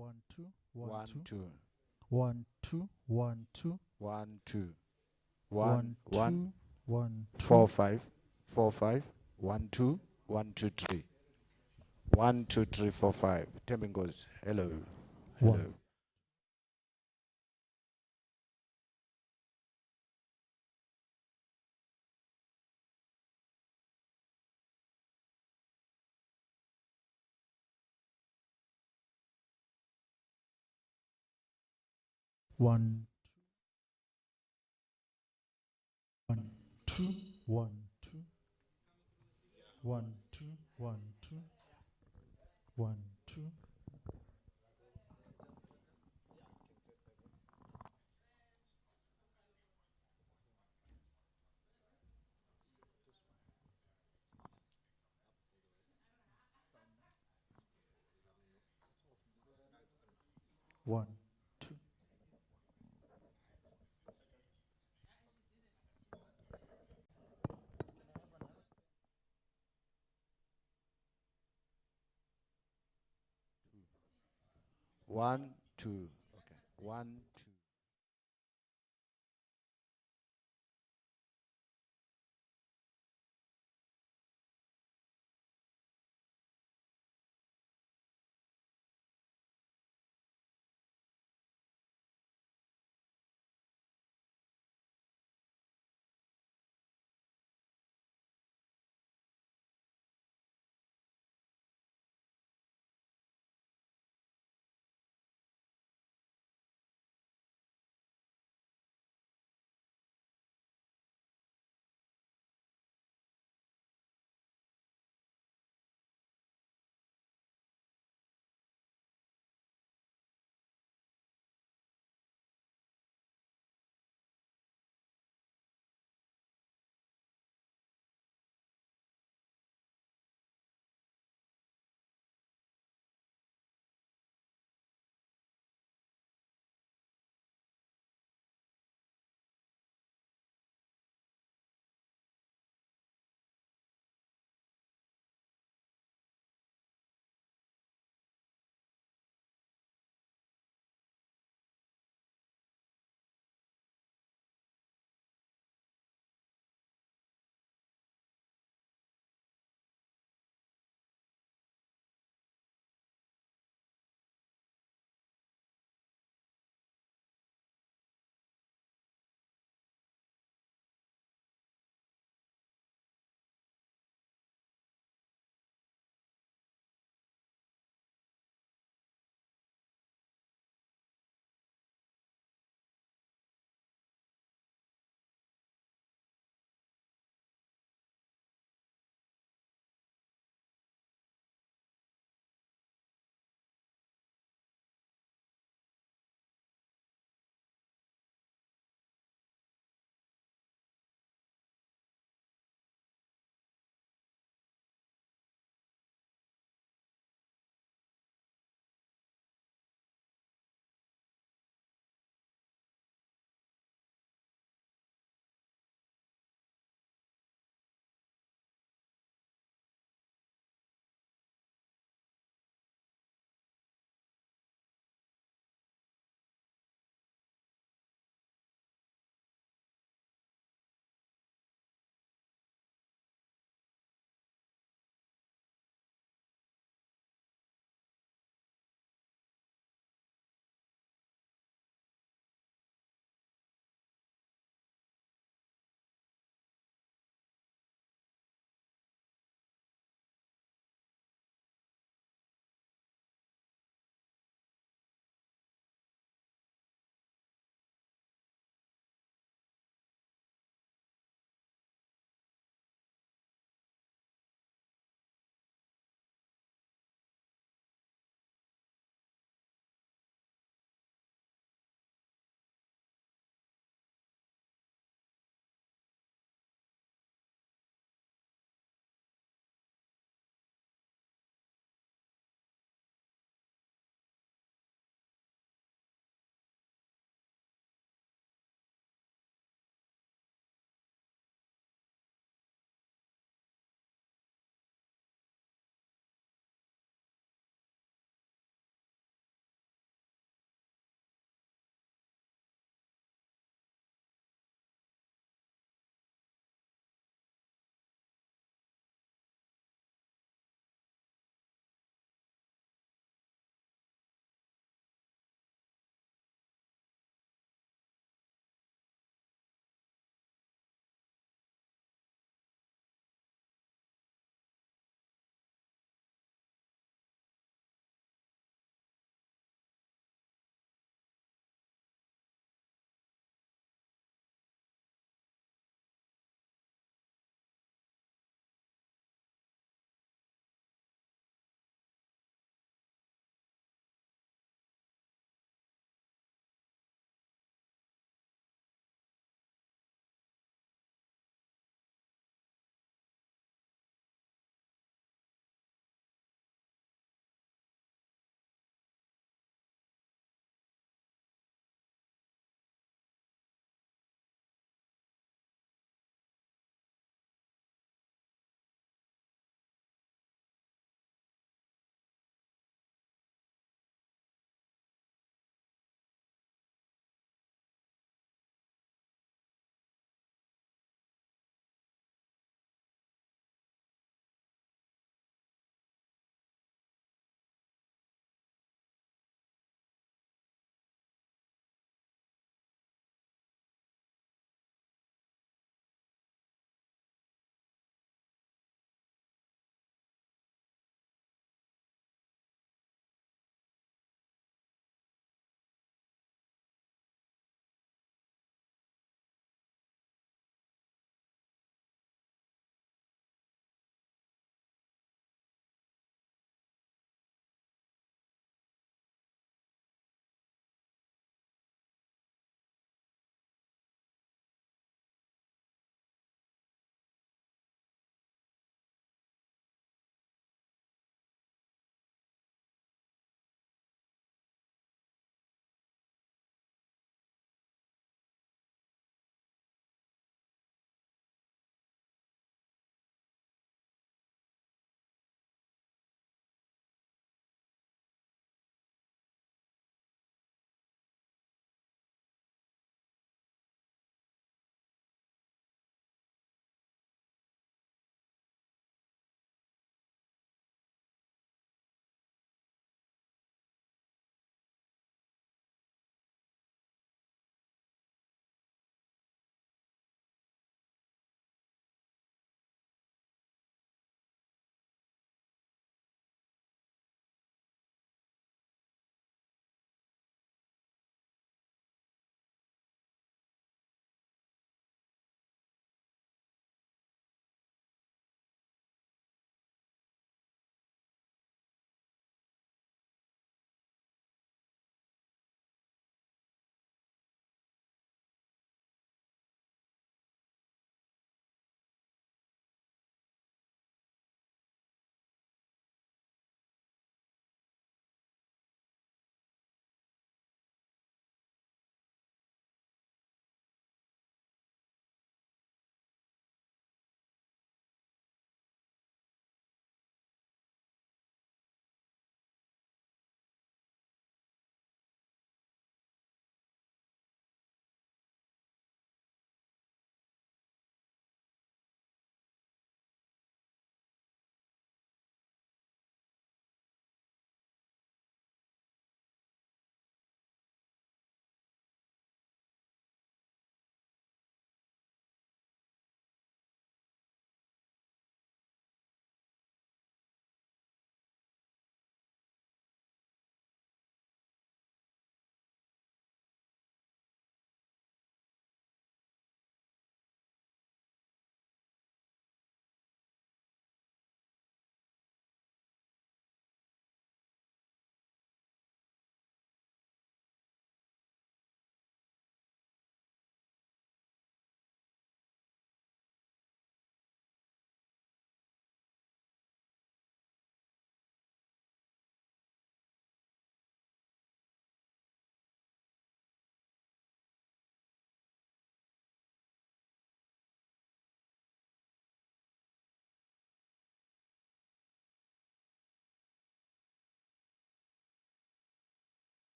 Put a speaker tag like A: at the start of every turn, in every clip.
A: One, two, one,
B: One,
A: two.
B: two.
A: 1 2 1 2
B: 1, 2.
A: 1
B: 1,
A: 2 1
B: 4,
A: 2
B: 5. 4, 5. 1, 2. 1, 2, 3. 1, 2, 3, 4, 5. Timing goes, hello. Hello.
A: 1 1 1 2 1 2 1 2 1 2 1 2 1 2
B: 1, 2. Okay. 1, 2.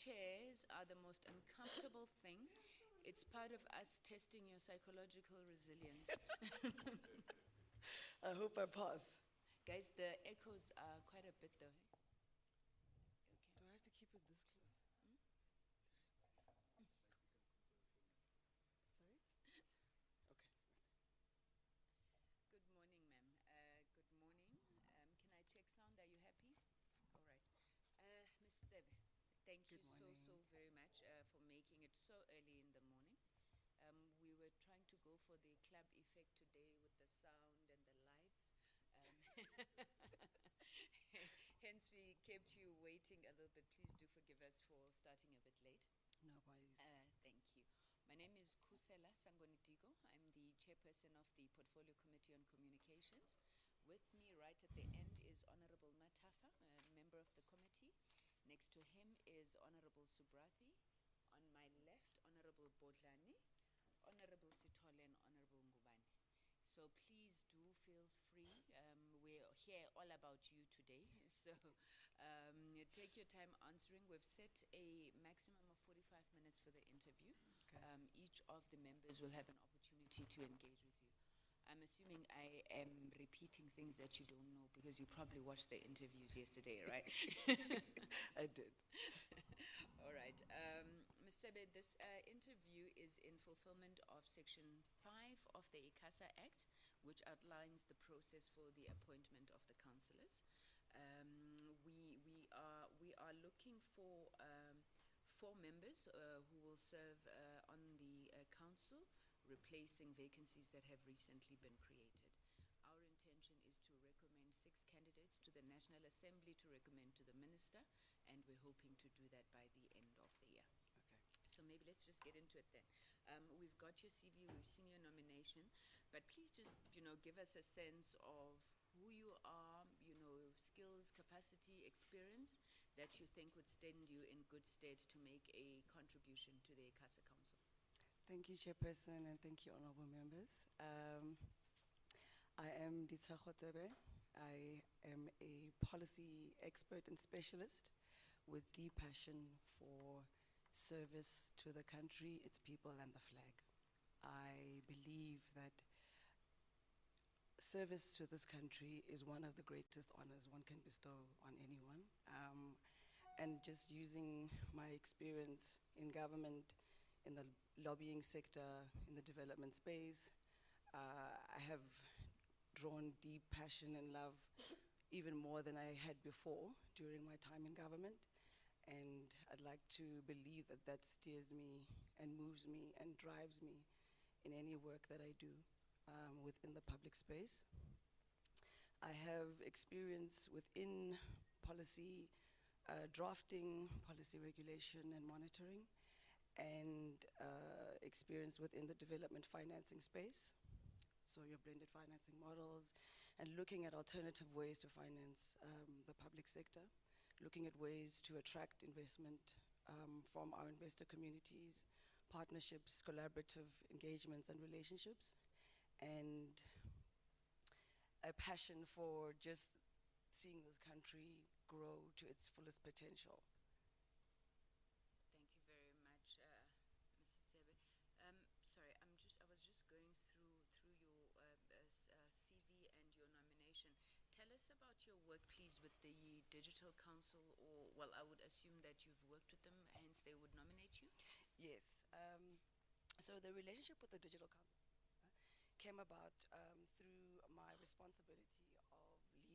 C: chairs are the most uncomfortable thing. It's part of us testing your psychological resilience.
D: I hope I pass.
C: Guys, the echoes are quite a bit though. Okay.
D: Do I have to keep it this close? Sorry? Okay.
C: Good morning, ma'am. Good morning. Can I check sound? Are you happy? All right. Ms. Tsebe, thank you
D: Good
C: so
D: morning.
C: very much for making it so early in the morning. We were trying to go for the club effect today with the sound and the lights. Hence, we kept you waiting a little bit. Please do forgive us for starting a bit late.
D: No worries.
C: Thank you. My name is Kusela Sangonitigo. I'm the chairperson of the Portfolio Committee on Communications. With me right at the end is Honorable Matafa, a member of the committee. Next to him is Honorable Subrathi. On my left, Honorable Bodlani, Honorable Sithole, and Honorable Ngubane. So please do feel free. We're here all about you today. So take your time answering. We've set a maximum of 45 minutes for the interview.
D: Okay.
C: Each of the members will have an opportunity to engage with you. I'm assuming I am repeating things that you don't know because you probably watched the interviews yesterday, right?
D: I did.
C: All right. Ms. Sebe, this interview is in fulfillment of Section 5 of the ICASA Act, which outlines the process for the appointment of the councillors. We are looking for 4 members who will serve on the council, replacing vacancies that have recently been created. Our intention is to recommend 6 candidates to the National Assembly to recommend to the Minister, and we're hoping to do that by the end of the year.
D: Okay.
C: So maybe let's just get into it then. We've got your CV, we've seen your nomination, but please just, give us a sense of who you are, skills, capacity, experience that you think would stand you in good stead to make a contribution to the ICASA Council.
D: Thank you, Chairperson, and thank you, honorable members. I am Dita Khotebe. I am a policy expert and specialist with deep passion for service to the country, its people, and the flag. I believe that service to this country is one of the greatest honors one can bestow on anyone. And just using my experience in government, in the lobbying sector, in the development space, I have drawn deep passion and love, even more than I had before during my time in government. And I'd like to believe that that steers me and moves me and drives me in any work that I do within the public space. I have experience within policy drafting, policy regulation and monitoring, and experience within the development financing space. So your blended financing models and looking at alternative ways to finance the public sector, looking at ways to attract investment from our investor communities, partnerships, collaborative engagements and relationships, and a passion for just seeing this country grow to its fullest potential.
C: Thank you very much, Mr. Tsebe. Sorry, I was just going through your CV and your nomination. Tell us about your work, please, with the Digital Council, or, well, I would assume that you've worked with them, hence they would nominate you?
D: Yes. So the relationship with the Digital Council came about through my responsibility of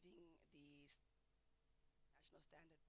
D: leading the national standard.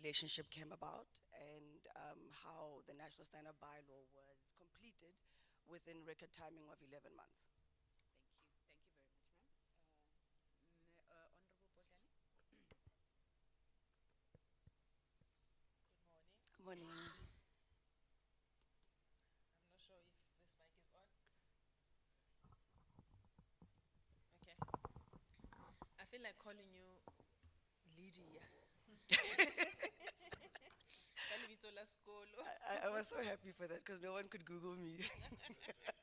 D: relationship came about and how the National Standard Bylaw was completed within record timing of 11 months.
C: Thank you very much, ma'am. Honorable Botani?
E: Good morning.
D: Good morning.
E: I'm not sure if this mic is on. Okay. I feel like calling you Lydia.
D: I was so happy for that because no one could Google me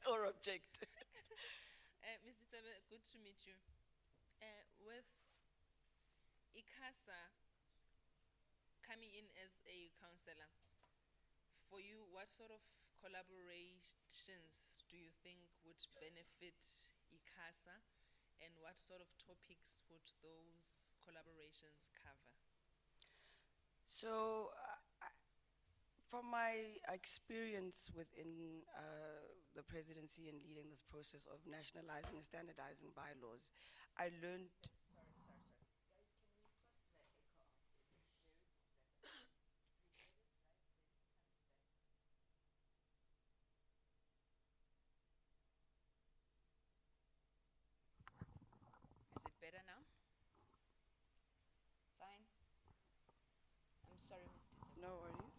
D: or object.
E: Mr. Tabe, good to meet you. With ICASA coming in as a councillor, for you, what sort of collaborations do you think would benefit ICASA, and what sort of topics would those collaborations cover?
D: So, from my experience within the presidency and leading this process of nationalizing and standardizing bylaws, I learned.
C: Is it better now? Fine. I'm sorry, Mr. Tabe.
D: No worries.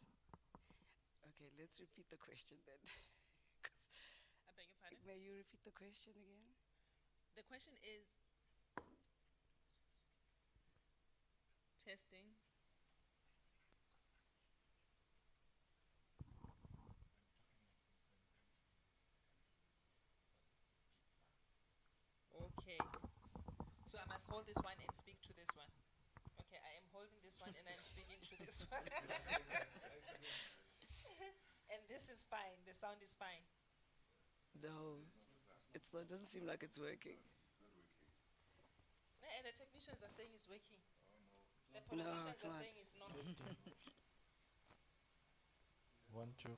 D: Okay, let's repeat the question then. 'Cause
E: I beg your pardon?
D: may you repeat the question again?
E: The question is testing. Okay. So I must hold this one and speak to this one. Okay, I am holding this one and I'm speaking to this one. And this is fine. The sound is fine.
D: No, it's not. Doesn't seem like it's working.
E: And the technicians are saying it's working. The
D: No,
E: politicians
D: it's
E: are
D: not.
E: saying it's not.
A: Testing. 1, 2.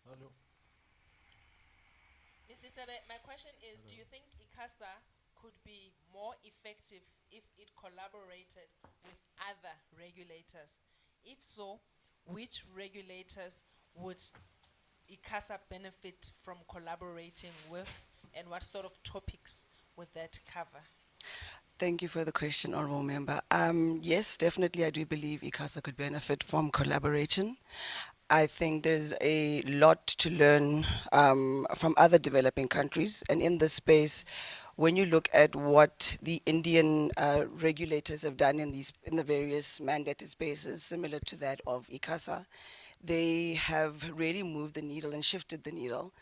A: Hello.
E: Mr. Tabe, my question is, do you think ICASA could be more effective if it collaborated with other regulators? If so, which regulators would ICASA benefit from collaborating with, and what sort of topics would that cover?
D: Thank you for the question, Honourable Member. Yes, definitely I do believe ICASA could benefit from collaboration. I think there's a lot to learn from other developing countries. And in this space, when you look at what the Indian regulators have done in the various mandated spaces, similar to that of ICASA, they have really moved the needle and shifted the needle.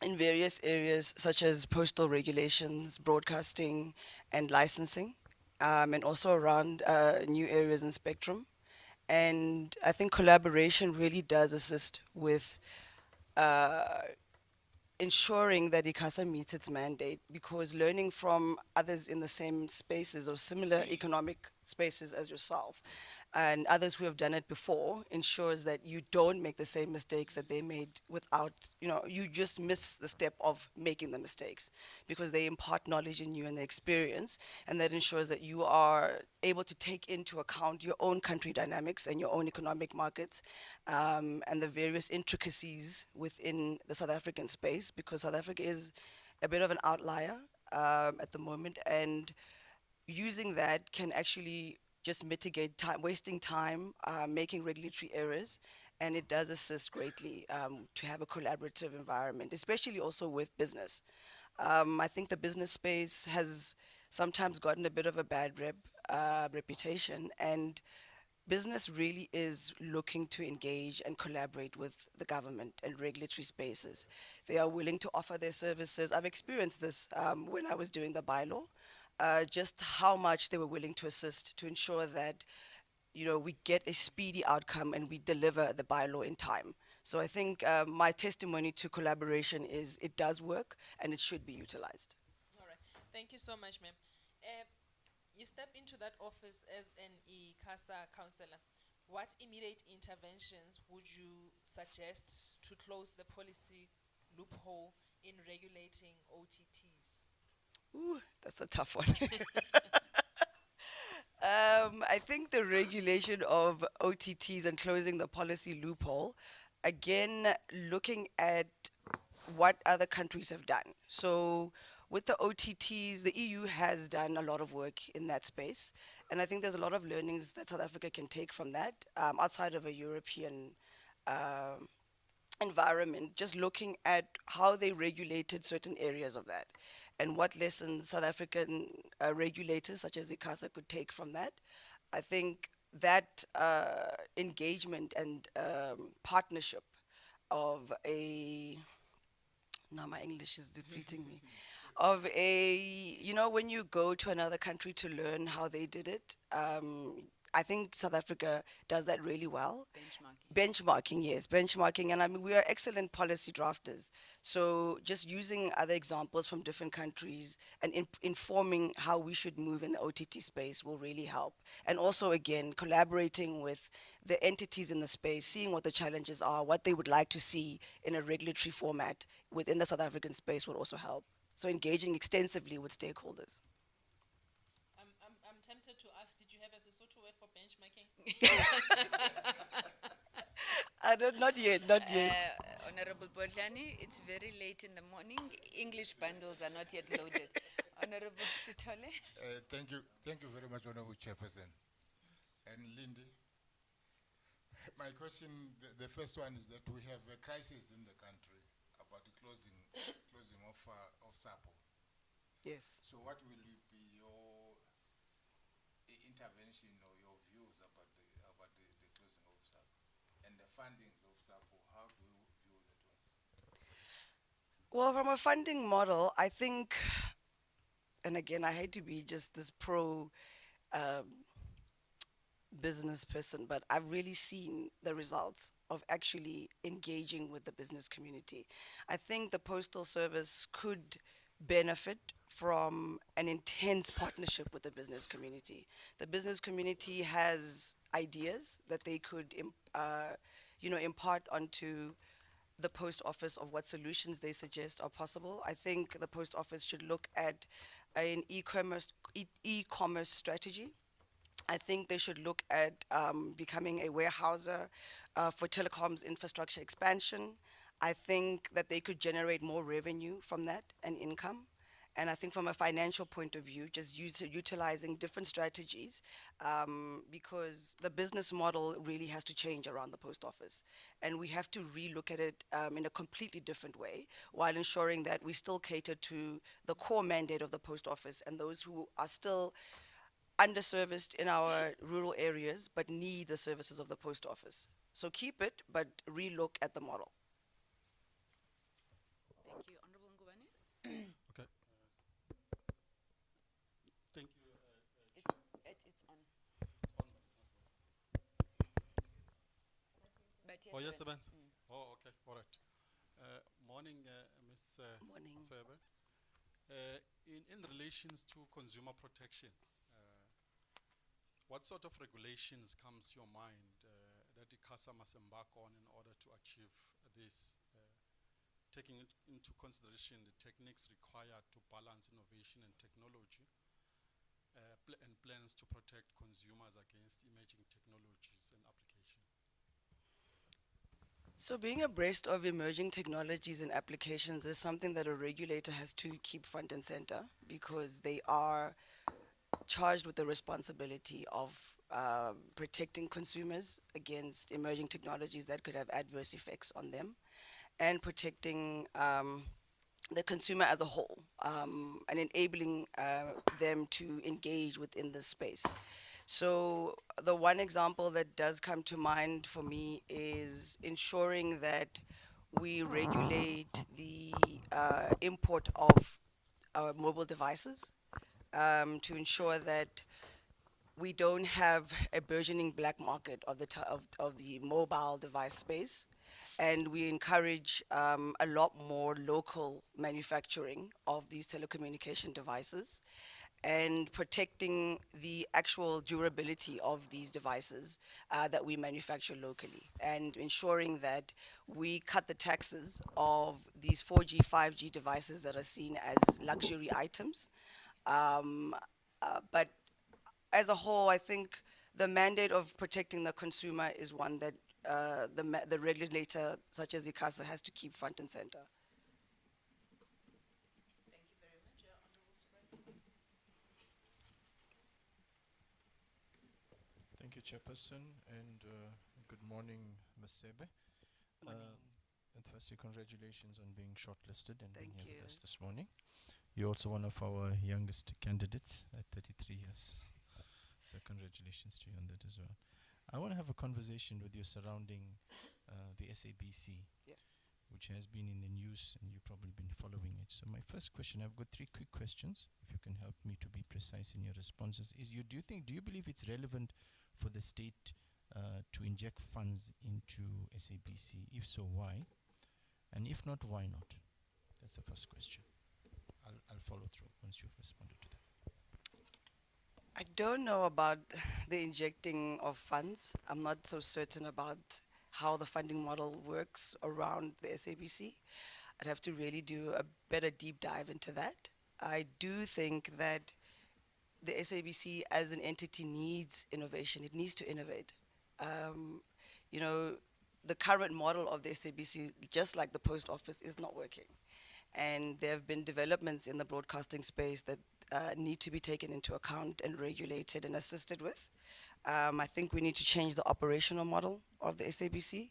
D: In various areas such as postal regulations, broadcasting, and licensing, and also around new areas in spectrum. And I think collaboration really does assist with ensuring that ICASA meets its mandate, because learning from others in the same spaces or similar economic spaces as yourself and others who have done it before ensures that you don't make the same mistakes that they made without, you just miss the step of making the mistakes because they impart knowledge in you and their experience, and that ensures that you are able to take into account your own country dynamics and your own economic markets and the various intricacies within the South African space, because South Africa is a bit of an outlier at the moment, and using that can actually just mitigate time, wasting time, making regulatory errors, and it does assist greatly to have a collaborative environment, especially also with business. I think the business space has sometimes gotten a bit of a bad reputation, and business really is looking to engage and collaborate with the government and regulatory spaces. They are willing to offer their services. I've experienced this when I was doing the bylaw, just how much they were willing to assist to ensure that we get a speedy outcome and we deliver the bylaw in time. So I think my testimony to collaboration is it does work and it should be utilized.
E: All right. Thank you so much, ma'am. You step into that office as an ICASA councillor. What immediate interventions would you suggest to close the policy loophole in regulating OTTs?
D: Ooh, that's a tough one. I think the regulation of OTTs and closing the policy loophole, again, looking at what other countries have done. So with the OTTs, the EU has done a lot of work in that space. And I think there's a lot of learnings that South Africa can take from that outside of a European um environment, just looking at how they regulated certain areas of that and what lessons South African regulators such as ICASA could take from that. I think that engagement and partnership of a, now my English is depleting me, of a, when you go to another country to learn how they did it, I think South Africa does that really well.
C: Benchmarking.
D: Benchmarking, yes, benchmarking. And I mean, we are excellent policy drafters. So just using other examples from different countries and informing how we should move in the OTT space will really help. And also, again, collaborating with the entities in the space, seeing what the challenges are, what they would like to see in a regulatory format within the South African space would also help. So engaging extensively with stakeholders.
E: I'm tempted to ask, did you have a Sesotho word for benchmarking?
D: Not yet, not yet.
C: Honorable Bodlani, it's very late in the morning. English bundles are not yet loaded. Honorable Sitole.
F: Thank you very much, Honorable Chairperson. And Lindy, my question, the first one is that we have a crisis in the country about the closing of SAPO.
D: Yes.
F: So what will be your intervention or your views about the closing of SAPO and the fundings of SAPO? How do you view that one?
D: Well, from a funding model, I think, and again, I hate to be just this pro business person, but I've really seen the results of actually engaging with the business community. I think the Postal Service could benefit from an intense partnership with the business community. The business community has ideas that they could impart onto the post office of what solutions they suggest are possible. I think the post office should look at an e-commerce strategy. I think they should look at becoming a warehouser for telecoms infrastructure expansion. I think that they could generate more revenue from that and income. And I think from a financial point of view, just utilizing different strategies because the business model really has to change around the post office. And we have to relook at it in a completely different way while ensuring that we still cater to the core mandate of the post office and those who are still underserviced in our rural areas but need the services of the post office. So keep it, but relook at the model.
C: Thank you. Honorable Ngubane?
A: Okay. Thank you.
C: It's on.
A: It's on, but it's not on.
C: But
A: Oh, yes,
C: sir.
A: Evans. Oh, okay. All right. Morning, Ms.
D: Morning.
A: Sebe. In relations to consumer protection, what sort of regulations comes to your mind that ICASA must embark on in order to achieve this, taking into consideration the techniques required to balance innovation and technology, and plans to protect consumers against emerging technologies and applications?
D: So being abreast of emerging technologies and applications is something that a regulator has to keep front and center because they are charged with the responsibility of protecting consumers against emerging technologies that could have adverse effects on them and protecting the consumer as a whole and enabling them to engage within this space. So the one example that does come to mind for me is ensuring that we regulate the import of mobile devices to ensure that we don't have a burgeoning black market of the mobile device space, and we encourage a lot more local manufacturing of these telecommunication devices and protecting the actual durability of these devices that we manufacture locally and ensuring that we cut the taxes of these 4G, 5G devices that are seen as luxury items. But as a whole, I think the mandate of protecting the consumer is one that the regulator, such as ICASA, has to keep front and center.
E: Thank you very much, Honorable Supervisor.
G: Thank you, Chairperson, and good morning, Ms. Sebe. And firstly, congratulations on being shortlisted and being
D: Thank
G: here with us
D: you.
G: this morning. You're also one of our youngest candidates at 33 years. So congratulations to you on that as well. I want to have a conversation with you surrounding the SABC,
D: Yes.
G: which has been in the news and you've probably been following it. So my first question, I've got 3 quick questions, if you can help me to be precise in your responses, is do you believe it's relevant for the state to inject funds into SABC? If so, why? And if not, why not? That's the first question. I'll follow through once you've responded to that.
D: I don't know about the injecting of funds. I'm not so certain about how the funding model works around the SABC. I'd have to really do a better deep dive into that. I do think that the SABC as an entity needs innovation. It needs to innovate. You know, the current model of the SABC, just like the post office, is not working. And there have been developments in the broadcasting space that need to be taken into account and regulated and assisted with. I think we need to change the operational model of the SABC.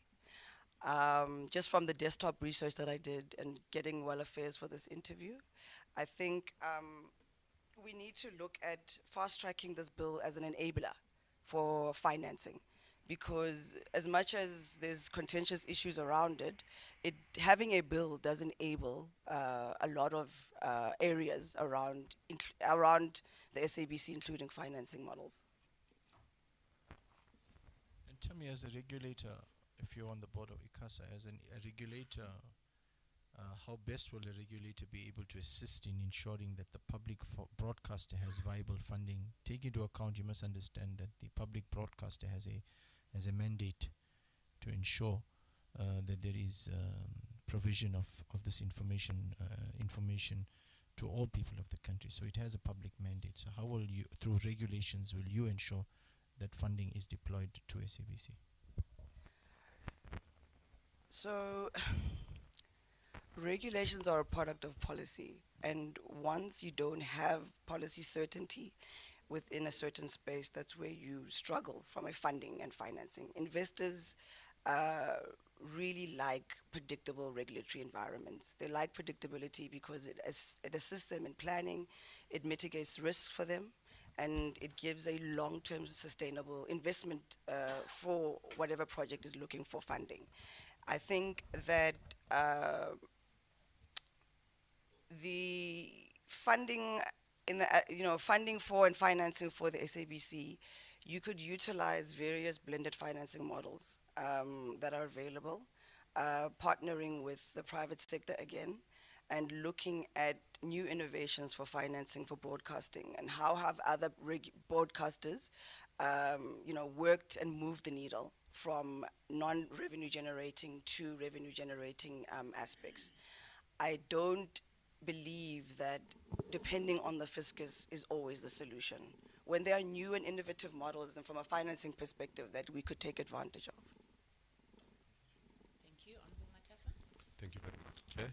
D: Just from the desktop research that I did and getting well affairs for this interview, I think we need to look at fast-tracking this bill as an enabler for financing. Because as much as there's contentious issues around it, having a bill does enable a lot of areas around the SABC, including financing models.
G: And tell me, as a regulator, if you're on the board of ICASA, as a regulator, how best will a regulator be able to assist in ensuring that the public broadcaster has viable funding? Take into account, you must understand that the public broadcaster has a mandate to ensure that there is provision of this information to all people of the country. So it has a public mandate. So how will you, through regulations, will you ensure that funding is deployed to SABC?
D: So regulations are a product of policy. And once you don't have policy certainty within a certain space, that's where you struggle from a funding and financing. Investors really like predictable regulatory environments. They like predictability because it assists them in planning, it mitigates risks for them, and it gives a long-term sustainable investment for whatever project is looking for funding. I think that the funding funding for and financing for the SABC, you could utilize various blended financing models that are available, partnering with the private sector again, and looking at new innovations for financing for broadcasting, and how have other broadcasters worked and moved the needle from non-revenue generating to revenue generating aspects. I don't believe that depending on the fiscus is always the solution. When there are new and innovative models, and from a financing perspective, that we could take advantage of.
C: Thank you. Honorable Matafa.
H: Thank you very much, Chair.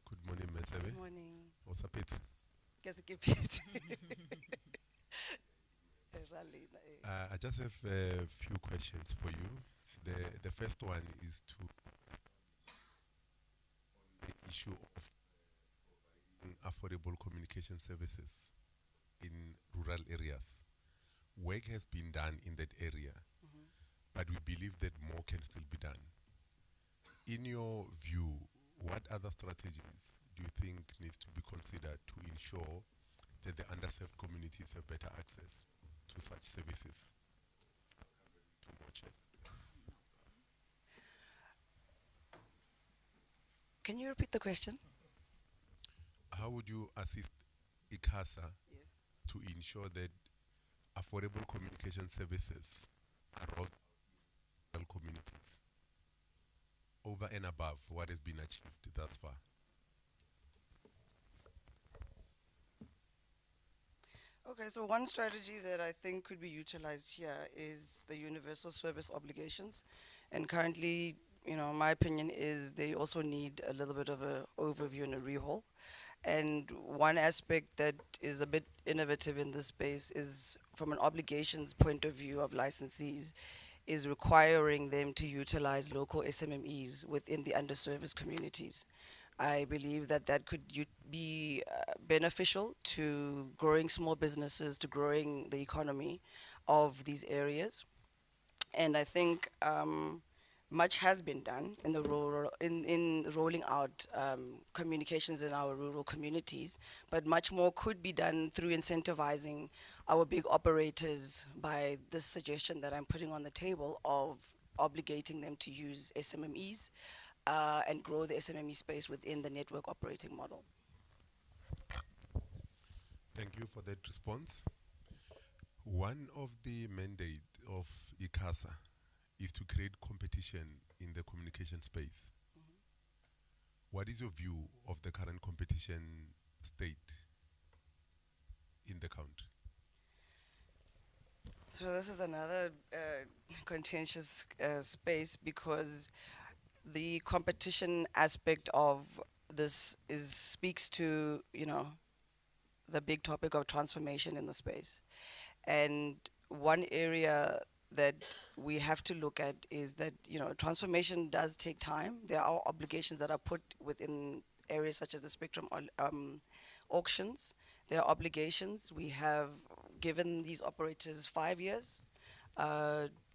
H: Good morning, Ms. Sebe.
D: Good morning.
H: What's up, it? I just have a few questions for you. The first one is to the issue of affordable communication services in rural areas. Work has been done in that area, but we believe that more can still be done. In your view, what other strategies do you think needs to be considered to ensure that the underserved communities have better access to such services? Too much.
D: Can you repeat the question?
H: How would you assist ICASA
D: Yes.
H: to ensure that affordable communication services are all rural communities over and above what has been achieved thus far?
D: Okay, so one strategy that I think could be utilized here is the universal service obligations. And currently, my opinion is they also need a little bit of a overview and a rehaul. And one aspect that is a bit innovative in this space is from an obligations point of view of licensees is requiring them to utilize local SMMEs within the underserviced communities. I believe that that could be beneficial to growing small businesses, to growing the economy of these areas. And I think much has been done in the in rolling out communications in our rural communities, but much more could be done through incentivizing our big operators by this suggestion that I'm putting on the table of obligating them to use SMMEs and grow the SMME space within the network operating model.
H: Thank you for that response. One of the mandate of ICASA is to create competition in the communication space. What is your view of the current competition state in the country?
D: So this is another contentious space because the competition aspect of this speaks to the big topic of transformation in the space. And one area that we have to look at is that transformation does take time. There are obligations that are put within areas such as the spectrum auctions. There are obligations. We have given these operators 5 years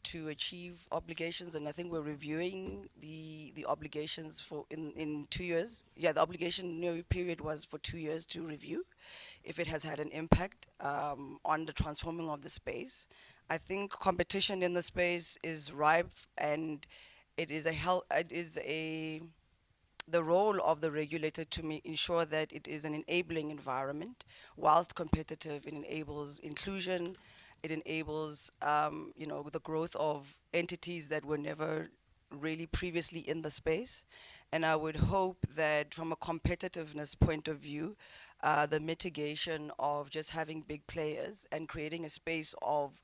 D: to achieve obligations, and I think we're reviewing the obligations for in 2 years. Yeah, the obligation period was for 2 years to review if it has had an impact on the transforming of the space. I think competition in the space is ripe, and it is the role of the regulator to ensure that it is an enabling environment. Whilst competitive, it enables inclusion, it enables the growth of entities that were never really previously in the space. And I would hope that from a competitiveness point of view, the mitigation of just having big players and creating a space of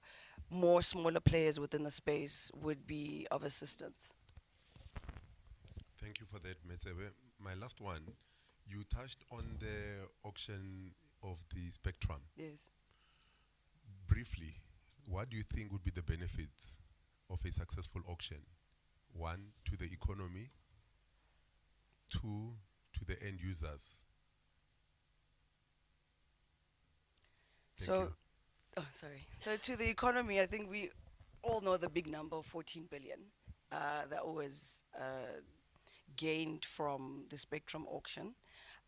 D: more smaller players within the space would be of assistance.
H: Thank you for that, Metsebe. My last one, you touched on the auction of the spectrum.
D: Yes.
H: Briefly, what do you think would be the benefits of a successful auction? 1, to the economy, 2, to the end users.
D: So to the economy, I think we all know the big number of 14 billion that was gained from the spectrum auction.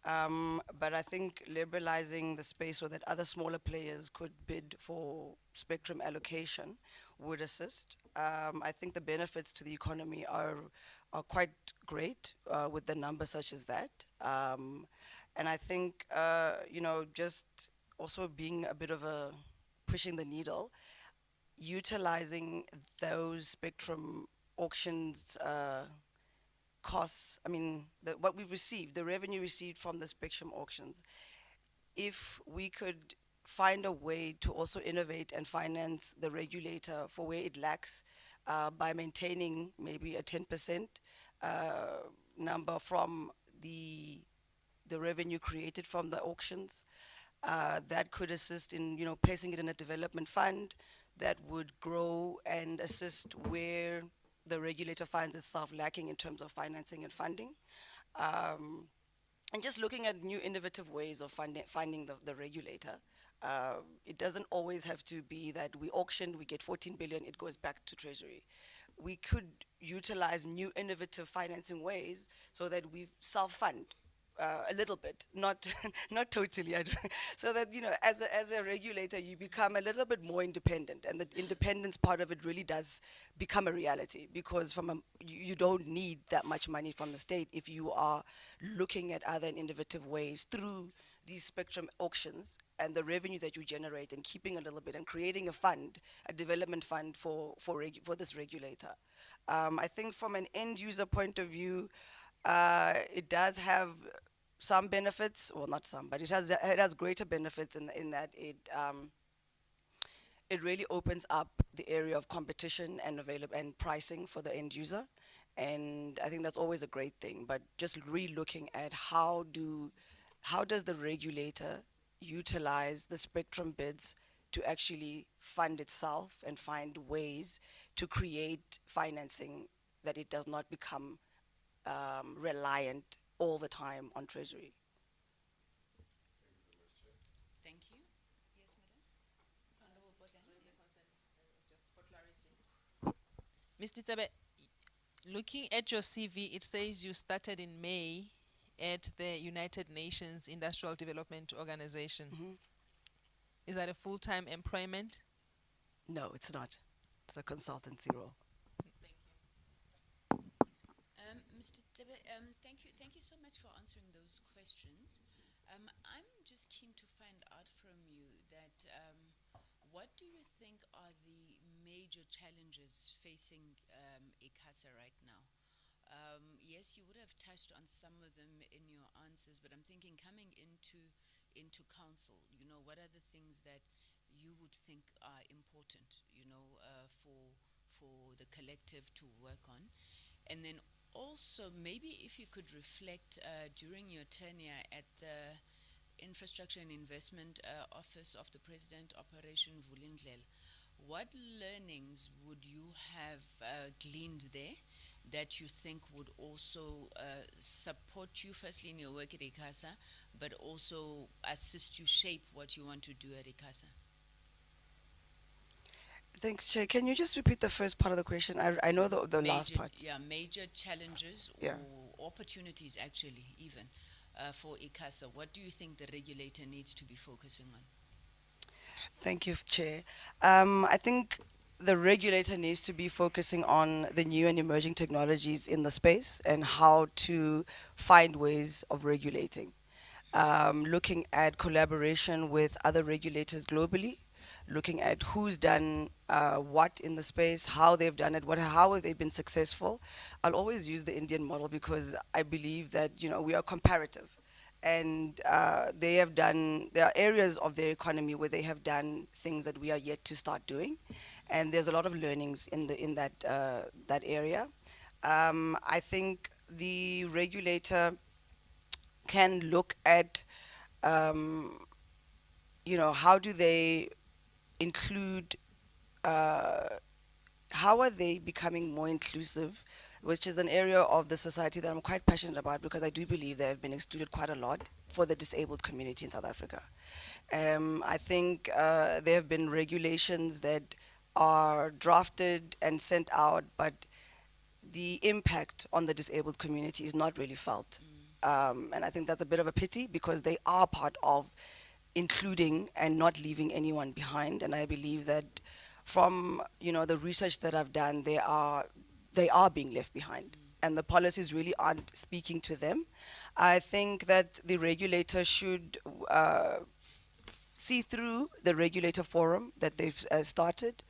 D: But I think liberalizing the space so that other smaller players could bid for spectrum allocation would assist. I think the benefits to the economy are quite great with the numbers such as that. And I think, just also being a bit of a pushing the needle, utilizing those spectrum auctions costs, what we've received, the revenue received from the spectrum auctions, if we could find a way to also innovate and finance the regulator for where it lacks by maintaining maybe a 10% number from the revenue created from the auctions, that could assist in placing it in a development fund that would grow and assist where the regulator finds itself lacking in terms of financing and funding. And just looking at new innovative ways of finding the regulator. It doesn't always have to be that we auction, we get 14 billion, it goes back to Treasury. We could utilize new innovative financing ways so that we self-fund a little bit, not not totally, so that as a regulator you become a little bit more independent, and the independence part of it really does become a reality, because you don't need that much money from the state if you are looking at other innovative ways through these spectrum auctions and the revenue that you generate, and keeping a little bit and creating a fund, a development fund for this regulator. I think from an end user point of view, it does have some benefits, well, not some, but it has greater benefits in that it really opens up the area of competition and and pricing for the end user. And I think that's always a great thing. But just re-looking at how does the regulator utilize the spectrum bids to actually fund itself and find ways to create financing that it does not become reliant all the time on Treasury.
C: Thank you. Yes, madam. Honorable Bodani.
E: Just for clarity. Mr. Tebe, looking at your CV, it says you started in May at the United Nations Industrial Development Organization. Is that a full-time employment?
D: No, it's not. It's a consultancy role.
E: Thank you.
C: Mr. Tebe, thank you so much for answering those questions. I'm just keen to find out from you that what do you think are the major challenges facing ICASA right now? Yes, you would have touched on some of them in your answers, but I'm thinking coming into council, you know, what are the things that you would think are important, you know, for the collective to work on? And then also, maybe if you could reflect during your tenure at the Infrastructure and Investment Office of the President, Operation Vulindlela, what learnings would you have gleaned there that you think would also support you, firstly in your work at ICASA, but also assist you shape what you want to do at ICASA?
D: Thanks, Chair. Can you just repeat the first part of the question? I know the last part.
C: Yeah, major challenges
D: Yeah.
C: or opportunities, actually, even for ICASA. What do you think the regulator needs to be focusing on?
D: Thank you, Chair. I think the regulator needs to be focusing on the new and emerging technologies in the space and how to find ways of regulating. Looking at collaboration with other regulators globally, looking at who's done what in the space, how they've done it, how have they been successful. I'll always use the Indian model because I believe that, you know, we are comparative. And there are areas of their economy where they have done things that we are yet to start doing. And there's a lot of learnings in that area. I think the regulator can look at, you know, how do they include, how are they becoming more inclusive, which is an area of the society that I'm quite passionate about because I do believe they have been excluded quite a lot for the disabled community in South Africa. I think there have been regulations that are drafted and sent out, but the impact on the disabled community is not really felt. And I think that's a bit of a pity because they are part of including and not leaving anyone behind. And I believe that from, you know, the research that I've done, they are being left behind. And the policies really aren't speaking to them. I think that the regulator should see through the regulator forum that they've started,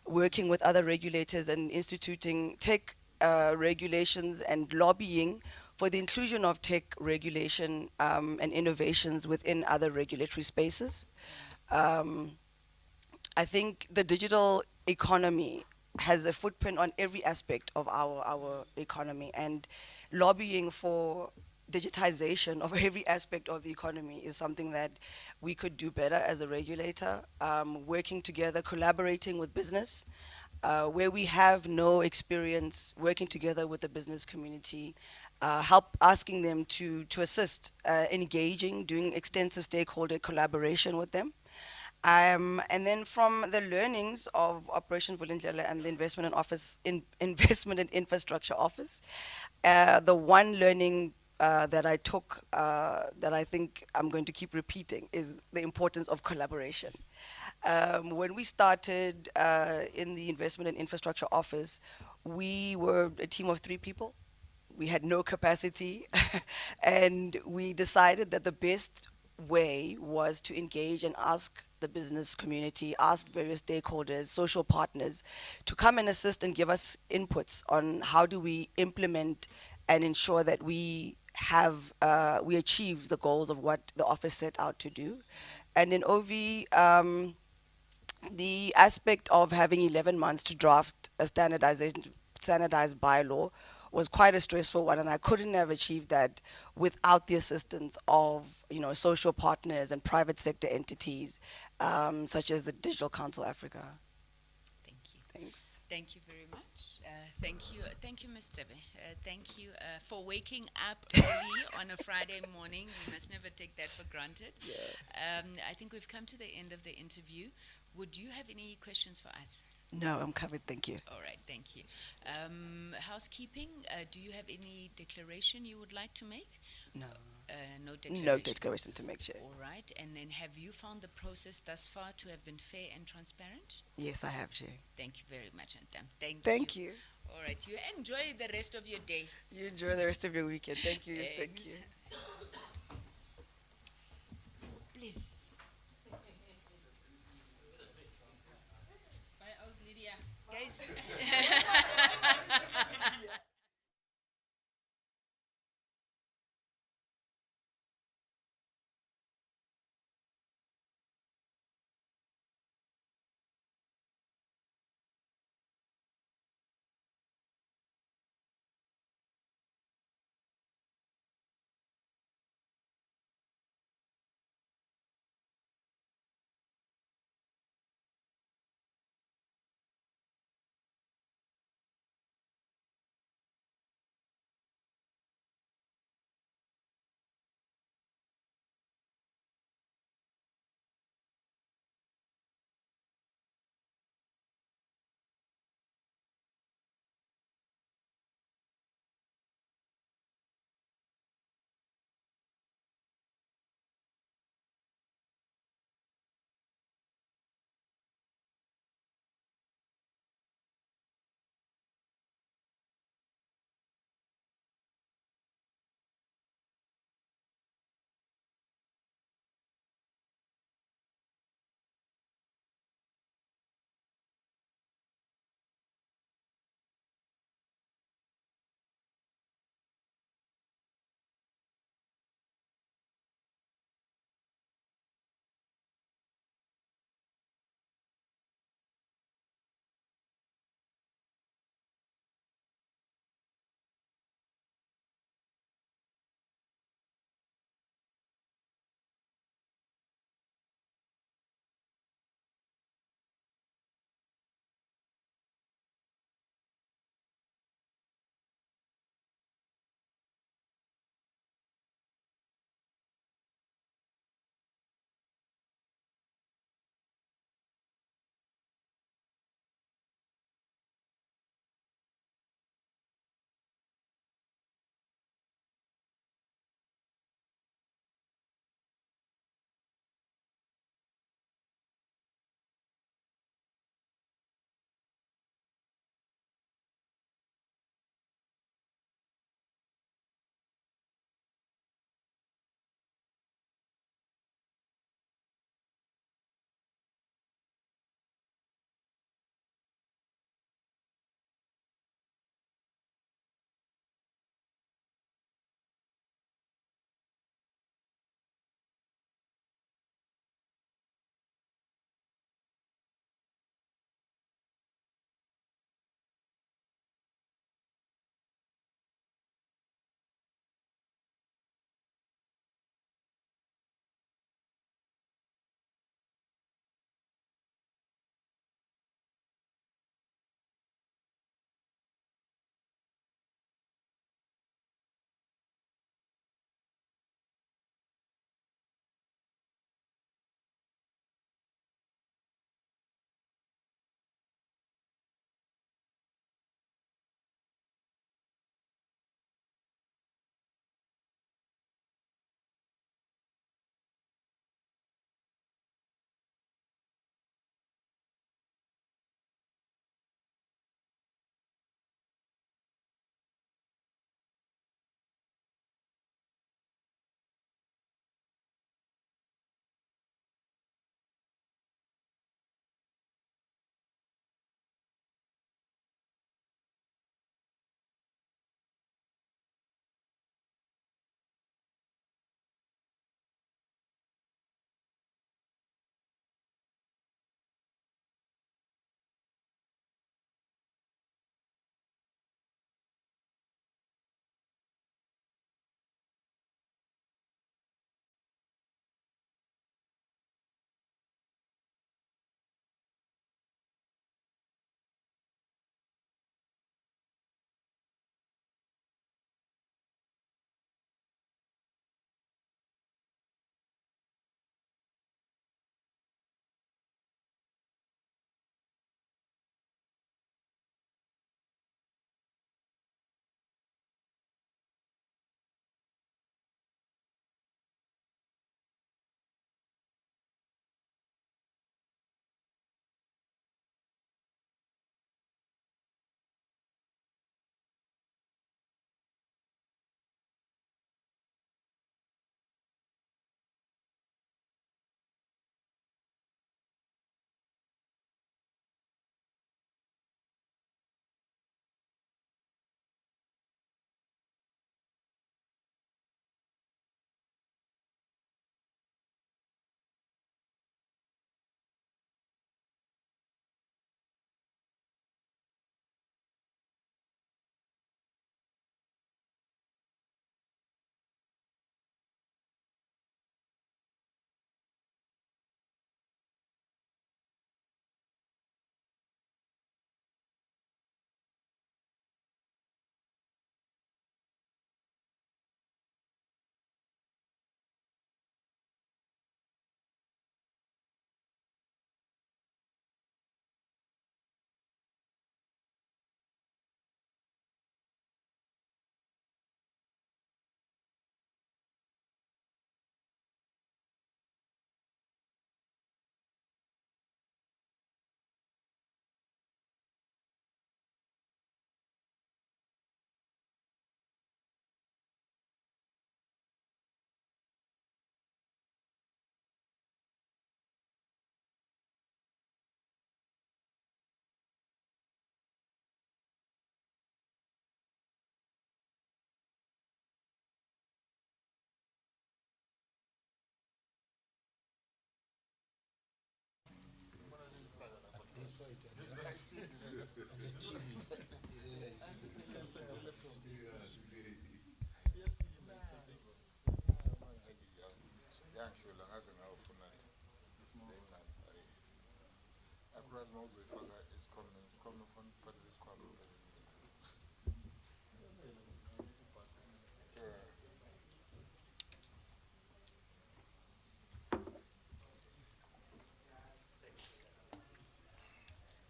D: working with other regulators and instituting tech regulations and lobbying for the inclusion of tech regulation and innovations within other regulatory spaces. I think the digital economy has a footprint on every aspect of our economy, and lobbying for digitization of every aspect of the economy is something that we could do better as a regulator, working together, collaborating with business, where we have no experience, working together with the business community, asking them to assist, engaging, doing extensive stakeholder collaboration with them. And then from the learnings of Operation Vulindlela and the Investment and Infrastructure Office, the one learning that I took that I think I'm going to keep repeating is the importance of collaboration. When we started in the Investment and Infrastructure Office, we were a team of 3 people. We had no capacity, and we decided that the best way was to engage and ask the business community, ask various stakeholders, social partners, to come and assist and give us inputs on how do we implement and ensure that we we achieve the goals of what the office set out to do. And in OV, the aspect of having 11 months to draft a standardized bylaw was quite a stressful one, and I couldn't have achieved that without the assistance of, social partners and private sector entities, such as the Digital Council Africa.
C: Thank you.
D: Thanks.
C: Thank you very much. Thank you, Ms. Tebe. Thank you for waking up early on a Friday morning. We must never take that for granted.
D: Yeah.
C: I think we've come to the end of the interview. Would you have any questions for us?
D: No, I'm covered, thank you.
C: All right, thank you. Housekeeping, do you have any declaration you would like to make?
D: No.
C: No declaration?
D: No declaration to make, Chair.
C: All right, and then have you found the process thus far to have been fair and transparent?
D: Yes, I have, Chair.
C: Thank you very much, Antam. Thank you.
D: Thank you.
C: All right, you enjoy the rest of your day.
D: You enjoy the rest of your weekend. Thank you. Thank
C: Thanks.
D: you.
C: Please.
E: Bye, Lydia.
C: Guys.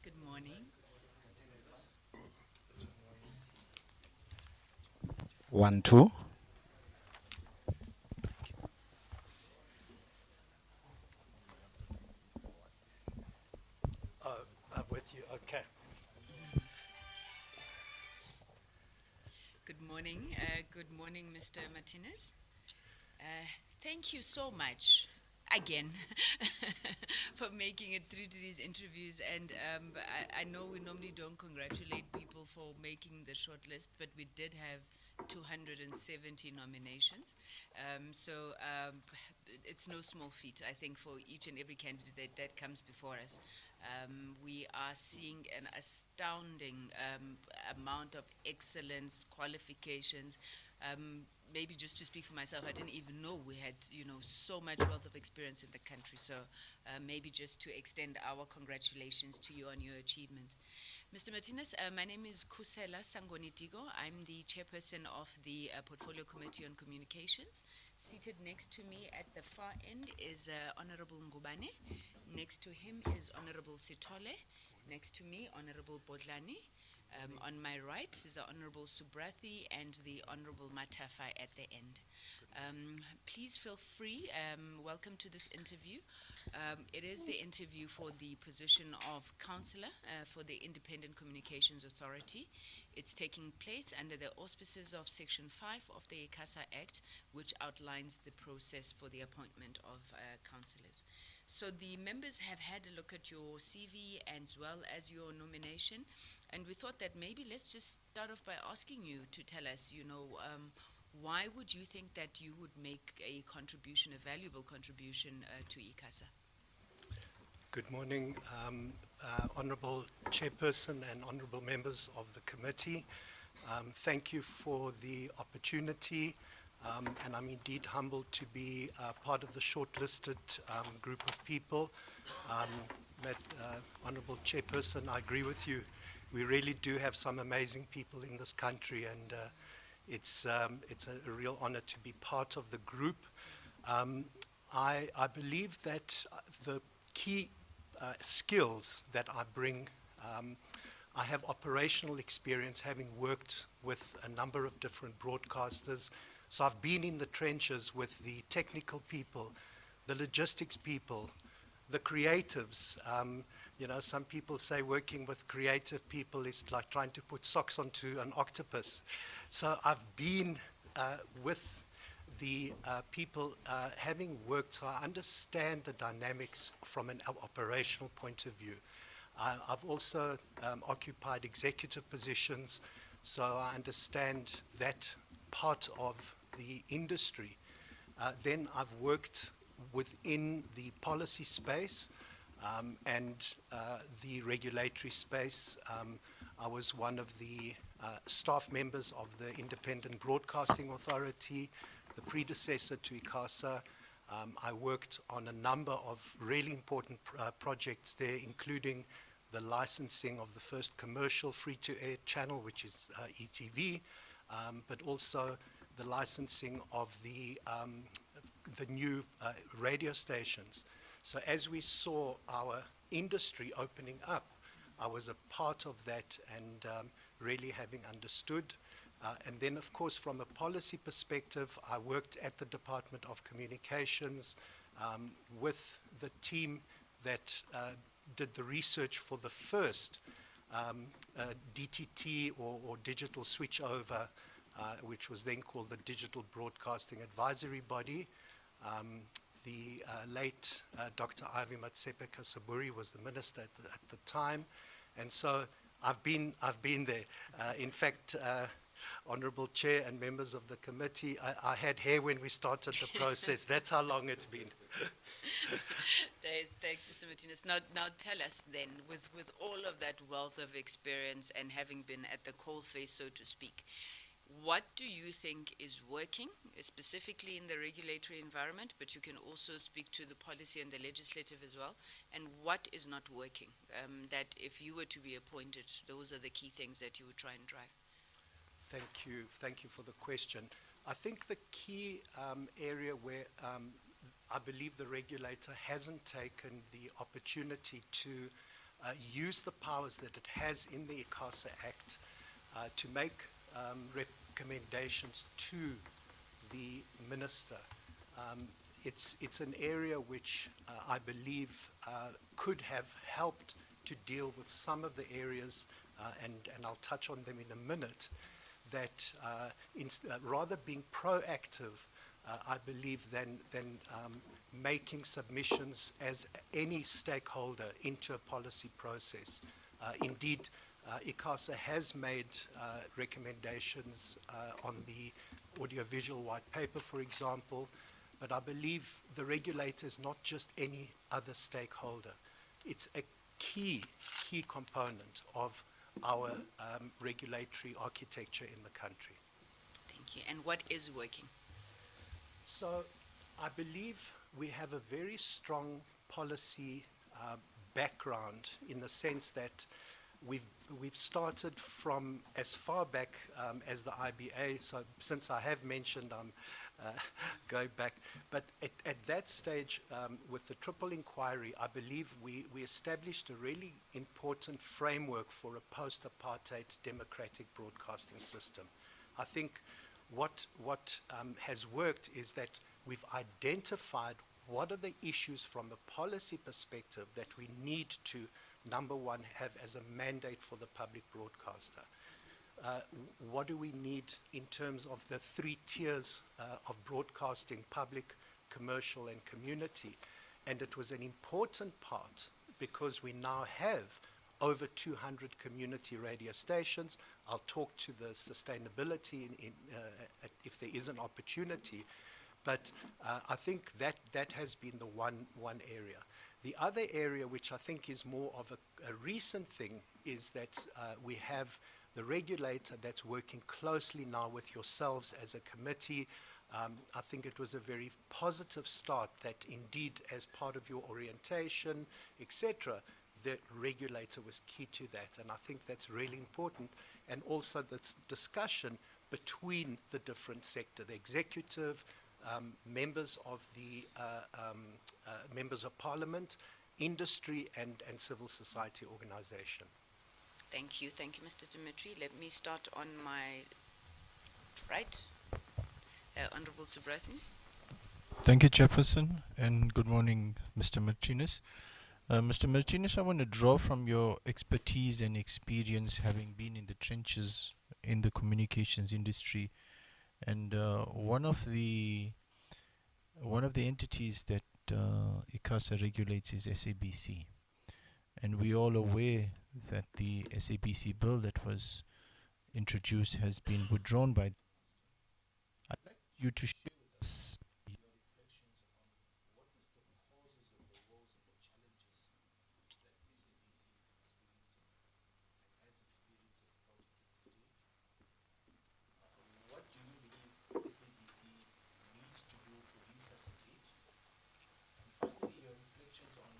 C: Good morning.
B: 1, 2.
I: I'm with you, okay.
C: Good morning, Mr. Martinez. Thank you so much, again, for making it through to these interviews. And I know we normally don't congratulate people for making the shortlist, but we did have 270 nominations. It's no small feat, I think, for each and every candidate that comes before us. We are seeing an astounding amount of excellence, qualifications. Maybe just to speak for myself, I didn't even know we had, so much wealth of experience in the country. So maybe just to extend our congratulations to you on your achievements. Mr. Martinez, my name is Kusela Sangonitigo. I'm the chairperson of the Portfolio Committee on Communications. Seated next to me at the far end is Honorable Ngubane. Next to him is Honorable Sitole. Next to me, Honorable Bodlani. On my right is the Honorable Subrathi and the Honorable Matafai at the end. Please feel free. Welcome to this interview. It is the interview for the position of Councillor for the Independent Communications Authority. It's taking place under the auspices of Section 5 of the ICASA Act, which outlines the process for the appointment of councillors. So the members have had a look at your CV as well as your nomination, and we thought that maybe let's just start off by asking you to tell us, why would you think that you would make a contribution, a valuable contribution to ICASA?
I: Good morning, Honourable Chairperson and Honourable members of the committee. Thank you for the opportunity, and I'm indeed humbled to be part of the shortlisted group of people. Honourable Chairperson, I agree with you. We really do have some amazing people in this country, and it's a real honor to be part of the group. I believe that the key skills that I bring, I have operational experience having worked with a number of different broadcasters. So I've been in the trenches with the technical people, the logistics people, the creatives. Some people say working with creative people is like trying to put socks onto an octopus. So I've been with the people having worked, so I understand the dynamics from an operational point of view. I've also occupied executive positions, so I understand that part of the industry. Then I've worked within the policy space and the regulatory space. I was one of the staff members of the Independent Broadcasting Authority, the predecessor to ICASA. I worked on a number of really important projects there, including the licensing of the first commercial free-to-air channel, which is ETV, but also the licensing of the new radio stations. So as we saw our industry opening up, I was a part of that and really having understood. And then, of course, from a policy perspective, I worked at the Department of Communications with the team that did the research for the first DTT or digital switchover, which was then called the Digital Broadcasting Advisory Body. The late Dr. Ivy Matsepeka-Saburi was the minister at the time, and so I've been there. In fact, Honourable Chair and members of the committee, I had hair when we started the process. That's how long it's been.
C: Thanks, Mr. Martinez. Now tell us then, with all of that wealth of experience and having been at the coalface, so to speak, what do you think is working, specifically in the regulatory environment, but you can also speak to the policy and the legislative as well, and what is not working, that if you were to be appointed, those are the key things that you would try and drive?
I: Thank you for the question. I think the key area where I believe the regulator hasn't taken the opportunity to use the powers that it has in the ICASA Act to make recommendations to the minister. It's an area which I believe could have helped to deal with some of the areas, and I'll touch on them in a minute, that rather being proactive, I believe, than making submissions as any stakeholder into a policy process. Indeed, ICASA has made recommendations on the audiovisual white paper, for example, but I believe the regulator is not just any other stakeholder. It's a key component of our regulatory architecture in the country.
C: Thank you. And what is working?
I: So I believe we have a very strong policy background, in the sense that we've started from as far back as the IBA. So since I have mentioned, I'm going back. But at that stage, with the triple inquiry, I believe we established a really important framework for a post-apartheid democratic broadcasting system. I think what has worked is that we've identified what are the issues from a policy perspective that we need to, number one, have as a mandate for the public broadcaster. What do we need in terms of the three tiers of broadcasting: public, commercial, and community? And it was an important part because we now have over 200 community radio stations. I'll talk to the sustainability if there is an opportunity, but I think that has been the one area. The other area, which I think is more of a recent thing, is that we have the regulator that's working closely now with yourselves as a committee. I think it was a very positive start that indeed, as part of your orientation, etc., the regulator was key to that, and I think that's really important. And also the discussion between the different sector, the executive, members of the members of parliament, industry, and civil society organization.
C: Thank you, Mr. Dimitri. Let me start on my right. Honorable Subrathy.
G: Thank you, Chairperson, and good morning, Mr. Martinez. Mr. Martinez, I want to draw from your expertise and experience, having been in the trenches in the communications industry, and one of the entities that ICASA regulates is SABC, and we're all aware that the SABC bill that was introduced has been withdrawn by. I'd like you to share with us your reflections on what was the causes of the woes and the challenges that SABC is experiencing and has experienced as brought it to the stage. What do you believe SABC needs to do to resuscitate? And finally, your reflections on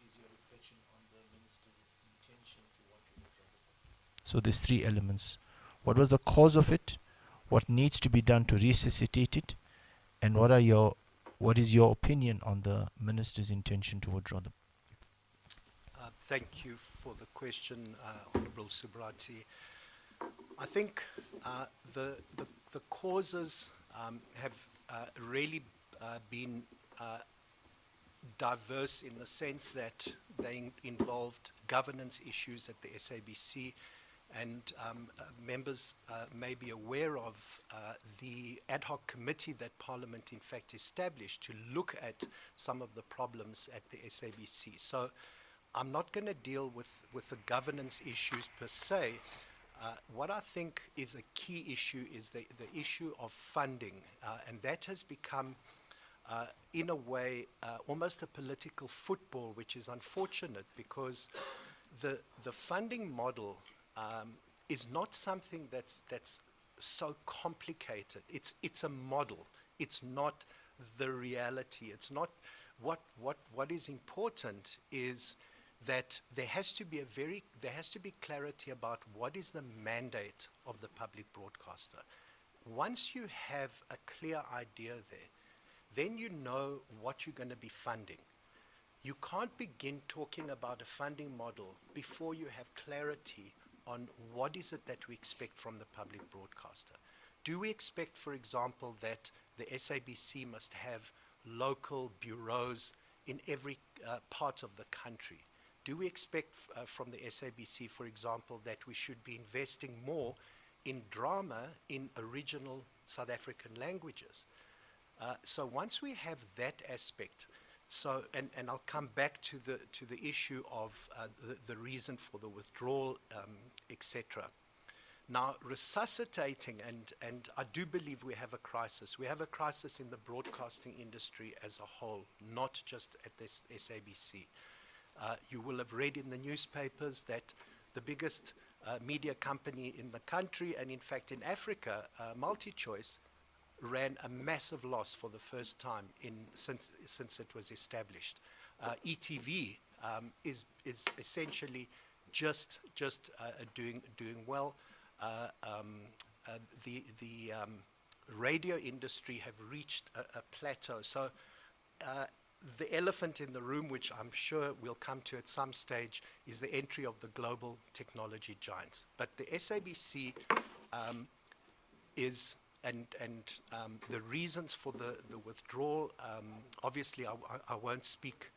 G: is your reflection on the minister's intention to want to withdraw the bill? So there's three elements. What was the cause of it? What needs to be done to resuscitate it? And what is your opinion on the minister's intention to withdraw the bill?
I: Thank you for the question, Honorable Subrati. I think the causes have really been diverse, in the sense that they involved governance issues at the SABC, and members may be aware of the ad hoc committee that Parliament in fact established to look at some of the problems at the SABC. So I'm not going to deal with the governance issues per se. What I think is a key issue is the issue of funding, and that has become in a way, almost a political football, which is unfortunate because the funding model is not something that's so complicated. It's a model. It's not the reality. It's not what is important is that there has to be clarity about what is the mandate of the public broadcaster. Once you have a clear idea there, then you know what you're going to be funding. You can't begin talking about a funding model before you have clarity on what is it that we expect from the public broadcaster. Do we expect, for example, that the SABC must have local bureaus in every part of the country? Do we expect from the SABC, for example, that we should be investing more in drama in original South African languages? So once we have that aspect, and I'll come back to the issue of the reason for the withdrawal, etc. Now, resuscitating, and I do believe we have a crisis. We have a crisis in the broadcasting industry as a whole, not just at this SABC. You will have read in the newspapers that the biggest media company in the country, and in fact in Africa, Multichoice, ran a massive loss for the first time since it was established. ETV is essentially just doing well. The radio industry have reached a plateau. So the elephant in the room, which I'm sure we'll come to at some stage, is the entry of the global technology giants. But the SABC is, and the reasons for the withdrawal, obviously I won't speak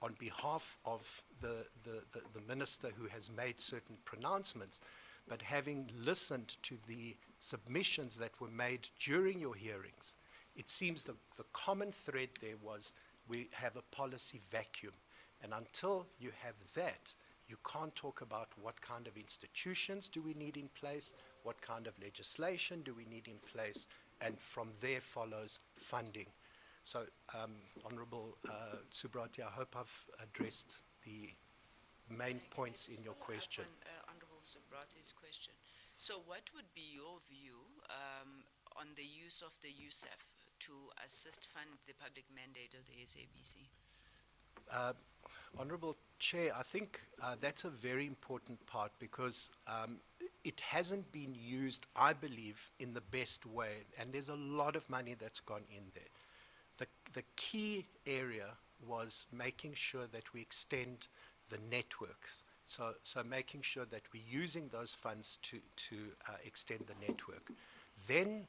I: on behalf of the minister who has made certain pronouncements, but having listened to the submissions that were made during your hearings, it seems the common thread there was we have a policy vacuum. And until you have that, you can't talk about what kind of institutions do we need in place, what kind of legislation do we need in place, and from there follows funding. So, Honourable Subrati, I hope I've addressed the main points in your question.
C: Honourable Subrati's question. So what would be your view on the use of the USAF to assist fund the public mandate of the SABC?
I: Honourable Chair, I think that's a very important part because it hasn't been used, I believe, in the best way, and there's a lot of money that's gone in there. The key area was making sure that we extend the networks. So making sure that we're using those funds to extend the network. Then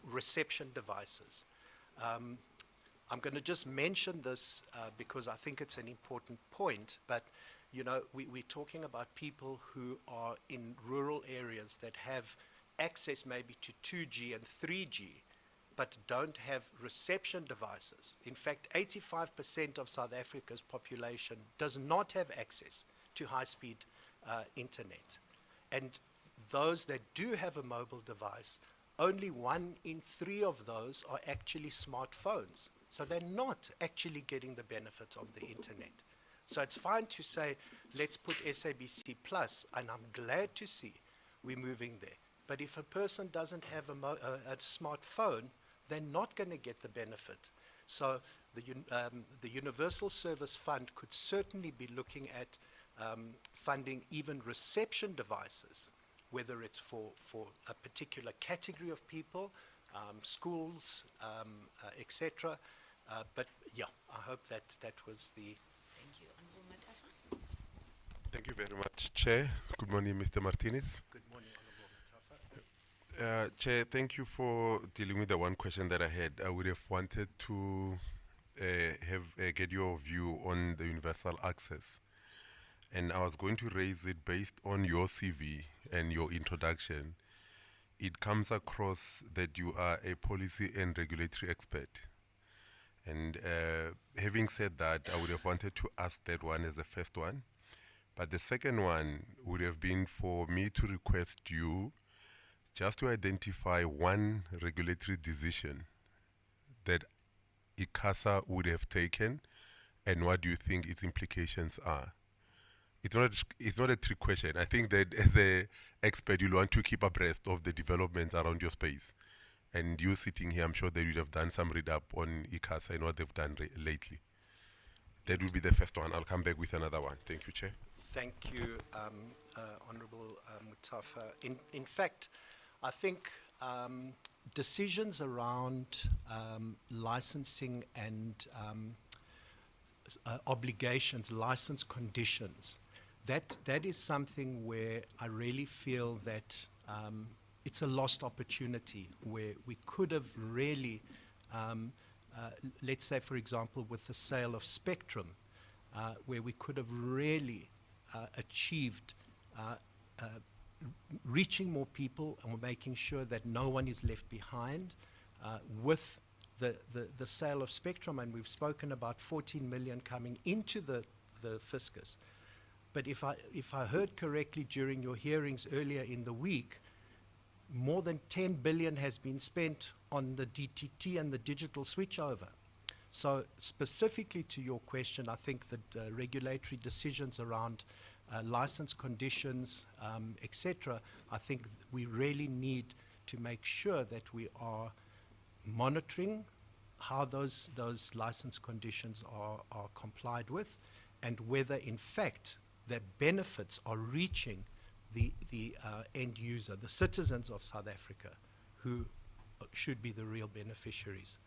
I: reception devices. I'm going to just mention this because I think it's an important point, but you know, we're talking about people who are in rural areas that have access maybe to 2G and 3G, but don't have reception devices. In fact, 85% of South Africa's population does not have access to high-speed internet. And those that do have a mobile device, only 1 in 3 of those are actually smartphones. So they're not actually getting the benefit of the internet. So it's fine to say, let's put SABC Plus, and I'm glad to see we're moving there. But if a person doesn't have a smartphone, they're not going to get the benefit. So the Universal Service Fund could certainly be looking at funding even reception devices, whether it's for a particular category of people, schools, etc. But yeah, I hope that was the...
C: Thank you. Honourable Matafa?
H: Thank you very much, Chair. Good morning, Mr. Martinez.
I: Good morning, Honourable Matafa.
H: Chair, thank you for dealing with the one question that I had. I would have wanted to get your view on the universal access. And I was going to raise it based on your CV and your introduction. It comes across that you are a policy and regulatory expert. And having said that, I would have wanted to ask that one as the first one. But the second one would have been for me to request you just to identify one regulatory decision that ICASA would have taken, and what do you think its implications are? It's not a trick question. I think that as a expert, you'll want to keep abreast of the developments around your space. And you sitting here, I'm sure that you'd have done some read up on ICASA and what they've done lately. That will be the first one. I'll come back with another one. Thank you, Chair.
I: Thank you, Honourable Mutafa. In fact, I think decisions around licensing and obligations, license conditions, that is something where I really feel that it's a lost opportunity, where we could have really, let's say, for example, with the sale of spectrum, where we could have really achieved reaching more people and making sure that no one is left behind with the sale of spectrum. And we've spoken about 14 million coming into the fiscus. But if I heard correctly during your hearings earlier in the week, more than 10 billion has been spent on the DTT and the digital switchover. So specifically to your question, I think that regulatory decisions around license conditions, etc., I think we really need to make sure that we are monitoring how those license conditions are complied with, and whether in fact the benefits are reaching the end user, the citizens of South Africa, who should be the real beneficiaries.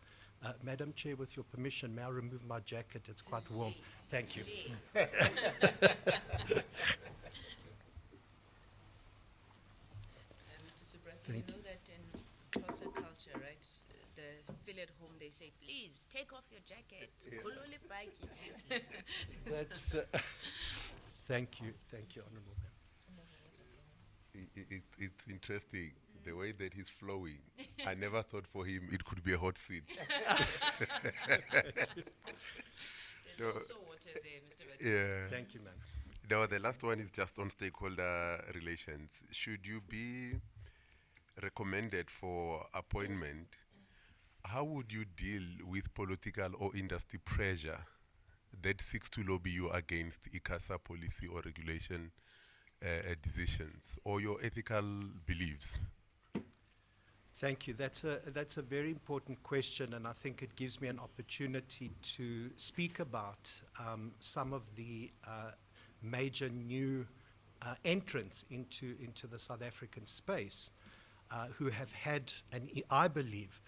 I: Madam Chair, with your permission, may I remove my jacket? It's quite warm. Thank you.
C: Mr. Subratha, you know that in Xhosa culture, right, the feel at home, they say, please, take off your jacket. Kulule bite you.
I: That's, thank you, Honourable Member.
H: It's interesting, the way that he's flowing. I never thought for him it could be a hot seat.
C: There's also water there, Mr. Bhatt.
H: Yeah.
I: Thank you, ma'am.
H: Now, the last one is just on stakeholder relations. Should you be recommended for appointment, how would you deal with political or industry pressure that seeks to lobby you against ICASA policy or regulation decisions, or your ethical beliefs?
I: Thank you. That's a very important question, and I think it gives me an opportunity to speak about some of the major new entrants into the South African space who have had, and I believe,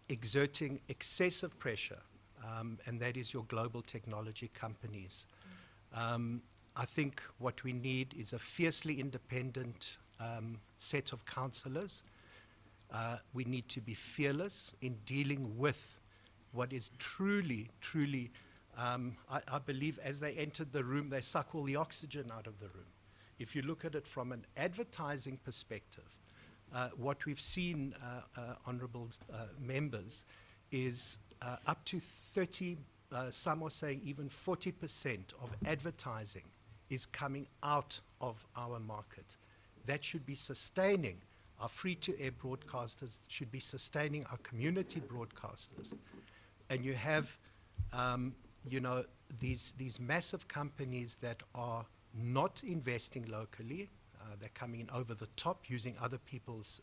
I: exerting excessive pressure, and that is your global technology companies. I think what we need is a fiercely independent set of councillors. We need to be fearless in dealing with what is truly, I believe as they entered the room, they suck all the oxygen out of the room. If you look at it from an advertising perspective, what we've seen, honourable members, is up to 30, some are saying even 40% of advertising is coming out of our market. That should be sustaining our free-to-air broadcasters, should be sustaining our community broadcasters. And you have, you know, these massive companies that are not investing locally. They're coming in over the top using other people's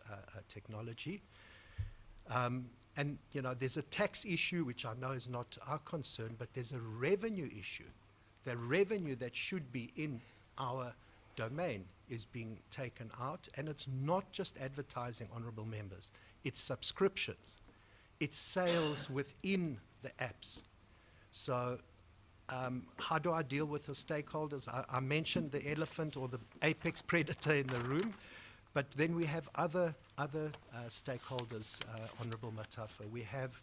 I: technology. And, you know, there's a tax issue, which I know is not our concern, but there's a revenue issue. The revenue that should be in our domain is being taken out, and it's not just advertising, honourable members. It's subscriptions. It's sales within the apps. So how do I deal with the stakeholders? I mentioned the elephant or the apex predator in the room, but then we have other stakeholders, Honourable Matafa. We have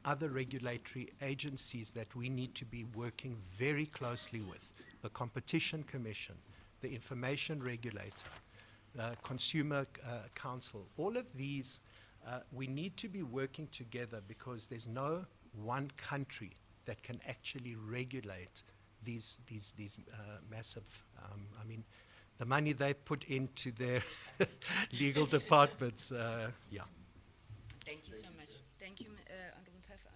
I: other regulatory agencies that we need to be working very closely with. The Competition Commission, the Information Regulator, Consumer Council. All of these, we need to be working together, because there's no one country that can actually regulate these massive, I mean, the money they put into their legal departments, yeah.
C: Thank you so much. Thank you, Honourable Mutafa.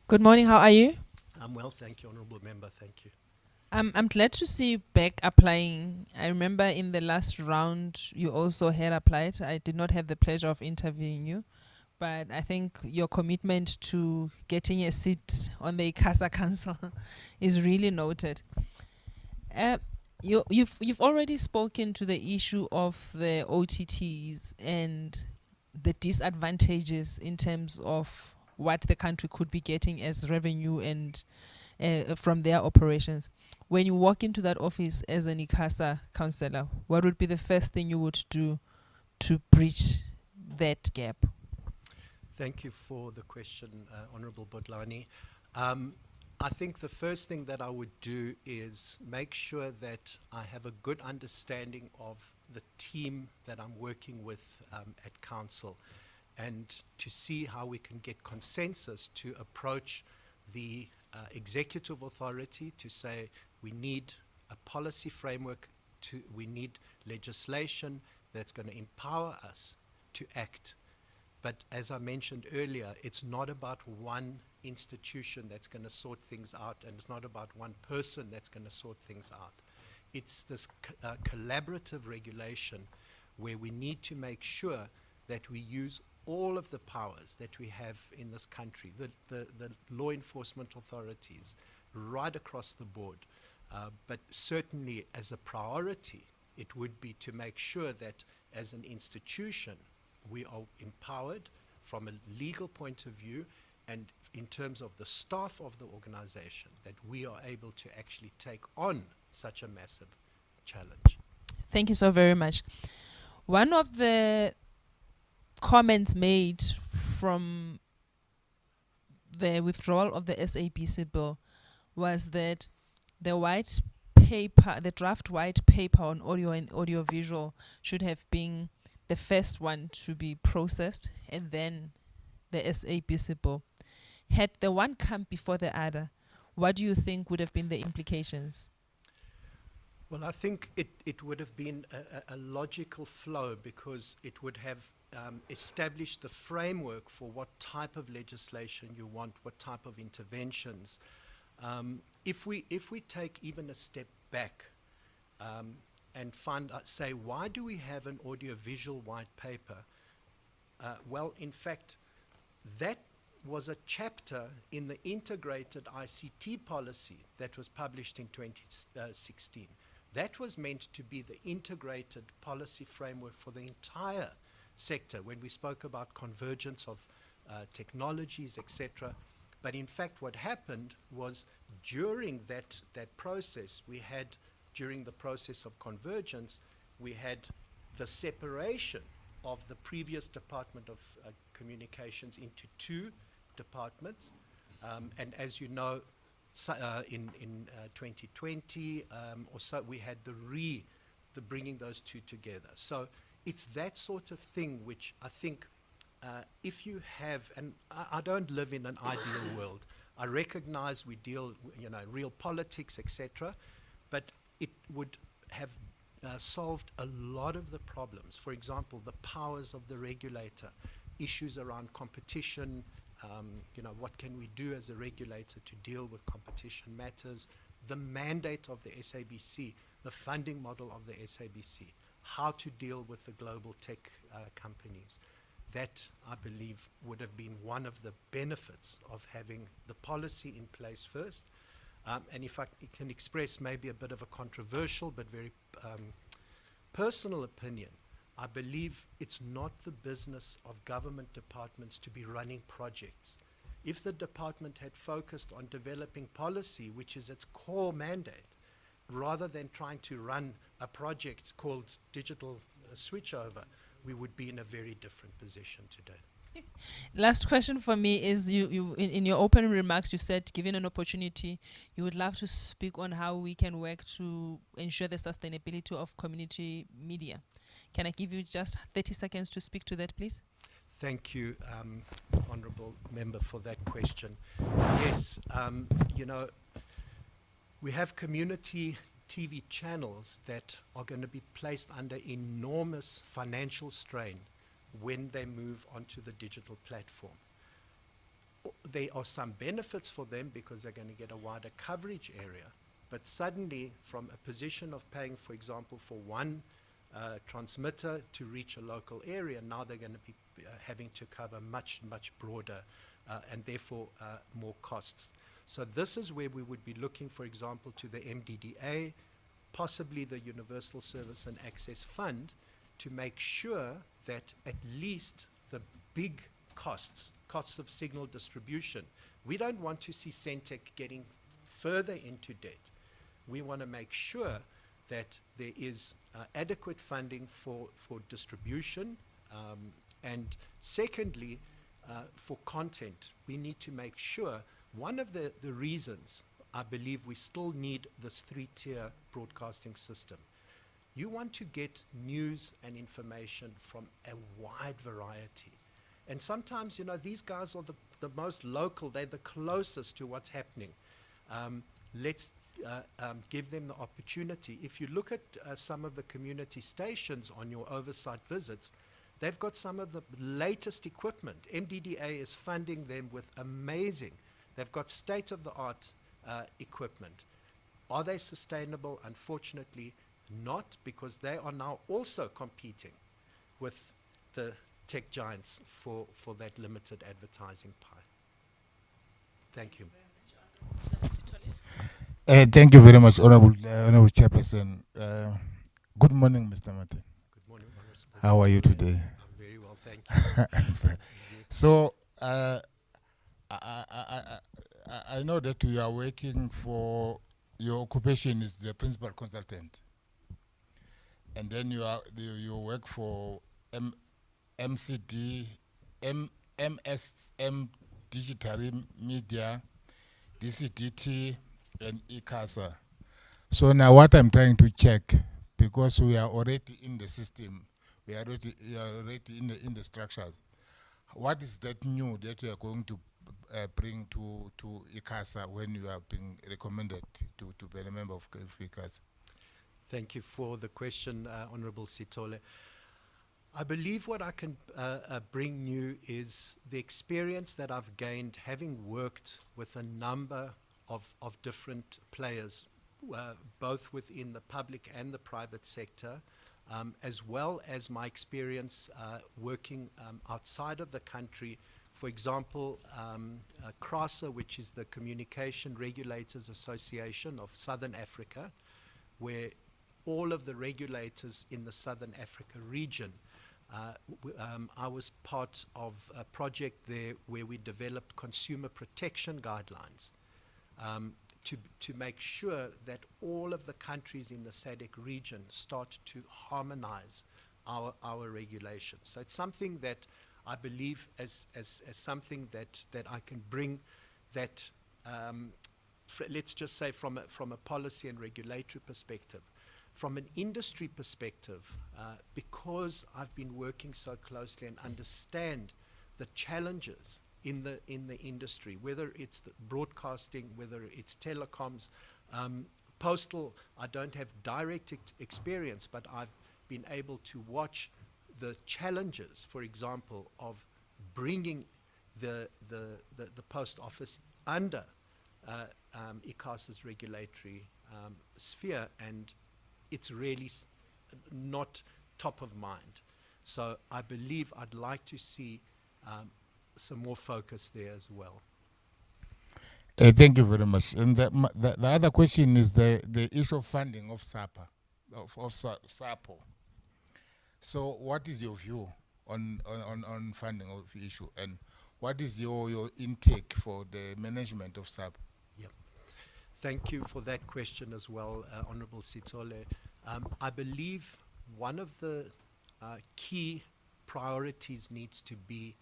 J: Good morning, how are you?
I: I'm well, thank you, Honourable Member, thank you.
J: I'm glad to see you back applying. I remember in the last round you also had applied. I did not have the pleasure of interviewing you, but I think your commitment to getting a seat on the ICASA Council is really noted. You've already spoken to the issue of the OTTs and the disadvantages in terms of what the country could be getting as revenue and from their operations. When you walk into that office as an ICASA councillor, what would be the first thing you would do to bridge that gap?
I: Thank you for the question, Honourable Bodlani. I think the first thing that I would do is make sure that I have a good understanding of the team that I'm working with at Council, and to see how we can get consensus to approach the executive authority to say we need a policy framework, we need legislation that's going to empower us to act. But as I mentioned earlier, it's not about one institution that's going to sort things out, and it's not about one person that's going to sort things out. It's this collaborative regulation where we need to make sure that we use all of the powers that we have in this country, the law enforcement authorities, right across the board. But certainly as a priority, it would be to make sure that as an institution, we are empowered from a legal point of view, and in terms of the staff of the organization, that we are able to actually take on such a massive challenge.
J: Thank you so very much. One of the comments made from the withdrawal of the SABC bill was that the white paper, the draft white paper on audio and audiovisual should have been the first one to be processed, and then the SABC bill. Had the one come before the other, what do you think would have been the implications?
I: Well, I think it would have been a logical flow, because it would have established the framework for what type of legislation you want, what type of interventions. If we take even a step back and say, why do we have an audiovisual white paper? Well, in fact, that was a chapter in the integrated ICT policy that was published in 2016. That was meant to be the integrated policy framework for the entire sector when we spoke about convergence of technologies, etc. But in fact, what happened was during that process, during the process of convergence, we had the separation of the previous Department of Communications into two departments. And as you know, in 2020 or so, we had the bringing those two together. So it's that sort of thing which I think if you have, and I don't live in an ideal world. I recognize we deal, real politics, etc., but it would have solved a lot of the problems. For example, the powers of the regulator, issues around competition, what can we do as a regulator to deal with competition matters, the mandate of the SABC, the funding model of the SABC, how to deal with the global tech companies. That, I believe, would have been one of the benefits of having the policy in place first. And if I can express maybe a bit of a controversial but very personal opinion, I believe it's not the business of government departments to be running projects. If the department had focused on developing policy, which is its core mandate, rather than trying to run a project called digital switchover, we would be in a very different position today.
J: Last question for me is, in your opening remarks, you said, given an opportunity, you would love to speak on how we can work to ensure the sustainability of community media. Can I give you just 30 seconds to speak to that, please?
I: Thank you, Honourable Member, for that question. Yes, we have community TV channels that are going to be placed under enormous financial strain when they move onto the digital platform. there are some benefits for them because they're going to get a wider coverage area. But suddenly, from a position of paying, for example, for one transmitter to reach a local area, now they're going to be having to cover much, much broader and therefore more costs. So this is where we would be looking, for example, to the MDDA, possibly the Universal Service and Access Fund, to make sure that at least the big costs of signal distribution, we don't want to see Centec getting further into debt. We want to make sure that there is adequate funding for distribution. And secondly, for content, we need to make sure, one of the reasons I believe we still need this 3-tier broadcasting system. You want to get news and information from a wide variety. And sometimes, you know, these guys are the most local, they're the closest to what's happening. Let's give them the opportunity. If you look at some of the community stations on your oversight visits, they've got some of the latest equipment. MDDA is funding them with amazing, they've got state-of-the-art equipment. Are they sustainable? Unfortunately not, because they are now also competing with the tech giants for that limited advertising pie. Thank you.
K: Thank you very much, Honorable Chairperson. Good morning, Mr. Martin.
I: Good morning, Honorable.
K: How are you today?
I: I'm very well, thank you.
K: So, I know that you are working for, your occupation is the principal consultant. And then you work for MSM Digital Media, DCDT, and ICASA. So now what I'm trying to check, because we are already in the system, we are already in the structures. What is that new that you are going to bring to ICASA when you are being recommended to be a member of ICASA?
I: Thank you for the question, Honorable Sithole. I believe what I can bring new is the experience that I've gained having worked with a number of different players, both within the public and the private sector, as well as my experience working outside of the country. For example, CRASA, which is the Communication Regulators Association of Southern Africa, where all of the regulators in the Southern Africa region, I was part of a project there where we developed consumer protection guidelines to make sure that all of the countries in the SADC region start to harmonize our regulations. So it's something that I believe as something that I can bring that, let's just say from a policy and regulatory perspective. From an industry perspective, because I've been working so closely and understand the challenges in the industry, whether it's the broadcasting, whether it's telecoms, Postal, I don't have direct experience, but I've been able to watch the challenges, for example, of bringing the post office under ICASA's regulatory sphere, and it's really not top of mind. So I believe I'd like to see some more focus there as well.
K: Thank you very much. And the other question is the issue of funding of SAPA, of SAPO. So what is your view on funding of the issue, and what is your intake for the management of SAPO?
I: Thank you for that question as well, Honorable Sithole. I believe one of the key priorities needs to be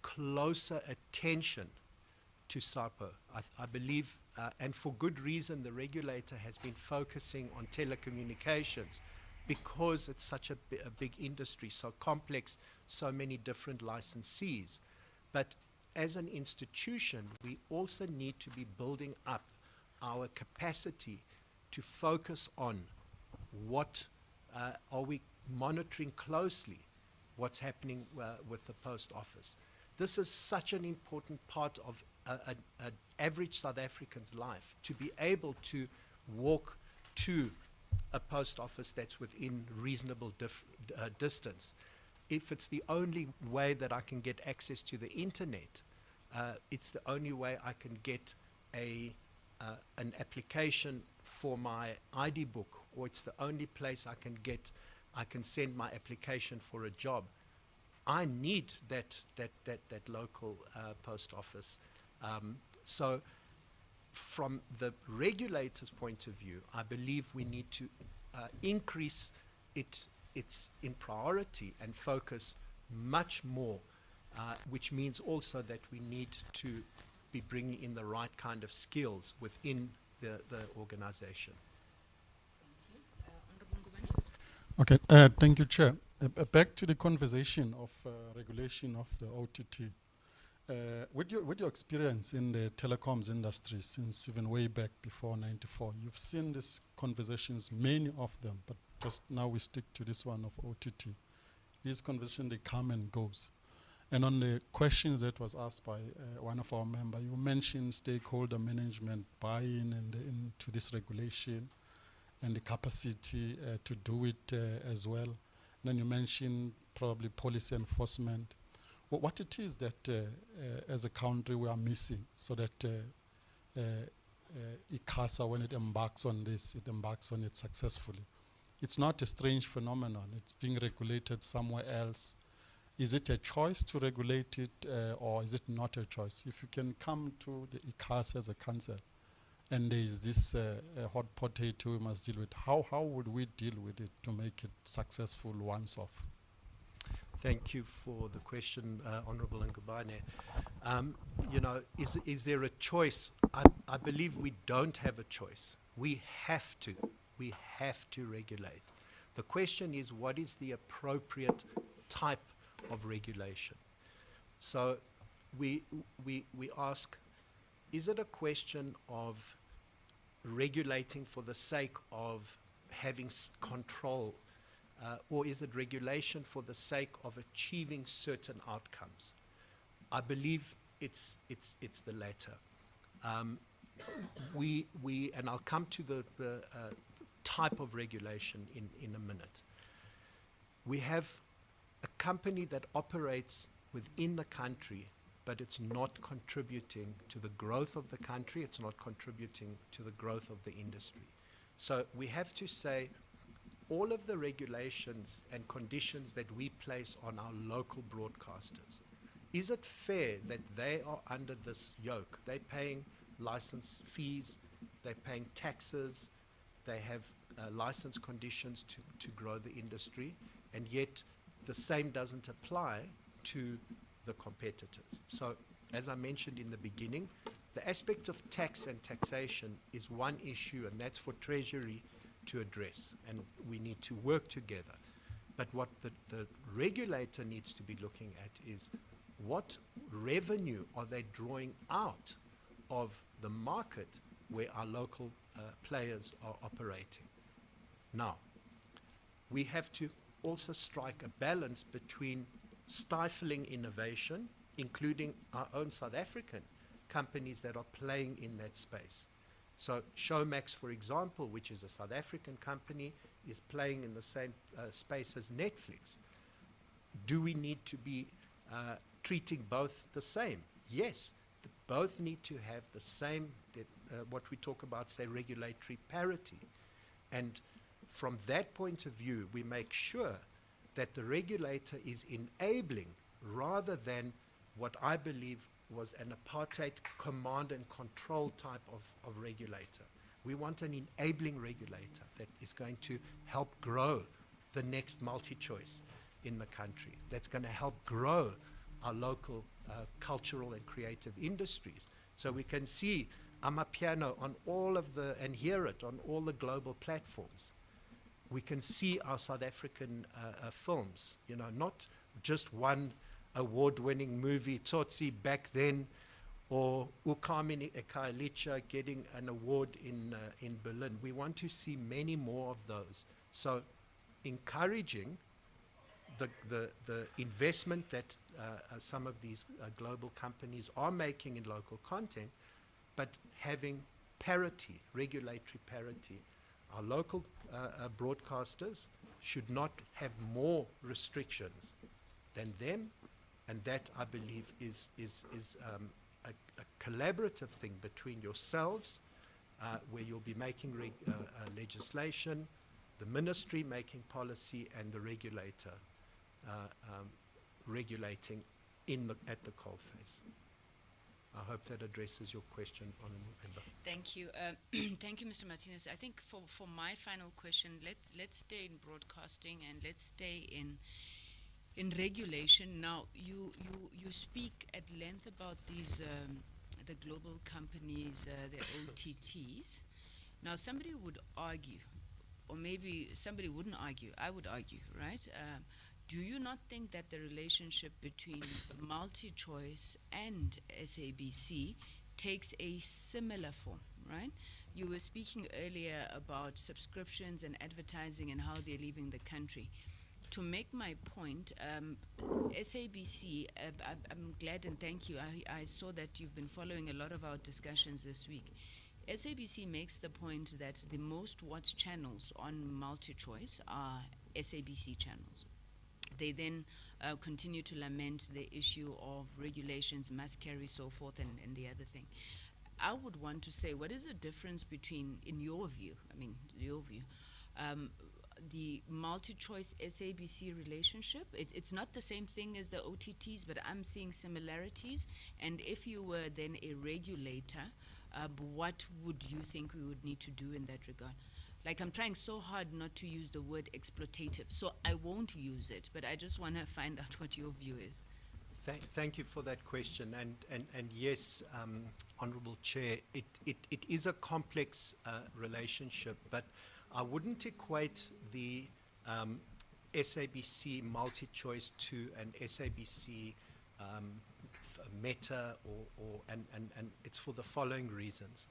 I: closer attention to SAPO. I believe, and for good reason, the regulator has been focusing on telecommunications because it's such a big industry, so complex, so many different licensees. But as an institution, we also need to be building up our capacity to focus on what are we monitoring closely, what's happening with the post office. this is such an important part of an average South African's life, to be able to walk to a post office that's within reasonable distance. If it's the only way that I can get access to the internet, it's the only way I can get an application for my ID book, or it's the only place I can send my application for a job. I need that local post office. So from the regulator's point of view, I believe we need to increase its in priority and focus much more, which means also that we need to be bringing in the right kind of skills within the organization.
A: Okay, thank you, Chair. Back to the conversation of regulation of the OTT. With your experience in the telecoms industry since even way back before '94, you've seen these conversations, many of them, but just now we stick to this one of OTT. These conversations, they come and goes. And on the questions that was asked by one of our members, you mentioned stakeholder management buy-in into this regulation and the capacity to do it as well. And then you mentioned probably policy enforcement. What it is that as a country we are missing so that ICASA, when it embarks on this, it embarks on it successfully. It's not a strange phenomenon. It's being regulated somewhere else. Is it a choice to regulate it or is it not a choice? If you can come to the ICASA as a council and there is this hot potato we must deal with, how would we deal with it to make it successful once off?
I: Thank you for the question, Honourable Ngubane. You know, is there a choice? I believe we don't have a choice. We have to regulate. The question is, what is the appropriate type of regulation? So we ask, is it a question of regulating for the sake of having control, or is it regulation for the sake of achieving certain outcomes? I believe it's the latter. And I'll come to the type of regulation in a minute. We have a company that operates within the country, but it's not contributing to the growth of the country, it's not contributing to the growth of the industry. So we have to say, all of the regulations and conditions that we place on our local broadcasters, is it fair that they are under this yoke? They're paying license fees, they're paying taxes, they have license conditions to grow the industry, and yet the same doesn't apply to the competitors. So, as I mentioned in the beginning, the aspect of tax and taxation is one issue, and that's for Treasury to address, and we need to work together. But what the regulator needs to be looking at is what revenue are they drawing out of the market where our local players are operating. Now, we have to also strike a balance between stifling innovation, including our own South African companies that are playing in that space. So Showmax, for example, which is a South African company, is playing in the same space as Netflix. Do we need to be treating both the same? Yes, both need to have the same, what we talk about, say, regulatory parity. And from that point of view, we make sure that the regulator is enabling rather than what I believe was an apartheid command and control type of regulator. We want an enabling regulator that is going to help grow the next Multichoice in the country, that's going to help grow our local cultural and creative industries. So we can see Amapiano on all of the, and hear it on all the global platforms. We can see our South African films, you know, not just one award-winning movie, Tsotsi back then, or Ukamini Ekailicha getting an award in Berlin. We want to see many more of those. So encouraging the investment that some of these global companies are making in local content, but having parity, regulatory parity. Our local broadcasters should not have more restrictions than them, and that, I believe, is a collaborative thing between yourselves, where you'll be making legislation, the ministry making policy, and the regulator regulating at the coalface. I hope that addresses your question, Honourable Member.
C: Thank you. Thank you, Mr. Martinez. I think for my final question, let's stay in broadcasting and let's stay in regulation. Now, you speak at length about these the global companies, the OTTs. Now, somebody would argue, or maybe somebody wouldn't argue, I would argue, right? Do you not think that the relationship between Multichoice and SABC takes a similar form, right? You were speaking earlier about subscriptions and advertising and how they're leaving the country. To make my point, SABC, I'm glad and thank you. I saw that you've been following a lot of our discussions this week. SABC makes the point that the most watched channels on Multichoice are SABC channels. They then continue to lament the issue of regulations, must carry, so forth, and the other thing. I would want to say, what is the difference between, in your view, the Multichoice SABC relationship? It's not the same thing as the OTTs, but I'm seeing similarities. And if you were then a regulator, what would you think we would need to do in that regard? Like, I'm trying so hard not to use the word exploitative, so I won't use it, but I just want to find out what your view is.
I: Thank you for that question. And yes, Honourable Chair, it is a complex relationship, but I wouldn't equate the SABC Multichoice to an SABC Meta, and it's for the following reasons.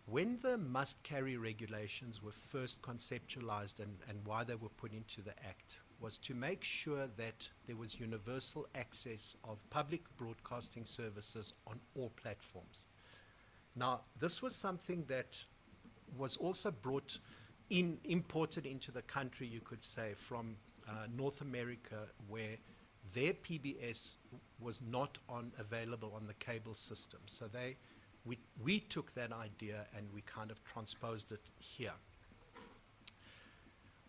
I: When the must-carry regulations were first conceptualized and why they were put into the Act was to make sure that there was universal access of public broadcasting services on all platforms. Now, this was something that was also imported into the country, you could say, from North America, where their PBS was not available on the cable system. So we took that idea and we kind of transposed it here.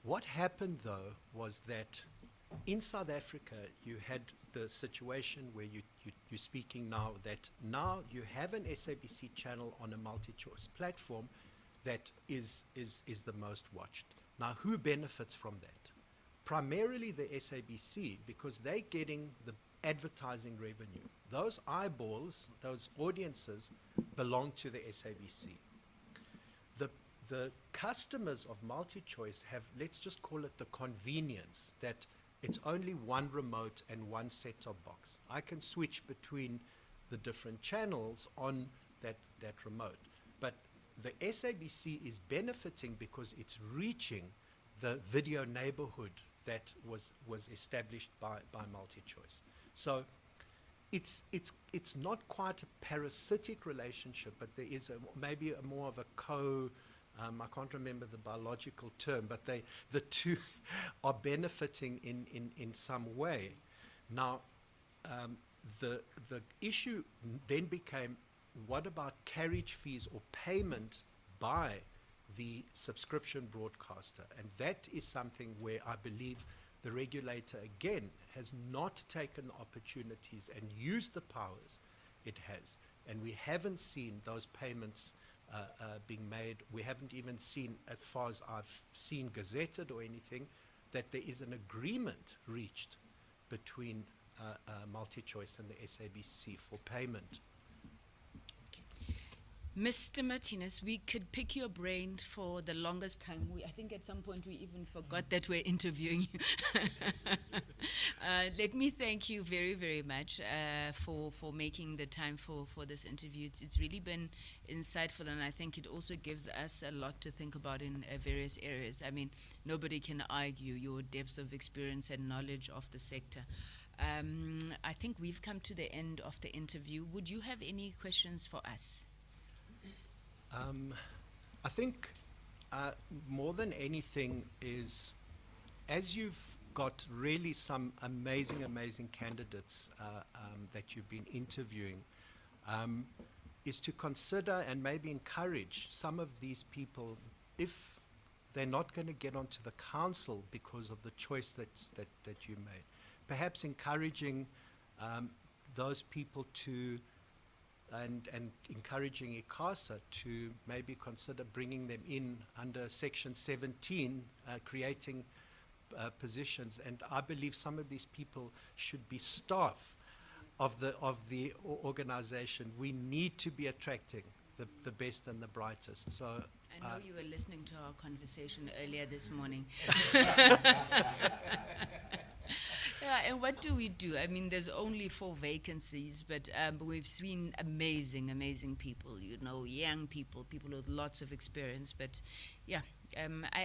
I: What happened, though, was that in South Africa, you had the situation where you're speaking now, that now you have an SABC channel on a Multichoice platform that is the most watched. Now, who benefits from that? Primarily the SABC, because they're getting the advertising revenue. Those eyeballs, those audiences, belong to the SABC. The customers of Multichoice have, let's just call it the convenience, that it's only one remote and one set-top box. I can switch between the different channels on that remote. But the SABC is benefiting because it's reaching the video neighborhood that was established by Multichoice. So it's not quite a parasitic relationship, but there is maybe more of a I can't remember the biological term, but the two are benefiting in some way. Now, the issue then became, what about carriage fees or payment by the subscription broadcaster? And that is something where I believe the regulator, again, has not taken the opportunities and used the powers it has. And we haven't seen those payments being made. We haven't even seen, as far as I've seen gazetted or anything, that there is an agreement reached between Multichoice and the SABC for payment.
C: Mr. Martinez, we could pick your brain for the longest time. I think at some point we even forgot that we're interviewing you. Let me thank you very, very much for making the time for this interview. It's really been insightful, and I think it also gives us a lot to think about in various areas. I mean, nobody can argue your depths of experience and knowledge of the sector. I think we've come to the end of the interview. Would you have any questions for us?
I: I think more than anything is, as you've got really some amazing candidates that you've been interviewing, is to consider and maybe encourage some of these people, if they're not going to get onto the council because of the choice that you made, perhaps encouraging those people to and encouraging ICASA to maybe consider bringing them in under Section 17, creating positions. And I believe some of these people should be staff of the organization. We need to be attracting the best and the brightest. So
C: I know you were listening to our conversation earlier this morning. Yeah, and what do we do? I mean, there's only 4 vacancies, but we've seen amazing people, you know, young people with lots of experience. But yeah,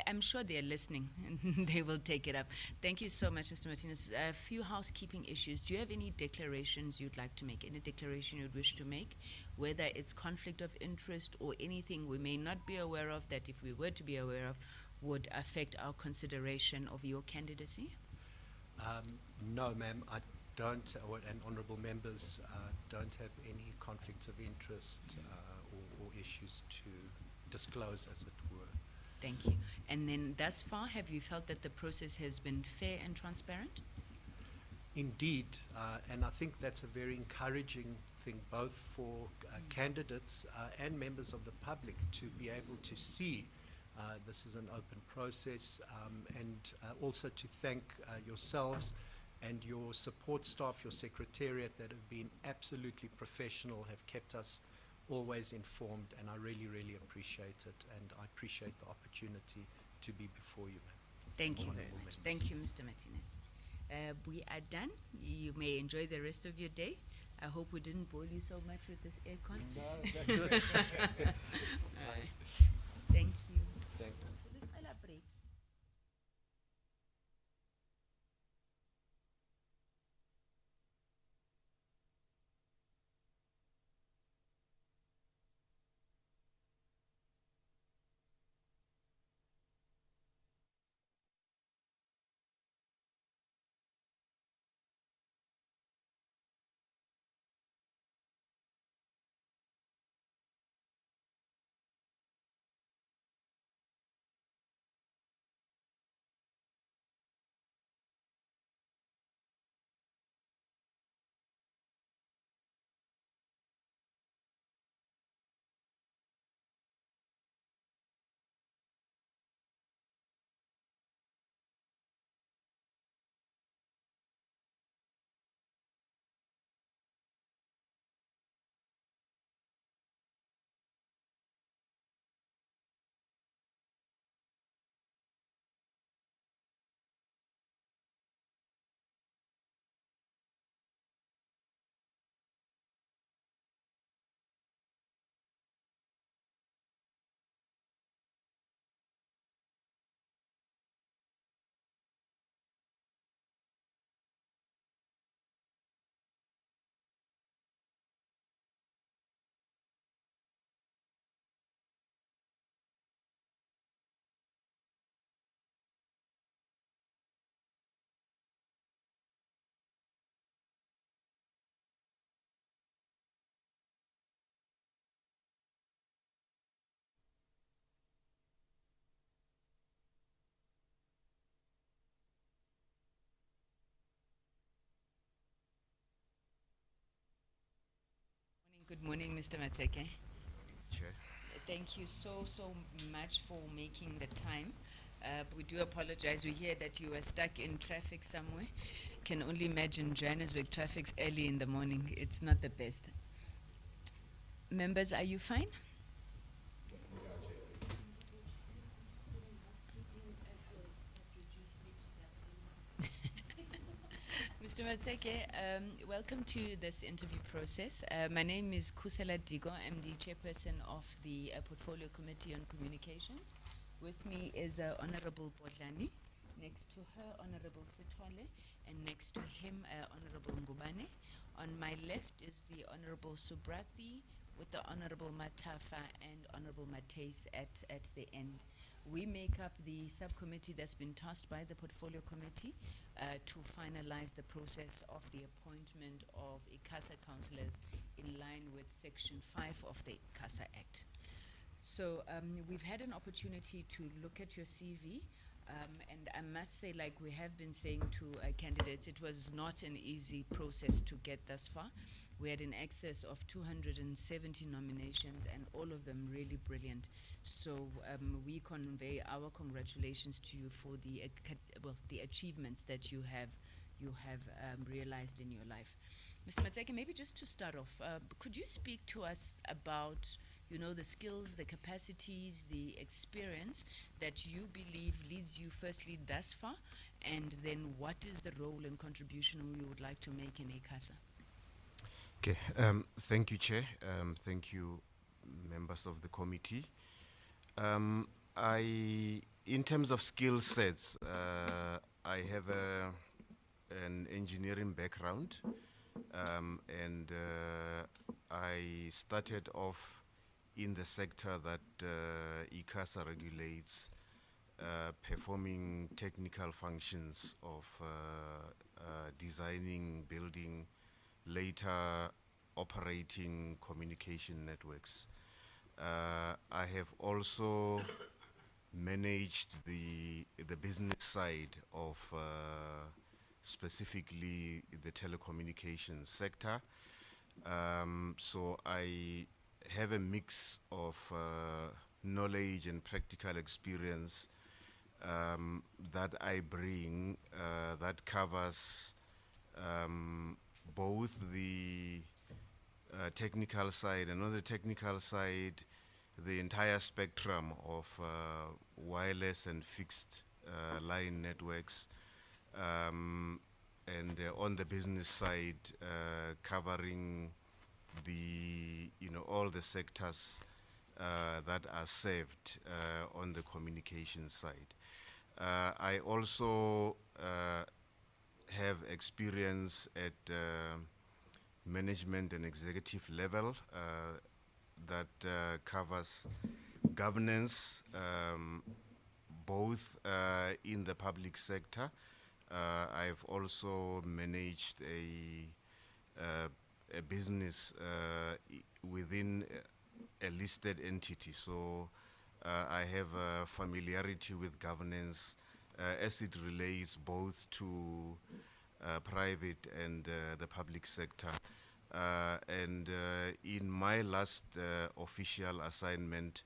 C: I'm sure they're listening and they will take it up. Thank you so much, Mr. Martinez. A few housekeeping issues. Do you have any declarations you'd like to make? Any declaration you'd wish to make? Whether it's conflict of interest or anything we may not be aware of that, if we were to be aware of, would affect our consideration of your candidacy?
I: No, ma'am, I don't, and honourable members don't have any conflicts of interest or issues to disclose, as it were.
C: Thank you. And then thus far, have you felt that the process has been fair and transparent?
I: Indeed, and I think that's a very encouraging thing, both for candidates and members of the public, to be able to see this is an open process, and also to thank yourselves and your support staff, your secretariat, that have been absolutely professional, have kept us always informed, and I really appreciate it, and I appreciate the opportunity to be before you, ma'am.
C: Thank you very much. Thank you, Mr. Martinez. We are done. You may enjoy the rest of your day. I hope we didn't bore you so much with this aircon.
I: No, that was
C: Thank you.
I: Thank you.
C: So let's elaborate. Good morning, Mr. Matseke.
H: Chair.
C: Thank you so much for making the time. We do apologize. We hear that you were stuck in traffic somewhere. Can only imagine Johannesburg traffic's early in the morning. It's not the best. Members, are you fine? Mr. Matseke, welcome to this interview process. My name is Kusela Digo. I'm the chairperson of the Portfolio Committee on Communications. With me is Honorable Bodlani. Next to her, Honorable Sitole. And next to him, Honorable Ngubane. On my left is the Honorable Subrati, with the Honorable Matafa and Honorable Mateis at the end. We make up the subcommittee that's been tasked by the Portfolio Committee to finalize the process of the appointment of ICASA councillors in line with Section 5 of the ICASA Act. So we've had an opportunity to look at your CV, and I must say, like we have been saying to candidates, it was not an easy process to get thus far. We had in excess of 270 nominations, and all of them really brilliant. So we convey our congratulations to you for the achievements that you have realized in your life. Mr. Matseke, maybe just to start off, could you speak to us about the skills, the capacities, the experience that you believe leads you firstly thus far, and then what is the role and contribution you would like to make in ICASA?
L: Okay, thank you, Chair. Thank you, members of the committee. In terms of skill sets, I have an engineering background, and I started off in the sector that ICASA regulates, performing technical functions of designing, building, later operating communication networks. I have also managed the business side of specifically the telecommunications sector. So I have a mix of knowledge and practical experience that I bring that covers both the technical side and on the technical side, the entire spectrum of wireless and fixed line networks, and on the business side, covering the all the sectors that are served on the communication side. I also have experience at management and executive level that covers governance, both in the public sector. I've also managed a business within a listed entity, so I have familiarity with governance as it relates both to private and the public sector. And in my last official assignment,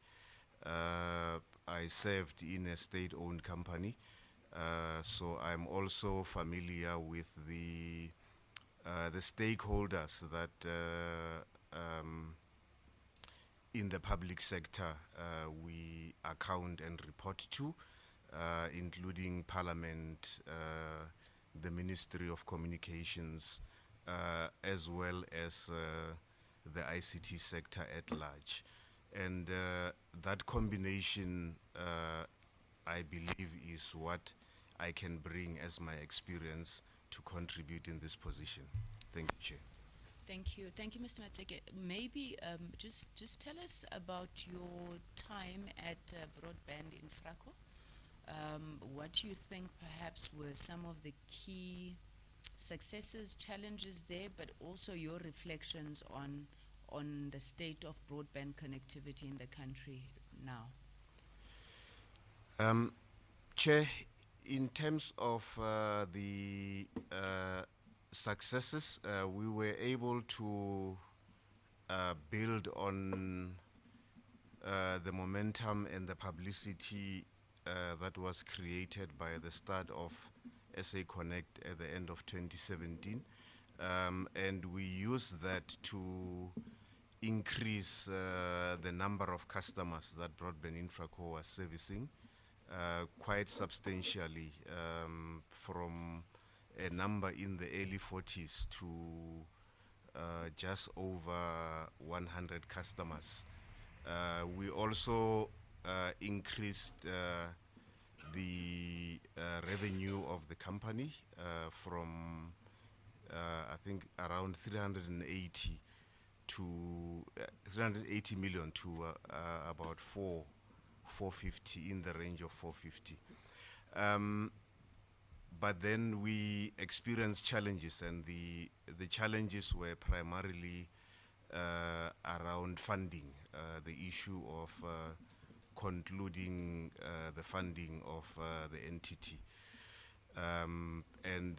L: I served in a state-owned company, so I'm also familiar with the stakeholders that in the public sector we account and report to, including Parliament, the Ministry of Communications, as well as the ICT sector at large. And that combination, I believe, is what I can bring as my experience to contribute in this position. Thank you, Chair.
C: Thank you. Thank you, Mr. Matseke. Maybe just tell us about your time at Broadband in Frako. What you think perhaps were some of the key successes, challenges there, but also your reflections on the state of broadband connectivity in the country now.
L: Chair, in terms of the successes, we were able to build on the momentum and the publicity that was created by the start of SA Connect at the end of 2017. And we used that to increase the number of customers that Broadband Infraco was servicing quite substantially, from a number in the early 40s to just over 100 customers. We also increased the revenue of the company from I think around 380 to 380 million to about 450, in the range of 450. But then we experienced challenges, and the challenges were primarily around funding, the issue of concluding the funding of the entity. And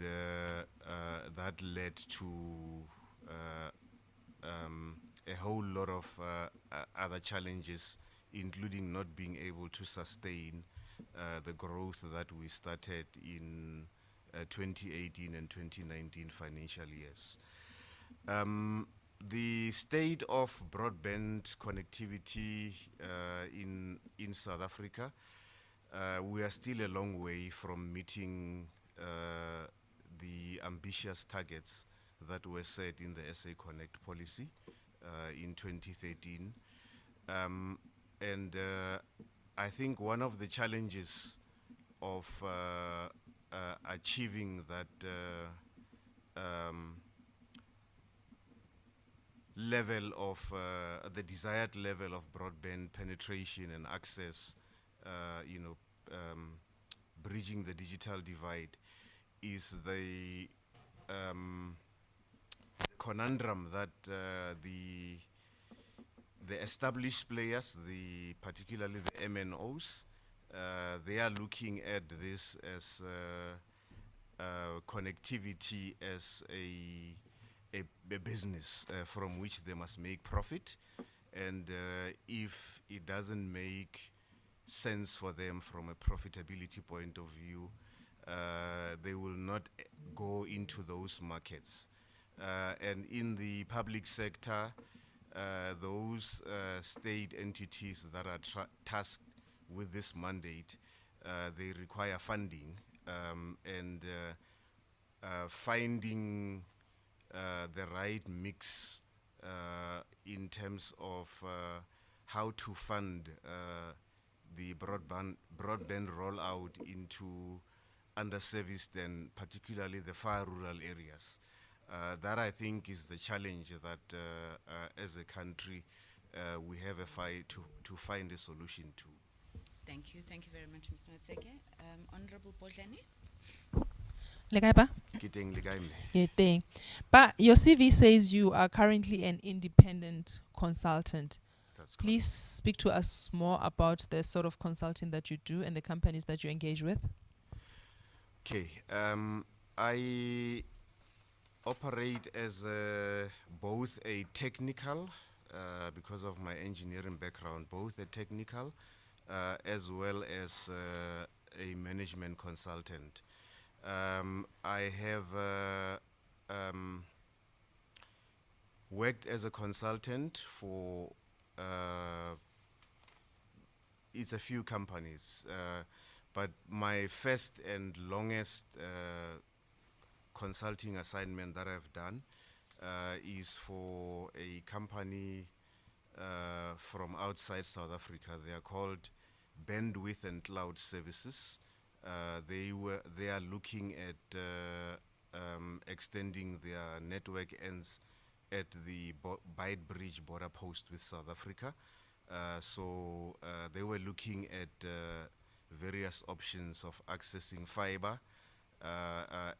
L: that led to a whole lot of other challenges, including not being able to sustain the growth that we started in 2018 and 2019 financial years. The state of broadband connectivity in South Africa, we are still a long way from meeting the ambitious targets that were set in the SA Connect policy in 2013. And I think one of the challenges of achieving that level of the desired level of broadband penetration and access, bridging the digital divide, is the conundrum that the established players, particularly the MNOs, they are looking at this as connectivity as a business from which they must make profit, and if it doesn't make sense for them from a profitability point of view, they will not go into those markets. And in the public sector, those state entities that are tasked with this mandate, they require funding, and finding the right mix in terms of how to fund the broadband rollout into underserviced and particularly the far rural areas. That, I think, is the challenge that as a country we have a fight to find a solution to.
C: Thank you very much, Mr. Matseke. Honorable Bodlani.
L: Kiteng le kae mme?
J: Yeah, thank. But your CV says you are currently an independent consultant.
L: That's correct.
J: Please speak to us more about the sort of consulting that you do and the companies that you engage with.
L: Okay, I operate as both a technical, because of my engineering background, both a technical as well as a management consultant. I have worked as a consultant for it's a few companies, but my first and longest consulting assignment that I've done is for a company from outside South Africa. They are called Bandwidth and Cloud Services. They are looking at extending their network ends at the Beitbridge border post with South Africa. So they were looking at various options of accessing fiber,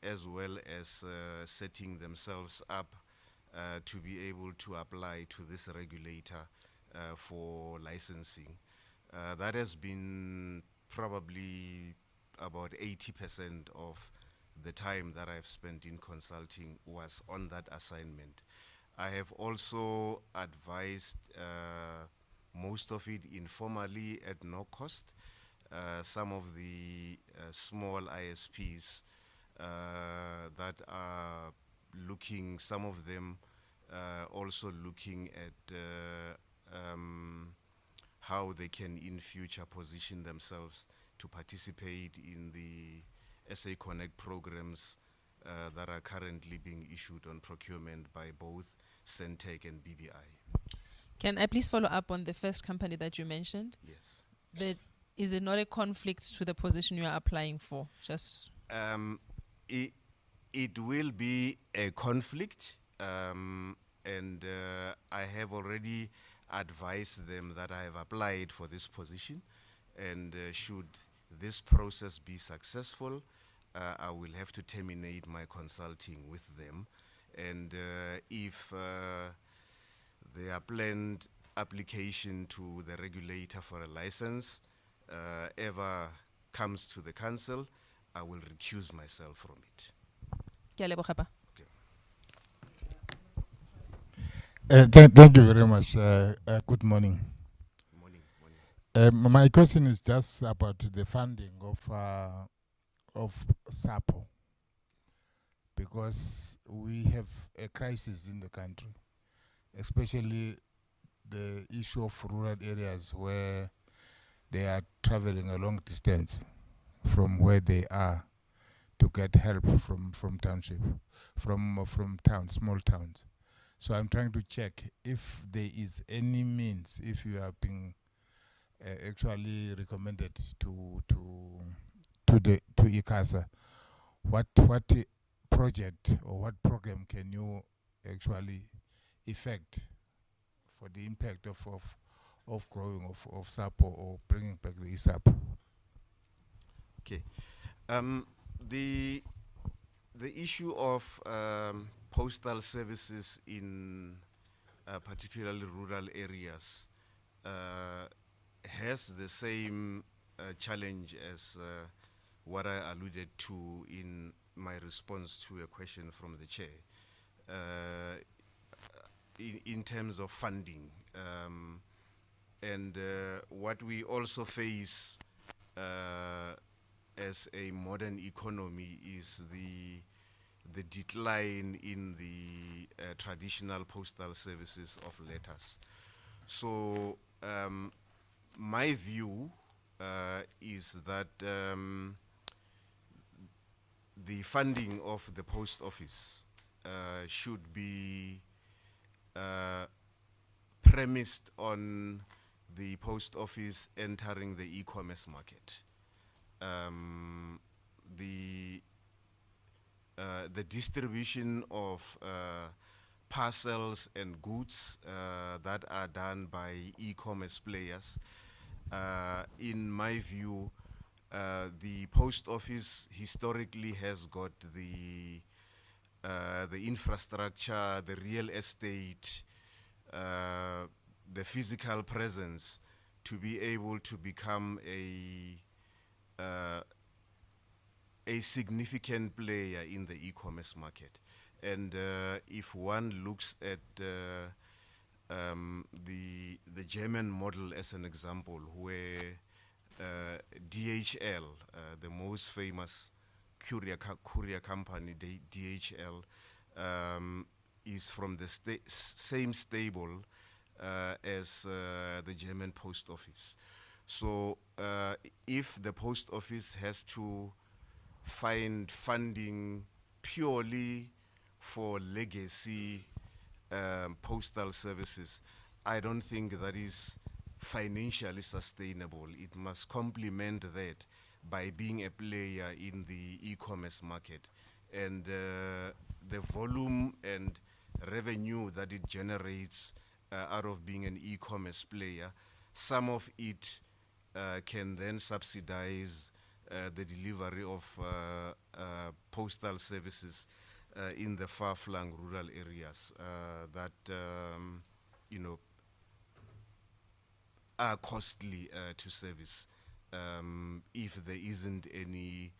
L: as well as setting themselves up to be able to apply to this regulator for licensing. That has been probably about 80% of the time that I've spent in consulting was on that assignment. I have also advised most of it informally at no cost. Some of the small ISPs that are looking, some of them also looking at how they can in future position themselves to participate in the SA Connect programs that are currently being issued on procurement by both Centec and BBI.
J: Can I please follow up on the first company that you mentioned?
L: Yes.
J: Is it not a conflict to the position you are applying for? Just
L: It will be a conflict, and I have already advised them that I have applied for this position, and should this process be successful, I will have to terminate my consulting with them. And if their planned application to the regulator for a license ever comes to the council, I will recuse myself from it.
J: Ke a leboga, Pa.
K: Thank you very much. Good morning.
L: Morning.
K: My question is just about the funding of SAPO, because we have a crisis in the country, especially the issue of rural areas where they are traveling a long distance from where they are to get help from township, from towns, small towns. So I'm trying to check if there is any means, if you are being actually recommended to ICASA, what project or what program can you actually effect for the impact of growing of SAPO or bringing back the SAPO?
L: Okay. The issue of postal services in particularly rural areas has the same challenge as what I alluded to in my response to a question from the chair in terms of funding. And what we also face as a modern economy is the decline in the traditional postal services of letters. So my view is that the funding of the post office should be premised on the post office entering the e-commerce market. The distribution of parcels and goods that are done by e-commerce players, in my view, the post office historically has got the infrastructure, the real estate, the physical presence to be able to become a significant player in the e-commerce market. And if one looks at the German model as an example, where DHL, the most famous courier company, DHL, is from the same stable as the German post office. So if the post office has to find funding purely for legacy postal services, I don't think that is financially sustainable. It must complement that by being a player in the e-commerce market. And the volume and revenue that it generates out of being an e-commerce player, some of it can then subsidize the delivery of postal services in the far-flung rural areas that are costly to service if there isn't any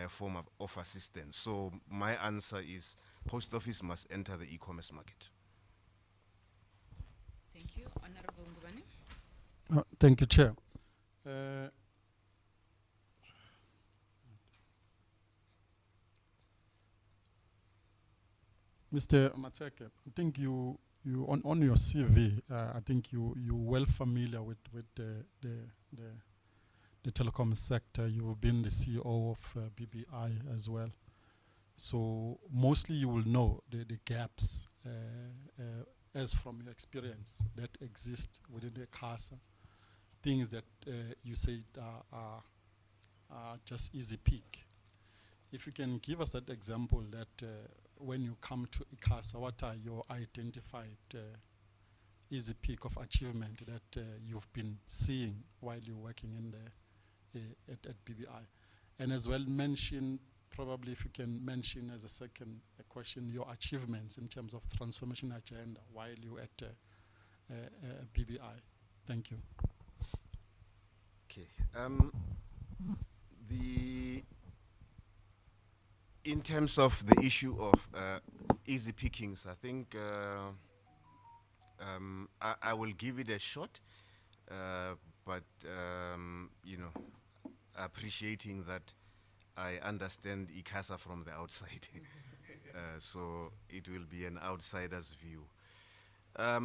L: form of assistance. So my answer is post office must enter the e-commerce market.
C: Thank you. Honorable Ngubane.
A: Thank you, Chair. Mr. Mateke, I think you on your CV, I think you well familiar with the telecom sector. You've been the CEO of BBI as well. So mostly you will know the gaps as from your experience that exist within the ICASA, things that you said are just easy pick. If you can give us that example that when you come to ICASA, what are your identified easy pick of achievement that you've been seeing while you're working in the at BBI? And as well mention, probably if you can mention as a second question, your achievements in terms of transformation agenda while you're at BBI. Thank you.
L: Okay. In terms of the issue of easy pickings, I think I will give it a shot, but you know, appreciating that I understand ICASA from the outside, so it will be an outsider's view. I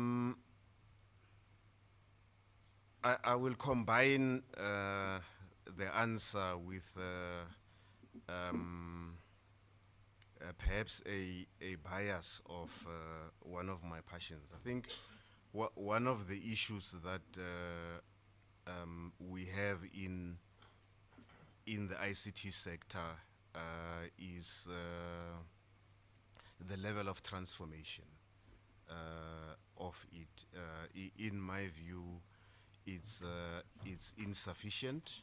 L: will combine the answer with perhaps a bias of one of my passions. I think one of the issues that we have in the ICT sector is the level of transformation of it. In my view, it's insufficient.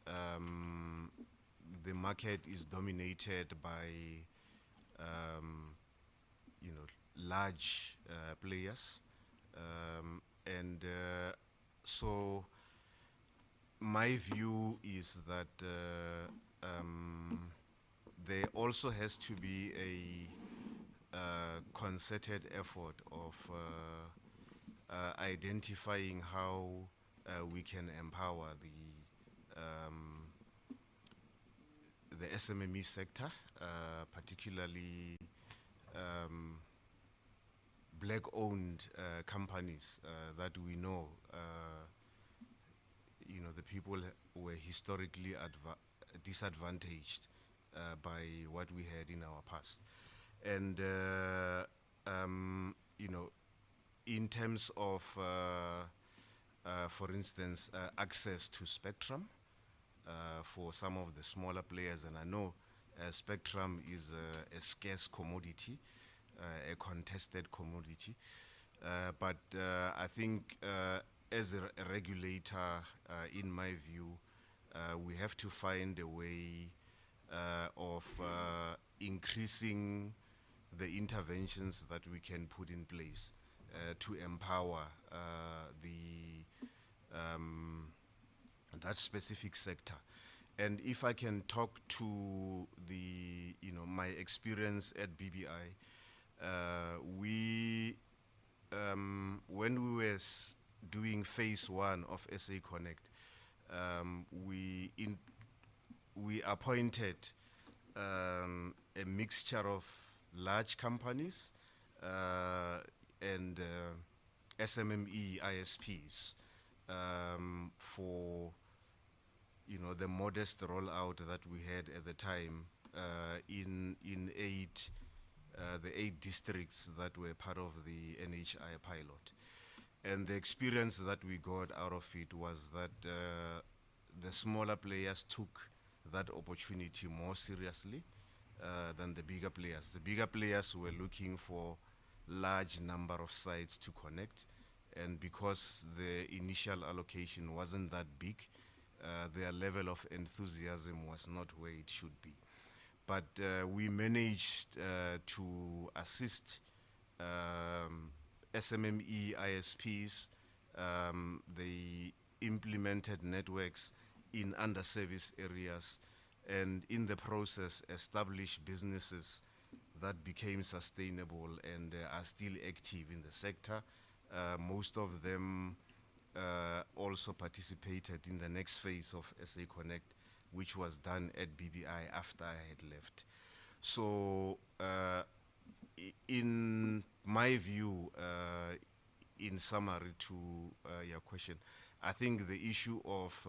L: The market is dominated by you know, large players, and so my view is that there also has to be a concerted effort of identifying how we can empower the SMME sector, particularly black-owned companies that we know. You know, the people were historically disadvantaged by what we had in our past. And, you know, in terms of, for instance, access to spectrum for some of the smaller players, and I know spectrum is a scarce commodity, a contested commodity, but I think as a regulator, in my view, we have to find a way of increasing the interventions that we can put in place to empower that specific sector. And if I can talk to the, you know, my experience at BBI, when we were doing phase 1 of SA Connect, we appointed a mixture of large companies and SMME ISPs for, you know, the modest rollout that we had at the time in the 8 districts that were part of the NHI pilot. And the experience that we got out of it was that the smaller players took that opportunity more seriously than the bigger players. The bigger players were looking for large number of sites to connect, and because the initial allocation wasn't that big, their level of enthusiasm was not where it should be. But we managed to assist SMME ISPs. They implemented networks in underserviced areas, and in the process established businesses that became sustainable and are still active in the sector. Most of them also participated in the next phase of SA Connect, which was done at BBI after I had left. So in my view, in summary to your question, I think the issue of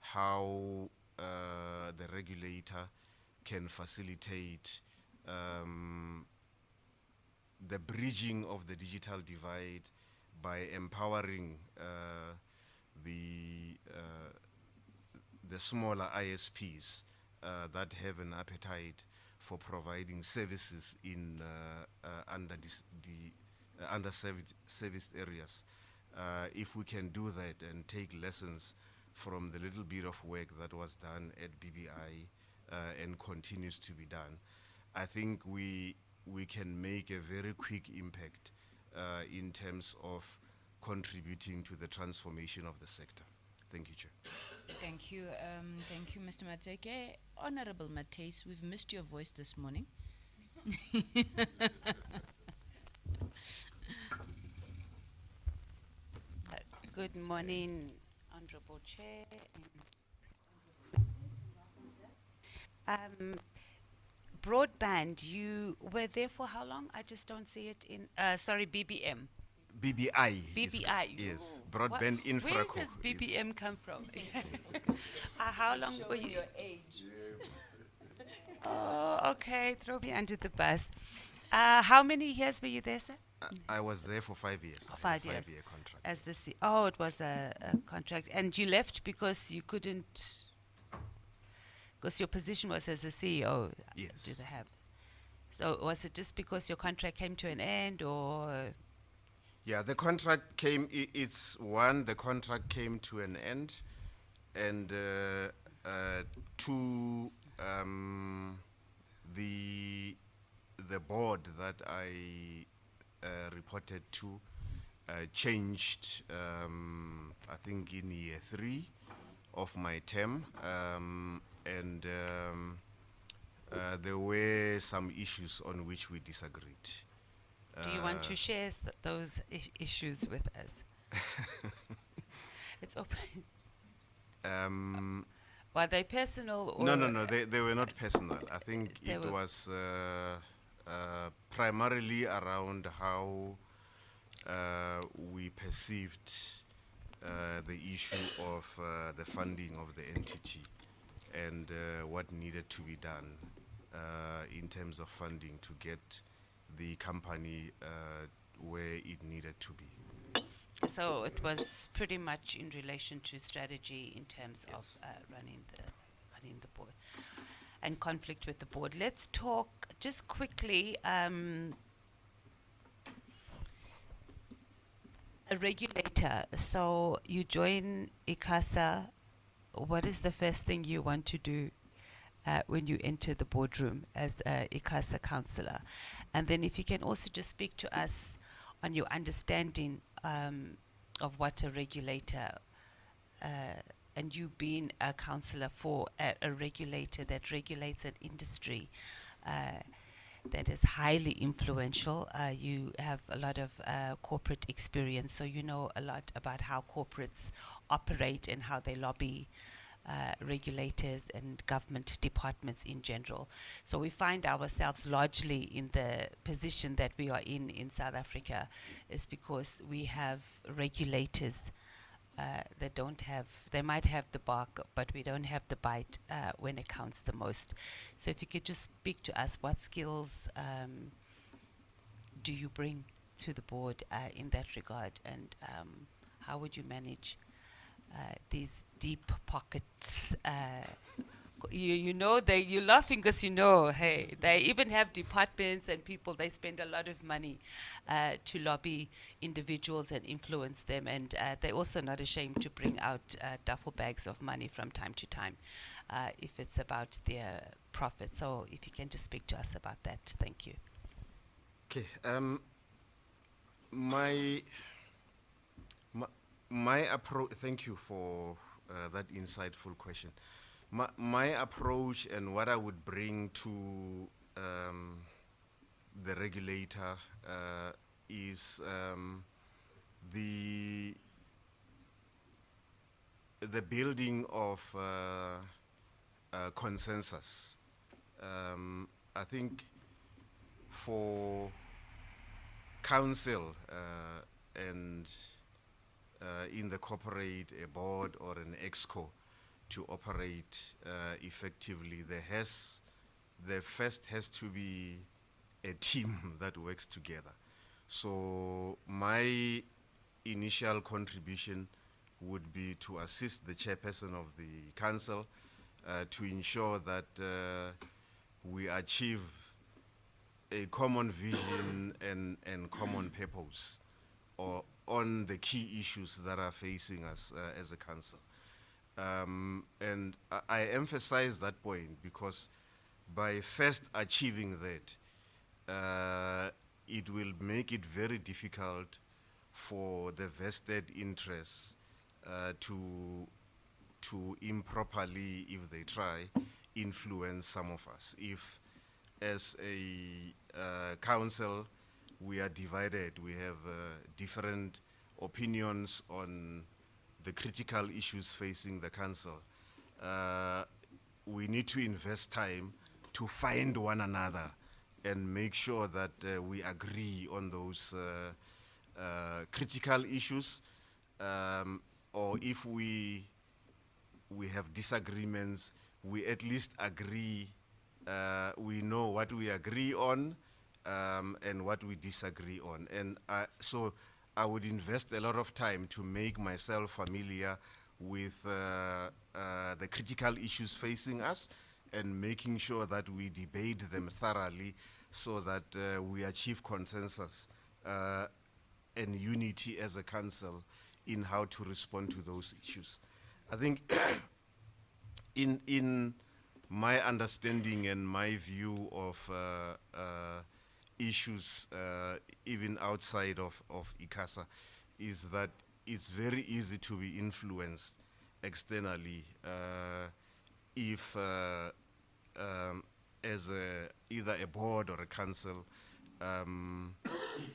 L: how the regulator can facilitate the bridging of the digital divide by empowering the smaller ISPs that have an appetite for providing services in underserviced areas. If we can do that and take lessons from the little bit of work that was done at BBI and continues to be done, I think we can make a very quick impact in terms of contributing to the transformation of the sector. Thank you, Chair.
C: Thank you, Mr. Mateke. Honorable Mateus, we've missed your voice this morning.
M: Good morning, Honorable Chair. Broadband, you were there for how long? I just don't see it in, sorry, BBM.
L: BBI.
M: BBI.
L: Yes, broadband infra.
M: Where does BBM come from? How long were you?
C: Your age.
M: Oh, okay, throw me under the bus. How many years were you there, sir?
L: I was there for 5 years.
M: 5 years.
L: 5-year contract.
M: As the oh, it was a contract. And you left because you couldn't, because your position was as a CEO.
L: Yes.
M: Do they have? So was it just because your contract came to an end, or?
L: Yeah, the contract came, the contract came to an end, and two, the board that I reported to changed, I think in year 3 of my term, and there were some issues on which we disagreed.
M: Do you want to share those issues with us? It's open. Were they personal? Or
L: No, they were not personal. I think it was primarily around how we perceived the issue of the funding of the entity and what needed to be done in terms of funding to get the company where it needed to be.
M: So it was pretty much in relation to strategy in terms of running the board and conflict with the board. Let's talk just quickly. A regulator. So you join ICASA. What is the first thing you want to do when you enter the boardroom as a ICASA councillor? And then if you can also just speak to us on your understanding of what a regulator, and you being a councillor for a regulator that regulates an industry that is highly influential. You have a lot of corporate experience, so you know a lot about how corporates operate and how they lobby regulators and government departments in general. So we find ourselves largely in the position that we are in South Africa is because we have regulators that don't have, they might have the bark, but we don't have the bite when it counts the most. So if you could just speak to us, what skills do you bring to the board in that regard, and how would you manage these deep pockets? You know, you're laughing because you know, hey, they even have departments and people, they spend a lot of money to lobby individuals and influence them, and they're also not ashamed to bring out duffel bags of money from time to time if it's about their profit. So if you can just speak to us about that. Thank you.
L: Okay. My approach, thank you for that insightful question. My approach and what I would bring to the regulator is the building of consensus. I think for council and in the corporate, a board or an exco to operate effectively, there has there first has to be a team that works together. So my initial contribution would be to assist the chairperson of the council to ensure that we achieve a common vision and common purpose or on the key issues that are facing us as a council. And I emphasize that point because by first achieving that, it will make it very difficult for the vested interests to improperly, if they try, influence some of us. If as a council we are divided, we have different opinions on the critical issues facing the council, we need to invest time to find one another and make sure that we agree on those critical issues, or if we have disagreements, we at least agree, we know what we agree on and what we disagree on. And so I would invest a lot of time to make myself familiar with the critical issues facing us and making sure that we debate them thoroughly so that we achieve consensus and unity as a council in how to respond to those issues. I think in my understanding and my view of issues, even outside of ICASA, is that it's very easy to be influenced externally if as either a board or a council,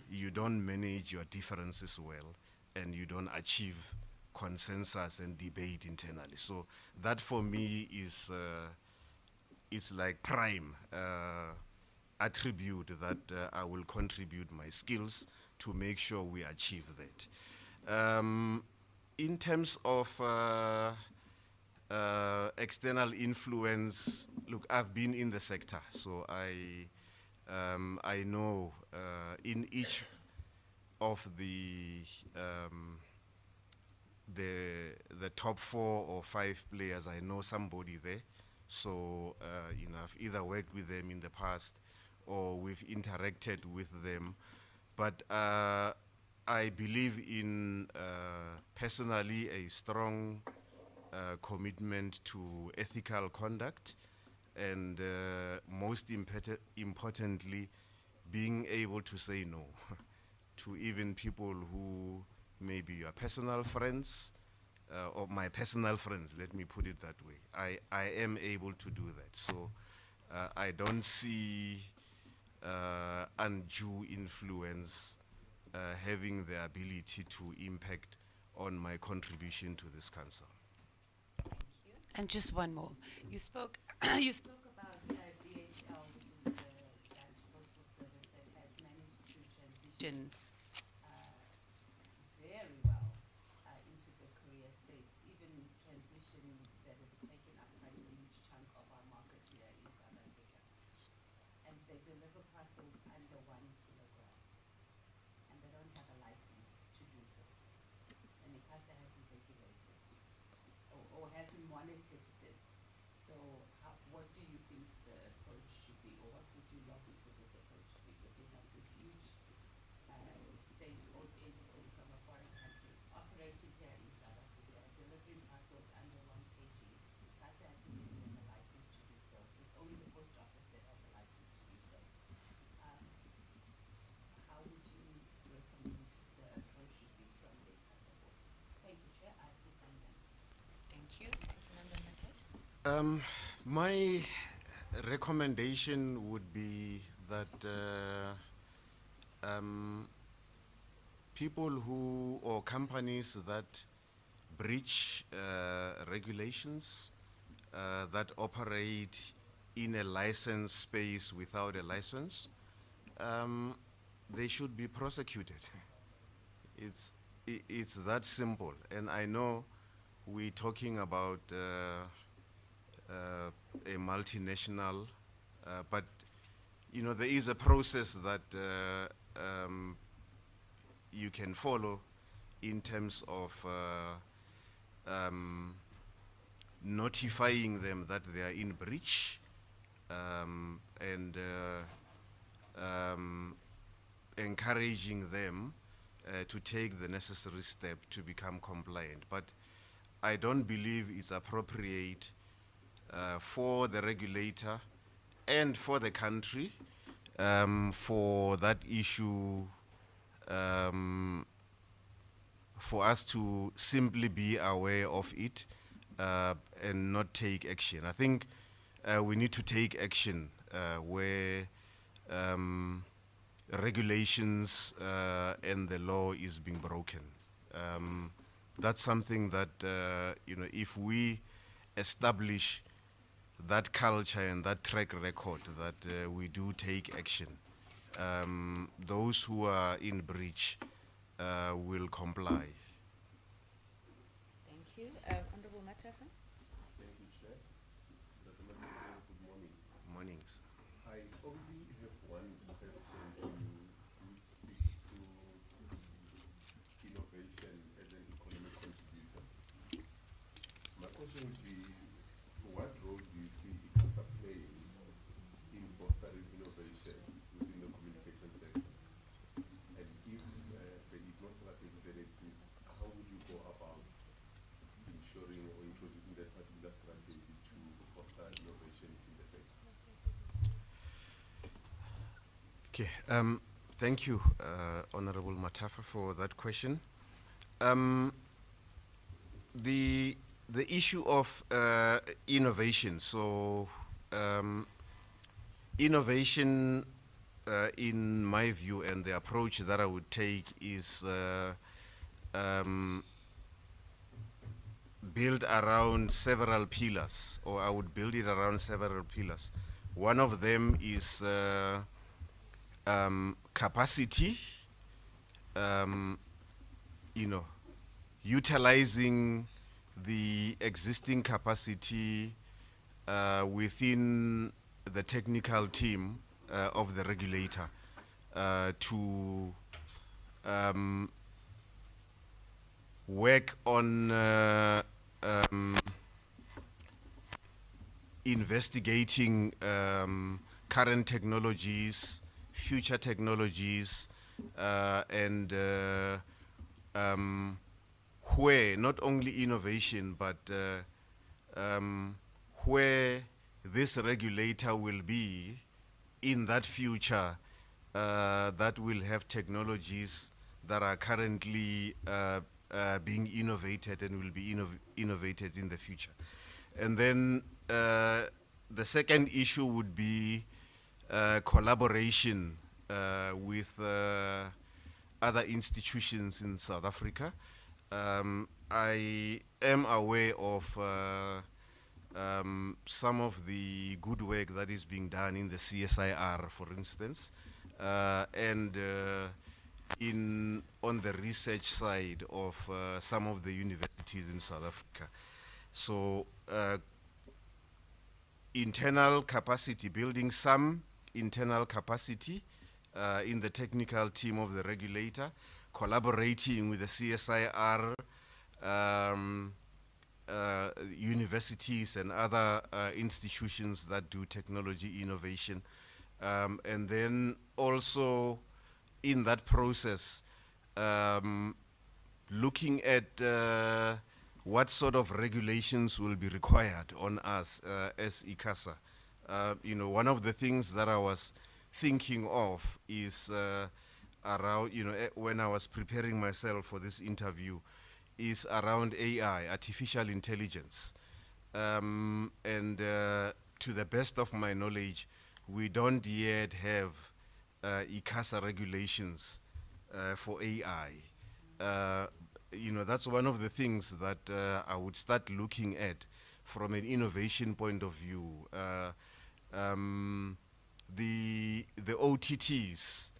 L: you don't manage your differences well and you don't achieve consensus and debate internally. So that for me is like prime attribute that I will contribute my skills to make sure we achieve that. In terms of external influence, look, I've been in the sector, so I know in each of the top 4 or 5 players, I know somebody there. So you know, I've either worked with them in the past or we've interacted with them. But I believe in personally a strong commitment to ethical conduct, and most importantly, being able to say no to even people who may be your personal friends, or my personal friends, let me put it that way. I am able to do that. So I don't see undue influence having the ability to impact on my contribution to this council.
M: And just one more. You spoke you spoke about DHL, which is the Dutch Postal Service that has managed to transition very well into the career space, even transition that it's taken up quite a huge chunk of our market here in South Africa. And they deliver parcels under 1 kilogram. And they don't have a license to do so. And ICASA hasn't regulated or hasn't monitored this. So what do you think the approach should be, or what would you lobby for this approach? Because you have this huge state-owned entity from a foreign country operating here in South Africa, delivering parcels under 1 kg. ICASA hasn't given them a license to do so. It's only the post office that has a license to do so. How would you recommend the approach should be from the ICASA board? Thank you, Chair. I defend them.
C: Thank you. Thank you, Member Mattes.
L: My recommendation would be that people who, or companies that breach regulations, that operate in a licensed space without a license, they should be prosecuted. It's that simple. And I know we're talking about a multinational But there is a process that you can follow in terms of notifying them that they are in breach, and encouraging them to take the necessary step to become compliant. But I don't believe it's appropriate for the regulator and for the country for that issue, for us to simply be aware of it and not take action. I think we need to take action where regulations and the law is being broken. That's something that, if we establish that culture and that track record, that we do take action, those who are in breach will comply.
C: Thank you. Honorable Matafa?
H: Thank you, Chair. Dr. Matafa, good morning.
L: Mornings.
H: I only have one question to you, which speaks to innovation as an economic contributor. My question would be, what role do you see ICASA playing in fostering innovation within the communication sector? And if there is no strategy that exists, how would you go about ensuring or introducing that particular strategy to foster innovation in the sector?
L: Okay, thank you, Honorable Matafa, for that question. The issue of innovation. So, innovation, in my view, and the approach that I would take is build around several pillars, or I would build it around several pillars. One of them is capacity, utilizing the existing capacity within the technical team of the regulator to work on investigating current technologies, future technologies, and where not only innovation, but where this regulator will be in that future that will have technologies that are currently being innovated and will be innovated in the future. And then the second issue would be collaboration with other institutions in South Africa. I am aware of some of the good work that is being done in the CSIR, for instance, and on the research side of some of the universities in South Africa. So internal capacity, building some internal capacity in the technical team of the regulator, collaborating with the CSIR, universities and other institutions that do technology innovation. And then also in that process, looking at what sort of regulations will be required on us as ICASA. One of the things that I was thinking of is around, when I was preparing myself for this interview, is around AI, artificial intelligence. And to the best of my knowledge, we don't yet have ICASA regulations for AI. That's one of the things that I would start looking at from an innovation point of view. The OTTs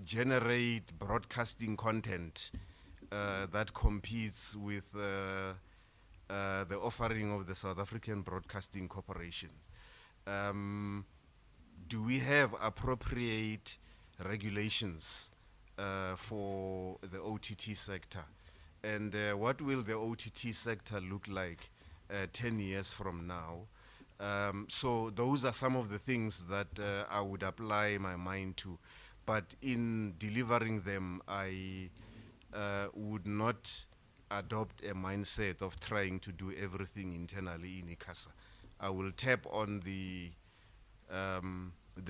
L: generate broadcasting content that competes with the offering of the South African Broadcasting Corporation. do we have appropriate regulations for the OTT sector? And what will the OTT sector look like 10 years from now? So those are some of the things that I would apply my mind to. But in delivering them, I would not adopt a mindset of trying to do everything internally in ICASA. I will tap on the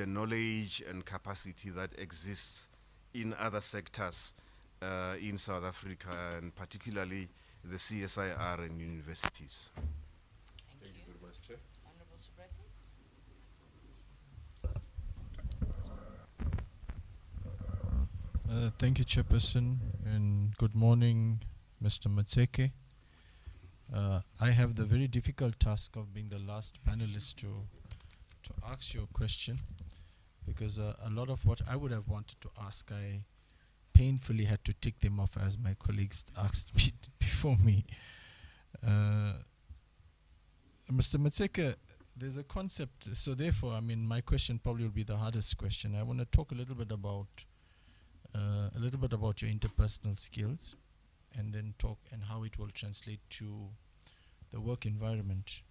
L: knowledge and capacity that exists in other sectors in South Africa, and particularly the CSIR and universities.
C: Thank you very much, Chair. Honorable Subrati.
G: Thank you, Chairperson, and good morning, Mr. Matseke. I have the very difficult task of being the last panelist to ask you a question, because a lot of what I would have wanted to ask, I painfully had to tick them off as my colleagues asked me before me. Mr. Matseke, there's a concept, so therefore, I mean, my question probably will be the hardest question. I want to talk a little bit about your interpersonal skills, and then talk and how it will translate to the work environment.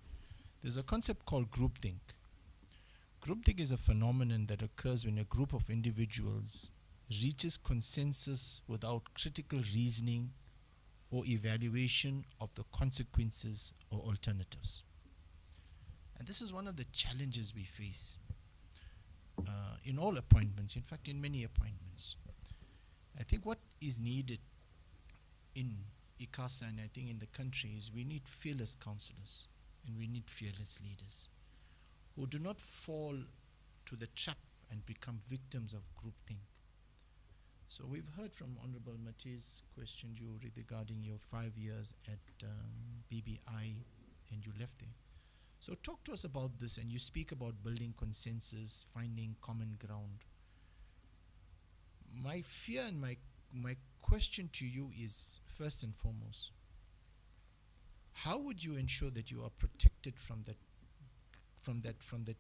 G: There's a concept called groupthink. Groupthink is a phenomenon that occurs when a group of individuals reaches consensus without critical reasoning or evaluation of the consequences or alternatives. And this is one of the challenges we face in all appointments, in fact in many appointments. I think what is needed in ICASA, and I think in the country, is we need fearless councillors and we need fearless leaders who do not fall to the trap and become victims of groupthink. So we've heard from Honorable Matisse questioned you regarding your 5 years at BBI, and you left there. So talk to us about this, and you speak about building consensus, finding common ground. My fear and my question to you is, first and foremost, how would you ensure that you are protected from the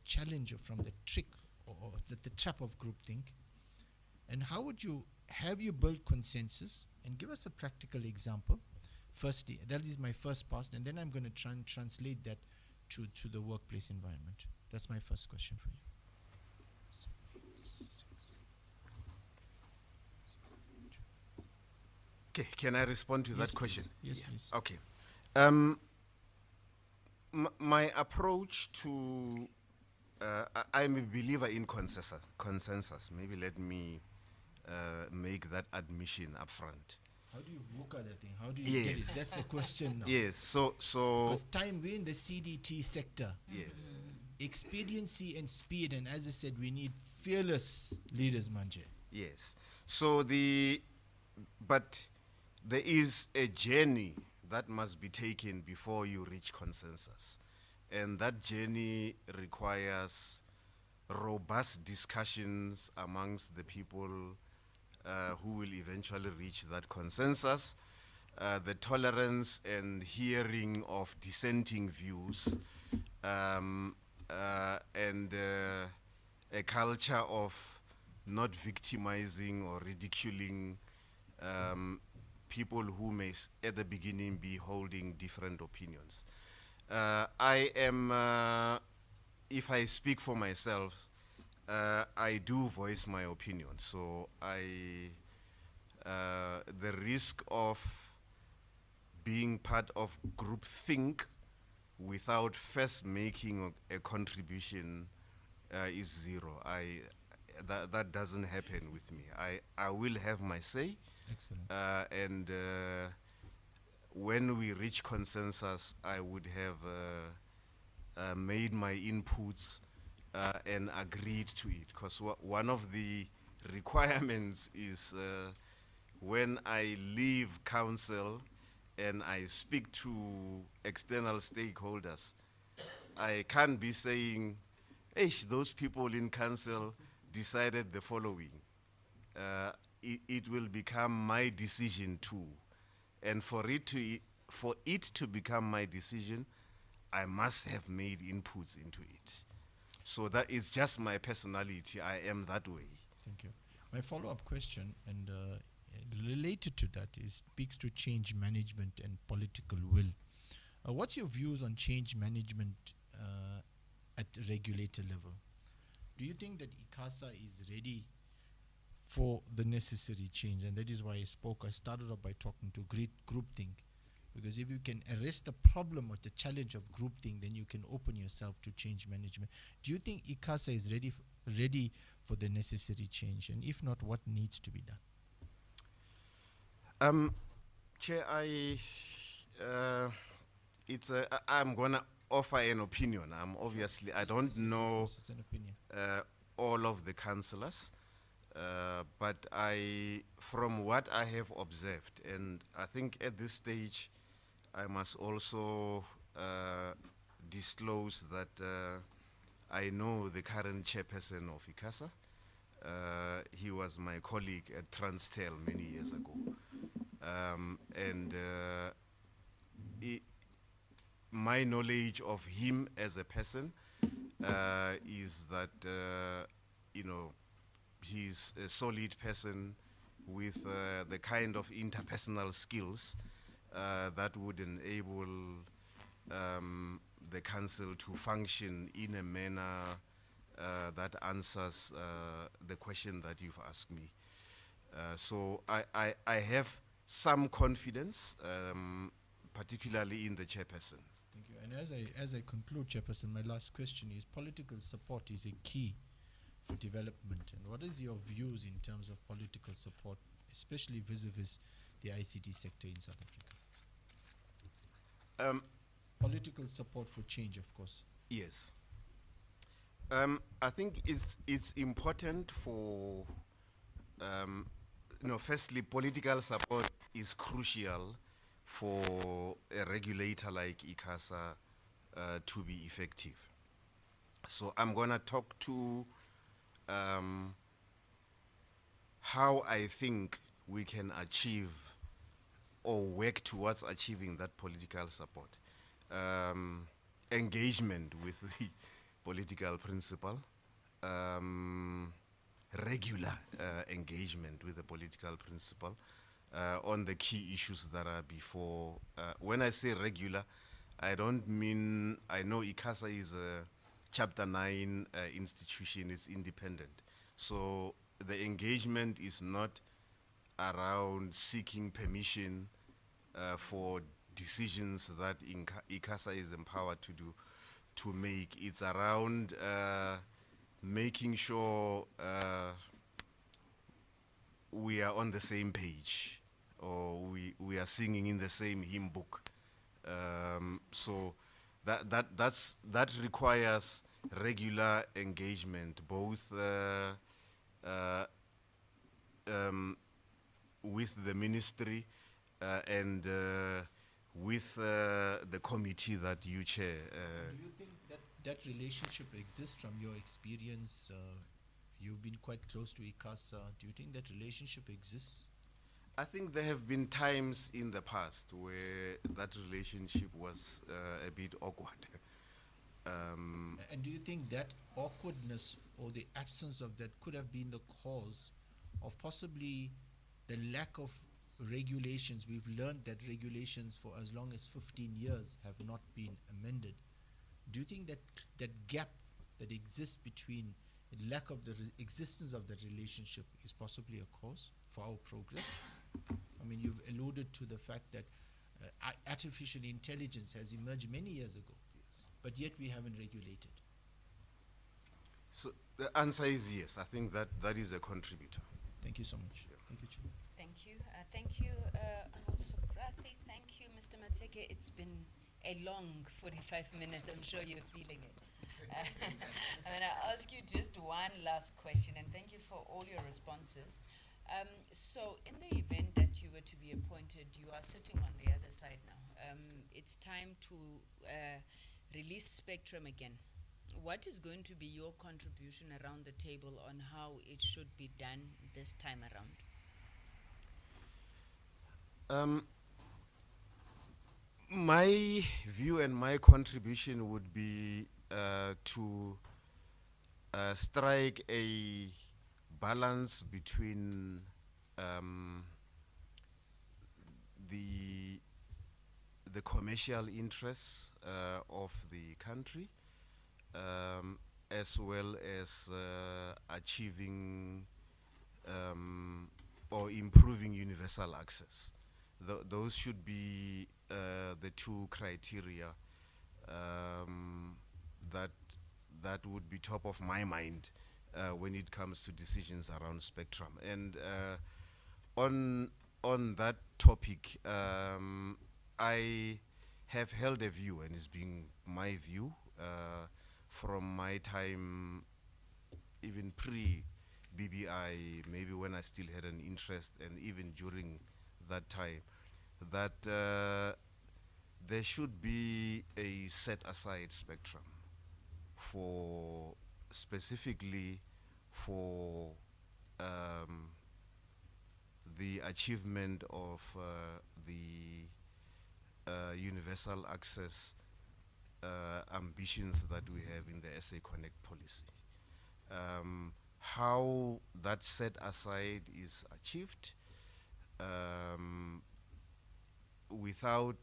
G: challenge, or from the trick, or the trap of groupthink? And how would you build consensus? And give us a practical example. Firstly, that is my first pass, and then I'm going to try and translate that to the workplace environment. That's my first question for you.
L: Okay, can I respond to that question?
G: Yes, please.
L: Okay. My approach to, I'm a believer in consensus. Maybe let me make that admission up front.
G: How do you VUCA that thing? How do you get it? That's the question now.
L: Yes, so
G: because time, we're in the CDT sector.
L: Yes.
G: Expediency and speed, and as I said, we need fearless leaders, Manje.
L: Yes. So but there is a journey that must be taken before you reach consensus. And that journey requires robust discussions amongst the people who will eventually reach that consensus, the tolerance and hearing of dissenting views, and a culture of not victimizing or ridiculing people who may at the beginning be holding different opinions. I am, if I speak for myself, I do voice my opinion. So the risk of being part of groupthink without first making a contribution is zero. That doesn't happen with me. I will have my say.
G: Excellent.
L: And when we reach consensus, I would have made my inputs and agreed to it. Because one of the requirements is when I leave council and I speak to external stakeholders, I can't be saying, hey, those people in council decided the following. It will become my decision too. And for it to become my decision, I must have made inputs into it. So that is just my personality. I am that way.
G: Thank you. My follow-up question, and related to that, speaks to change management and political will. What's your views on change management at regulator level? Do you think that ICASA is ready for the necessary change? And that is why I started off by talking to Groupthink. Because if you can arrest the problem or the challenge of groupthink, then you can open yourself to change management. Do you think ICASA is ready for the necessary change? And if not, what needs to be done?
L: Chair, I'm gonna offer an opinion. I don't know
G: It's an opinion.
L: all of the councillors, but from what I have observed, and I think at this stage, I must also disclose that I know the current chairperson of ICASA. He was my colleague at Transtel many years ago. My knowledge of him as a person is that, he's a solid person with the kind of interpersonal skills that would enable the council to function in a manner that answers the question that you've asked me. So I have some confidence, particularly in the chairperson.
G: Thank you. And as I conclude, Chairperson, my last question is: political support is a key for development. And what is your views in terms of political support, especially vis-a-vis the ICT sector in South Africa? Political support for change, of course.
L: Yes. I think it's important for, firstly, political support is crucial for a regulator like ICASA to be effective. So I'm going to talk to how I think we can achieve or work towards achieving that political support. Engagement with the political principle, regular engagement with the political principle on the key issues that are before. When I say regular, I don't mean, I know ICASA is a Chapter 9 institution, it's independent. So the engagement is not around seeking permission for decisions that ICASA is empowered to make. It's around making sure we are on the same page, or we are singing in the same hymn book. So that requires regular engagement, both with the ministry and with the committee that you chair.
G: Do you think that relationship exists from your experience? You've been quite close to ICASA. Do you think that relationship exists?
L: I think there have been times in the past where that relationship was a bit awkward.
G: And do you think that awkwardness or the absence of that could have been the cause of possibly the lack of regulations? We've learned that regulations for as long as 15 years have not been amended. Do you think that that gap that exists between the lack of the existence of that relationship is possibly a cause for our progress? I mean, you've alluded to the fact that artificial intelligence has emerged many years ago, but yet we haven't regulated.
L: So the answer is yes. I think that is a contributor.
G: Thank you so much. Yeah. Thank you, Chair.
C: Thank you. Thank you, Arnold Sobrathi. Thank you, Mr. Mateke. It's been a long 45 minutes. I'm sure you're feeling it. I'm going to ask you just one last question, and thank you for all your responses. So in the event that you were to be appointed, you are sitting on the other side now. It's time to release spectrum again. What is going to be your contribution around the table on how it should be done this time around?
L: My view and my contribution would be to strike a balance between the commercial interests of the country, as well as achieving or improving universal access. Those should be the two criteria that would be top of my mind when it comes to decisions around spectrum. And on that topic, I have held a view, and it's been my view from my time, even pre-BBI, maybe when I still had an interest, and even during that time, that there should be a set-aside spectrum for specifically for the achievement of the universal access ambitions that we have in the SA Connect policy. How that set aside is achieved without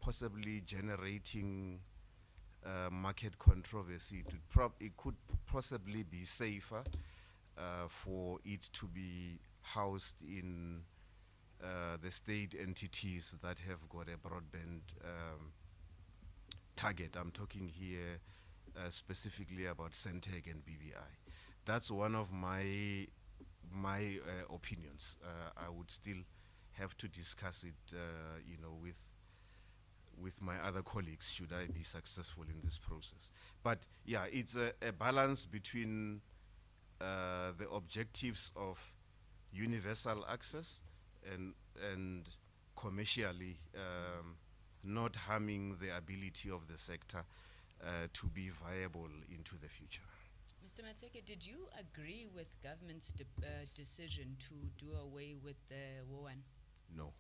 L: possibly generating market controversy, it could possibly be safer for it to be housed in the state entities that have got a broadband target. I'm talking here specifically about Centeg and BBI. That's one of my opinions. I would still have to discuss it, you know, with my other colleagues should I be successful in this process. But yeah, it's a balance between the objectives of universal access and commercially not harming the ability of the sector to be viable into the future.
C: Mr. Matseke, did you agree with government's decision to do away with the WOAN?
L: No.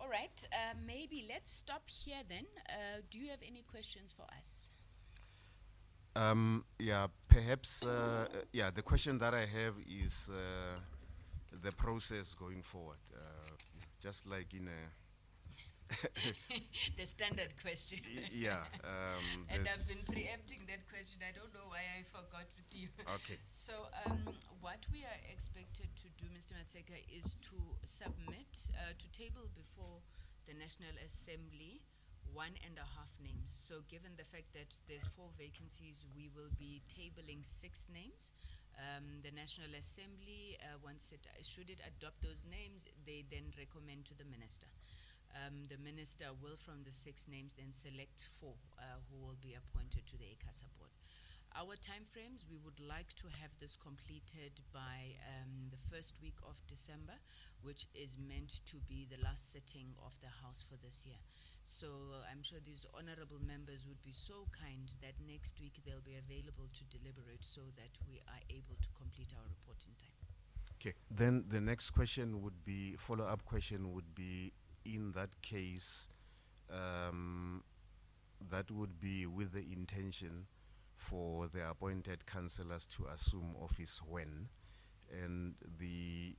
C: All right, maybe let's stop here then. Do you have any questions for us?
L: Yeah, perhaps, yeah, the question that I have is the process going forward. Just like in a...
C: The standard question.
L: Yeah.
C: And I've been preempting that question. I don't know why I forgot with you.
L: Okay.
C: So what we are expected to do, Mr. Matseka, is to submit, to table before the National Assembly 1.5 names. So given the fact that there's 4 vacancies, we will be tabling 6 names. The National Assembly, once should it adopt those names, they then recommend to the minister. The minister will, from the 6 names, then select 4 who will be appointed to the ICASA board. Our timeframes, we would like to have this completed by the first week of December, which is meant to be the last sitting of the House for this year. So I'm sure these honorable members would be so kind that next week they'll be available to deliberate so that we are able to complete our report in time.
L: Okay, then the next question would be, follow-up question would be, in that case, that would be with the intention for the appointed councillors to assume office when. And the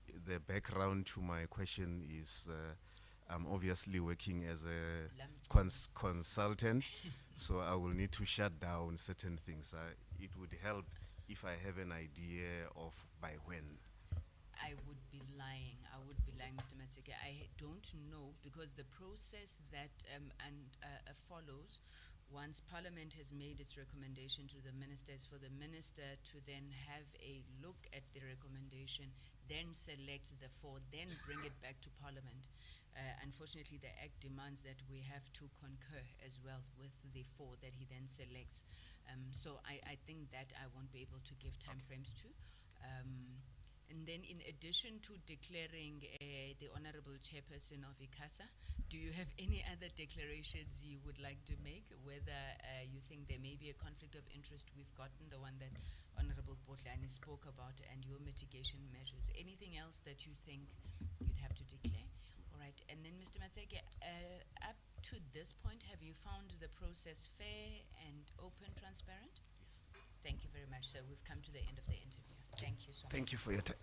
L: background to my question is I'm obviously working as a consultant, so I will need to shut down certain things. It would help if I have an idea of by when.
C: I would be lying, Mr. Matseke. I don't know, because the process that follows once Parliament has made its recommendation to the minister is for the minister to then have a look at the recommendation, then select the 4, then bring it back to Parliament. Unfortunately, the Act demands that we have to concur as well with the 4 that he then selects. So I think that I won't be able to give timeframes to. And then in addition to declaring the Honorable Chairperson of ICASA, do you have any other declarations you would like to make, whether you think there may be a conflict of interest? We've gotten the one that Honorable Botlane spoke about and your mitigation measures. Anything else that you think you'd have to declare? All right, and then Mr. Matseke, up to this point, have you found the process fair and open, transparent?
L: Yes.
C: Thank you very much, sir. We've come to the end of the interview. Thank you so much.
L: Thank you for your time.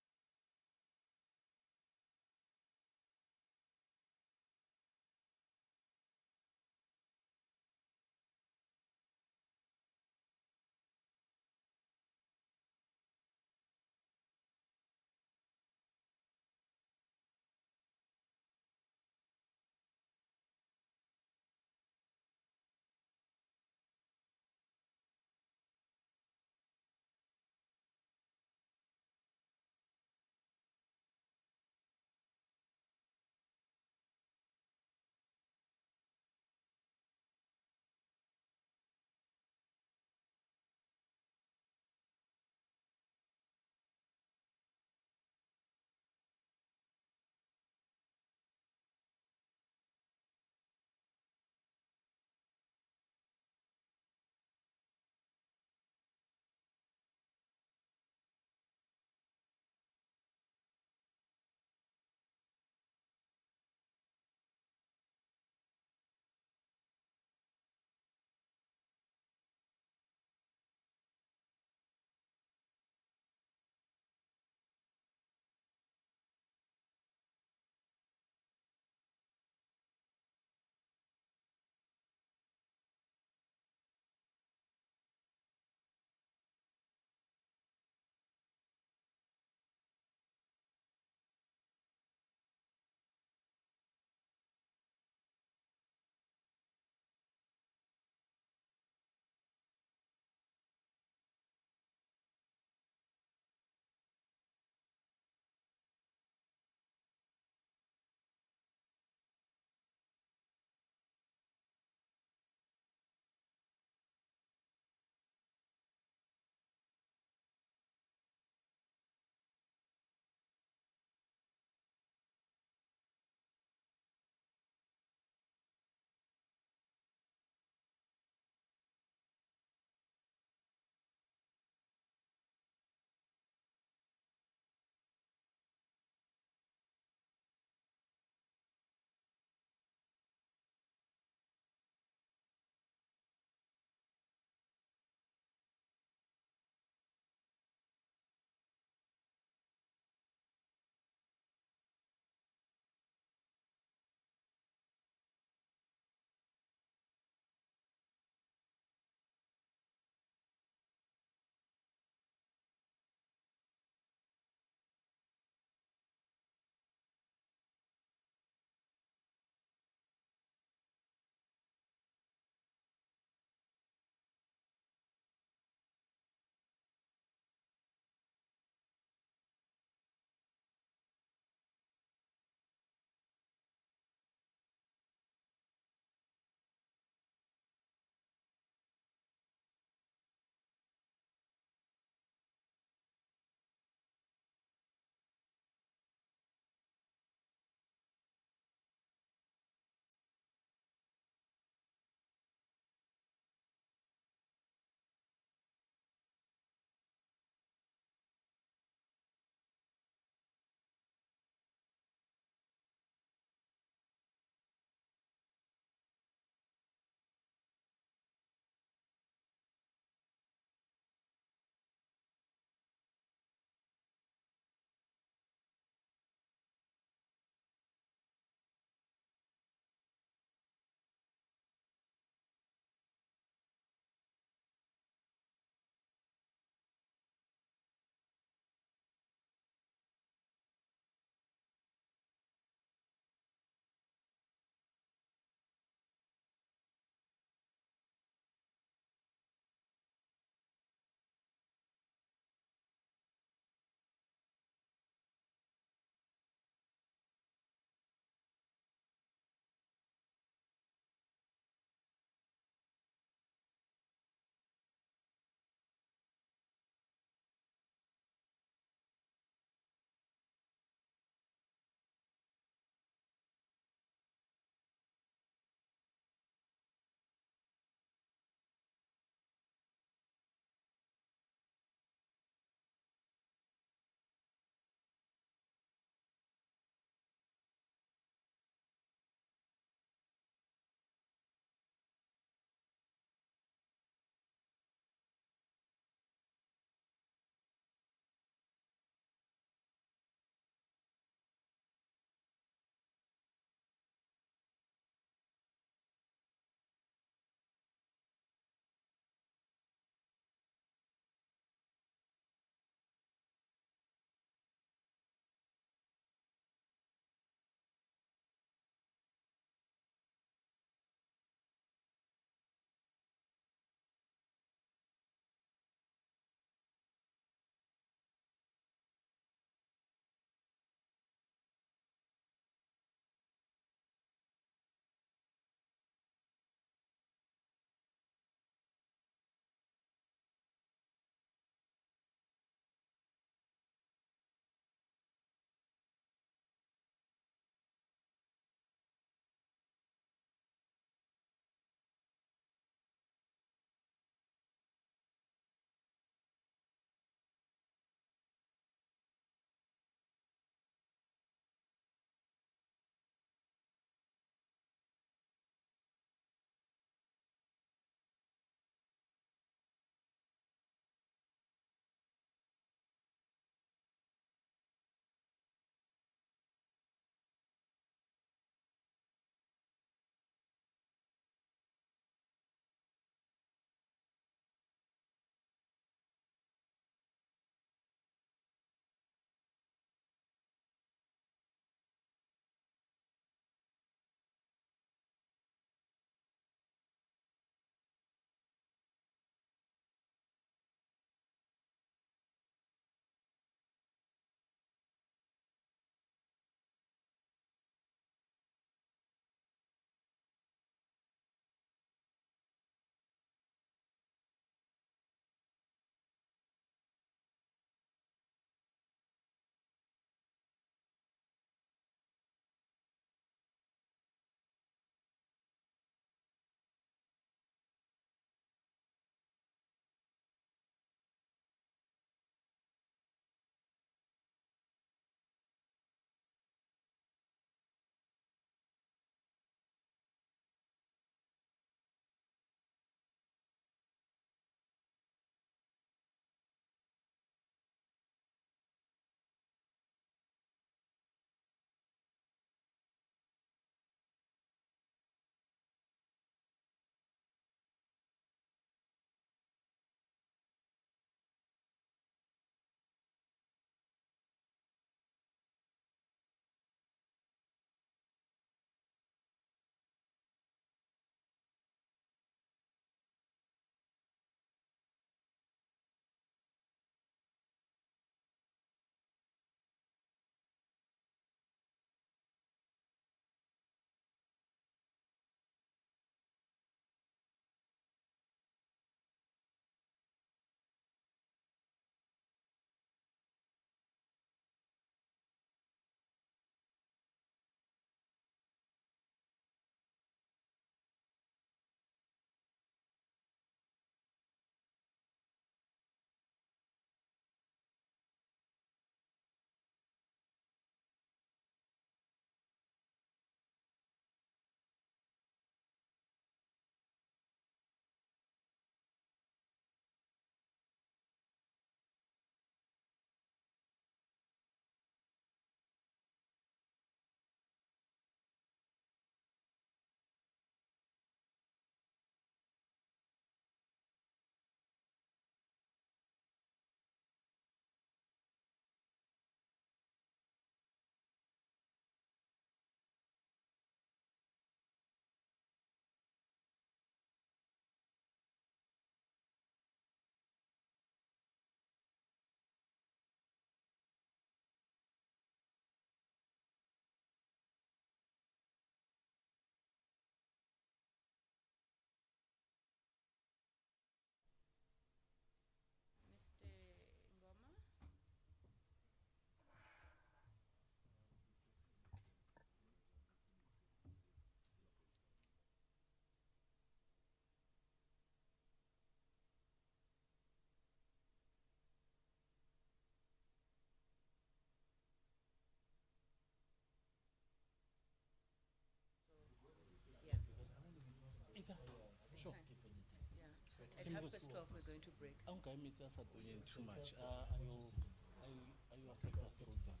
C: 12, we're going to break.
N: Too much. Are you affect the throat back?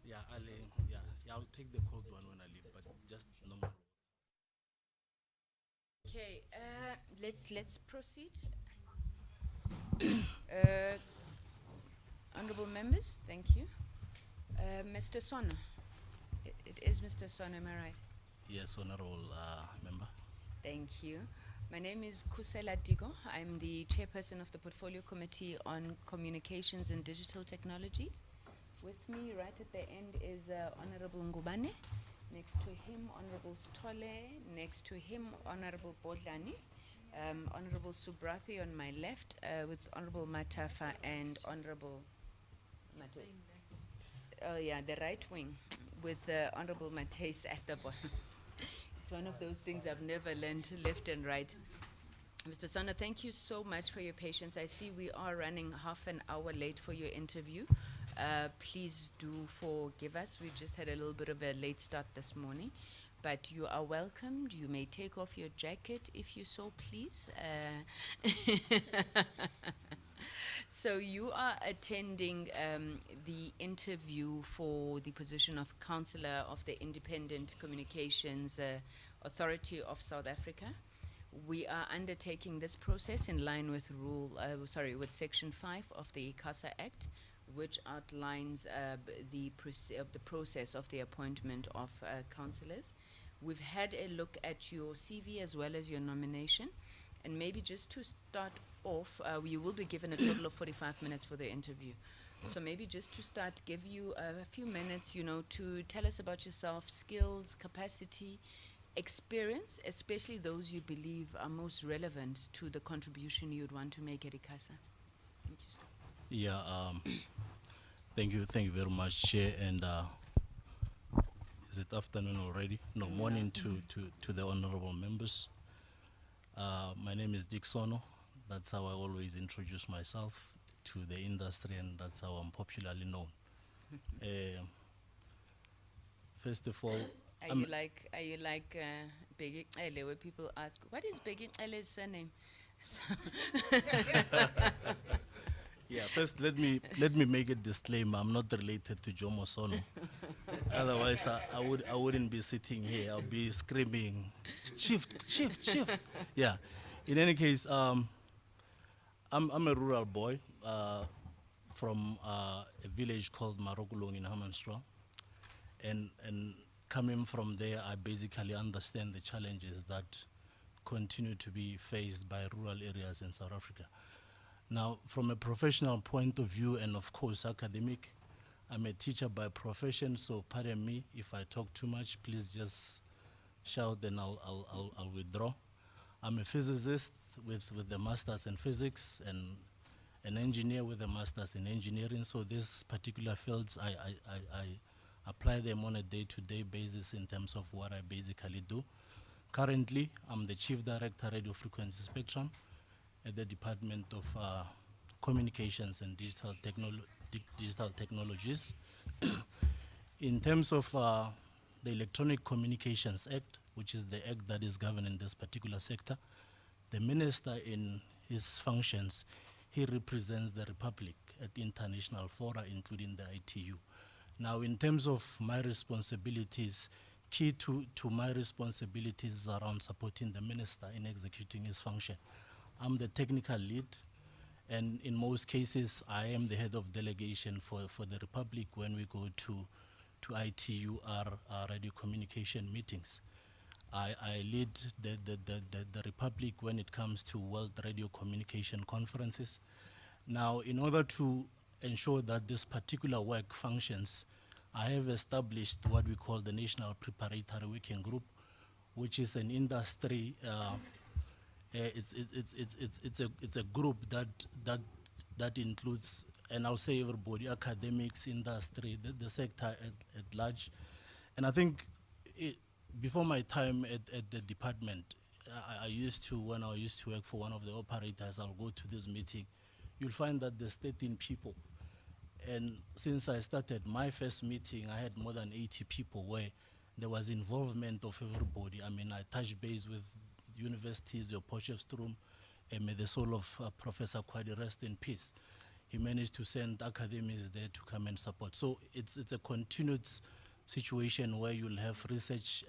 N: Yeah, I'll take the cold one when I leave, but just normal.
C: Okay, let's proceed. Honorable members, thank you. Mr. Sono, it is Mr. Sono, am I right?
N: Yes, honorable member.
C: Thank you. My name is Kusela Digo. I'm the chairperson of the Portfolio Committee on Communications and Digital Technologies. With me right at the end is Honorable Ngubane. Next to him, Honorable Stole. Next to him, Honorable Bodlani. Honorable Subrathi on my left, with Honorable Matafa and Honorable oh yeah, the right wing, with Honorable Mateis at the bottom. It's one of those things I've never learned, left and right. Mr. Sana, thank you so much for your patience. I see we are running half an hour late for your interview. Please do forgive us. We just had a little bit of a late start this morning. But you are welcomed. You may take off your jacket if you so please. So you are attending the interview for the position of Councillor of the Independent Communications Authority of South Africa. We are undertaking this process in line with with Section 5 of the ICASA Act, which outlines the process of the appointment of councillors. We've had a look at your CV as well as your nomination, and maybe just to start off, you will be given a total of 45 minutes for the interview. So maybe just to start, give you a few minutes, to tell us about yourself, skills, capacity, experience, especially those you believe are most relevant to the contribution you'd want to make at ICASA. Thank you, sir.
N: Yeah, thank you very much, Chair, and is it afternoon already? No, morning to the honorable members. My name is Dick Sono. That's how I always introduce myself to the industry, and that's how I'm popularly known. First of all,
C: Are you like Begi Ele, where people ask, what is Begi Ele's surname?
N: Yeah, first let me make a disclaimer. I'm not related to Jomo Sono. Otherwise, I wouldn't be sitting here. I'll be screaming, shift. Yeah. In any case, I'm a rural boy from a village called Marokulong in Hammanskraal, and coming from there, I basically understand the challenges that continue to be faced by rural areas in South Africa. Now, from a professional point of view, and of course academic, I'm a teacher by profession, so pardon me if I talk too much. Please just shout, then I'll withdraw. I'm a physicist with the masters in physics, and an engineer with a masters in engineering. So these particular fields, I apply them on a day-to-day basis in terms of what I basically do. Currently, I'm the Chief Director, Radio Frequency Spectrum, at the Department of Communications and Digital Technologies. In terms of the Electronic Communications Act, which is the act that is governing this particular sector, the minister in his functions, he represents the Republic at international fora, including the ITU. Now, in terms of my responsibilities, key to my responsibilities around supporting the minister in executing his function. I'm the technical lead, and in most cases, I am the head of delegation for the Republic when we go to ITU, our radio communication meetings. I lead the Republic when it comes to World Radio Communication Conferences. Now, in order to ensure that this particular work functions, I have established what we call the National Preparatory Working Group, which is an industry. It's a group that includes, and I'll say everybody, academics, industry, the sector at large. And I think before my time at the department, when I used to work for one of the operators, I'll go to this meeting. You'll find that there's 13 people. And since I started my first meeting, I had more than 80 people where there was involvement of everybody. I mean, I touched base with universities, your Potchefstroom, and may the soul of Professor Kwadi rest in peace. He managed to send academics there to come and support. So it's a continued situation where you'll have research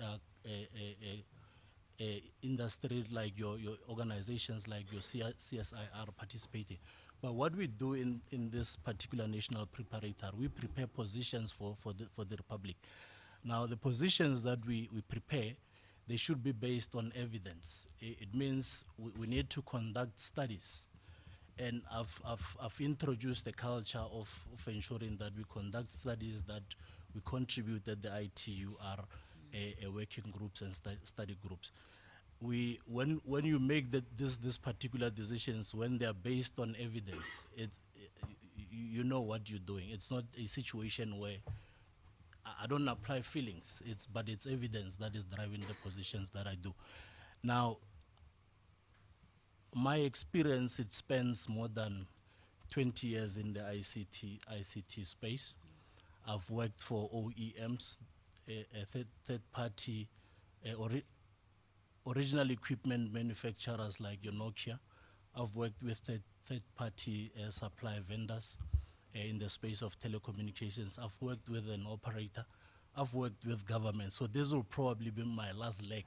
N: industry like your organizations like your CSIR participating. But what we do in this particular national preparator, we prepare positions for the Republic. Now the positions that we prepare, they should be based on evidence. It means we need to conduct studies. And I've introduced a culture of ensuring that we conduct studies, that we contribute, that the ITU are a working groups and study groups. When you make this particular decisions, when they are based on evidence, you know what you're doing. It's not a situation where I don't apply feelings, but it's evidence that is driving the positions that I do. Now, my experience, it spans more than 20 years in the ICT space. I've worked for OEMs, third party, original equipment manufacturers like your Nokia. I've worked with third party supply vendors in the space of telecommunications. I've worked with an operator. I've worked with government. So this will probably be my last leg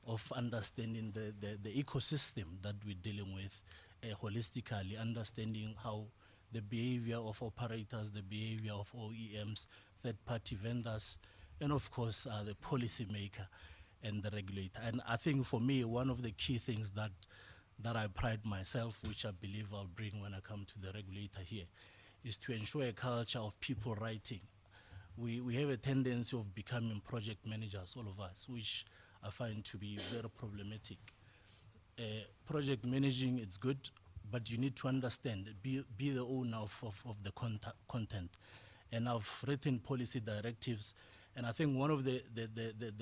N: of understanding the ecosystem that we're dealing with holistically, understanding how the behavior of operators, the behavior of OEMs, third-party vendors, and of course the policymaker and the regulator. And I think for me, one of the key things that I pride myself, which I believe I'll bring when I come to the regulator here, is to ensure a culture of people writing. We have a tendency of becoming project managers, all of us, which I find to be very problematic. Project managing, it's good, but you need to understand, be the owner of the content. And I've written policy directives, and I think one of the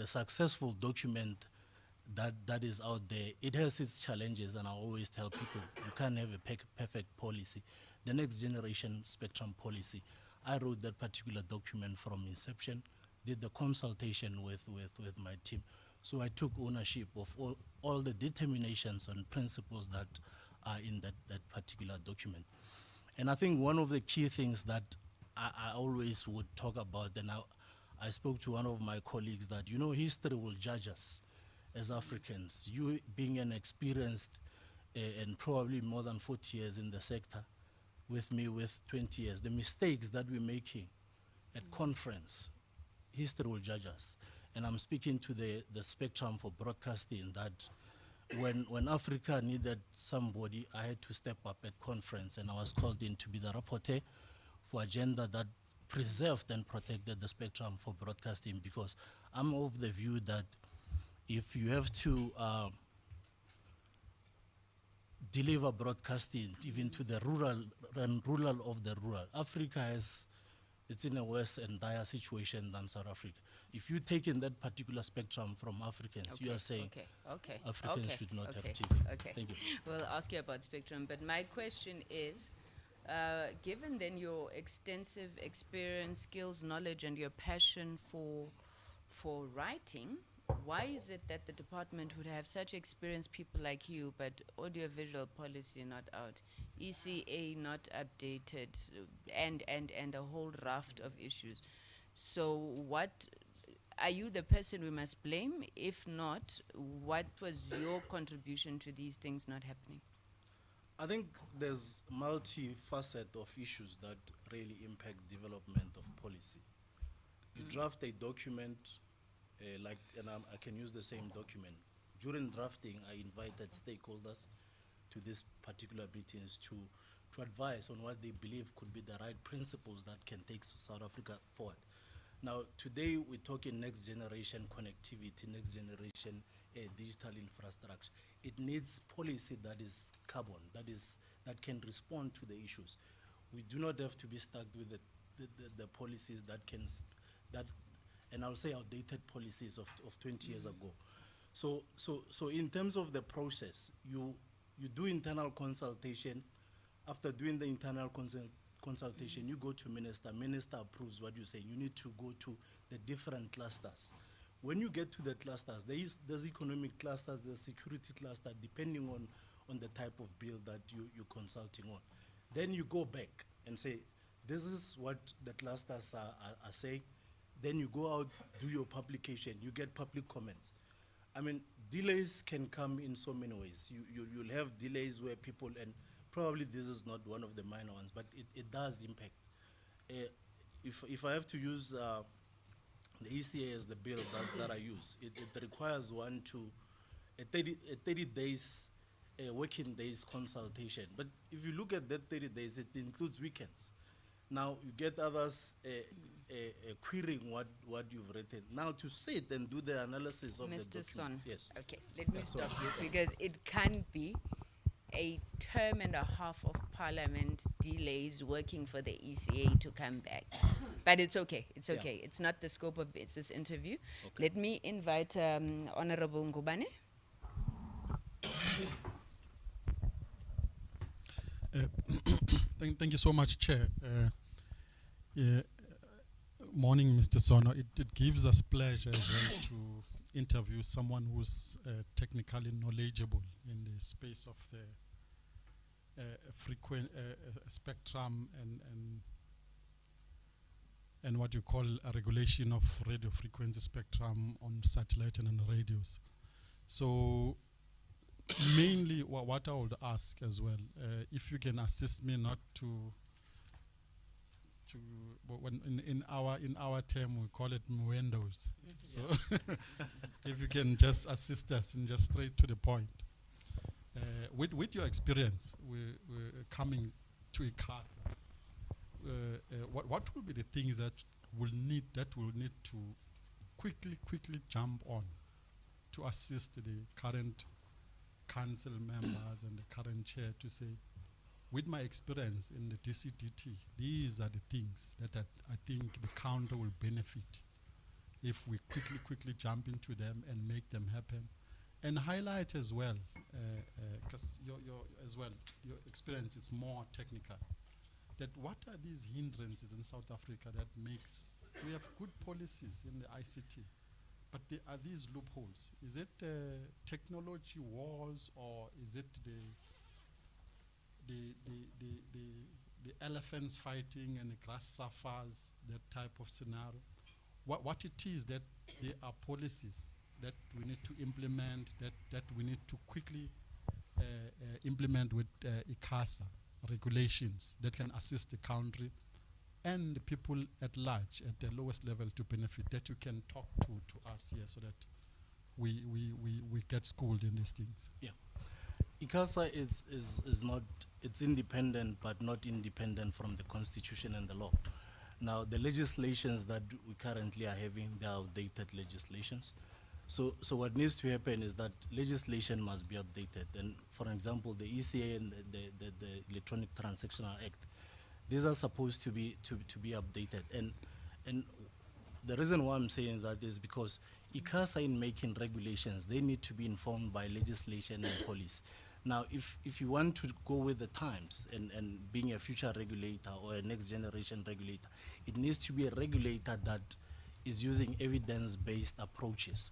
N: successful document that is out there, it has its challenges, and I always tell people, you can't have a perfect policy. The next generation spectrum policy, I wrote that particular document from inception, did the consultation with my team. So I took ownership of all the determinations and principles that are in that particular document. And I think one of the key things that I always would talk about, and I spoke to one of my colleagues that, you know, history will judge us as Africans. You being an experienced and probably more than 40 years in the sector, with me with 20 years, the mistakes that we're making at conference, history will judge us. And I'm speaking to the spectrum for broadcasting that when Africa needed somebody, I had to step up at conference, and I was called in to be the rapporteur for agenda that preserved and protected the spectrum for broadcasting, because I'm of the view that if you have to deliver broadcasting even to the rural of the rural, Africa it's in a worse and dire situation than South Africa. If you take in that particular spectrum from Africans, you are saying Africans should not have TV.
C: Okay.
N: Thank you.
C: We'll ask you about spectrum, but my question is, given then your extensive experience, skills, knowledge, and your passion for writing, why is it that the department would have such experienced people like you, but audiovisual policy not out, ECA not updated, and a whole raft of issues? So what, are you the person we must blame? If not, what was your contribution to these things not happening?
N: I think there's multi-facet of issues that really impact development of policy. You draft a document, and I can use the same document. During drafting, I invited stakeholders to these particular meetings to advise on what they believe could be the right principles that can take South Africa forward. Now, today we're talking next generation connectivity, next generation digital infrastructure. It needs policy that is carbon, that can respond to the issues. We do not have to be stuck with the policies and I'll say outdated policies of 20 years ago. So in terms of the process, you do internal consultation. After doing the internal consultation, you go to minister. Minister approves what you say. You need to go to the different clusters when you get to the clusters, there's economic clusters, there's security cluster, depending on the type of bill that you're consulting on. Then you go back and say, this is what the clusters are saying. Then you go out, do your publication, you get public comments. I mean, delays can come in so many ways. You'll have delays where people, and probably this is not one of the minor ones, but it does impact. If I have to use the ECA as the bill that I use, it requires a 30 days, working days consultation. But if you look at that 30 days, it includes weekends. Now you get others querying what you've written. Now to sit and do the analysis of the
C: Mr.
N: document.
C: Son,
N: Yes.
C: okay, let me
N: That's
C: stop
N: all.
C: you because it can't be a term and a half of parliament delays working for the ECA to come back. But it's okay, it's
N: Yeah.
C: okay. It's not the scope of this interview. Let me invite Honorable Ngubane.
A: Thank you so much, Chair. Morning, Mr. Sono. It gives us pleasure as well to interview someone who's technically knowledgeable in the space of the frequent spectrum and what you call a regulation of radio frequency spectrum on satellite and on radios. So mainly what I would ask as well, if you can assist me not to when in our term we call it windows. So if you can just assist us and just straight to the point. With your experience, we're coming to ICASA. What will be the things that will need to quickly jump on to assist the current council members and the current chair to say, with my experience in the DCDT, these are the things that I think the county will benefit if we quickly jump into them and make them happen. And highlight as well, because your experience is more technical, that what are these hindrances in South Africa that makes, we have good policies in the ICT, but there are these loopholes. Is it technology wars, or is it the elephants fighting and the grass suffers, that type of scenario? What it is that there are policies that we need to implement, that we need to quickly implement with ICASA regulations that can assist the country and the people at large at the lowest level to benefit, that you can talk to us here so that we get schooled in these things.
N: Yeah. ICASA is not, it's independent but not independent from the constitution and the law. Now the legislations that we currently are having, they are outdated legislations. So what needs to happen is that legislation must be updated. And for example, the ECA and the Electronic Transactional Act, these are supposed to be updated. And the reason why I'm saying that is because ICASA, in making regulations, they need to be informed by legislation and policy. Now, if you want to go with the times and being a future regulator or a next generation regulator, it needs to be a regulator that is using evidence-based approaches.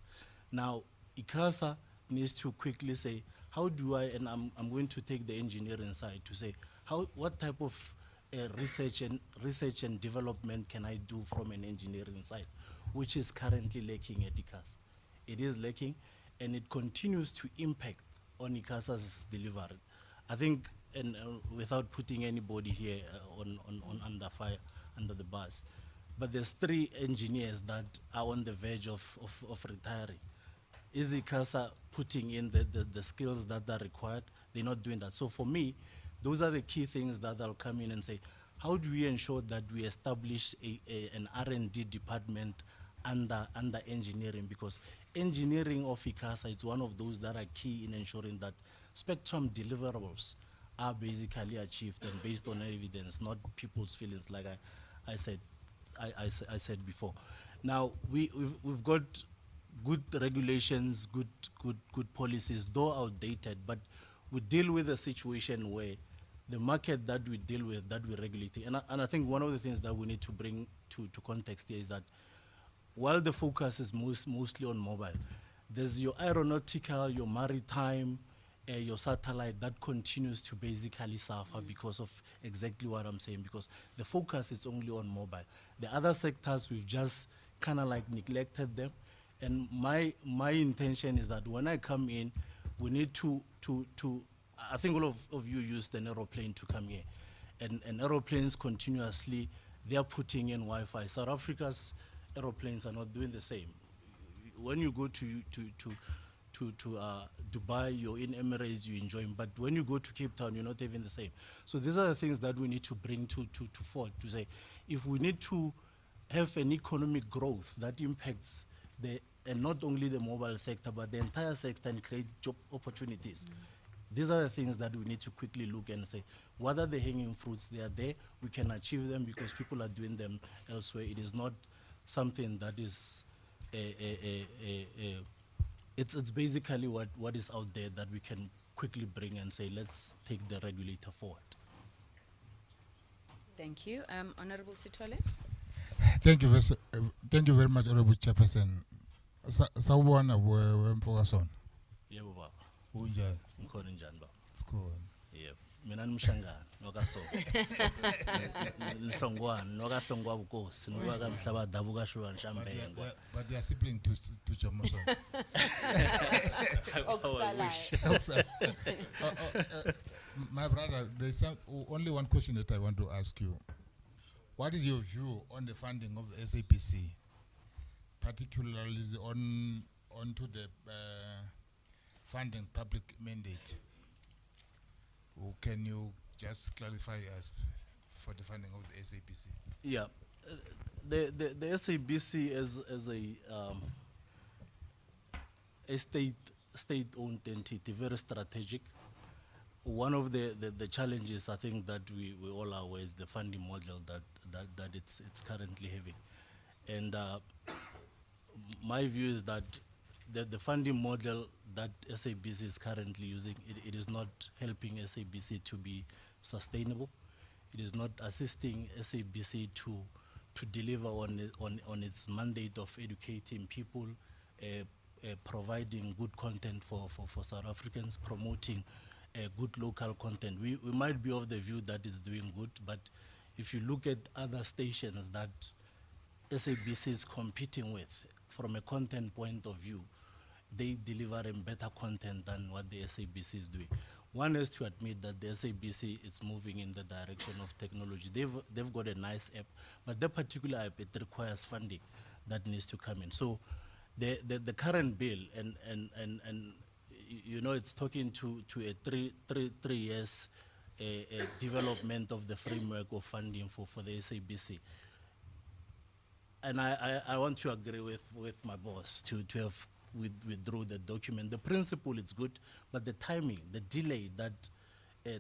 N: Now, ICASA needs to quickly say, how do I, and I'm going to take the engineering side to say, what type of research and development can I do from an engineering side, which is currently lacking at ICASA. It is lacking, and it continues to impact on ICASA's delivery. I think, and without putting anybody here under the bus, but there's 3 engineers that are on the verge of retiring. Is ICASA putting in the skills that are required? They're not doing that. So for me, those are the key things that I'll come in and say, how do we ensure that we establish an R&D department under engineering? Because engineering of ICASA is one of those that are key in ensuring that spectrum deliverables are basically achieved and based on evidence, not people's feelings, like I said before. Now we've got good regulations, good policies, though outdated, but we deal with a situation where the market that we deal with, that we regulate, and I think one of the things that we need to bring to context here is that while the focus is mostly on mobile, there's your aeronautical, your maritime, your satellite that continues to basically suffer because of exactly what I'm saying, because the focus is only on mobile. The other sectors, we've just kind of like neglected them. And my intention is that when I come in, we need to I think all of you used an aeroplane to come here. And aeroplanes continuously, they are putting in Wi-Fi. South Africa's aeroplanes are not doing the same. When you go to Dubai, you're in Emirates, you enjoy them. But when you go to Cape Town, you're not even the same. So these are the things that we need to bring to forward, to say, if we need to have an economic growth that impacts and not only the mobile sector, but the entire sector, and create job opportunities. These are the things that we need to quickly look and say, what are the hanging fruits? They are there, we can achieve them because people are doing them elsewhere. It is not something that is it's basically what is out there that we can quickly bring and say, let's take the regulator forward.
C: Thank you. Honorable Sithole.
K: Thank you very much, Honorable Chairperson. Sawubona mfokazana.
N: Yebo baba.
K: Unjani?
N: Ngikhona njani baba?
K: Sikhona.
N: Yebo. Mina nimshangana nokaso. Nihlongwana nokahlongwa ubukosi nokwa mhlaba dabuka shwa nshambengo.
K: But they are sibling to Jomoson. My brother, there's only one question that I want to ask you. What is your view on the funding of the SABC, particularly onto the funding public mandate? Can you just clarify us for the funding of the SABC?
N: Yeah, the SABC as a state-owned entity, very strategic. One of the challenges I think that we all are aware is the funding model that it's currently having. And my view is that the funding model that SABC is currently using, it is not helping SABC to be sustainable. It is not assisting SABC to deliver on its mandate of educating people, providing good content for South Africans, promoting good local content. We might be of the view that it's doing good, but if you look at other stations that SABC is competing with, from a content point of view, they deliver better content than what the SABC is doing. One has to admit that the SABC is moving in the direction of technology. They've got a nice app, but that particular app, it requires funding that needs to come in. So the current bill, and you know, it's talking to a three years development of the framework of funding for the SABC. And I want to agree with my boss to have withdraw the document. The principle is good, but the timing, the delay, that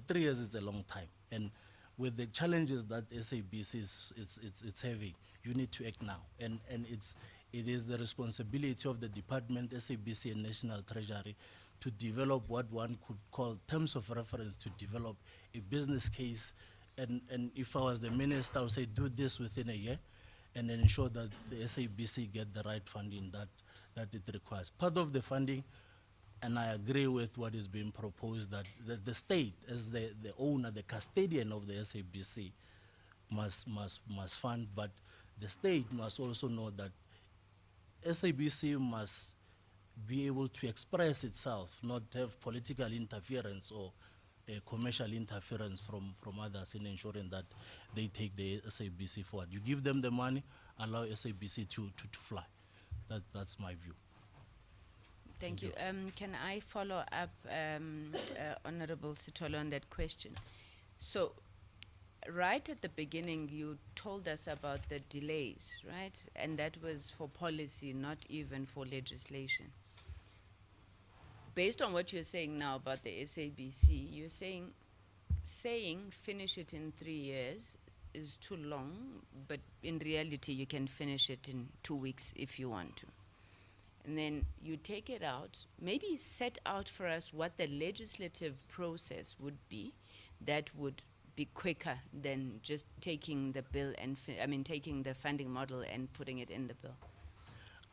N: 3 years is a long time. And with the challenges that SABC is having, you need to act now. And it is the responsibility of the department, SABC and National Treasury, to develop what one could call terms of reference, to develop a business case. And if I was the minister, I would say do this within a year and then ensure that the SABC get the right funding that it requires. Part of the funding, and I agree with what is being proposed, that the state as the owner, the custodian of the SABC must fund, but the state must also know that SABC must be able to express itself, not have political interference or commercial interference from others in ensuring that they take the SABC forward. You give them the money, allow SABC to fly. That's my view.
C: Thank you. Can I follow up, Honorable Sithole, on that question? So, right at the beginning, you told us about the delays, right? And that was for policy, not even for legislation. Based on what you're saying now about the SABC, you're saying finish it in 3 years is too long, but in reality, you can finish it in 2 weeks if you want to. And then you take it out, maybe set out for us what the legislative process would be that would be quicker than just taking the bill and taking the funding model and putting it in the bill.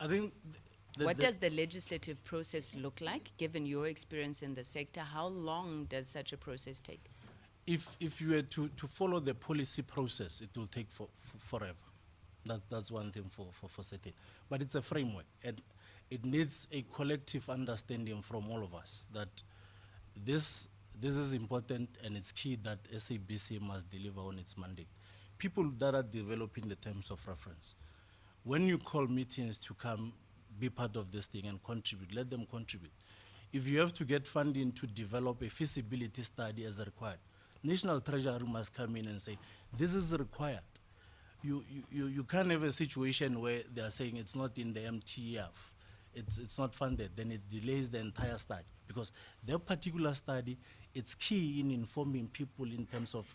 N: I think
C: What does the legislative process look like, given your experience in the sector? How long does such a process take?
N: if you were to follow the policy process, it will take forever. That's one thing for certain. But it's a framework, and it needs a collective understanding from all of us that this is important, and it's key that SABC must deliver on its mandate. People that are developing the terms of reference, when you call meetings to come be part of this thing and contribute, let them contribute. If you have to get funding to develop a feasibility study as required, National Treasury must come in and say, this is required. You can't have a situation where they are saying it's not in the MTF, it's not funded, then it delays the entire study. Because their particular study, it's key in informing people in terms of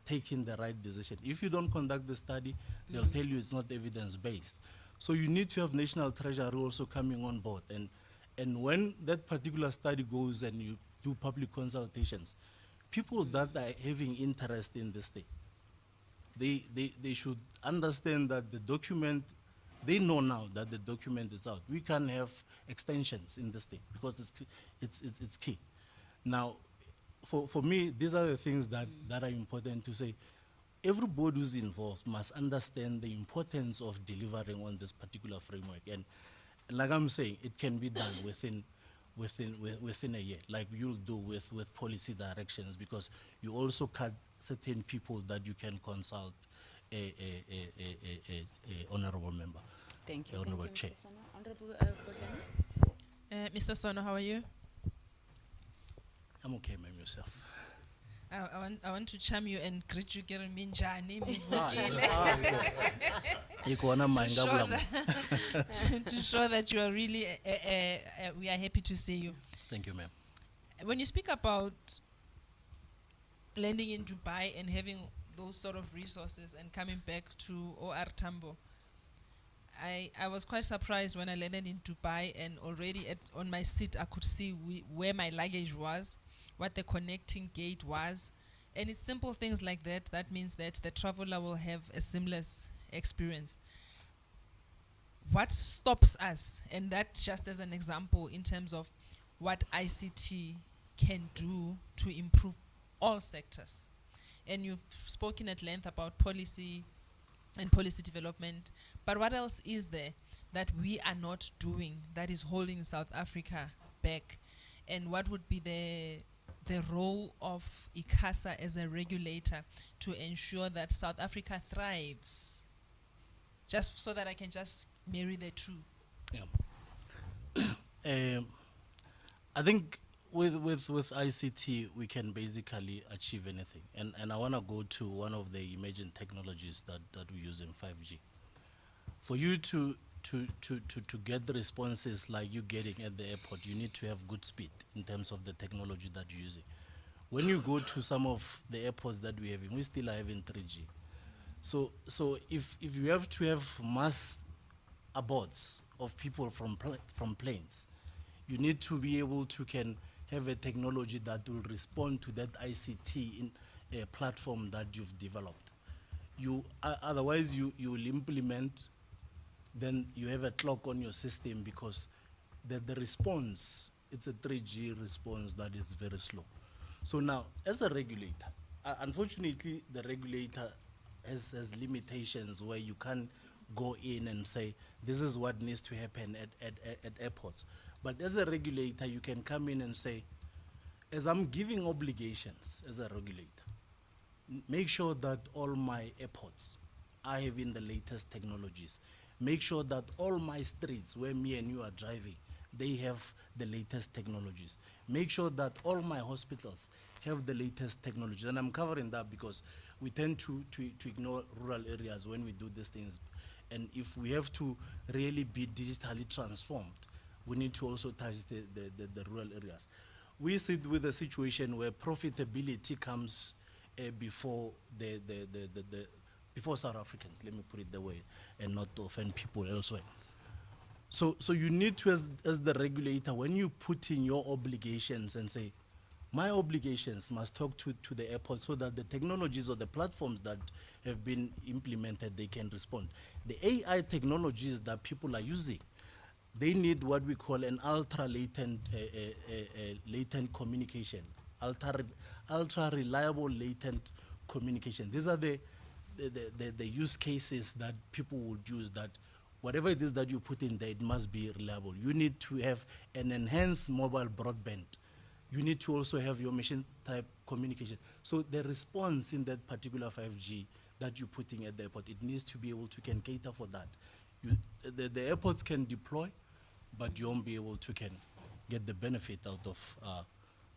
N: taking the right decision. If you don't conduct the study, they'll tell you it's not evidence-based. So you need to have National Treasury also coming on board. And when that particular study goes and you do public consultations, people that are having interest in this thing, they should understand that the document, they know now that the document is out. We can have extensions in this thing because it's key. Now, for me, these are the things that are important to say. Everybody who's involved must understand the importance of delivering on this particular framework. And like I'm saying, it can be done within a year, like you'll do with policy directions, because you also cut certain people that you can consult a honorable member.
C: Thank you.
N: Honorable
C: Thank
N: Chair.
C: you, Mr. Sono. Honorable Bojana?
J: Mr. Sono, how are you?
N: I'm okay, ma'am, yourself.
J: I want to charm you and greet you, Karen Minjani, to show that you are really, we are happy to see you.
N: Thank you, ma'am.
J: When you speak about landing in Dubai and having those sort of resources and coming back to OR Tambo, I was quite surprised when I landed in Dubai, and already on my seat I could see where my luggage was, what the connecting gate was, and it's simple things like that. That means that the traveler will have a seamless experience. What stops us, and that just as an example in terms of what ICT can do to improve all sectors. And you've spoken at length about policy and policy development, but what else is there that we are not doing that is holding South Africa back? And what would be the role of ICASA as a regulator to ensure that South Africa thrives? Just so that I can just marry the two.
N: Yeah. I think with ICT, we can basically achieve anything. And I want to go to one of the emerging technologies that we use in 5G. For you to get the responses like you're getting at the airport, you need to have good speed in terms of the technology that you're using. When you go to some of the airports that we have, we still are having 3G. So if you have to have mass aborts of people from planes, you need to be able to can have a technology that will respond to that ICT in a platform that you've developed. Otherwise you will implement, then you have a clock on your system, because the response, it's a 3G response that is very slow. So now, as a regulator, unfortunately, the regulator has limitations where you can't go in and say, this is what needs to happen at airports. But as a regulator, you can come in and say, as I'm giving obligations as a regulator, make sure that all my airports are having the latest technologies. Make sure that all my streets where me and you are driving, they have the latest technologies. Make sure that all my hospitals have the latest technologies. And I'm covering that because we tend to ignore rural areas when we do these things. And if we have to really be digitally transformed, we need to also touch the rural areas. We sit with a situation where profitability comes before before South Africans, let me put it that way, and not to offend people elsewhere. So you need to, as the regulator, when you put in your obligations and say, my obligations must talk to the airport so that the technologies or the platforms that have been implemented, they can respond. The AI technologies that people are using, they need what we call an ultra latent latent communication, ultra reliable latent communication. These are the use cases that people would use, that whatever it is that you put in there, it must be reliable. You need to have an enhanced mobile broadband. You need to also have your machine type communication. So the response in that particular 5G that you're putting at the airport, it needs to be able to can cater for that. The airports can deploy, but you won't be able to can get the benefit out of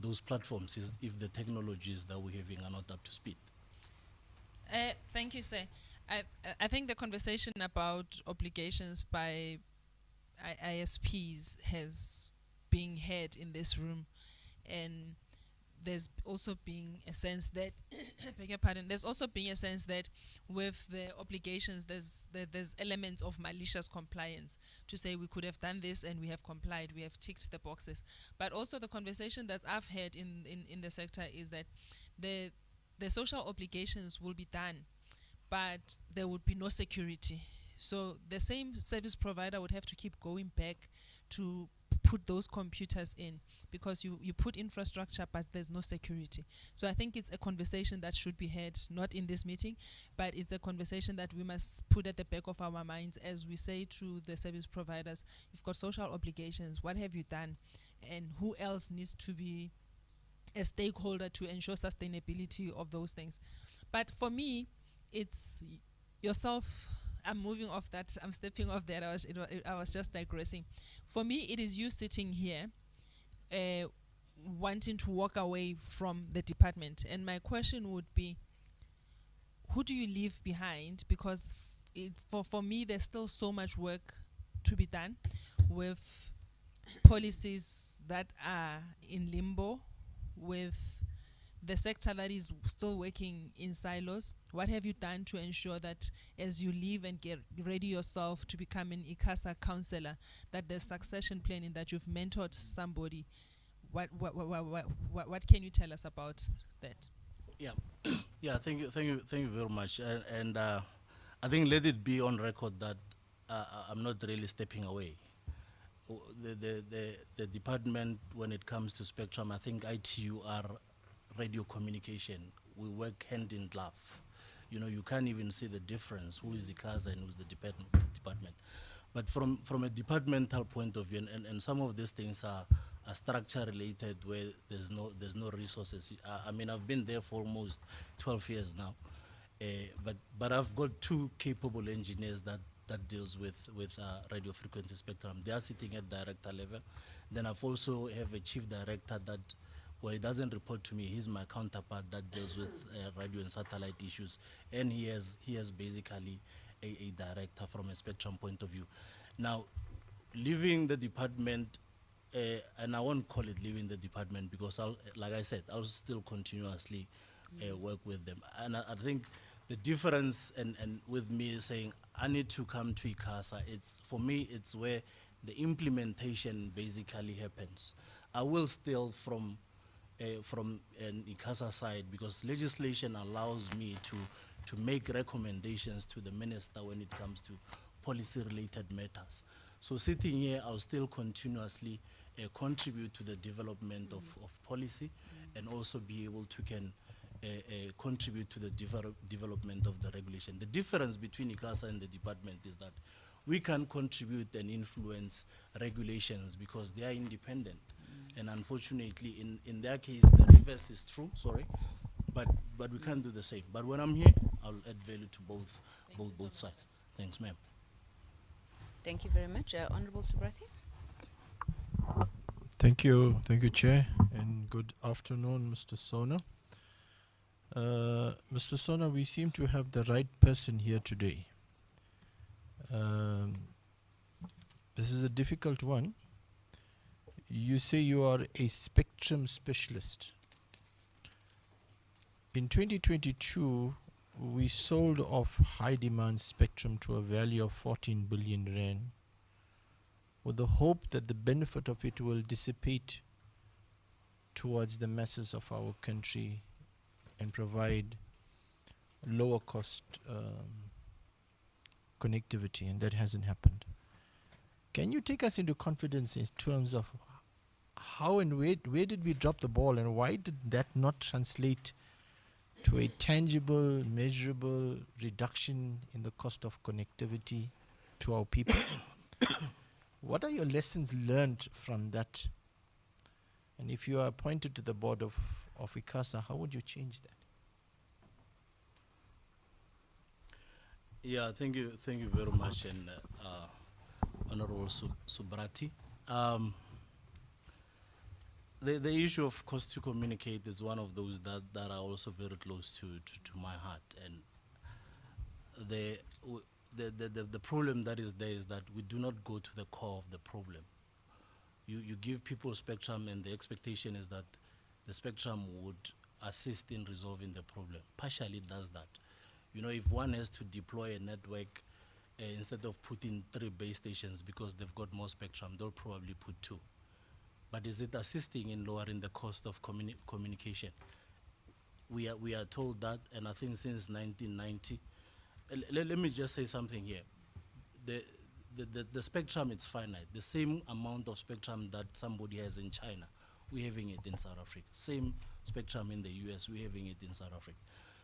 N: those platforms if the technologies that we're having are not up to speed.
J: Thank you, sir. I think the conversation about obligations by ISPs has been had in this room, and there's also been a sense that beg your pardon, there's also been a sense that with the obligations there's elements of malicious compliance, to say we could have done this and we have complied, we have ticked the boxes. But also the conversation that I've had in the sector is that the social obligations will be done, but there would be no security. So the same service provider would have to keep going back to put those computers in, because you put infrastructure but there's no security. So I think it's a conversation that should be had, not in this meeting, but it's a conversation that we must put at the back of our minds as we say to the service providers, you've got social obligations, what have you done? And who else needs to be a stakeholder to ensure sustainability of those things? But for me, it's yourself. I'm moving off that. I'm stepping off that. I was just digressing. For me, it is you sitting here, wanting to walk away from the department. And my question would be, who do you leave behind? Because for me, there's still so much work to be done with policies that are in limbo, with the sector that is still working in silos. What have you done to ensure that as you leave and get ready yourself to become an ICASA councillor, that there's succession planning, that you've mentored somebody? What can you tell us about that?
N: Yeah, yeah. Thank you very much. And I think let it be on record that I'm not really stepping away. The department, when it comes to spectrum, I think ITU are radio communication. We work hand in glove. You know, you can't even see the difference, who is ICASA and who's the department. But from a departmental point of view, and some of these things are structure related, where there's no resources. I mean, I've been there for almost 12 years now, but I've got two capable engineers that deals with radio frequency spectrum. They are sitting at director level. Then I've also have a chief director that, well, he doesn't report to me. He's my counterpart that deals with radio and satellite issues, and he has basically a director from a spectrum point of view. Now, leaving the department, and I won't call it leaving the department, because like I said, I'll still continuously work with them. And I think the difference and with me saying I need to come to ICASA, for me it's where the implementation basically happens. I will still from an ICASA side, because legislation allows me to make recommendations to the minister when it comes to policy-related matters. So sitting here, I'll still continuously contribute to the development of policy, and also be able to contribute to the development of the regulation. The difference between ICASA and the department is that we can contribute and influence regulations because they are independent. And unfortunately, in their case, the reverse is true, sorry, but we can't do the same. But when I'm here, I'll add value to both sides. Thanks, ma'am.
C: Thank you very much. Honorable Subrathi.
G: Thank you, Chair, and good afternoon, Mr. Sona. Mr. Sona, we seem to have the right person here today. This is a difficult one. You say you are a spectrum specialist. In 2022, we sold off high demand spectrum to a value of 14 billion rand, with the hope that the benefit of it will dissipate towards the masses of our country and provide lower cost connectivity, and that hasn't happened. Can you take us into confidence in terms of how and where did we drop the ball, and why did that not translate to a tangible, measurable reduction in the cost of connectivity to our people? What are your lessons learned from that? And if you are appointed to the board of ICASA, how would you change that?
N: Yeah, thank you very much, and Honorable Subrati. The issue of cost to communicate is one of those that are also very close to my heart, and the problem that is there is that we do not go to the core of the problem. You give people spectrum, and the expectation is that the spectrum would assist in resolving the problem. Partially it does that. You know, if one has to deploy a network, instead of putting 3 base stations because they've got more spectrum, they'll probably put 2. But is it assisting in lowering the cost of communication? We are told that, and I think since 1990, let me just say something here. The spectrum, it's finite. The same amount of spectrum that somebody has in China, we're having it in South Africa. Same spectrum in the US, we're having it in South Africa.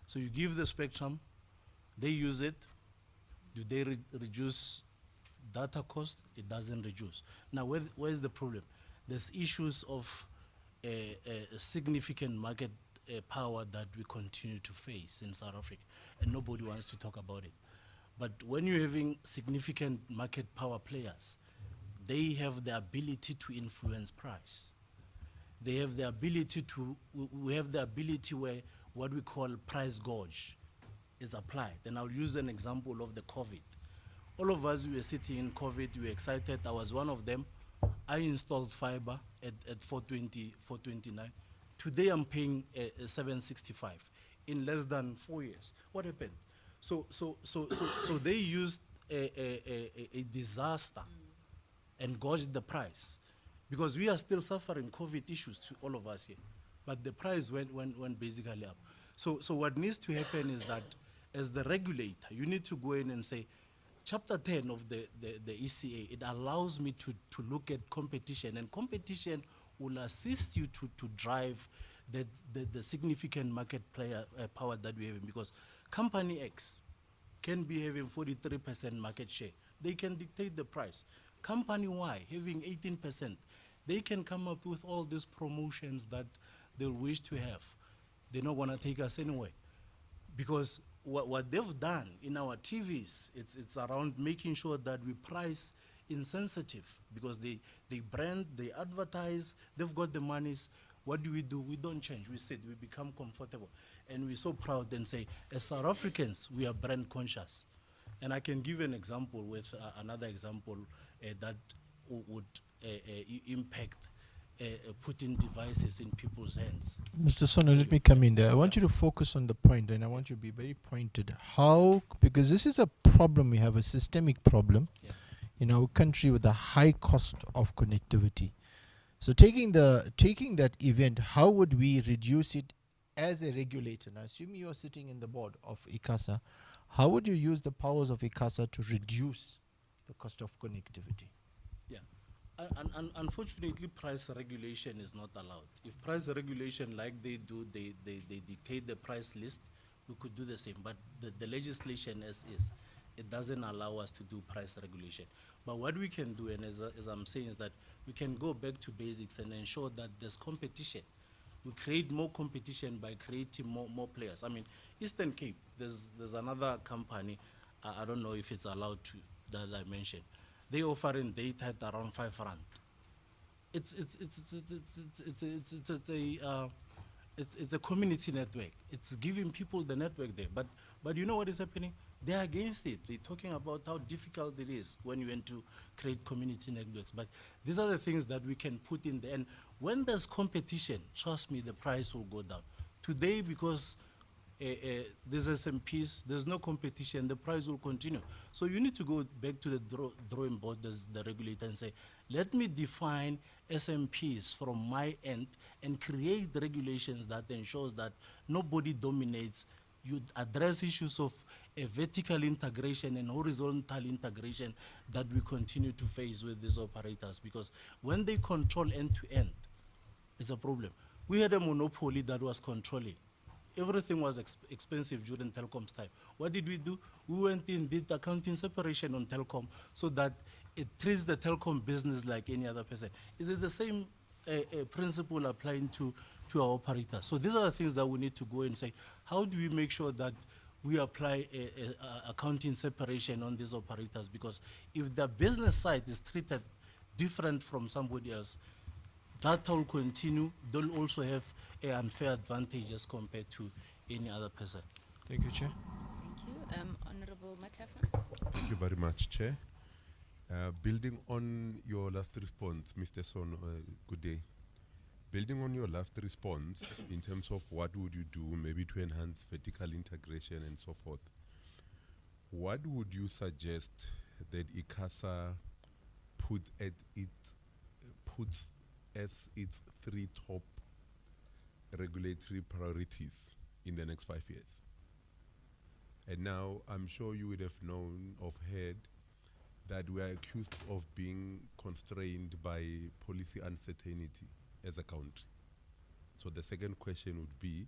N: So you give the spectrum, they use it. Do they reduce data cost? It doesn't reduce. Now, where's the problem? There's issues of a significant market power that we continue to face in South Africa, and nobody wants to talk about it. But when you're having significant market power players, they have the ability to influence price. They have the ability to, we have the ability where what we call price gauge is applied. And I'll use an example of the COVID. All of us, we were sitting in COVID, we were excited. I was one of them. I installed fiber at 420, 429. Today I'm paying 765 in less than 4 years. What happened? So they used a disaster and gauged the price, because we are still suffering COVID issues to all of us here, but the price went basically up. So what needs to happen is that as the regulator, you need to go in and say, Chapter 10 of the ECA, it allows me to look at competition, and competition will assist you to drive the significant market player power that we have, because company X can be having 43% market share. They can dictate the price. Company Y having 18%, they can come up with all these promotions that they'll wish to have. They're not gonna take us anywhere, because what they've done in our TVs, it's around making sure that we price insensitive, because they brand, they advertise, they've got the monies. What do? We don't change. We sit, we become comfortable. And we're so proud and say, as South Africans, we are brand conscious. And I can give an example with another example that would impact putting devices in people's hands.
G: Mr. Sono, let me come in there. I want you to focus on the point, and I want you to be very pointed. How, because this is a problem, we have a systemic problem in our country with a high cost of connectivity. So taking that event, how would we reduce it as a regulator? Now, assuming you're sitting in the board of ICASA, how would you use the powers of ICASA to reduce the cost of connectivity?
N: Yeah. Unfortunately, price regulation is not allowed. If price regulation, like they do, they dictate the price list, we could do the same. But the legislation as is, it doesn't allow us to do price regulation. But what we can do, and as I'm saying, is that we can go back to basics and ensure that there's competition. We create more competition by creating more players. I mean, Eastern Cape, there's another company, I don't know if it's allowed to, that I mentioned. They offering data at around 5 rand. It's a community network. It's giving people the network there. But you know what is happening? They're against it. They're talking about how difficult it is when you want to create community networks. But these are the things that we can put in there. And when there's competition, trust me, the price will go down. Today, because there's SMPs, there's no competition, the price will continue. So you need to go back to the drawing board as the regulator and say, let me define SMPs from my end and create the regulations that ensures that nobody dominates. You address issues of a vertical integration and horizontal integration that we continue to face with these operators, because when they control end to end, it's a problem. We had a monopoly that was controlling. Everything was expensive during Telkom's time. What did we do? We went in, did accounting separation on Telkom so that it treats the Telkom business like any other person. Is it the same principle applying to our operators? So these are the things that we need to go and say, how do we make sure that we apply a accounting separation on these operators? Because if the business side is treated different from somebody else, that will continue. They'll also have an unfair advantage as compared to any other person.
G: Thank you, Chair.
C: Thank you. Honorable Matafa.
H: Thank you very much, Chair. Building on your last response, Mr. Son, good day. Building on your last response, in terms of what would you do maybe to enhance vertical integration and so forth, what would you suggest that ICASA puts as its 3 top regulatory priorities in the next 5 years? And now I'm sure you would have known or heard that we are accused of being constrained by policy uncertainty as a country. So the second question would be,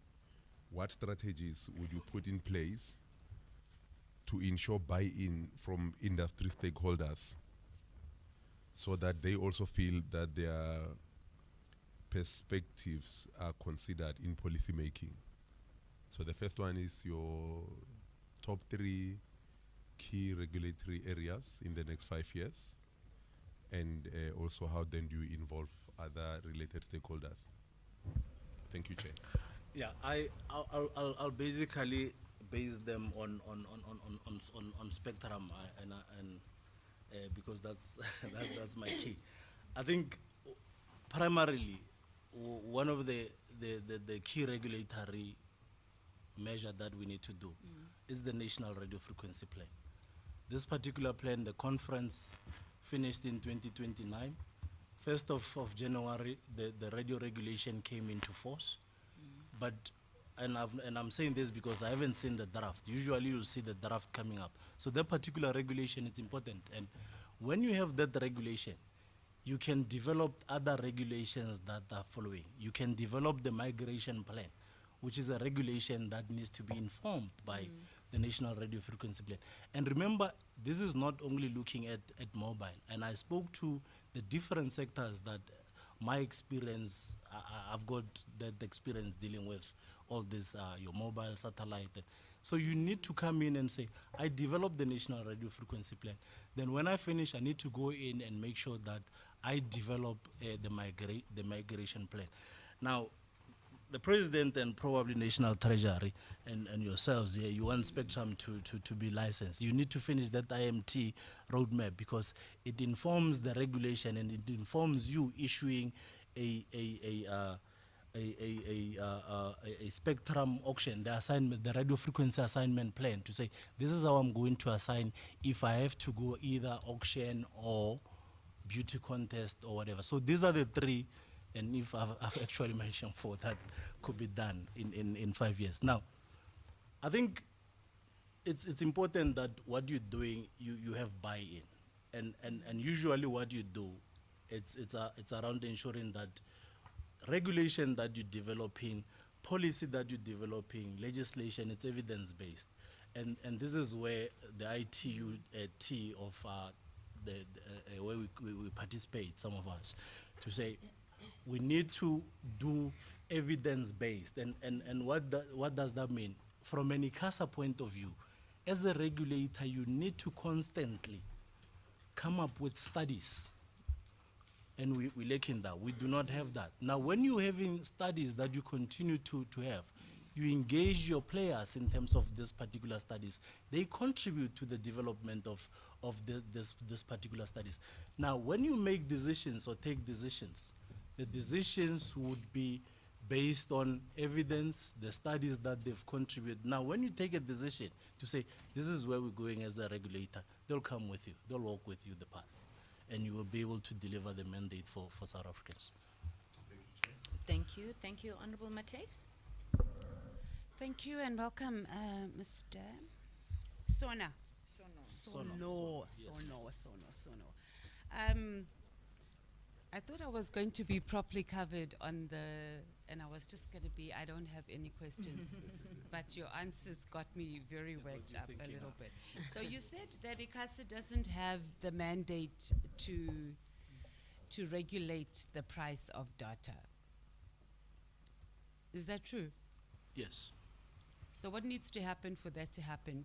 H: what strategies would you put in place to ensure buy-in from industry stakeholders so that they also feel that their perspectives are considered in policy making? So the first one is your top 3 key regulatory areas in the next 5 years, and also how then do you involve other related stakeholders? Thank you, Chair.
N: Yeah, I'll basically base them on spectrum and because that's that's my key. I think primarily one of the key regulatory measure that we need to do is the National Radio Frequency Plan. This particular plan, the conference finished in 2029. 1st of January, the radio regulation came into force. But, and I'm saying this because I haven't seen the draft. Usually you'll see the draft coming up. So that particular regulation is important. And when you have that regulation, you can develop other regulations that are following. You can develop the migration plan, which is a regulation that needs to be informed by the National Radio Frequency Plan. And remember, this is not only looking at mobile. And I spoke to the different sectors that my experience, I've got that experience dealing with all this, your mobile, satellite. So you need to come in and say, I developed the National Radio Frequency Plan. Then when I finish, I need to go in and make sure that I develop the migration plan. Now, the President and probably National Treasury and yourselves here, you want Spectrum to be licensed. You need to finish that IMT roadmap because it informs the regulation and it informs you issuing a spectrum auction, the assignment, the radio frequency assignment plan to say, this is how I'm going to assign if I have to go either auction or beauty contest or whatever. So these are the 3. And if I've actually mentioned 4 that could be done in 5 years. Now, I think it's important that what you're doing, you have buy-in. And usually what you do, it's around ensuring that regulation that you're developing, policy that you're developing, legislation, it's evidence-based. And this is where the ITU of where we participate, some of us, to say, we need to do evidence-based. And what does that mean? From an ICASA point of view, as a regulator, you need to constantly come up with studies. And we lack in that. We do not have that. Now, when you're having studies that you continue to have, you engage your players in terms of this particular studies. They contribute to the development of this particular studies. Now, when you make decisions or take decisions, the decisions would be based on evidence, the studies that they've contributed. Now, when you take a decision to say, this is where we're going as a regulator, they'll come with you. They'll walk with you the path. And you will be able to deliver the mandate for South Africans.
C: Thank you. Thank you, Honorable Mates.
M: Thank you and welcome, Mr. Sona. Sono. I thought I was going to be properly covered on the, and I was just going to be, I don't have any questions, but your answers got me very worked up a little bit. So you said that ICASA doesn't have the mandate to regulate the price of data. Is that true?
N: Yes.
M: So what needs to happen for that to happen?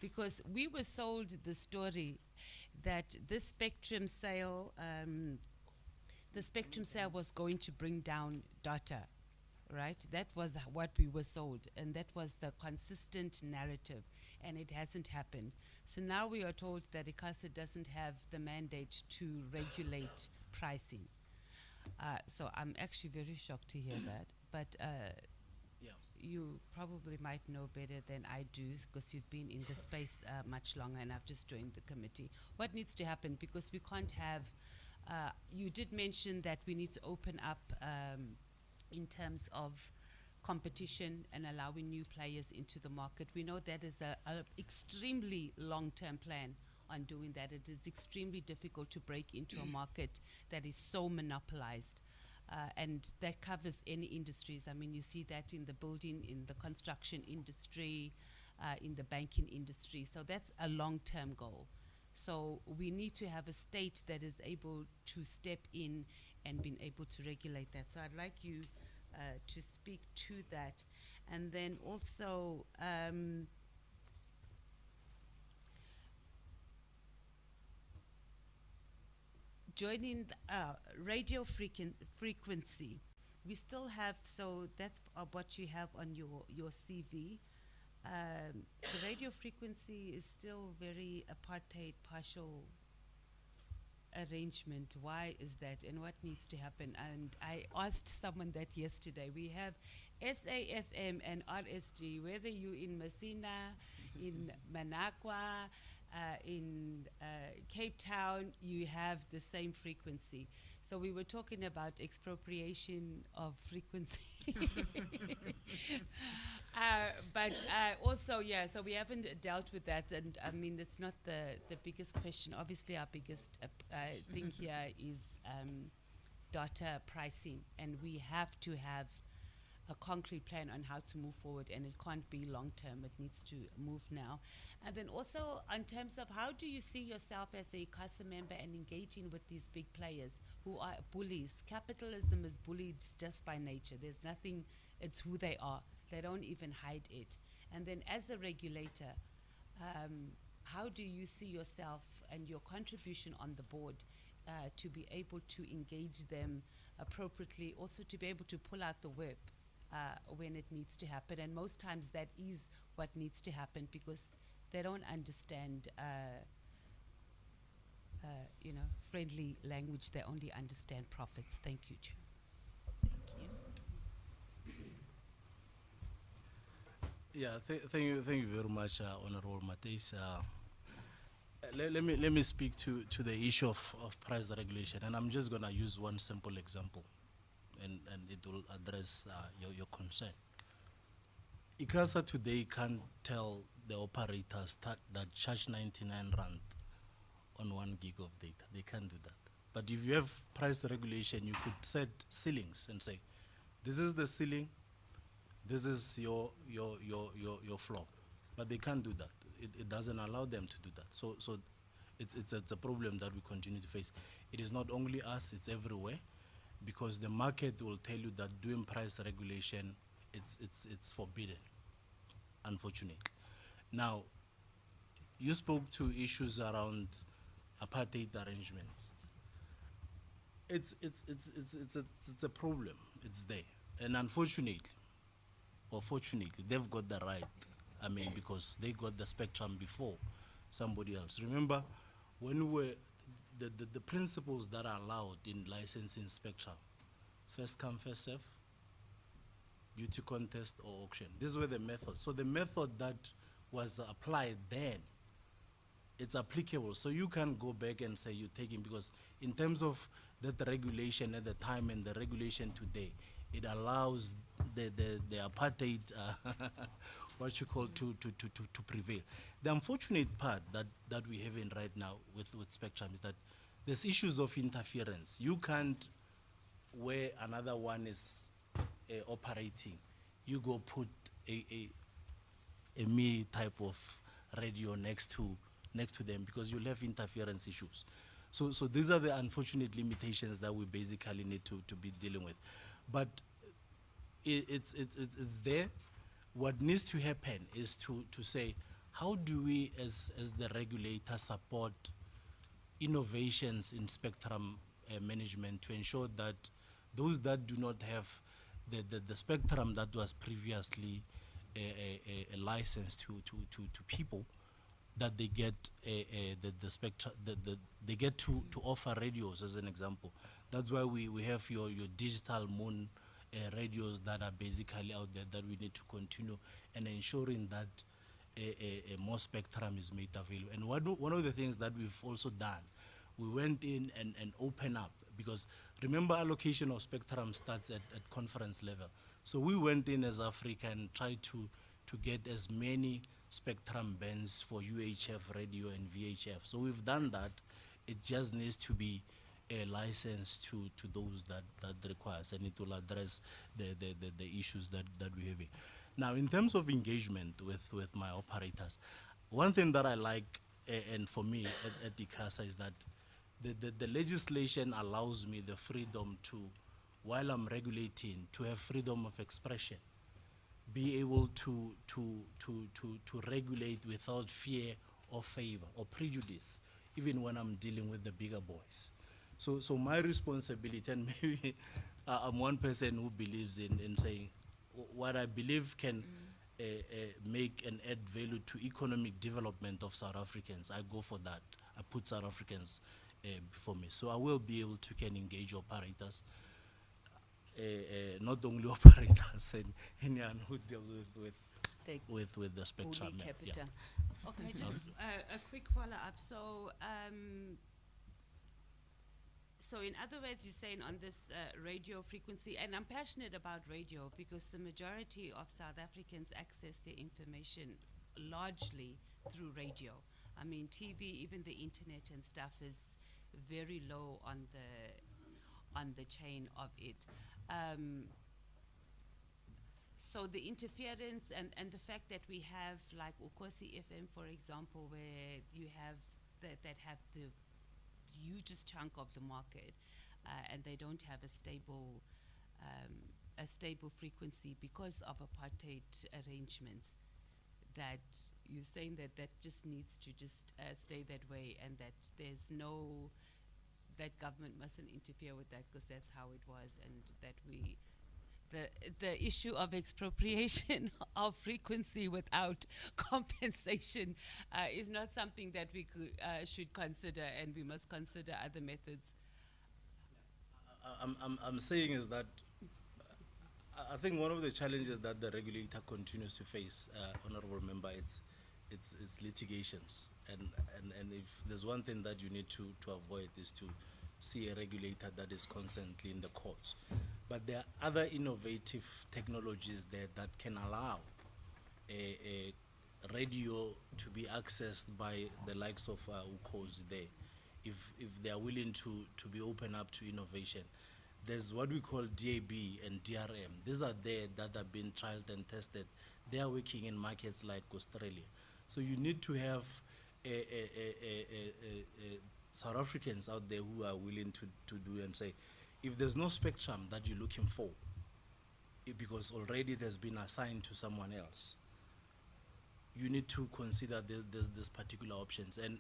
M: Because we were sold the story that this spectrum sale, was going to bring down data, right? That was what we were sold, and that was the consistent narrative, and it hasn't happened. So now we are told that ICASA doesn't have the mandate to regulate pricing. So I'm actually very shocked to hear that, but you probably might know better than I do because you've been in the space much longer and I've just joined the committee. What needs to happen? Because we can't have, you did mention that we need to open up in terms of competition and allowing new players into the market. We know that is a extremely long-term plan on doing that. It is extremely difficult to break into a market that is so monopolized. And that covers any industries. I mean, you see that in the building, in the construction industry, in the banking industry. So that's a long-term goal. So we need to have a state that is able to step in and being able to regulate that. So I'd like you to speak to that. And then also, joining the, radio frequency, we still have, so that's what you have on your CV. The radio frequency is still very apartheid, partial arrangement. Why is that, and what needs to happen? And I asked someone that yesterday. We have SAFM and RSG, whether you're in Messina, in Managua, in Cape Town, you have the same frequency. So we were talking about expropriation of frequency. But also, yeah, so we haven't dealt with that. And I mean, it's not the biggest question. Obviously, our biggest thing here is data pricing. And we have to have a concrete plan on how to move forward, and it can't be long term, it needs to move now. And then also in terms of how do you see yourself as a ICASA member and engaging with these big players who are bullies? Capitalism is bullied just by nature. There's nothing, it's who they are. They don't even hide it. And then as a regulator, how do you see yourself and your contribution on the board to be able to engage them appropriately, also to be able to pull out the whip when it needs to happen? And most times that is what needs to happen because they don't understand, friendly language. They only understand profits. Thank you, Chair.
N: Yeah, thank you very much, Honorable Mateis. Let me speak to the issue of price regulation, and I'm just gonna use one simple example, and it will address your concern. ICASA today can't tell the operators that charge 99 rand on 1 gig of data. They can't do that. But if you have price regulation, you could set ceilings and say, this is the ceiling, this is your floor. But they can't do that. It doesn't allow them to do that. So it's a problem that we continue to face. It is not only us, it's everywhere, because the market will tell you that doing price regulation, it's forbidden, unfortunately. Now, you spoke to issues around apartheid arrangements. It's a problem. It's there, and unfortunately, or fortunately, they've got the right. I mean, because they got the spectrum before somebody else. Remember, when we were the principles that are allowed in licensing spectrum: first come, first serve, beauty contest, or auction. These were the methods. So the method that was applied then, it's applicable. So you can go back and say you're taking, because in terms of that regulation at the time and the regulation today, it allows the apartheid to prevail. The unfortunate part that we have in right now with Spectrum is that there's issues of interference. You can't, where another one is operating, you go put a me type of radio next to them, because you'll have interference issues. So these are the unfortunate limitations that we basically need to be dealing with. But it's there. What needs to happen is to say, how do we as the regulator support innovations in spectrum management to ensure that those that do not have the spectrum that was previously a license to people, that they get the spectrum, they get to offer radios, as an example. That's why we have your digital moon radios that are basically out there, that we need to continue and ensuring that more spectrum is made available. And one of the things that we've also done, we went in and open up, because remember, allocation of spectrum starts at conference level. So we went in as Africa and tried to get as many spectrum bands for UHF radio and VHF. So we've done that. It just needs to be a license to those that requires, and it will address the issues that we're having. Now, in terms of engagement with my operators, one thing that I like, and for me at ICASA, is that the legislation allows me the freedom to, while I'm regulating, to have freedom of expression, be able to regulate without fear or favor or prejudice, even when I'm dealing with the bigger boys. So my responsibility, and maybe I'm one person who believes in saying what I believe can make and add value to economic development of South Africans. I go for that. I put South Africans before me. So I will be able to can engage operators, not only operators, and anyone who deals with the spectrum.
M: Capita.
N: Yeah.
M: Okay, just a quick follow-up. So in other words, you're saying on this radio frequency, and I'm passionate about radio because the majority of South Africans access their information largely through radio. I mean, TV, even the internet and stuff is very low on the chain of it. So the interference and the fact that we have like Ukosi FM, for example, where you have that have the hugest chunk of the market, and they don't have a stable frequency because of apartheid arrangements, that you're saying that just needs to just stay that way, and that there's no, that government mustn't interfere with that because that's how it was, and that the issue of expropriation of frequency without compensation is not something that we should consider, and we must consider other methods.
N: I'm saying is that I think one of the challenges that the regulator continues to face, Honorable Member, it's litigations, and if there's one thing that you need to avoid is to see a regulator that is constantly in the courts. But there are other innovative technologies there that can allow a radio to be accessed by the likes of UCOs there, if they are willing to be open up to innovation. There's what we call DAB and DRM. These are there that have been trialed and tested. They are working in markets like Australia. So you need to have South Africans out there who are willing to do and say, if there's no spectrum that you're looking for, because already it has been assigned to someone else, you need to consider this particular options. And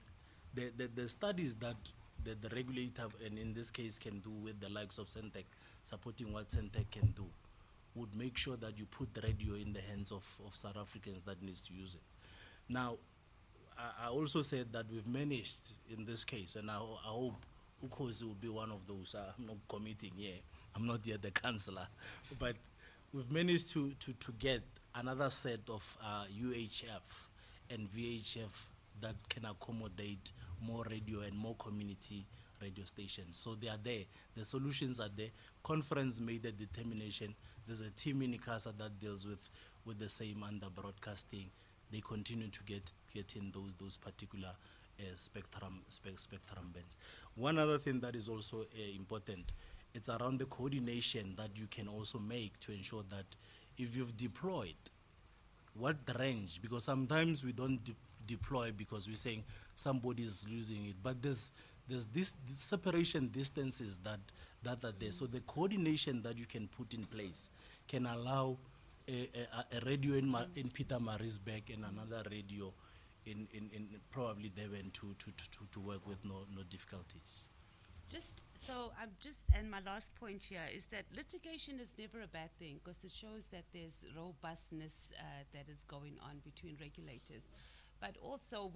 N: the studies that the regulator, and in this case, can do with the likes of Centec, supporting what Centec can do, would make sure that you put the radio in the hands of South Africans that needs to use it. Now, I also said that we've managed in this case, and I hope UCOS will be one of those. I'm not committing here. I'm not yet the councillor. But we've managed to get another set of UHF and VHF that can accommodate more radio and more community radio stations. So they are there. The solutions are there. Conference made a determination. There's a team in ICASA that deals with with the same under broadcasting, they continue to get in those particular spectrum bands. One other thing that is also important, it's around the coordination that you can also make to ensure that if you've deployed, what range, because sometimes we don't deploy because we're saying somebody is losing it, but there's this separation distances that are there. So the coordination that you can put in place can allow a radio in Pietermaritzburg and another radio in probably Devon to work with no difficulties.
M: And my last point here is that litigation is never a bad thing because it shows that there's robustness that is going on between regulators. But also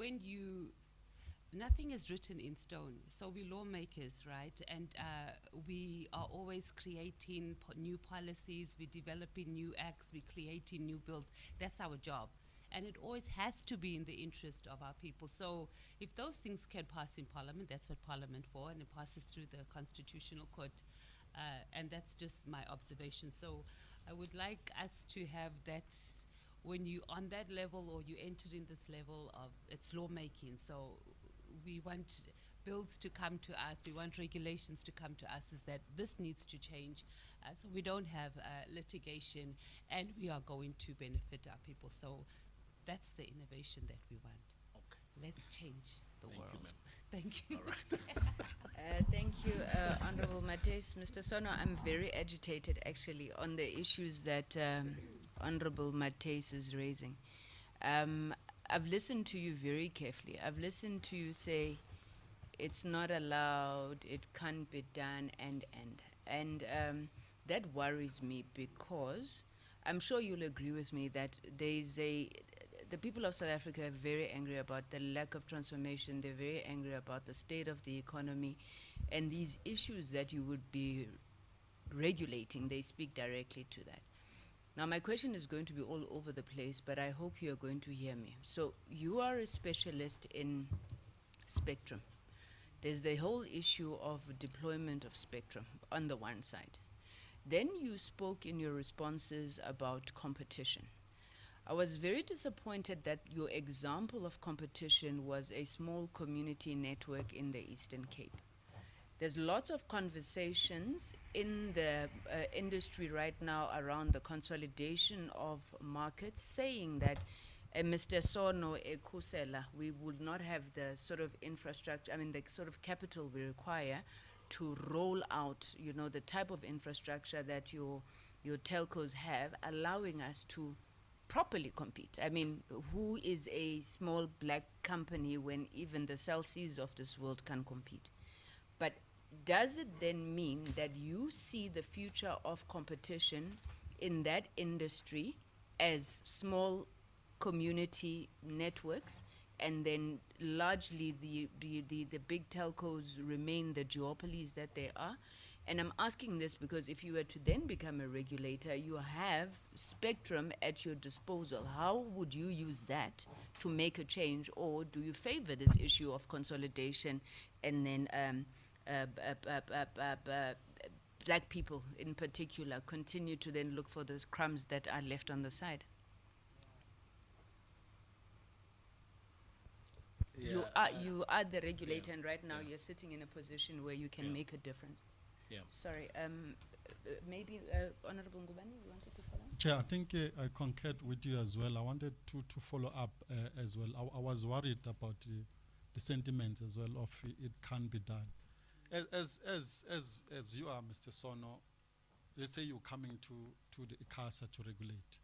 M: nothing is written in stone. So we're lawmakers, right? And we are always creating new policies, we're developing new acts, we're creating new bills. That's our job. And it always has to be in the interest of our people. So if those things can pass in Parliament, that's what Parliament for, and it passes through the Constitutional Court. And that's just my observation. So I would like us to have that, when you on that level or you enter in this level of, it's lawmaking. So we want bills to come to us, we want regulations to come to us, is that this needs to change so we don't have litigation and we are going to benefit our people. So that's the innovation that we want. Okay. Let's change the world.
N: You, ma'am.
M: Thank you.
N: All right.
C: Thank you, Honorable Mates. Mr. Sono, I'm very agitated actually on the issues that Honorable Mates is raising. I've listened to you very carefully. I've listened to you say it's not allowed, it can't be done, and that worries me because I'm sure you'll agree with me that the people of South Africa are very angry about the lack of transformation. They're very angry about the state of the economy, and these issues that you would be regulating, they speak directly to that. Now, my question is going to be all over the place, but I hope you're going to hear me. So you are a specialist in spectrum. There's the whole issue of deployment of spectrum on the one side. Then you spoke in your responses about competition. I was very disappointed that your example of competition was a small community network in the Eastern Cape. There's lots of conversations in the industry right now around the consolidation of markets, saying that Mr. Sono Ekusela, we would not have the sort of infrastructure, the sort of capital we require to roll out, the type of infrastructure that your telcos have, allowing us to properly compete. Who is a small black company when even the Cell Cs of this world can compete? But does it then mean that you see the future of competition in that industry as small community networks, and then largely the big telcos remain the duopolies that they are? And I'm asking this because if you were to then become a regulator, you have spectrum at your disposal. How would you use that to make a change, or do you favor this issue of consolidation and then black people in particular continue to then look for those crumbs that are left on the side?
N: Yeah,
C: you are the regulator, and right now you're sitting in a position where you can make a difference.
N: Yeah.
C: Sorry, maybe Honorable Ngubane, you wanted to follow?
A: Chair, I think I concurred with you as well. I wanted to follow up as well. I was worried about the sentiments as well of it can be done. As you are, Mr. Sono, let's say you're coming to the ICASA to regulate.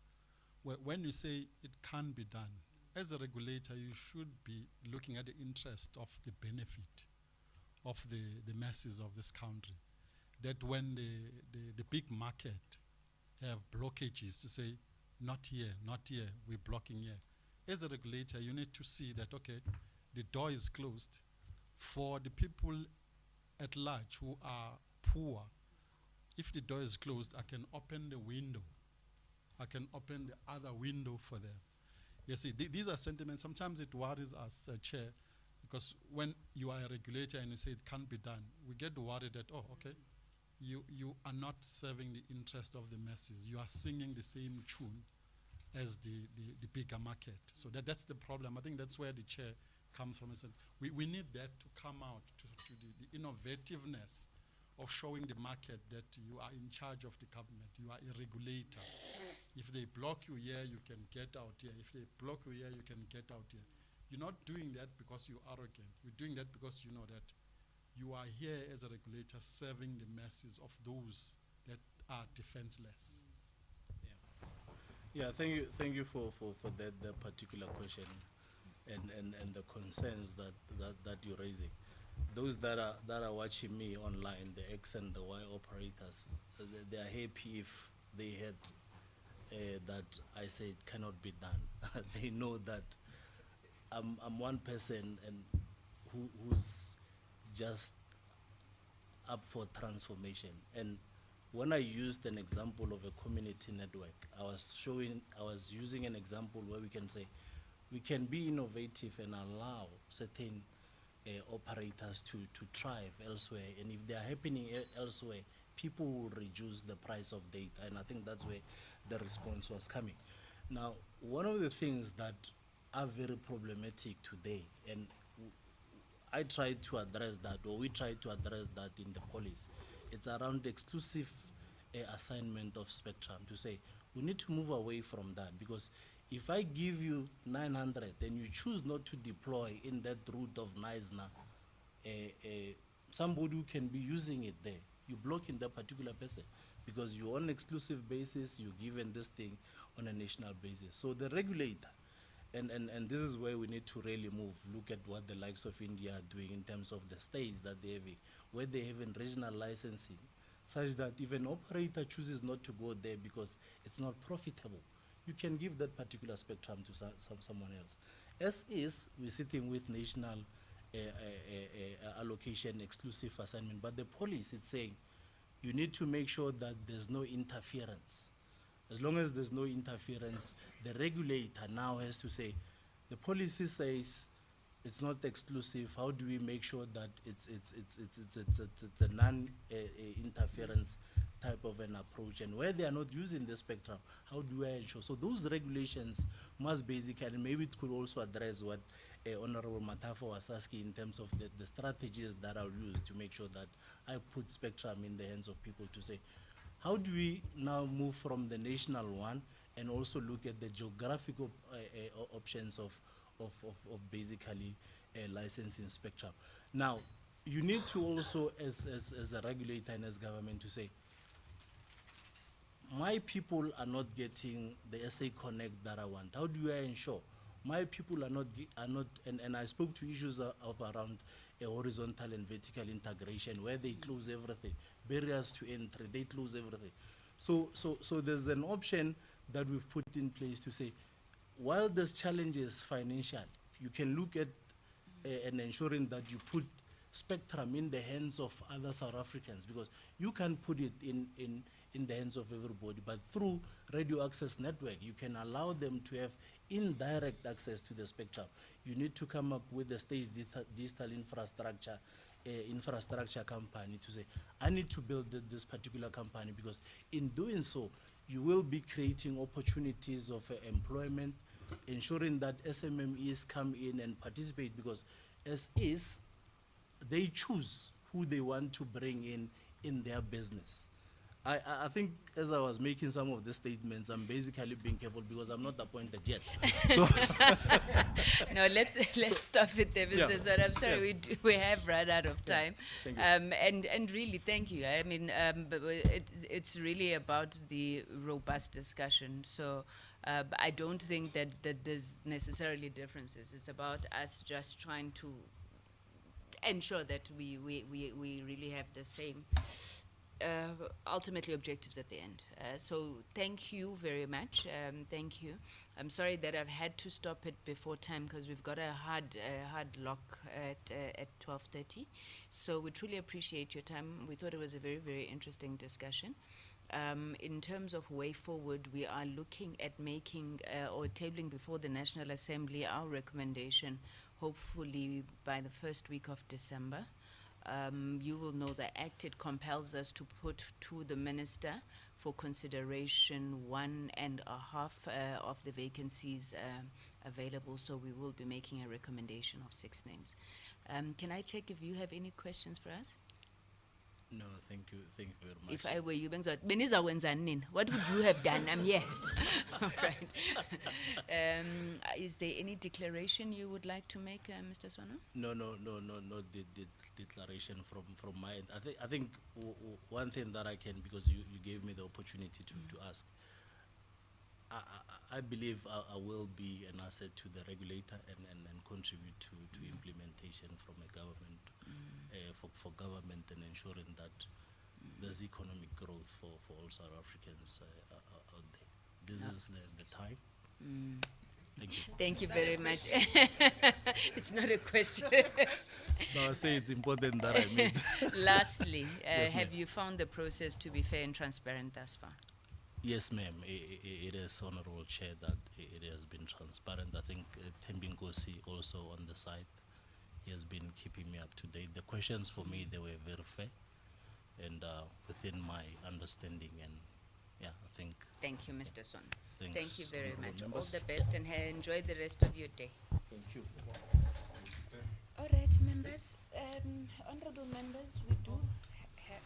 A: When you say it can be done, as a regulator, you should be looking at the interest of the benefit of the masses of this country. That when the big market have blockages to say, not here, we're blocking here. As a regulator, you need to see that, okay, the door is closed for the people at large who are poor. If the door is closed, I can open the window. I can open the other window for them. You see, these are sentiments. Sometimes it worries us, Chair, because when you are a regulator and you say it can't be done, we get worried that, oh, okay, you are not serving the interest of the masses. You are singing the same tune as the bigger market. So that's the problem. I think that's where the chair comes from. Is that we need that to come out, to the innovativeness of showing the market that you are in charge of the government, you are a regulator. If they block you here, you can get out here. If they block you here, you can get out here. You're not doing that because you're arrogant. You're doing that because you know that you are here as a regulator serving the masses of those that are defenseless.
N: Yeah, thank you for that particular question and the concerns that you're raising. Those that are watching me online, the X and the Y operators, they are happy if they had that I say it cannot be done. They know that I'm one person and who's just up for transformation. And when I used an example of a community network, I was using an example where we can say we can be innovative and allow certain operators to thrive elsewhere, and if they are happening elsewhere, people will reduce the price of data, and I think that's where the response was coming. Now, one of the things that are very problematic today, and I tried to address that, or we tried to address that in the policy, it's around exclusive assignment of spectrum, to say we need to move away from that, because if I give you 900 and you choose not to deploy in that route of Naisna, somebody who can be using it there, you block in that particular person because you're on exclusive basis, you're given this thing on a national basis. So the regulator, and this is where we need to really move, look at what the likes of India are doing in terms of the states that they have, where they have in regional licensing, such that if an operator chooses not to go there because it's not profitable, you can give that particular spectrum to someone else. As is, we're sitting with national allocation exclusive assignment, but the policy is saying you need to make sure that there's no interference. As long as there's no interference, the regulator now has to say, the policy says it's not exclusive. How do we make sure that it's a non-interference type of an approach? And where they are not using the spectrum, how do I ensure? So those regulations must basically, and maybe it could also address what Honorable Matafo was asking in terms of the strategies that are used to make sure that I put spectrum in the hands of people to say, how do we now move from the national one and also look at the geographical options of basically licensing spectrum? Now, you need to also, as a regulator and as government, to say, my people are not getting the SA Connect that I want. How do I ensure my people are not, and I spoke to issues of around a horizontal and vertical integration where they close everything, barriers to entry, they close everything. So there's an option that we've put in place to say, while there's challenges financial, you can look at and ensuring that you put spectrum in the hands of other South Africans, because you can put it in the hands of everybody, but through radio access network, you can allow them to have indirect access to the spectrum. You need to come up with a stage digital infrastructure company to say, I need to build this particular company, because in doing so, you will be creating opportunities of employment, ensuring that SMMEs come in and participate, because as is, they choose who they want to bring in their business. I think as I was making some of the statements, I'm basically being careful because I'm not appointed yet. So
C: no, let's stop it there, Mr. Swart. I'm sorry, we have run out of time.
N: Thank you.
C: And really, thank you. I mean, it's really about the robust discussion. So I don't think that there's necessarily differences. It's about us just trying to ensure that we really have the same ultimately objectives at the end. So thank you very much. Thank you. I'm sorry that I've had to stop it before time because we've got a hard lock at 12:30. So we truly appreciate your time. We thought it was a very, very interesting discussion. In terms of way forward, we are looking at making or tabling before the National Assembly our recommendation, hopefully by the first week of December. You will know the Act, it compels us to put to the Minister for consideration 1.5 of the vacancies available, so we will be making a recommendation of 6 names. Can I check if you have any questions for us?
N: No, thank you very much.
C: If I were you, what would you have done? I'm here. All right. Is there any declaration you would like to make, Mr. Sono?
N: No, the declaration from my end. I think one thing that I can, because you gave me the opportunity to ask, I believe I will be an asset to the regulator and contribute to implementation from a government, for government, and ensuring that there's economic growth for all South Africans out there. This is the time. Thank you.
C: Thank you very much. It's not a question.
N: No, I say it's important that I made.
C: Lastly,
N: Yes,
C: have
N: ma'am.
C: you found the process to be fair and transparent thus far?
N: Yes, ma'am. It is honorable chair that it has been transparent. I think Tembinkosi also on the side, he has been keeping me up to date. The questions for me, they were very fair and within my understanding, and yeah, I think.
C: Thank you, Mr. Son.
N: Thanks,
C: Thank you very
N: honorable
C: much.
N: members.
C: All the best, and enjoy the rest of your day.
N: Thank you.
C: All right, members, honorable members, we do have.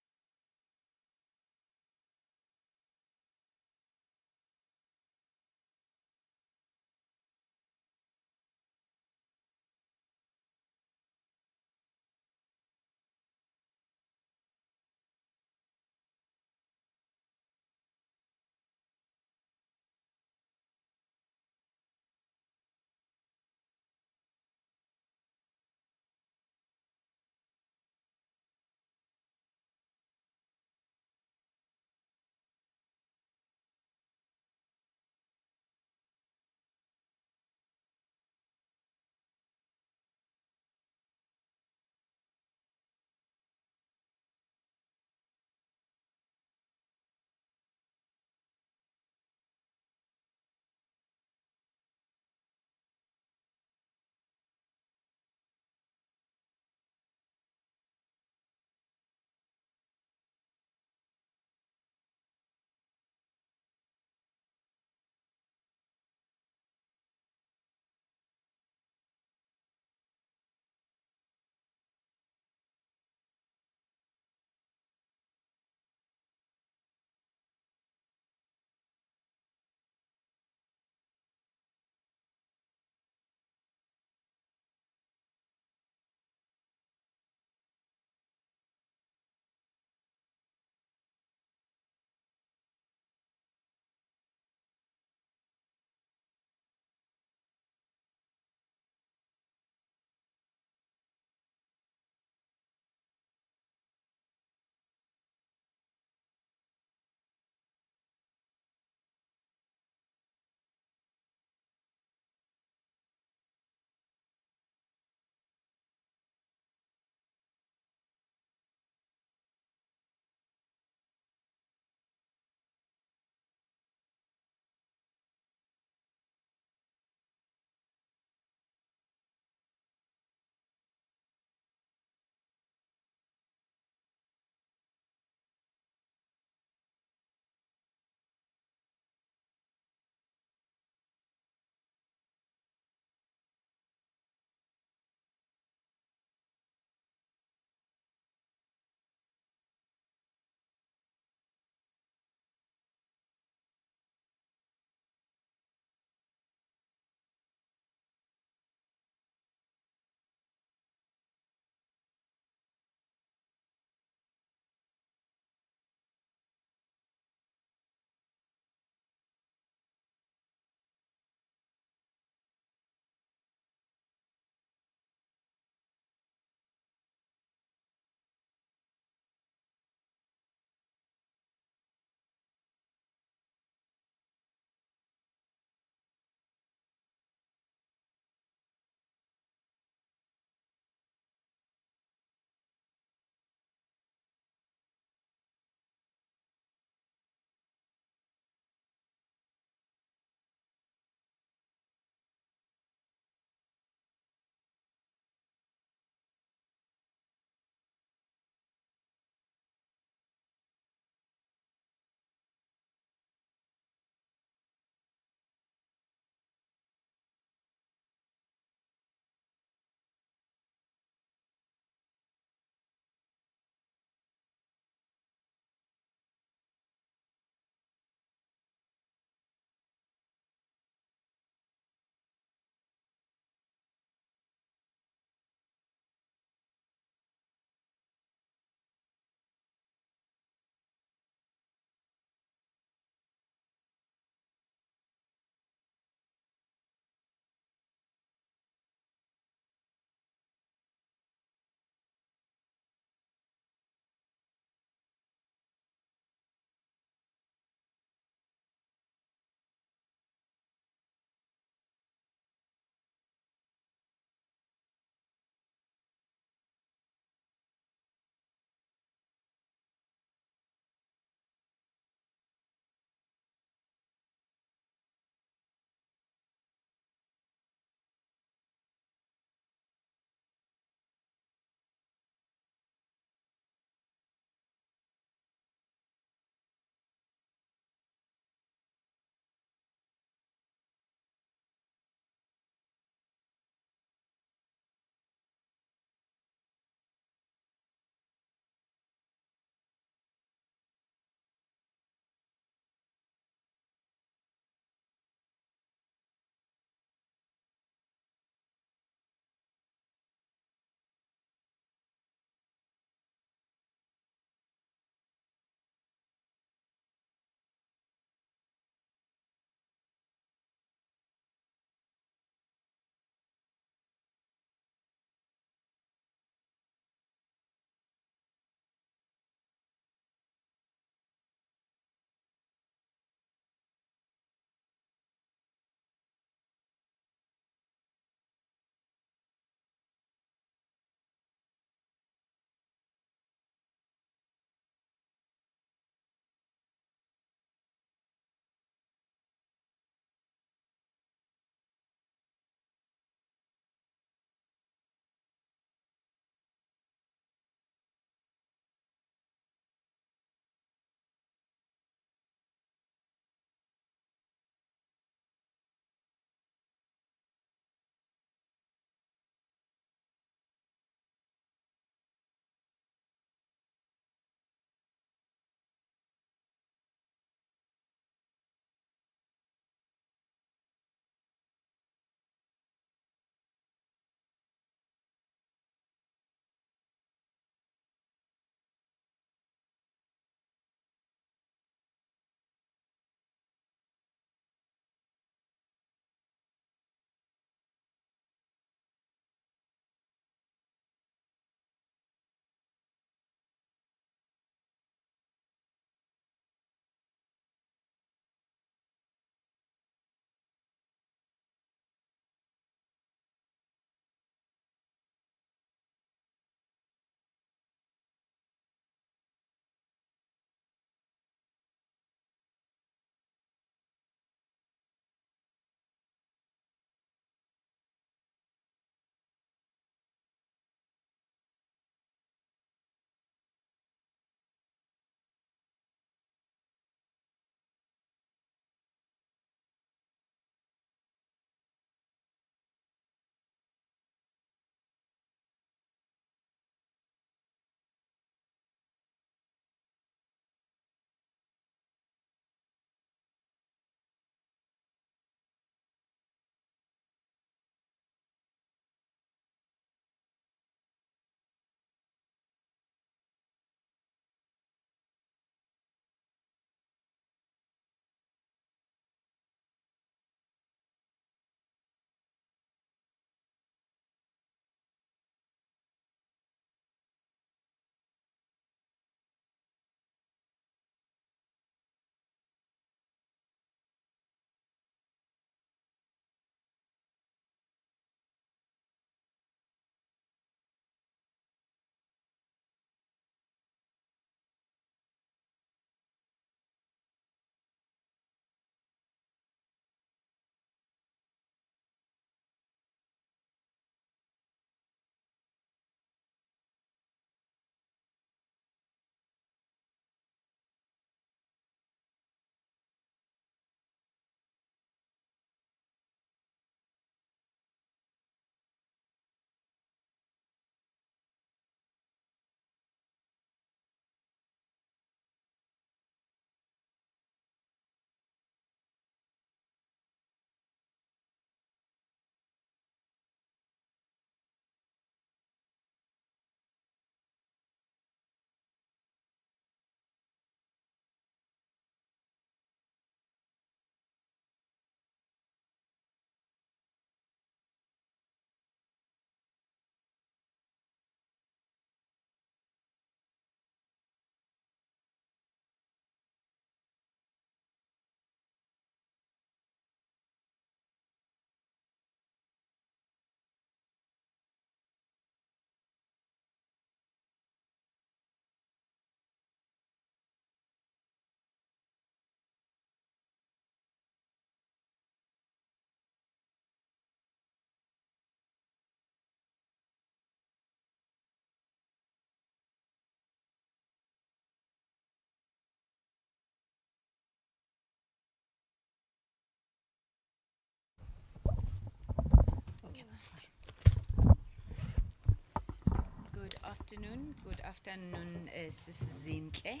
C: afternoon. Good afternoon, Sis Zintle.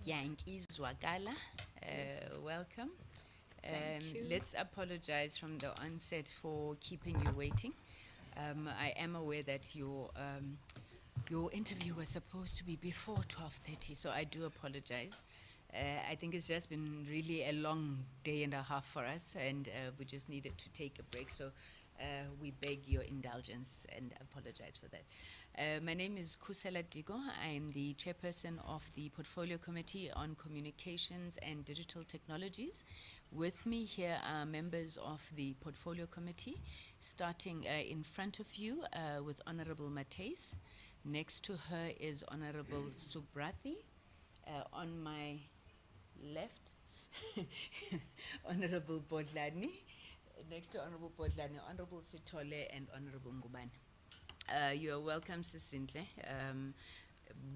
C: Yankee Zwagala. Welcome.
O: Thank you.
C: Let's apologize from the onset for keeping you waiting. I am aware that your interview was supposed to be before 12:30, so I do apologize. I think it's just been really a long day and a half for us, and we just needed to take a break, so we beg your indulgence and apologize for that. My name is Kusela Digo. I am the chairperson of the Portfolio Committee on Communications and Digital Technologies. With me here are members of the Portfolio Committee, starting in front of you with Honorable Mateis. Next to her is Honorable Subrathi. On my left, Honorable Bodlani. Next to Honorable Bodlani, Honorable Sitole and Honorable Ngubane. You are welcome, Sisintle.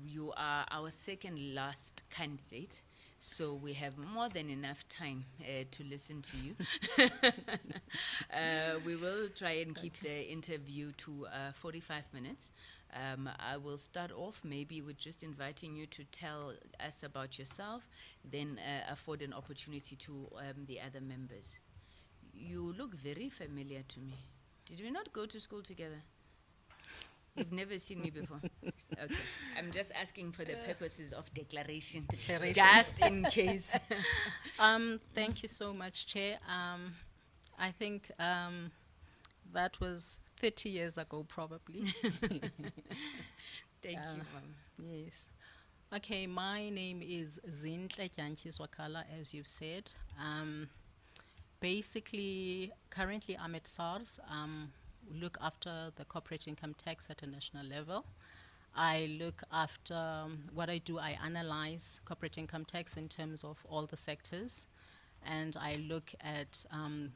C: You are our second last candidate, so we have more than enough time to listen to you. We will try and keep the interview to 45 minutes. I will start off maybe with just inviting you to tell us about yourself, then afford an opportunity to the other members. You look very familiar to me. Did we not go to school together? You've never seen me before? Okay. I'm just asking for the purposes of declaration. Just in case.
O: Thank you so much, Chair. I think that was 30 years ago, probably.
C: Thank you, Mom.
O: Yes. Okay, my name is Zintle Swakala, as you've said. Basically, currently I'm at SARS. Look after the corporate income tax at a national level. I look after what I do. I analyze corporate income tax in terms of all the sectors, and I look at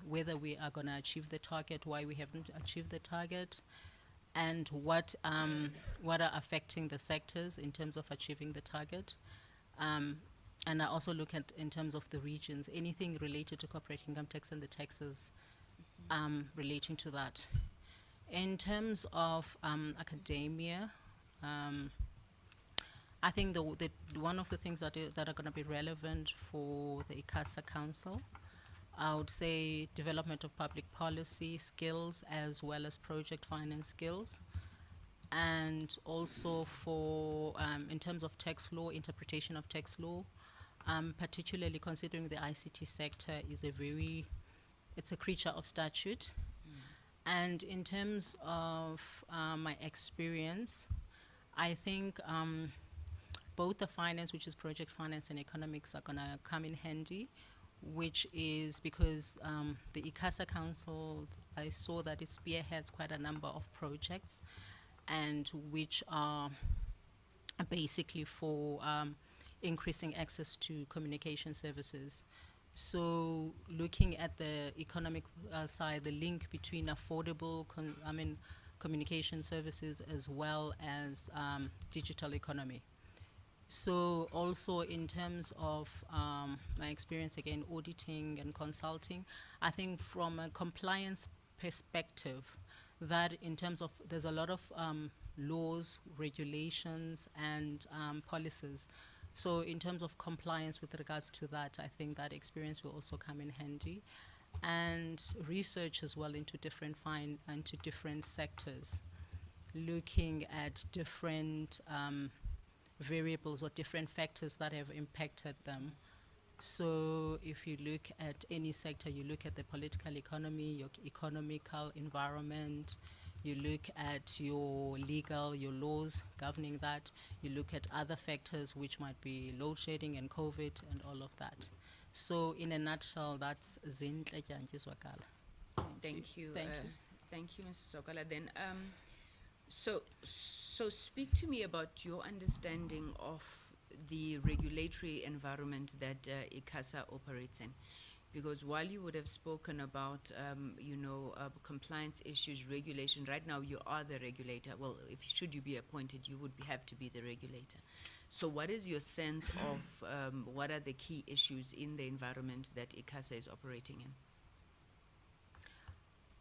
O: whether we are going to achieve the target, why we haven't achieved the target, and what are affecting the sectors in terms of achieving the target. And I also look at, in terms of the regions, anything related to corporate income tax and the taxes relating to that. In terms of academia, I think the one of the things that are going to be relevant for the ICASA Council, I would say development of public policy skills as well as project finance skills. And also for, in terms of tax law, interpretation of tax law, particularly considering the ICT sector is it's a creature of statute. And in terms of my experience, I think both the finance, which is project finance, and economics are going to come in handy, which is because the ICASA Council, I saw that it spearheads quite a number of projects, and which are basically for increasing access to communication services. So looking at the economic side, the link between affordable communication services as well as digital economy. So also in terms of my experience, again, auditing and consulting, I think from a compliance perspective, that in terms of, there's a lot of laws, regulations, and policies. So in terms of compliance with regards to that, I think that experience will also come in handy. And research as well into different sectors, looking at different variables or different factors that have impacted them. So if you look at any sector, you look at the political economy, your economical environment, you look at your laws governing that, you look at other factors which might be load shedding and COVID and all of that. So in a nutshell, that's Zintle Swakala.
C: Thank you.
O: Thank you.
C: Thank you, Mrs. Sokala. Then, so speak to me about your understanding of the regulatory environment that ICASA operates in. Because while you would have spoken about, compliance issues, regulation, right now you are the regulator. Well, should you be appointed, you would have to be the regulator. So what is your sense of what are the key issues in the environment that ICASA is operating in?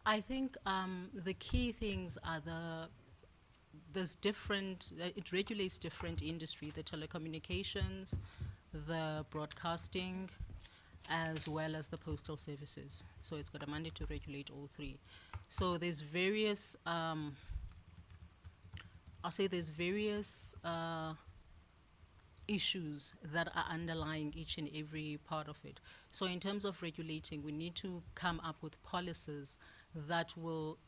O: I think the key things are there's different, it regulates different industry, the telecommunications, the broadcasting, as well as the postal services. So it's got a mandate to regulate all three. So there's various, I'll say there's various issues that are underlying each and every part of it. So in terms of regulating, we need to come up with policies that will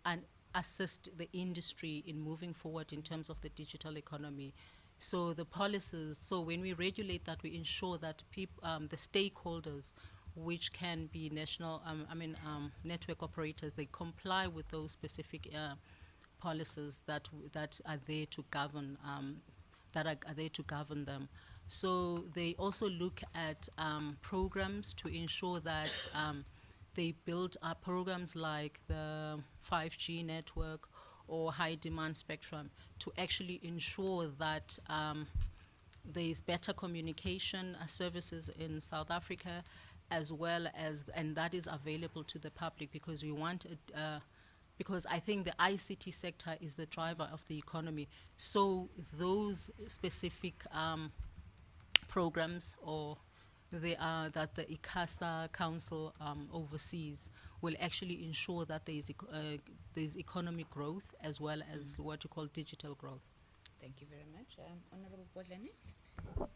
O: assist the industry in moving forward in terms of the digital economy. So the policies, so when we regulate that, we ensure that the stakeholders, which can be national, network operators, they comply with those specific policies that are there to govern, that are there to govern them. So they also look at programs to ensure that they build up programs like the 5G network or high demand spectrum to actually ensure that there is better communication services in South Africa, as well as, and that is available to the public, because we want it, because I think the ICT sector is the driver of the economy. So those specific programs or that the ICASA Council oversees will actually ensure that there's economic growth as well as what you call digital growth.
C: Thank you very much. Honorable Bodlani.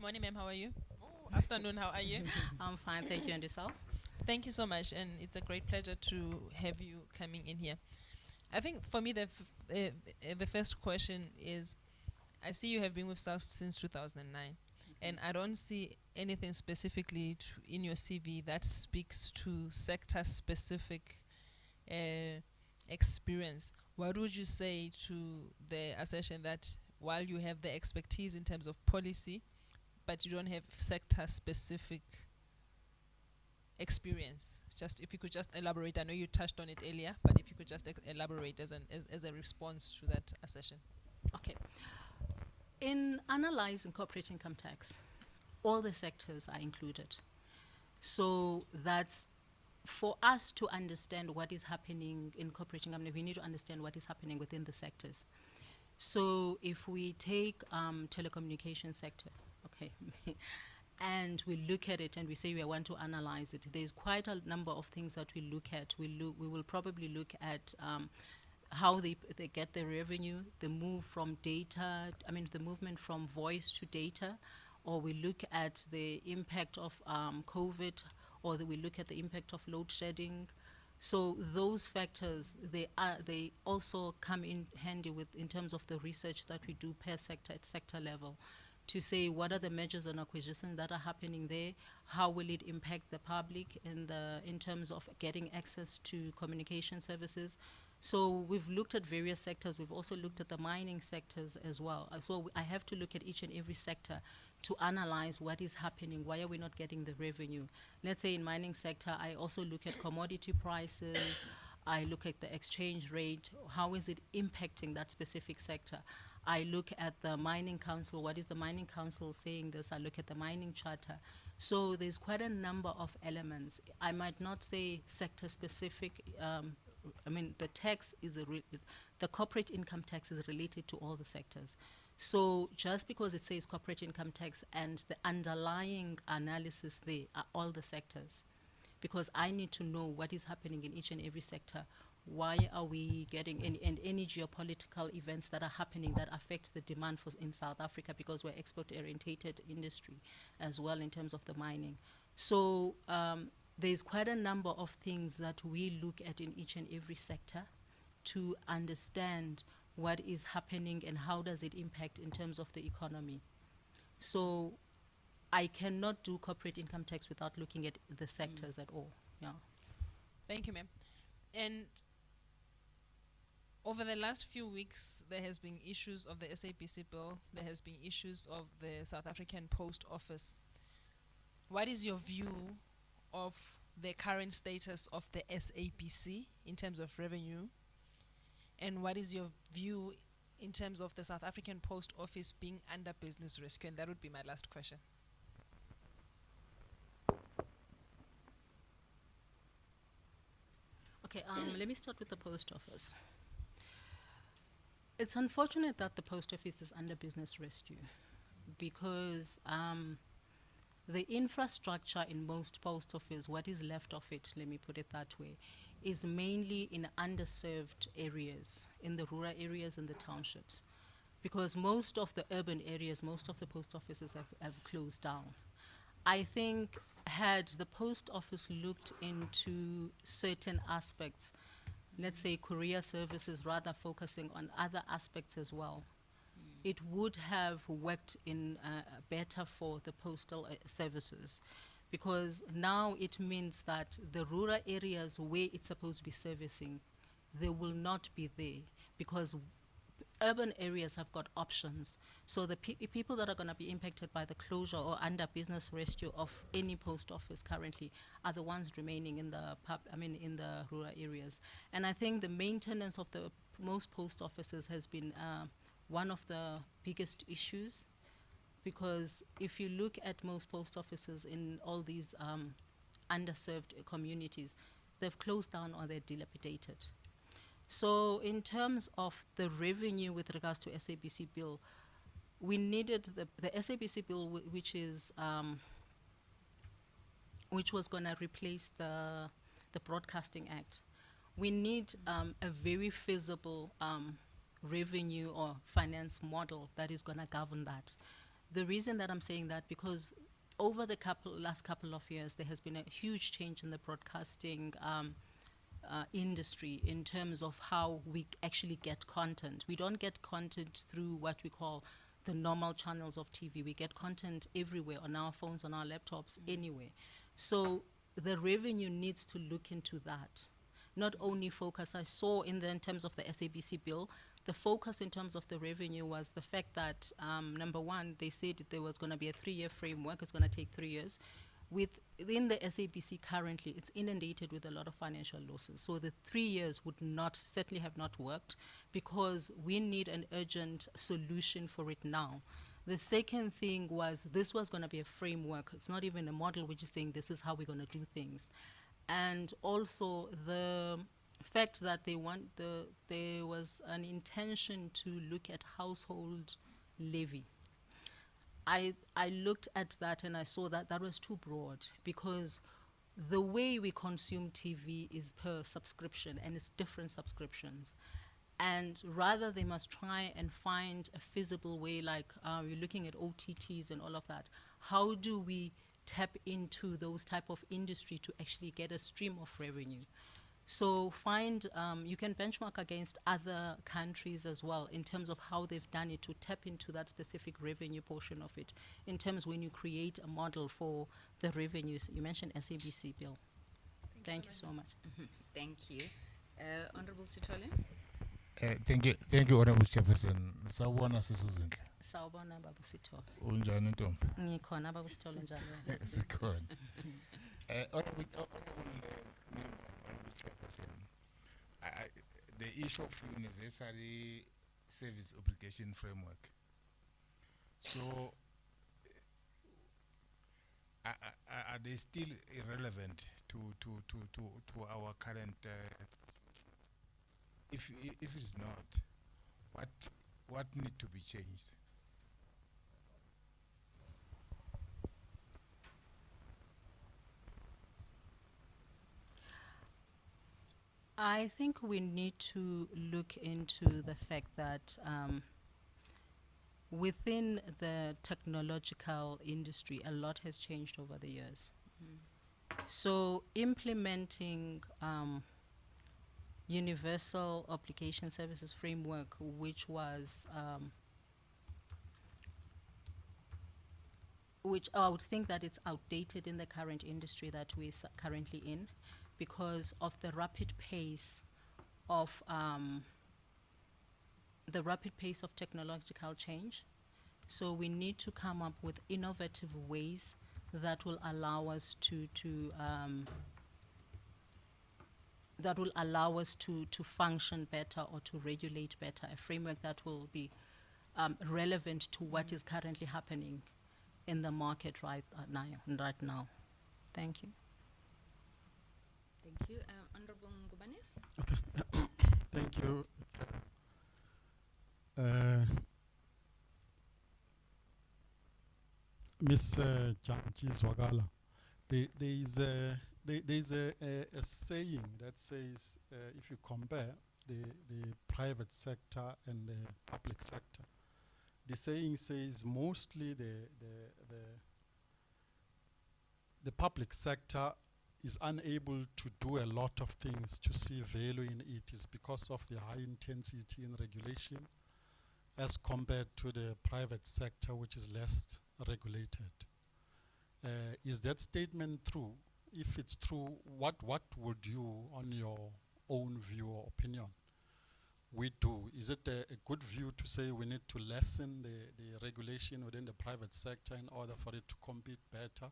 J: Morning, ma'am. How are you? Oh, afternoon. How are you?
O: I'm fine. Thank you. And yourself?
J: Thank you so much, and it's a great pleasure to have you coming in here. I think for me, the first question is, I see you have been with SARS since 2009, and I don't see anything specifically in your CV that speaks to sector-specific experience. What would you say to the assertion that while you have the expertise in terms of policy, but you don't have sector-specific experience? Just if you could just elaborate. I know you touched on it earlier, but if you could just elaborate as a response to that assertion.
O: Okay. In analyzing corporate income tax, all the sectors are included. So that's for us to understand what is happening in corporate income, we need to understand what is happening within the sectors. So if we take telecommunication sector, okay, and we look at it and we say we want to analyze it, there's quite a number of things that we look at. We will probably look at how they get their revenue, the move from data, the movement from voice to data, or we look at the impact of COVID, or we look at the impact of load shedding. So those factors, they also come in handy in terms of the research that we do per sector at sector level, to say what are the measures on acquisition that are happening there, how will it impact the public in terms of getting access to communication services. So we've looked at various sectors. We've also looked at the mining sectors as well. So I have to look at each and every sector to analyze what is happening. Why are we not getting the revenue? Let's say in mining sector, I also look at commodity prices. I look at the exchange rate. How is it impacting that specific sector? I look at the mining council. What is the mining council saying this? I look at the mining charter. So there's quite a number of elements. I might not say sector specific. The tax is the corporate income tax is related to all the sectors. So just because it says corporate income tax and the underlying analysis there are all the sectors, because I need to know what is happening in each and every sector. Why are we getting any geopolitical events that are happening that affect the demand in South Africa, because we're export-orientated industry as well in terms of the mining. So there's quite a number of things that we look at in each and every sector to understand what is happening and how does it impact in terms of the economy. So I cannot do corporate income tax without looking at the sectors at all. Yeah.
J: Thank you, ma'am. And over the last few weeks, there has been issues of the SABC bill. There has been issues of the South African Post Office. What is your view of the current status of the SABC in terms of revenue? And what is your view in terms of the South African Post Office being under business rescue? And that would be my last question.
O: Okay, let me start with the Post Office. It's unfortunate that the post office is under business rescue because the infrastructure in most post office, what is left of it, let me put it that way, is mainly in underserved areas, in the rural areas and the townships. Because most of the urban areas, most of the post offices have closed down. I think had the post office looked into certain aspects, let's say courier services, rather focusing on other aspects as well, it would have worked in better for the postal services, because now it means that the rural areas where it's supposed to be servicing, they will not be there, because urban areas have got options. So the people that are going to be impacted by the closure or under business rescue of any post office currently are the ones remaining in the in the rural areas. And I think the maintenance of the most post offices has been one of the biggest issues, because if you look at most post offices in all these underserved communities, they've closed down or they're dilapidated. So in terms of the revenue with regards to SABC bill, we needed the SABC bill, which was going to replace the Broadcasting Act. We need a very feasible revenue or finance model that is going to govern that. The reason that I'm saying that, because over the last couple of years, there has been a huge change in the broadcasting industry in terms of how we actually get content. We don't get content through what we call the normal channels of TV. We get content everywhere, on our phones, on our laptops, anywhere. So the revenue needs to look into that. Not only focus, I saw in terms of the SABC bill, the focus in terms of the revenue was the fact that, number one, they said there was going to be a 3-year framework. It's going to take 3 years. Within the SABC currently, it's inundated with a lot of financial losses. So the 3 years would certainly have not worked, because we need an urgent solution for it now. The second thing was, this was going to be a framework. It's not even a model which is saying this is how we're going to do things. And also the fact that there was an intention to look at household levy. I looked at that and I saw that that was too broad, because the way we consume TV is per subscription, and it's different subscriptions. And rather they must try and find a feasible way, like we're looking at OTTs and all of that. How do we tap into those type of industry to actually get a stream of revenue? So you can benchmark against other countries as well in terms of how they've done it to tap into that specific revenue portion of it, in terms when you create a model for the revenues. You mentioned SABC bill. Thank you so much.
C: Thank you. Honorable Sithole.
K: Thank you, Honorable Chairperson. Sawubona sisuzindle.
O: Sawubona baba Sithole.
K: Unjani ntombi?
O: Ngikhona baba Sithole njalo.
K: Sikhona. Honorable the issue of universal service obligation framework. So, are they still irrelevant to our current? If it's not, what need to be changed?
O: I think we need to look into the fact that within the technological industry, a lot has changed over the years. So implementing universal obligation services framework, which I would think that it's outdated in the current industry that we're currently in, because of the rapid pace of technological change. So we need to come up with innovative ways that will allow us to function better or to regulate better, a framework that will be relevant to what is currently happening in the market right now. Thank you.
C: Thank you. Honorable Ngubane.
A: Okay. Thank you. Miss Janchis Wagala, there is a saying that says if you compare the private sector and the public sector, the saying says mostly the public sector is unable to do a lot of things to see value in it is because of the high intensity in regulation as compared to the private sector, which is less regulated. Is that statement true? If it's true, what would you, on your own view or opinion, we do? Is it a good view to say we need to lessen the regulation within the private sector in order for it to compete better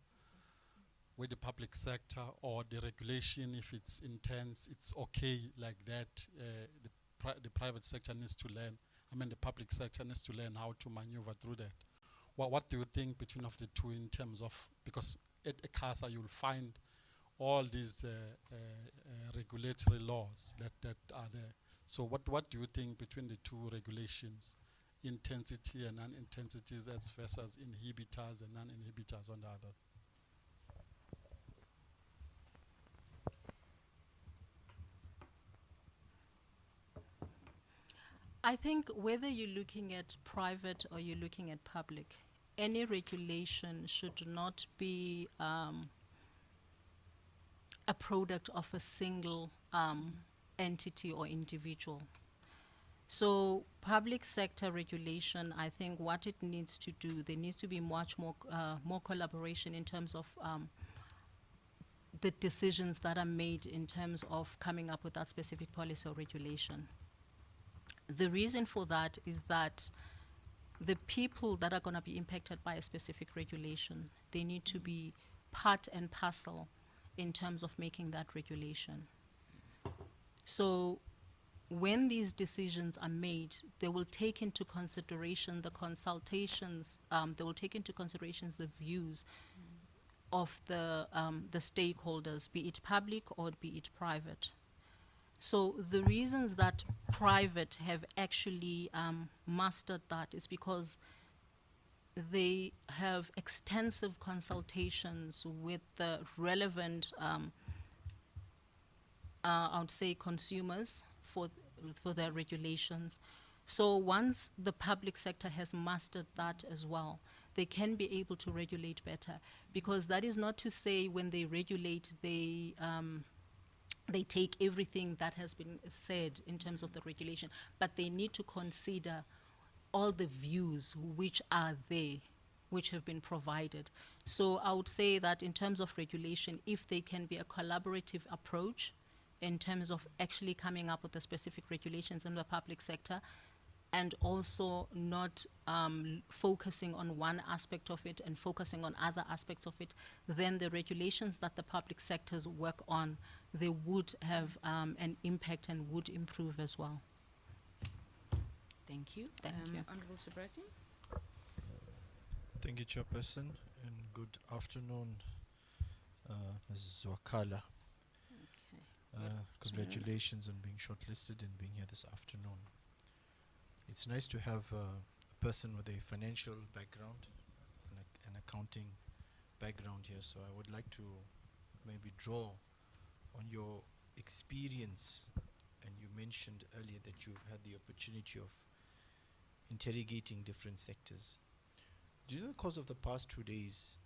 A: with the public sector, or the regulation, if it's intense, it's okay like that? The private sector needs to learn. The public sector needs to learn how to maneuver through that. What do you think between of the two in terms of, because at ICASA you'll find all these regulatory laws that are there. So what do you think between the two regulations, intensity and non-intensities as versus inhibitors and non-inhibitors on the others?
O: I think whether you're looking at private or you're looking at public, any regulation should not be a product of a single entity or individual. So public sector regulation, I think what it needs to do, there needs to be much more collaboration in terms of the decisions that are made in terms of coming up with that specific policy or regulation. The reason for that is that the people that are going to be impacted by a specific regulation, they need to be part and parcel in terms of making that regulation. So when these decisions are made, they will take into consideration the consultations, they will take into consideration the views of the stakeholders, be it public or be it private. So the reasons that private have actually mastered that is because they have extensive consultations with the relevant, I would say, consumers for their regulations. So once the public sector has mastered that as well, they can be able to regulate better. Because that is not to say when they regulate, they take everything that has been said in terms of the regulation, but they need to consider all the views which are there, which have been provided. So I would say that in terms of regulation, if there can be a collaborative approach in terms of actually coming up with the specific regulations in the public sector, and also not focusing on one aspect of it and focusing on other aspects of it, then the regulations that the public sectors work on, they would have an impact and would improve as well.
C: Thank you.
O: Thank you.
C: Honourable Subrati.
G: Thank you, Chairperson, and good afternoon, Ms. Zwakala. Congratulations on being shortlisted and being here this afternoon. It's nice to have a person with a financial background and an accounting background here, so I would like to maybe draw on your experience. And you mentioned earlier that you've had the opportunity of interrogating different sectors. During the course of the past 2 days,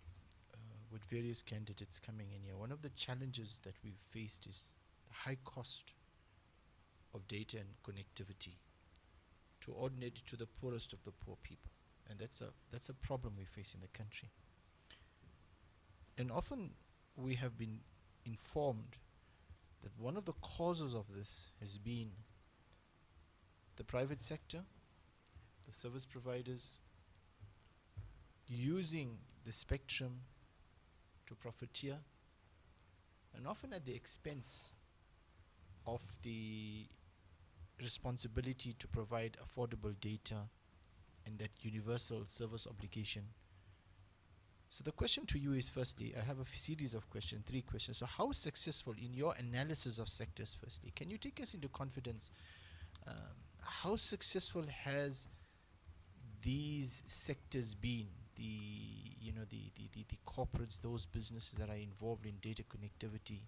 G: with various candidates coming in here, one of the challenges that we've faced is the high cost of data and connectivity to ordinate to the poorest of the poor people. And that's a problem we face in the country. And often we have been informed that one of the causes of this has been the private sector, the service providers, using the spectrum to profiteer, and often at the expense of the responsibility to provide affordable data and that universal service obligation. So the question to you is, firstly, I have a series of questions, 3 questions. So how successful in your analysis of sectors, firstly, can you take us into confidence, how successful has these sectors been? The corporates, those businesses that are involved in data connectivity,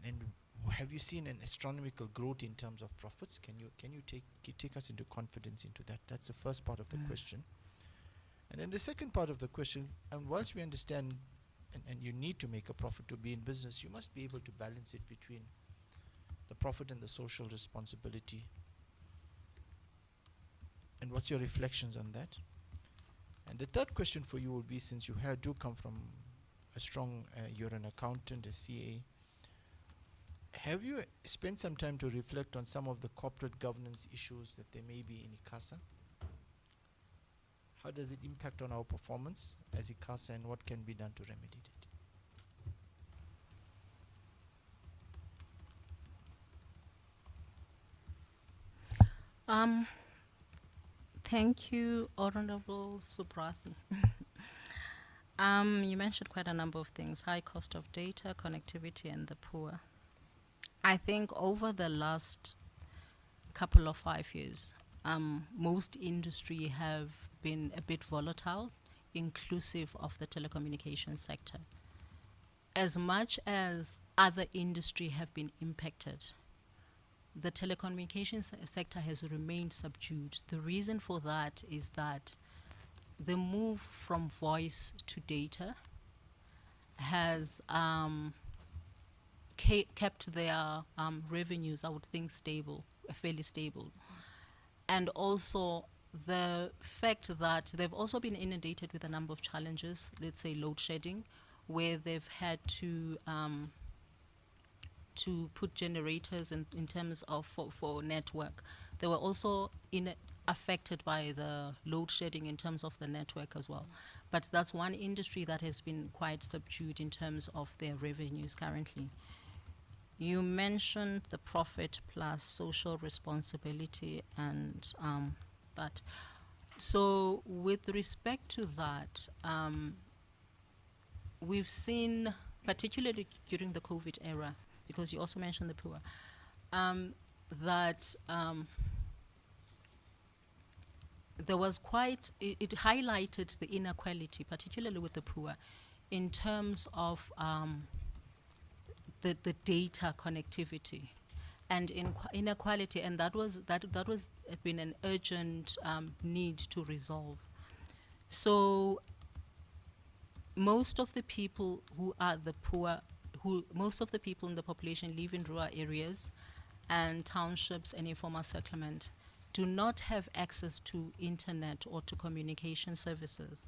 G: and have you seen an astronomical growth in terms of profits? Can you take us into confidence into that? That's the first part of the question. And then the second part of the question, and whilst we understand and you need to make a profit to be in business, you must be able to balance it between the profit and the social responsibility. And what's your reflections on that? And the third question for you will be, since you do come from a strong, you're an accountant, a CA, have you spent some time to reflect on some of the corporate governance issues that there may be in ICASA? How does it impact on our performance as ICASA, and what can be done to remedy it?
O: Thank you, Honorable Subrathi. You mentioned quite a number of things: high cost of data, connectivity, and the poor. I think over the last couple of 5 years, most industry have been a bit volatile, inclusive of the telecommunications sector. As much as other industry have been impacted, the telecommunications sector has remained subdued. The reason for that is that the move from voice to data has kept their revenues, I would think, stable, fairly stable. And also the fact that they've also been inundated with a number of challenges, let's say load shedding, where they've had to put generators in terms of for network. They were also affected by the load shedding in terms of the network as well. But that's one industry that has been quite subdued in terms of their revenues currently. You mentioned the profit plus social responsibility and that. So with respect to that, we've seen, particularly during the COVID era, because you also mentioned the poor, that there was quite, it highlighted the inequality, particularly with the poor, in terms of the data connectivity and inequality, and that was been an urgent need to resolve. So most of the people who are the poor, most of the people in the population live in rural areas and townships and informal settlement, do not have access to internet or to communication services.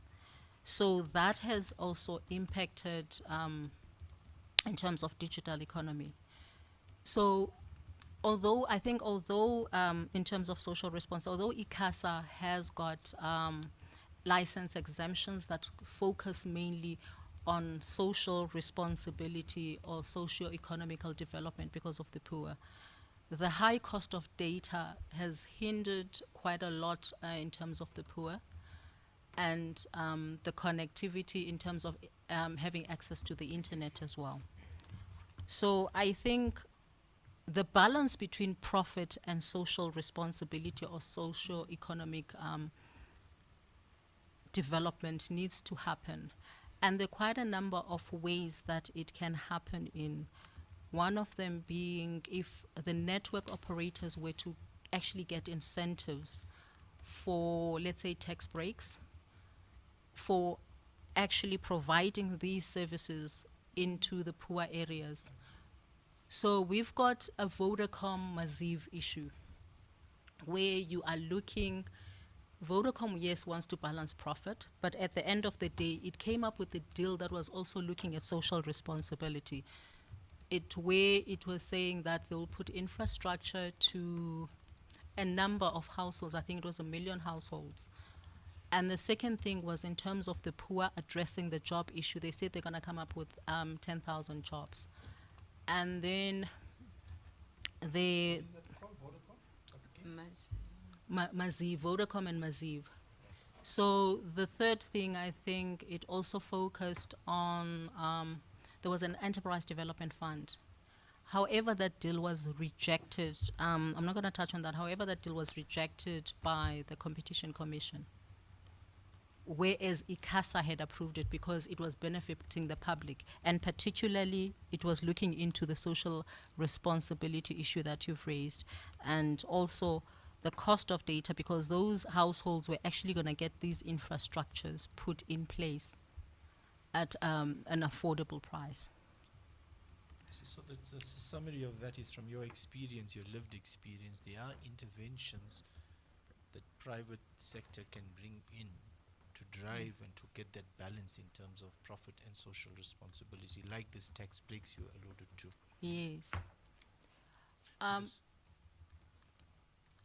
O: So that has also impacted in terms of digital economy. So although in terms of social response, although ICASA has got license exemptions that focus mainly on social responsibility or socio-economical development because of the poor, the high cost of data has hindered quite a lot in terms of the poor, and the connectivity in terms of having access to the internet as well. So I think the balance between profit and social responsibility or socio-economic development needs to happen. And there are quite a number of ways that it can happen in. One of them being if the network operators were to actually get incentives for, let's say, tax breaks, for actually providing these services into the poor areas. So we've got a Vodacom Maziv issue where you are looking, Vodacom, yes, wants to balance profit, but at the end of the day, it came up with a deal that was also looking at social responsibility. Where it was saying that they'll put infrastructure to a number of households, I think it was 1 million households. And the second thing was in terms of the poor, addressing the job issue. They said they're going to come up with 10,000 jobs. And then Maziv, Vodacom and Maziv. So the third thing, I think it also focused on, there was an enterprise development fund. However, that deal was rejected. I'm not going to touch on that. However, that deal was rejected by the Competition Commission, whereas ICASA had approved it because it was benefiting the public, and particularly it was looking into the social responsibility issue that you've raised, and also the cost of data, because those households were actually going to get these infrastructures put in place at an affordable price.
G: So the summary of that is, from your experience, your lived experience, there are interventions that private sector can bring in to drive and to get that balance in terms of profit and social responsibility, like this tax breaks you alluded to.
O: Yes.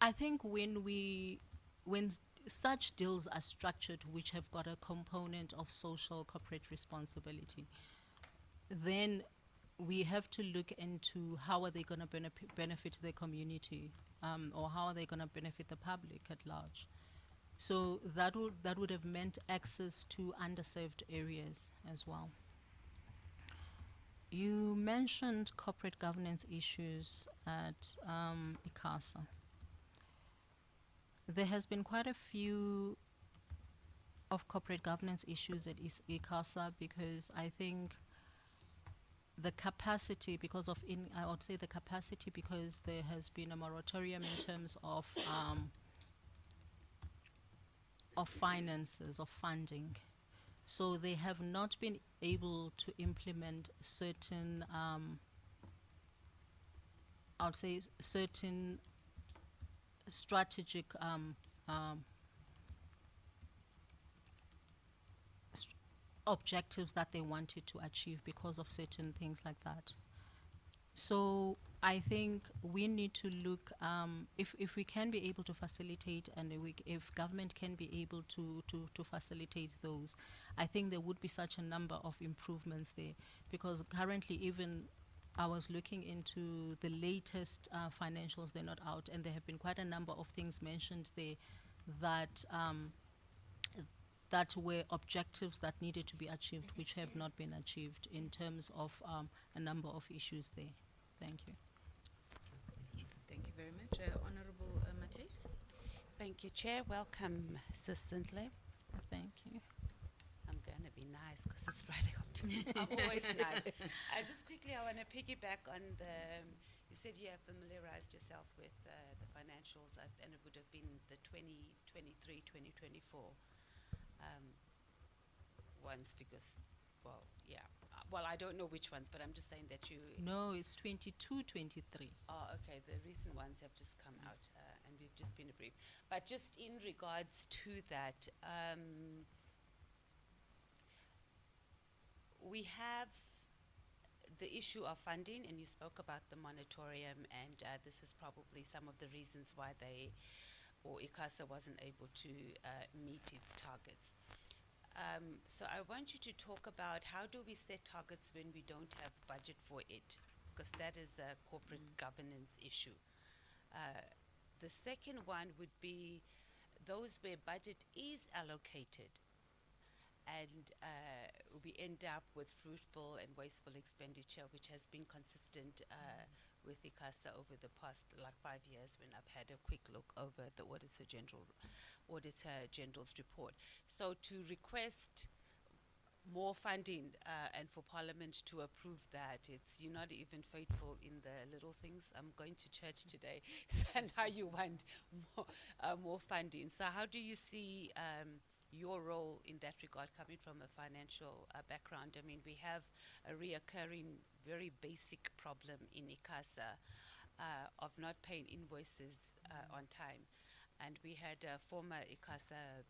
O: I think when such deals are structured, which have got a component of social corporate responsibility, then we have to look into how are they going to benefit the community, or how are they going to benefit the public at large. So that would have meant access to underserved areas as well. You mentioned corporate governance issues at ICASA. There has been quite a few of corporate governance issues at ICASA, because I think the capacity, because I would say the capacity, because there has been a moratorium in terms of finances, of funding. So they have not been able to implement certain, I would say, certain strategic objectives that they wanted to achieve because of certain things like that. So I think we need to look, if we can be able to facilitate, and if government can be able to facilitate those, I think there would be such a number of improvements there, because currently even I was looking into the latest financials, they're not out, and there have been quite a number of things mentioned there that that were objectives that needed to be achieved, which have not been achieved in terms of a number of issues there. Thank you.
C: Thank you very much. Honorable Matthys.
M: Thank you, Chair. Welcome, Assistant Lay.
O: Thank you.
M: I'm going to be nice because it's Friday afternoon. I'm always nice. Just quickly, I want to piggyback on you said you have familiarized yourself with the financials, and it would have been the 2023, 2024 ones, because, well, yeah. Well, I don't know which ones, but I'm just saying that you...
O: No, it's 22, 23.
M: Oh, okay. The recent ones have just come out, and we've just been briefed. But just in regards to that, we have the issue of funding, and you spoke about the moratorium, and this is probably some of the reasons why ICASA wasn't able to meet its targets. So I want you to talk about how do we set targets when we don't have budget for it, because that is a corporate governance issue. The second one would be those where budget is allocated, and we end up with fruitful and wasteful expenditure, which has been consistent with ICASA over the past 5 years, when I've had a quick look over the Auditor General's report. So to request more funding and for Parliament to approve that, you're not even faithful in the little things. I'm going to church today, so now you want more funding. So how do you see your role in that regard, coming from a financial background? I mean, we have a reoccurring, very basic problem in ICASA of not paying invoices on time. And we had a former ICASA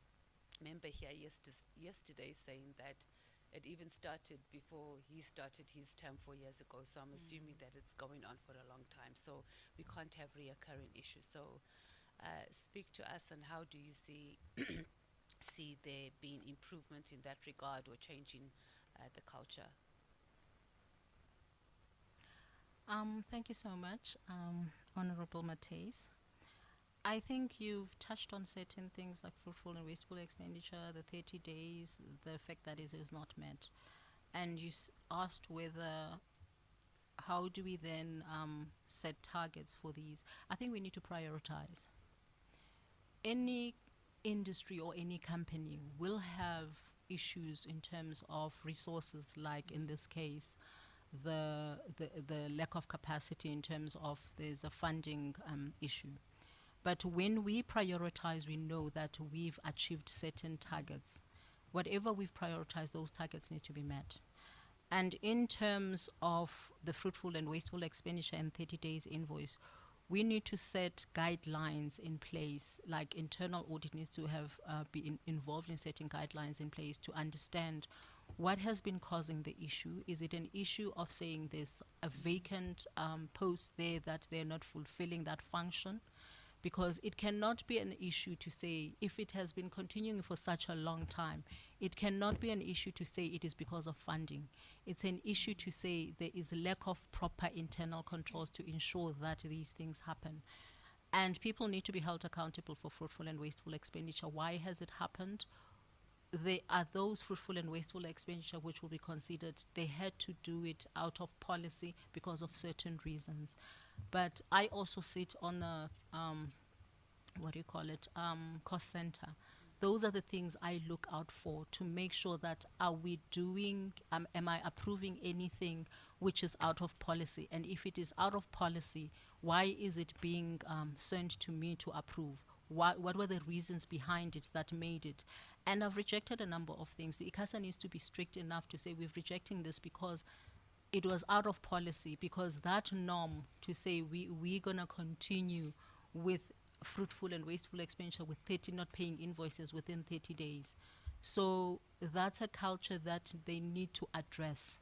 M: member here yesterday saying that it even started before he started his term 4 years ago. So I'm assuming that it's going on for a long time. So we can't have reoccurring issues. So speak to us on how do you see there being improvements in that regard, or changing the culture?
O: Thank you so much, Honorable Matthys. I think you've touched on certain things like fruitful and wasteful expenditure, the 30 days, the fact that it is not met. And you asked whether how do we then set targets for these? I think we need to prioritize. Any industry or any company will have issues in terms of resources, like in this case, the lack of capacity in terms of there's a funding issue. But when we prioritize, we know that we've achieved certain targets. Whatever we've prioritized, those targets need to be met. And in terms of the fruitful and wasteful expenditure and 30 days invoice, we need to set guidelines in place, like internal audit needs to have be involved in setting guidelines in place to understand what has been causing the issue. Is it an issue of saying there's a vacant post there that they're not fulfilling that function? Because it cannot be an issue to say, if it has been continuing for such a long time, it cannot be an issue to say it is because of funding. It's an issue to say there is a lack of proper internal controls to ensure that these things happen. And people need to be held accountable for fruitful and wasteful expenditure. Why has it happened? There are those fruitful and wasteful expenditure which will be considered, they had to do it out of policy because of certain reasons. But I also sit on the, cost center. Those are the things I look out for to make sure that are we doing, am I approving anything which is out of policy? And if it is out of policy, why is it being sent to me to approve? What were the reasons behind it that made it? And I've rejected a number of things. The ICASA needs to be strict enough to say we're rejecting this because it was out of policy, because that norm to say we're going to continue with fruitful and wasteful expenditure with 30 not paying invoices within 30 days. So that's a culture that they need to address.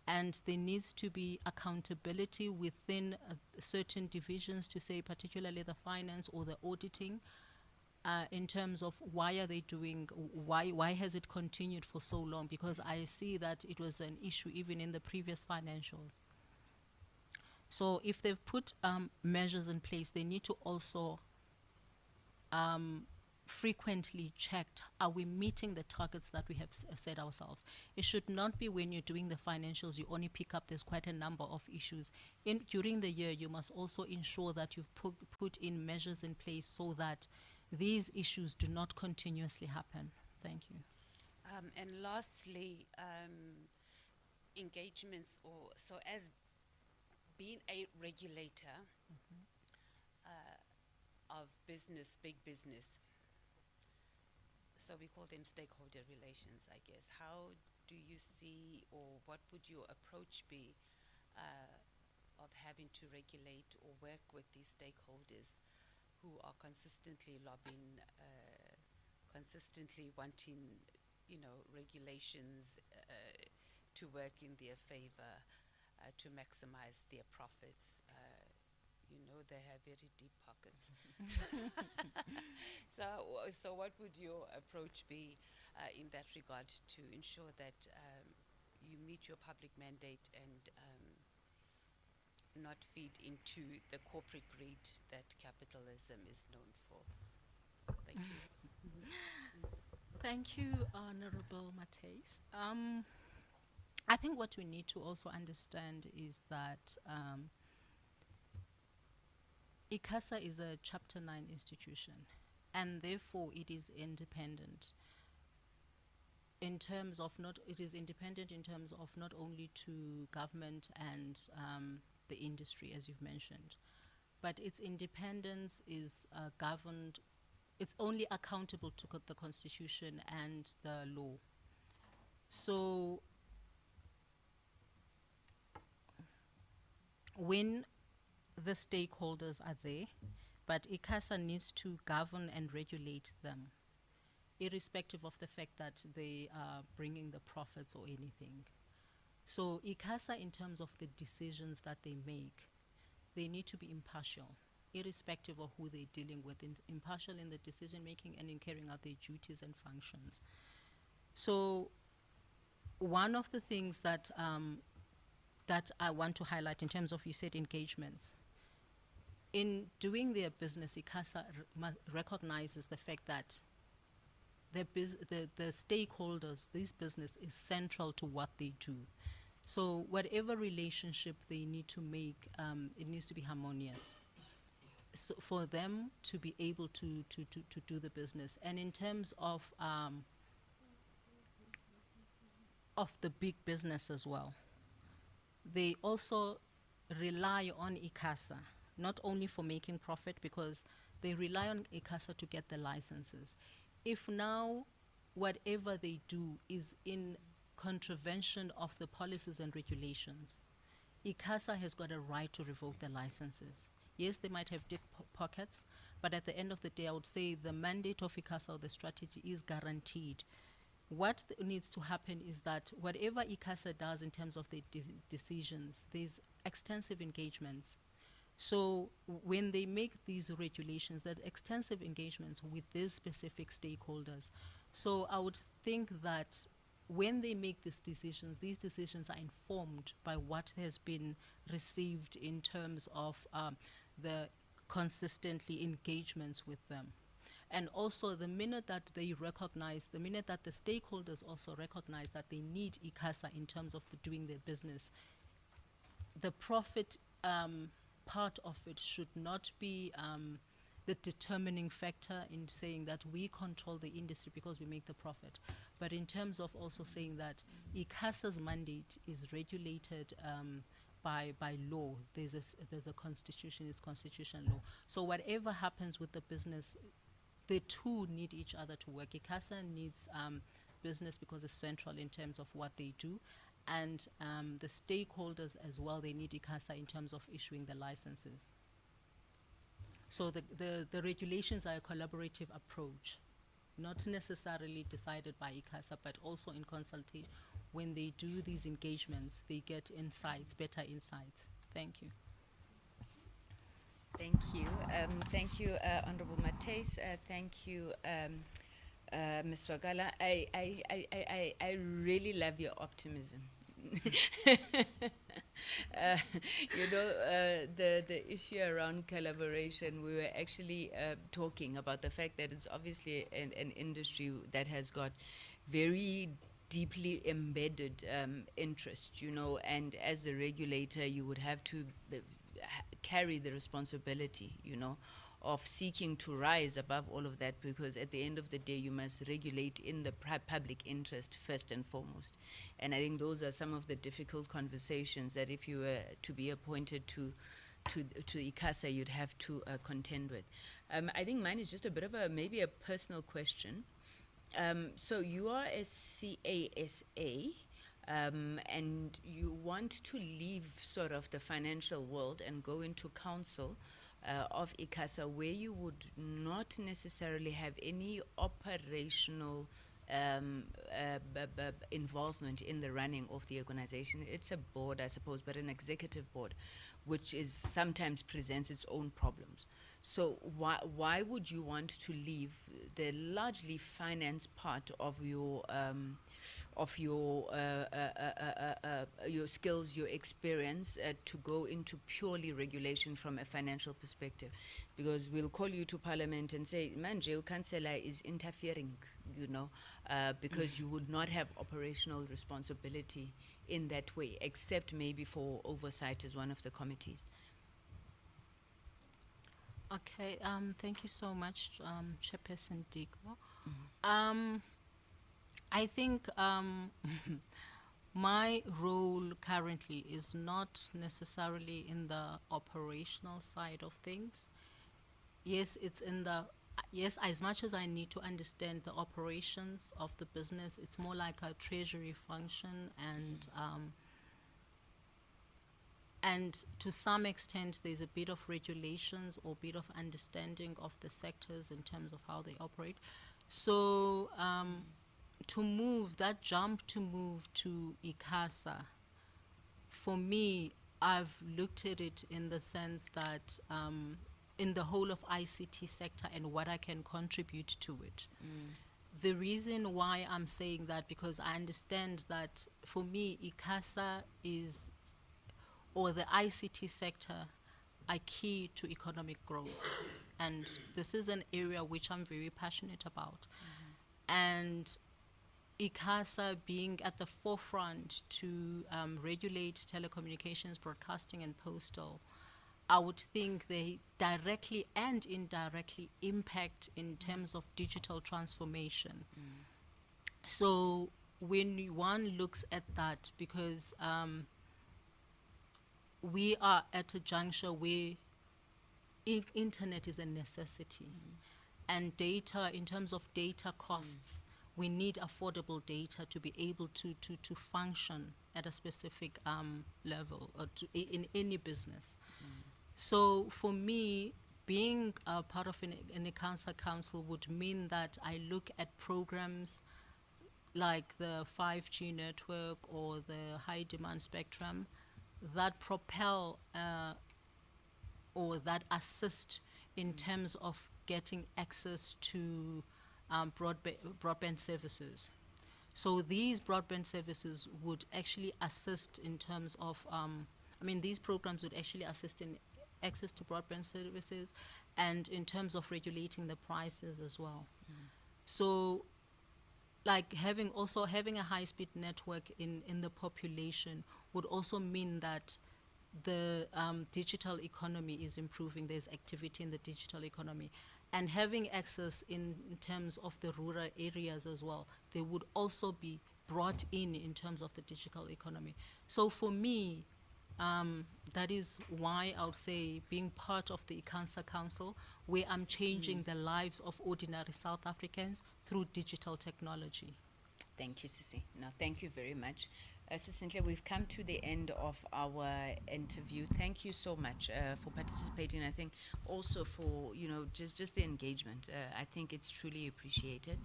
O: And there needs to be accountability within certain divisions to say, particularly the finance or the auditing, in terms of why are they doing, why has it continued for so long? Because I see that it was an issue even in the previous financials. So if they've put measures in place, they need to also frequently check, are we meeting the targets that we have set ourselves? It should not be when you're doing the financials, you only pick up, there's quite a number of issues. During the year, you must also ensure that you've put in measures in place so that these issues do not continuously happen. Thank you.
M: And lastly, engagements, or so as being a regulator of business, big business, so we call them stakeholder relations, I guess. How do you see, or what would your approach be of having to regulate or work with these stakeholders who are consistently lobbying, consistently wanting, regulations to work in their favor, to maximize their profits? They have very deep pockets. So what would your approach be in that regard to ensure that you meet your public mandate and not feed into the corporate greed that capitalism is known for? Thank you.
O: Thank you, Honorable Matthys. I think what we need to also understand is that ICASA is a Chapter 9 institution, and therefore it is independent in terms of it is independent in terms of not only to government and the industry, as you've mentioned, but its independence is governed, it's only accountable to the Constitution and the law. So when the stakeholders are there, but ICASA needs to govern and regulate them, irrespective of the fact that they are bringing the profits or anything. So ICASA, in terms of the decisions that they make, they need to be impartial, irrespective of who they're dealing with, impartial in the decision making and in carrying out their duties and functions. So one of the things that that I want to highlight in terms of, you said, engagements. In doing their business, ICASA recognizes the fact that the stakeholders, this business is central to what they do. So whatever relationship they need to make, it needs to be harmonious. So for them to be able to do the business. And in terms of the big business as well, they also rely on ICASA, not only for making profit, because they rely on ICASA to get the licenses. If now whatever they do is in contravention of the policies and regulations, ICASA has got a right to revoke the licenses. Yes, they might have deep pockets, but at the end of the day, I would say the mandate of ICASA or the strategy is guaranteed. What needs to happen is that whatever ICASA does in terms of the decisions, there's extensive engagements. So when they make these regulations, there's extensive engagements with these specific stakeholders. So I would think that when they make these decisions are informed by what has been received in terms of the consistently engagements with them. And also the minute that they recognize, the minute that the stakeholders also recognize that they need ICASA in terms of doing their business, the profit part of it should not be the determining factor in saying that we control the industry because we make the profit. But in terms of also saying that ICASA's mandate is regulated by law. There's a constitution, it's constitutional law. So whatever happens with the business, the two need each other to work. ICASA needs business because it's central in terms of what they do. And the stakeholders as well, they need ICASA in terms of issuing the licenses. So the regulations are a collaborative approach, not necessarily decided by ICASA, but also in consultation. When they do these engagements, they get insights, better insights. Thank you.
C: Thank you. Thank you, Honorable Mates. Thank you, Ms. Wagala. I really love your optimism. The issue around collaboration, we were actually talking about the fact that it's obviously an industry that has got very deeply embedded interest, and as a regulator, you would have to carry the responsibility, of seeking to rise above all of that, because at the end of the day, you must regulate in the public interest first and foremost. And I think those are some of the difficult conversations that if you were to be appointed to ICASA, you'd have to contend with. I think mine is just a bit of maybe a personal question. So you are a CASA, and you want to leave sort of the financial world and go into council of ICASA, where you would not necessarily have any operational involvement in the running of the organization. It's a board, I suppose, but an executive board, which is sometimes presents its own problems. So why would you want to leave the largely finance part of your skills, your experience, to go into purely regulation from a financial perspective? Because we'll call you to Parliament and say, Manje, Councillor is interfering, because you would not have operational responsibility in that way, except maybe for oversight as one of the committees.
O: Okay, thank you so much, Chairperson Diko. I think my role currently is not necessarily in the operational side of things. Yes, it's in the, yes, as much as I need to understand the operations of the business, it's more like a treasury function, and to some extent there's a bit of regulations or bit of understanding of the sectors in terms of how they operate. So to move, that jump to move to ICASA, for me, I've looked at it in the sense that in the whole of ICT sector and what I can contribute to it. The reason why I'm saying that, because I understand that for me, ICASA is, or the ICT sector, are key to economic growth. And this is an area which I'm very passionate about. And ICASA being at the forefront to regulate telecommunications, broadcasting, and postal, I would think they directly and indirectly impact in terms of digital transformation. So when one looks at that, because we are at a juncture where internet is a necessity, and data, in terms of data costs, we need affordable data to be able to function at a specific level or in any business. So for me, being a part of an ICASA council would mean that I look at programs like the 5G network or the high demand spectrum that propel or that assist in terms of getting access to broadband services. So these broadband services would actually assist in terms of, these programs would actually assist in access to broadband services and in terms of regulating the prices as well. So like having a high-speed network in the population would also mean that the digital economy is improving. There's activity in the digital economy. And having access in terms of the rural areas as well, they would also be brought in terms of the digital economy. So for me, that is why I would say being part of the ICASA Council, where I'm changing the lives of ordinary South Africans through digital technology.
C: Thank you, Sisi. No, thank you very much. Cynthia, we've come to the end of our interview. Thank you so much for participating. I think also for, just the engagement. I think it's truly appreciated.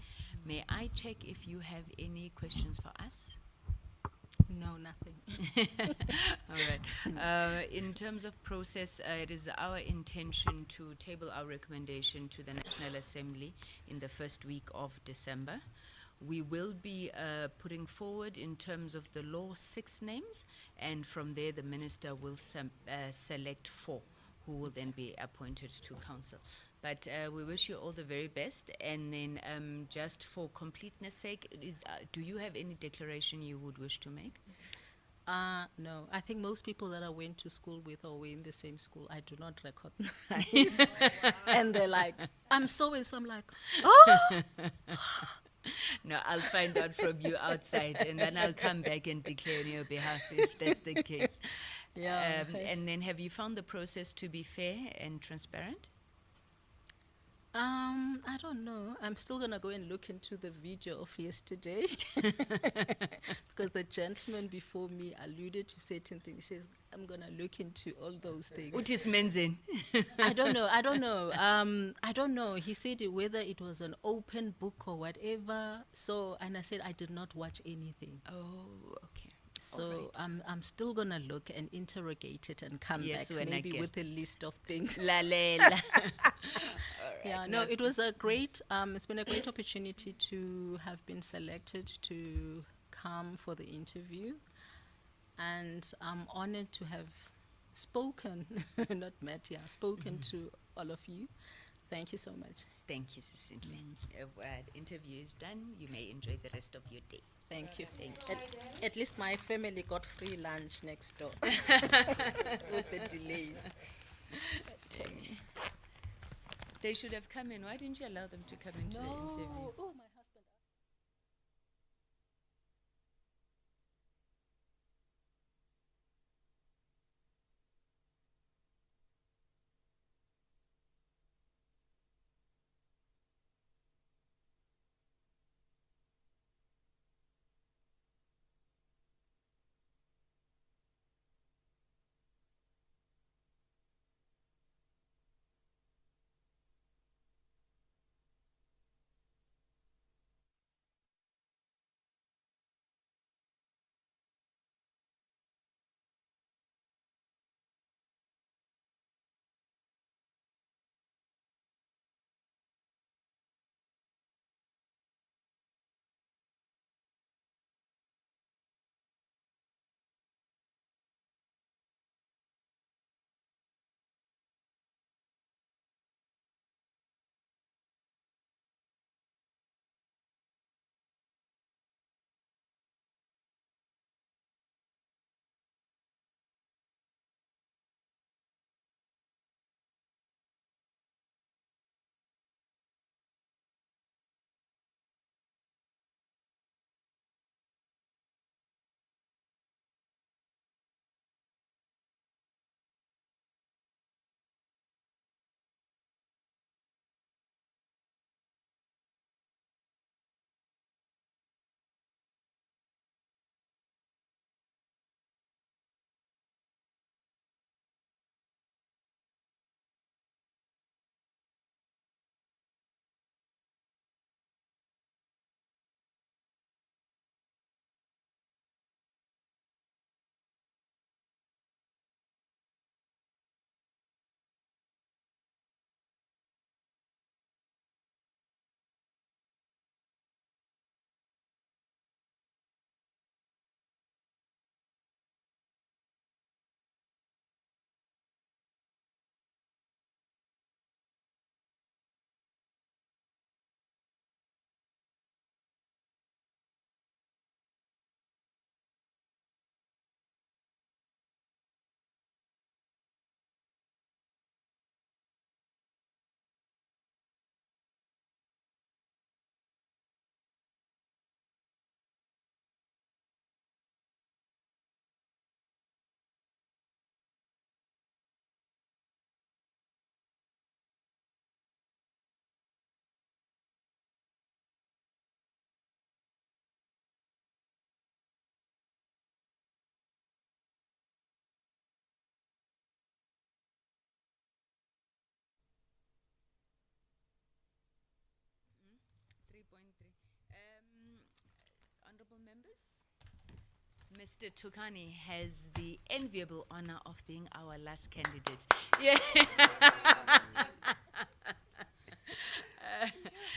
C: May I check if you have any questions for us?
O: No, nothing.
C: All right. In terms of process, it is our intention to table our recommendation to the National Assembly in the first week of December. We will be putting forward, in terms of the law, 6 names, and from there the minister will select 4 who will then be appointed to council. But we wish you all the very best. And then just for completeness sake, do you have any declaration you would wish to make?
O: No, I think most people that I went to school with or were in the same school, I do not recognize. And they're like, I'm so and so. I'm like, oh!
C: No, I'll find out from you outside, and then I'll come back and declare on your behalf if that's the case.
O: Yeah.
C: And then have you found the process to be fair and transparent?
O: I don't know. I'm still going to go and look into the video of yesterday because the gentleman before me alluded to certain things. He says, I'm going to look into all those things.
C: What is Menzen?
O: I don't know. I don't know. He said whether it was an open book or whatever. So, and I said I did not watch anything.
C: Oh, okay.
O: So I'm still gonna look and interrogate it and come back maybe with a list of things. Yeah, no, it was a great. It's been a great opportunity to have been selected to come for the interview, and I'm honored to have spoken, not met, spoken to all of you. Thank you so much.
C: Thank you, Cecilia. The interview is done. You may enjoy the rest of your day.
O: Thank you. At least my family got free lunch next door with the delays.
C: They should have come in. Why didn't you allow them to come into the interview?
O: Oh, my
C: because Mr. Tukani has the enviable honor of being our last candidate. Yeah.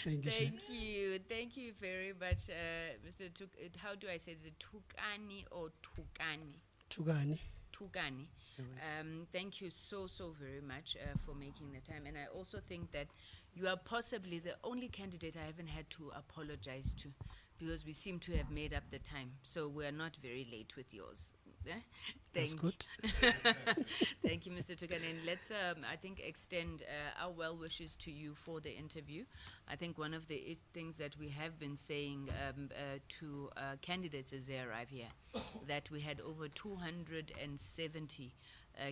C: Thank you very much, Mr. how do I say it? Is it Tukani or Tukani?
P: Tugani.
C: Tukani. Thank you so very much for making the time, and I also think that you are possibly the only candidate I haven't had to apologize to, because we seem to have made up the time, so we are not very late with yours.
P: That's good.
C: Thank you, Mr. Tukani. And let's, I think, extend our well wishes to you for the interview. I think one of the things that we have been saying to candidates as they arrive here, that we had over 270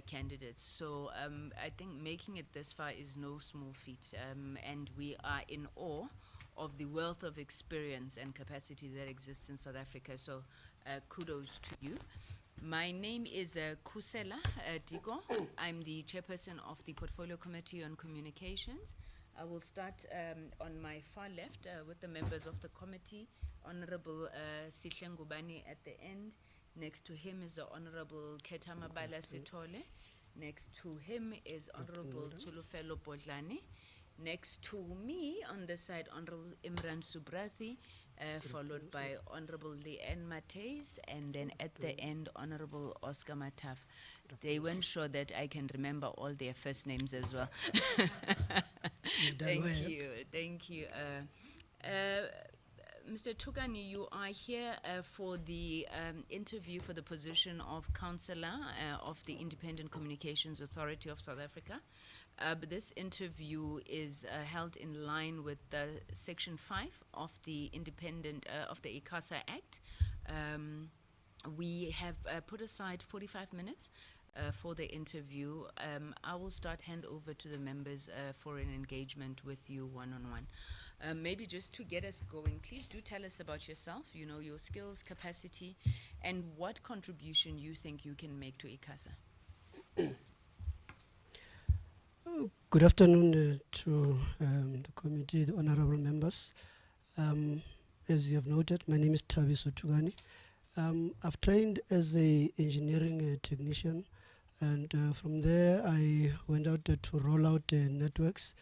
C: candidates. So I think making it this far is no small feat. And we are in awe of the wealth of experience and capacity that exists in South Africa. So kudos to you. My name is Kusela Diko. I'm the chairperson of the Portfolio Committee on Communications. I will start on my far left with the members of the committee. Honorable Sihlengubani at the end. Next to him is the Honorable Ketamabala Sitole. Next to him is Honorable Tulufelo Bodlani. Next to me on the side, Honorable Imran Subrathi, followed by Honorable Leanne Mateys, and then at the end, Honorable Oscar Mataf. They weren't sure that I can remember all their first names as well. Thank you. Mr. Tukani, you are here for the interview for the position of Councillor of the Independent Communications Authority of South Africa. But this interview is held in line with Section 5 of the of the ICASA Act. We have put aside 45 minutes for the interview. I will hand over to the members for an engagement with you one-on-one. Maybe just to get us going, please do tell us about yourself, your skills, capacity, and what contribution you think you can make to ICASA.
P: Good afternoon to the committee, the honorable members. As you have noted, my name is Thabiso Tugani. I've trained as an engineering technician, and from there I went out to roll out networks.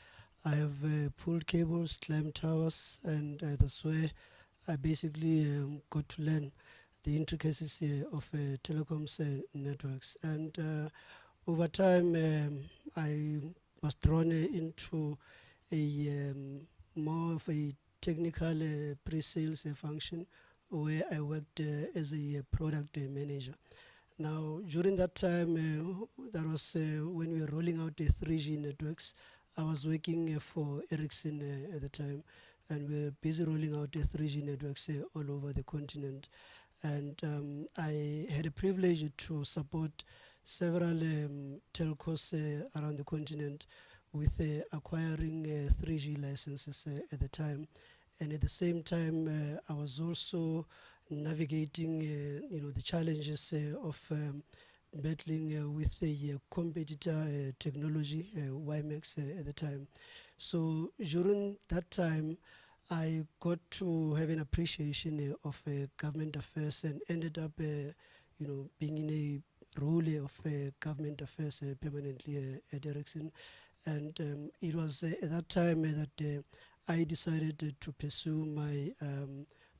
P: I have pulled cables, climbed towers, and that's where I basically got to learn the intricacies of telecoms networks. And over time, I was drawn into a more of a technical pre-sales function, where I worked as a product manager. Now, during that time, that was when we were rolling out the 3G networks. I was working for Ericsson at the time, and we were busy rolling out the 3G networks all over the continent. And I had a privilege to support several telcos around the continent with acquiring 3G licenses at the time. And at the same time, I was also navigating the challenges of battling with the competitor technology, WiMAX at the time. So during that time, I got to have an appreciation of government affairs, and ended up being in a role of government affairs permanently at Ericsson. And it was at that time that I decided to pursue my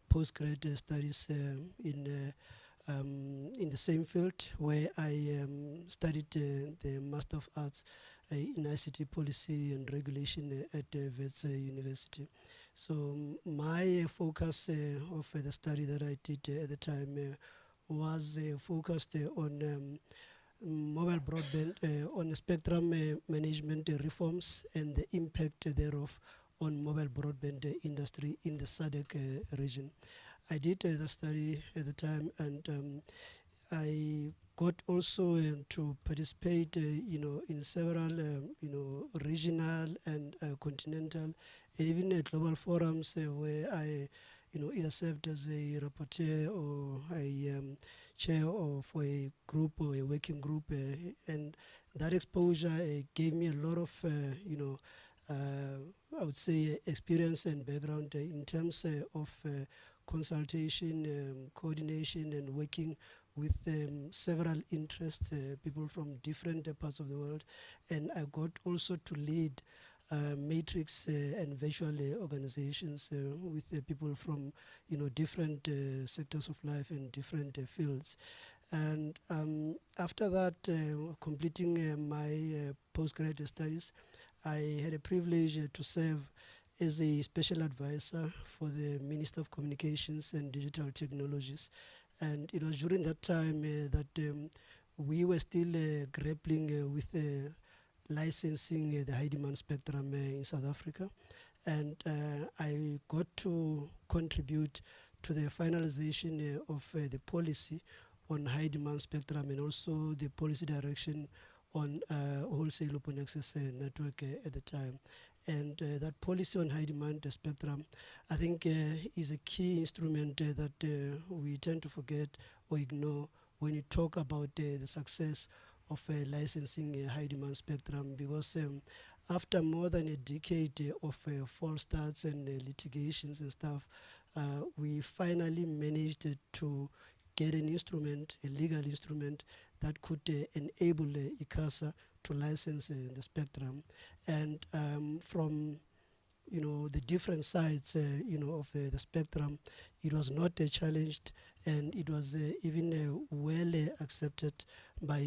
P: postgrad studies in the same field, where I studied the Master of Arts in ICT Policy and Regulation at Wits University. So my focus of the study that I did at the time was focused on mobile broadband, on spectrum management reforms and the impact thereof on mobile broadband industry in the SADC region. I did the study at the time, and I got also to participate, in several, regional and continental, and even global forums where I, either served as a rapporteur or a chair of a group or a working group, and that exposure gave me a lot of, I would say, experience and background in terms of consultation, coordination, and working with several interest people from different parts of the world. And I got also to lead matrix and virtual organizations with people from different sectors of life and different fields. And after that, completing my postgraduate studies, I had a privilege to serve as a special advisor for the Minister of Communications and Digital Technologies. And it was during that time that we were still grappling with licensing the high demand spectrum in South Africa. And I got to contribute to the finalization of the policy on high demand spectrum and also the policy direction on wholesale open access network at the time. And that policy on high demand spectrum, I think, is a key instrument that we tend to forget or ignore when you talk about the success of licensing high demand spectrum, because after more than a decade of false starts and litigations and stuff, we finally managed to get an instrument, a legal instrument, that could enable ICASA to license the spectrum. And from the different sides of the spectrum, it was not challenged, and it was even well accepted by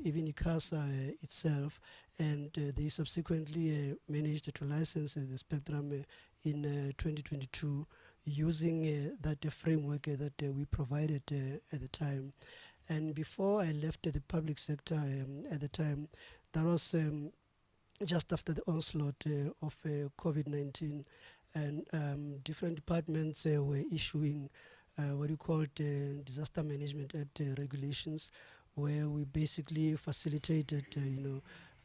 P: even ICASA itself, and they subsequently managed to license the spectrum in 2022 using that framework that we provided at the time. And before I left the public sector at the time, that was just after the onslaught of COVID-19, and different departments were issuing what you call Disaster Management Act regulations, where we basically facilitated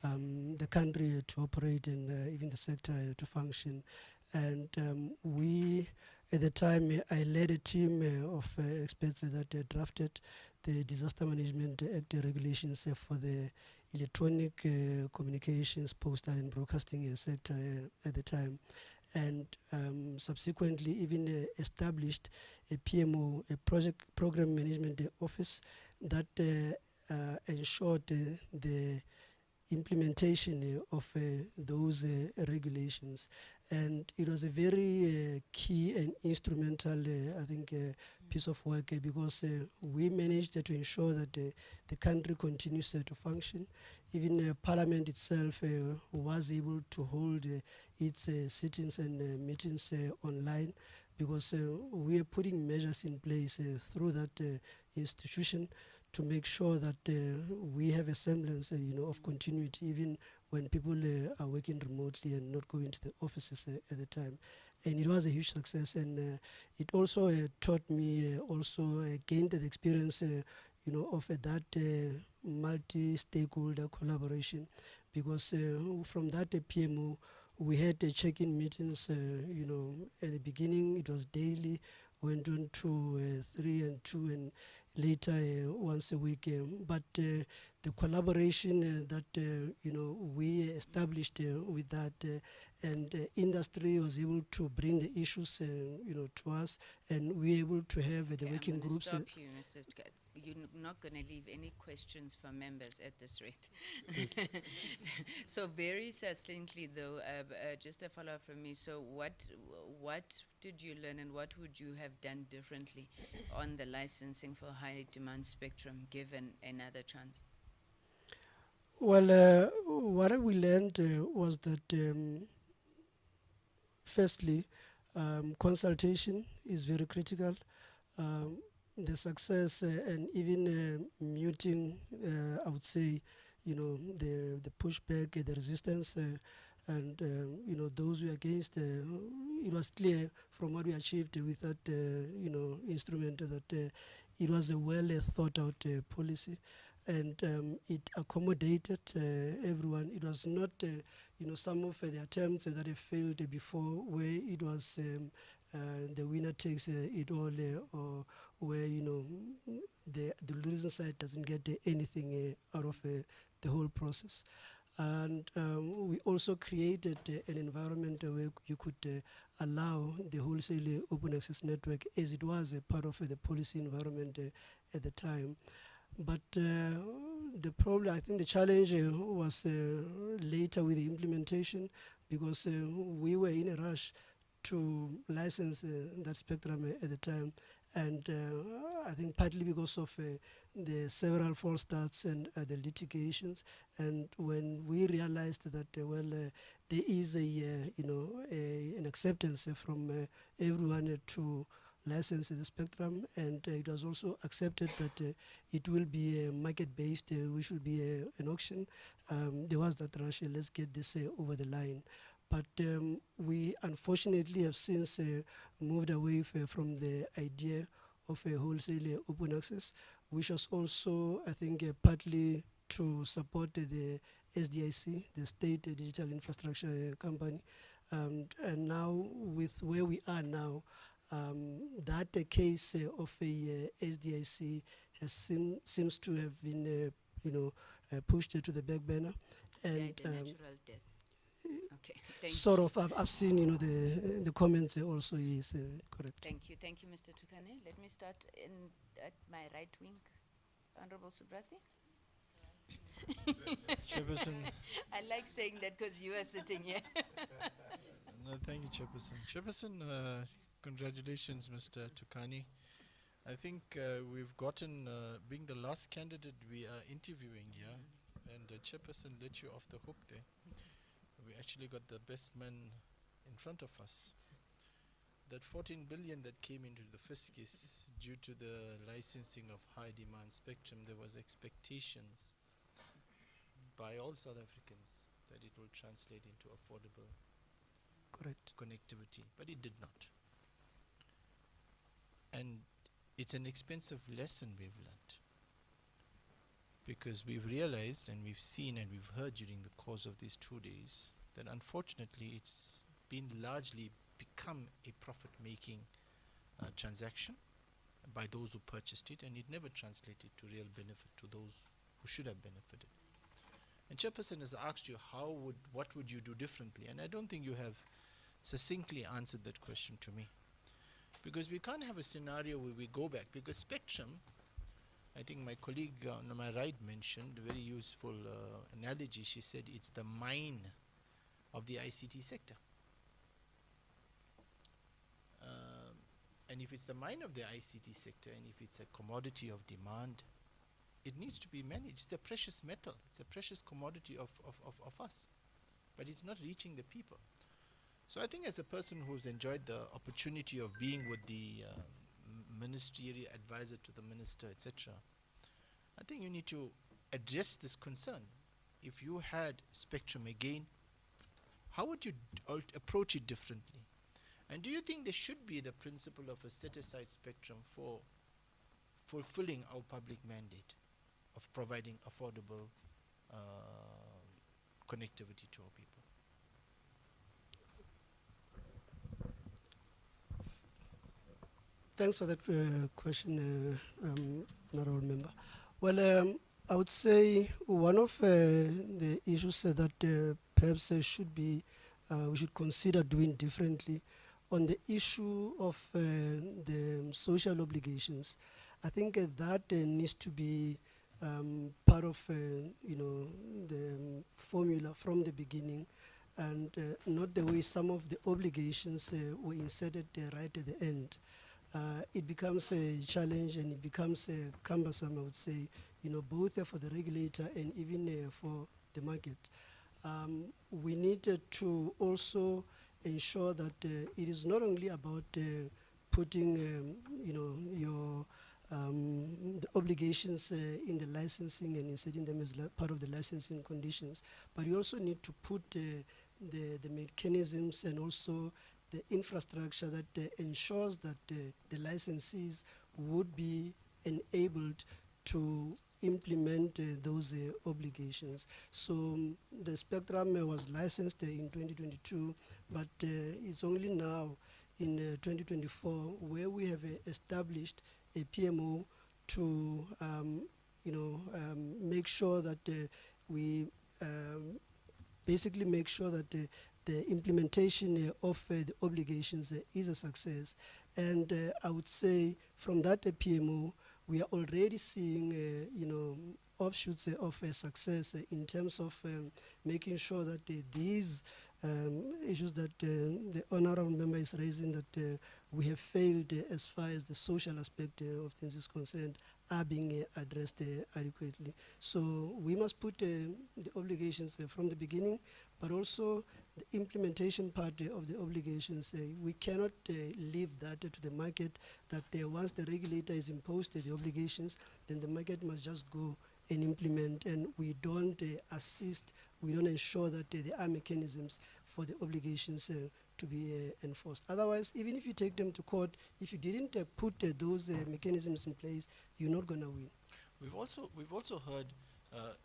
P: the country to operate and even the sector to function. And we, at the time, I led a team of experts that drafted the Disaster Management Act regulations for the electronic communications, postal and broadcasting sector at the time. And subsequently even established a PMO, a program management office, that ensured the implementation of those regulations. And it was a very key and instrumental, I think, piece of work because we managed to ensure that the country continues to function. Even Parliament itself was able to hold its sittings and meetings online, because we are putting measures in place through that institution to make sure that we have a semblance of continuity, even when people are working remotely and not going to the offices at the time. And it was a huge success, and it also taught me, gained the experience of that multi-stakeholder collaboration, because from that PMO, we had check-in meetings, at the beginning it was daily, went on to 3 and 2, and later once a week. But the collaboration that we established with that, and industry was able to bring the issues to us, and we were able to have the working groups.
C: Stop you, Mr. You're not going to leave any questions for members at this rate. So very succinctly, though, just a follow-up from me. So what did you learn, and what would you have done differently on the licensing for high demand spectrum, given another chance?
P: Well, what we learned was that firstly, consultation is very critical. The success and even muting, I would say, the pushback, the resistance, and those who are against. It was clear from what we achieved with that instrument that it was a well thought out policy, and it accommodated everyone. It was not some of the attempts that have failed before, where it was the winner takes it all, or where the losing side doesn't get anything out of the whole process. And we also created an environment where you could allow the wholesale open access network, as it was a part of the policy environment at the time. But the problem, I think the challenge was later with the implementation, because we were in a rush to license that spectrum at the time. And I think partly because of the several false starts and the litigations. And when we realized that, there is an acceptance from everyone to license the spectrum, and it was also accepted that it will be market-based, we should be an auction. There was that rush, let's get this over the line. But we unfortunately have since moved away from the idea of a wholesale open access, which was also, I think, partly to support the SDIC, the State Digital Infrastructure Company. And now, with where we are now, that case of a SDIC has seems to have been, pushed to the back burner. And
C: Died a natural death. Okay, thank
P: sort
C: you.
P: of, I've seen, the comments also is correct.
C: Thank you, Mr. Tukane. Let me start at my right wing, Honorable Subrathi.
G: Chairperson.
C: I like saying that because you are sitting here.
G: No, thank you, Chairperson. Chairperson, congratulations, Mr. Tukani. I think we've gotten, being the last candidate we are interviewing here, and Chairperson let you off the hook there. We actually got the best man in front of us. That 14 billion that came into the fiscus due to the licensing of high demand spectrum, there was expectations by all South Africans that it will translate into affordable connectivity, but it did not. And it's an expensive lesson we've learned, because we've realized and we've seen and we've heard during the course of these 2 days that unfortunately it's been largely become a profit-making transaction by those who purchased it, and it never translated to real benefit to those who should have benefited. And Chairperson has asked you what would you do differently, and I don't think you have succinctly answered that question to me, because we can't have a scenario where we go back, because spectrum, I think my colleague on my right mentioned a very useful analogy. She said it's the mine of the ICT sector. And if it's the mine of the ICT sector, and if it's a commodity of demand, it needs to be managed. It's a precious metal. It's a precious commodity of us. But it's not reaching the people. So I think as a person who's enjoyed the opportunity of being with the ministerial advisor to the minister, etc., I think you need to address this concern. If you had spectrum again, how would you approach it differently? And do you think there should be the principle of a set-aside spectrum for fulfilling our public mandate of providing affordable connectivity to our people?
P: Thanks for that question, Honourable Member. Well, I would say one of the issues that perhaps should be we should consider doing differently on the issue of the social obligations. I think that needs to be part of the formula from the beginning, and not the way some of the obligations were inserted right at the end. It becomes a challenge, and it becomes cumbersome, I would say, both for the regulator and even for the market. We need to also ensure that it is not only about putting, your the obligations in the licensing and inserting them as part of the licensing conditions, but you also need to put the mechanisms and also the infrastructure that ensures that the licensees would be enabled to implement those obligations. So the spectrum was licensed in 2022, but it's only now in 2024 where we have established a PMO to make sure that we basically make sure that the implementation of the obligations is a success. And I would say from that PMO, we are already seeing, offshoots of success in terms of making sure that these issues that the honorable member is raising, that we have failed as far as the social aspect of things is concerned, are being addressed adequately. So we must put the obligations from the beginning, but also the implementation part of the obligations. We cannot leave that to the market, that once the regulator is imposed the obligations, then the market must just go and implement, and we don't assist, we don't ensure that there are mechanisms for the obligations to be enforced. Otherwise, even if you take them to court, if you didn't put those mechanisms in place, you're not going to win.
G: We've also heard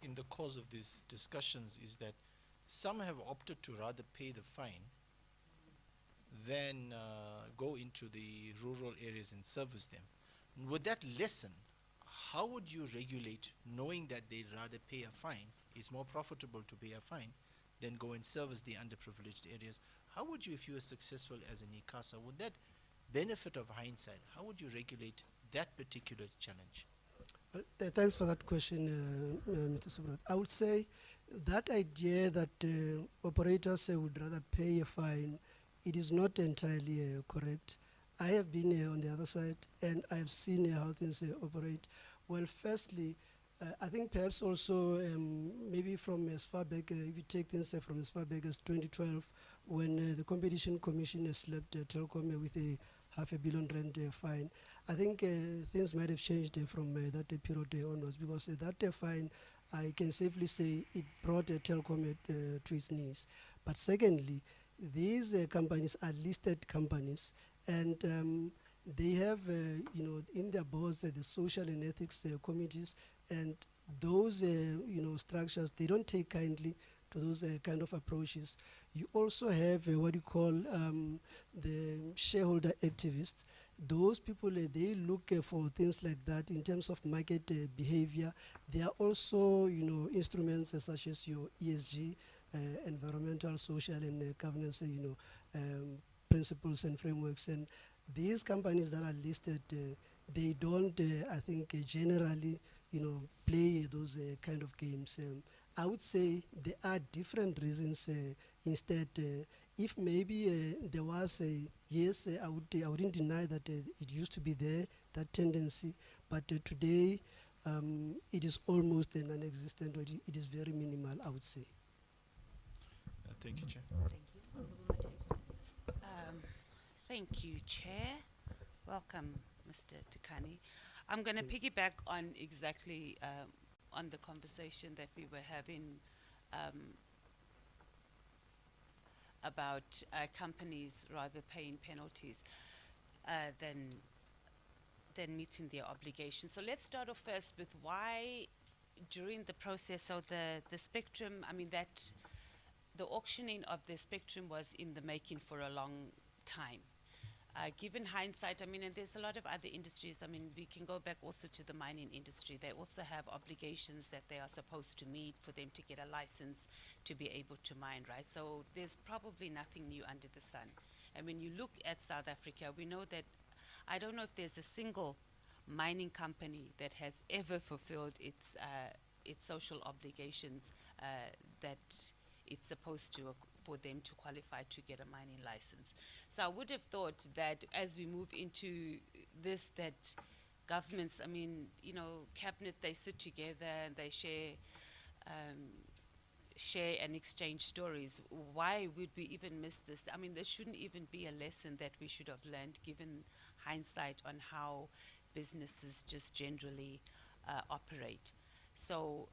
G: in the course of these discussions is that some have opted to rather pay the fine than go into the rural areas and service them. Would that lessen? How would you regulate, knowing that they'd rather pay a fine? It's more profitable to pay a fine than go and service the underprivileged areas. How would you, if you were successful as an ICASA, would that benefit of hindsight, how would you regulate that particular challenge?
P: Well, thanks for that question, Mr. Subrat. I would say that idea that operators would rather pay a fine, it is not entirely correct. I have been on the other side, and I have seen how things operate. Well, firstly, I think perhaps also maybe from as far back, if you take things from as far back as 2012, when the Competition Commission slapped Telkom with a R500 million fine. I think things might have changed from that period onwards, because that fine, I can safely say, it brought Telkom to its knees. But secondly, these companies are listed companies, and they have, in their boards, the social and ethics committees, and those, structures, they don't take kindly to those kind of approaches. You also have what you call the shareholder activists. Those people, they look for things like that in terms of market behavior. There are also, instruments such as your ESG, environmental, social, and governance, principles and frameworks. And these companies that are listed, they don't, I think, generally, play those kind of games. I would say there are different reasons. Instead, if maybe there was a yes, I wouldn't deny that it used to be there, that tendency, but today it is almost non-existent, or it is very minimal, I would say.
G: Thank you, Chair.
M: Thank you. Thank you, Chair. Welcome, Mr. Tukani. I'm going to piggyback on exactly on the conversation that we were having about companies rather paying penalties than meeting their obligations. So let's start off first with why during the process, so the spectrum, that the auctioning of the spectrum was in the making for a long time. Given hindsight, and there's a lot of other industries. We can go back also to the mining industry. They also have obligations that they are supposed to meet for them to get a license to be able to mine, right? So there's probably nothing new under the sun. And when you look at South Africa, we know that, I don't know if there's a single mining company that has ever fulfilled its social obligations that it's supposed to, for them to qualify to get a mining license. So I would have thought that as we move into this, that governments, cabinet, they sit together and they share and exchange stories. Why would we even miss this? There shouldn't even be a lesson that we should have learned, given hindsight on how businesses just generally operate. So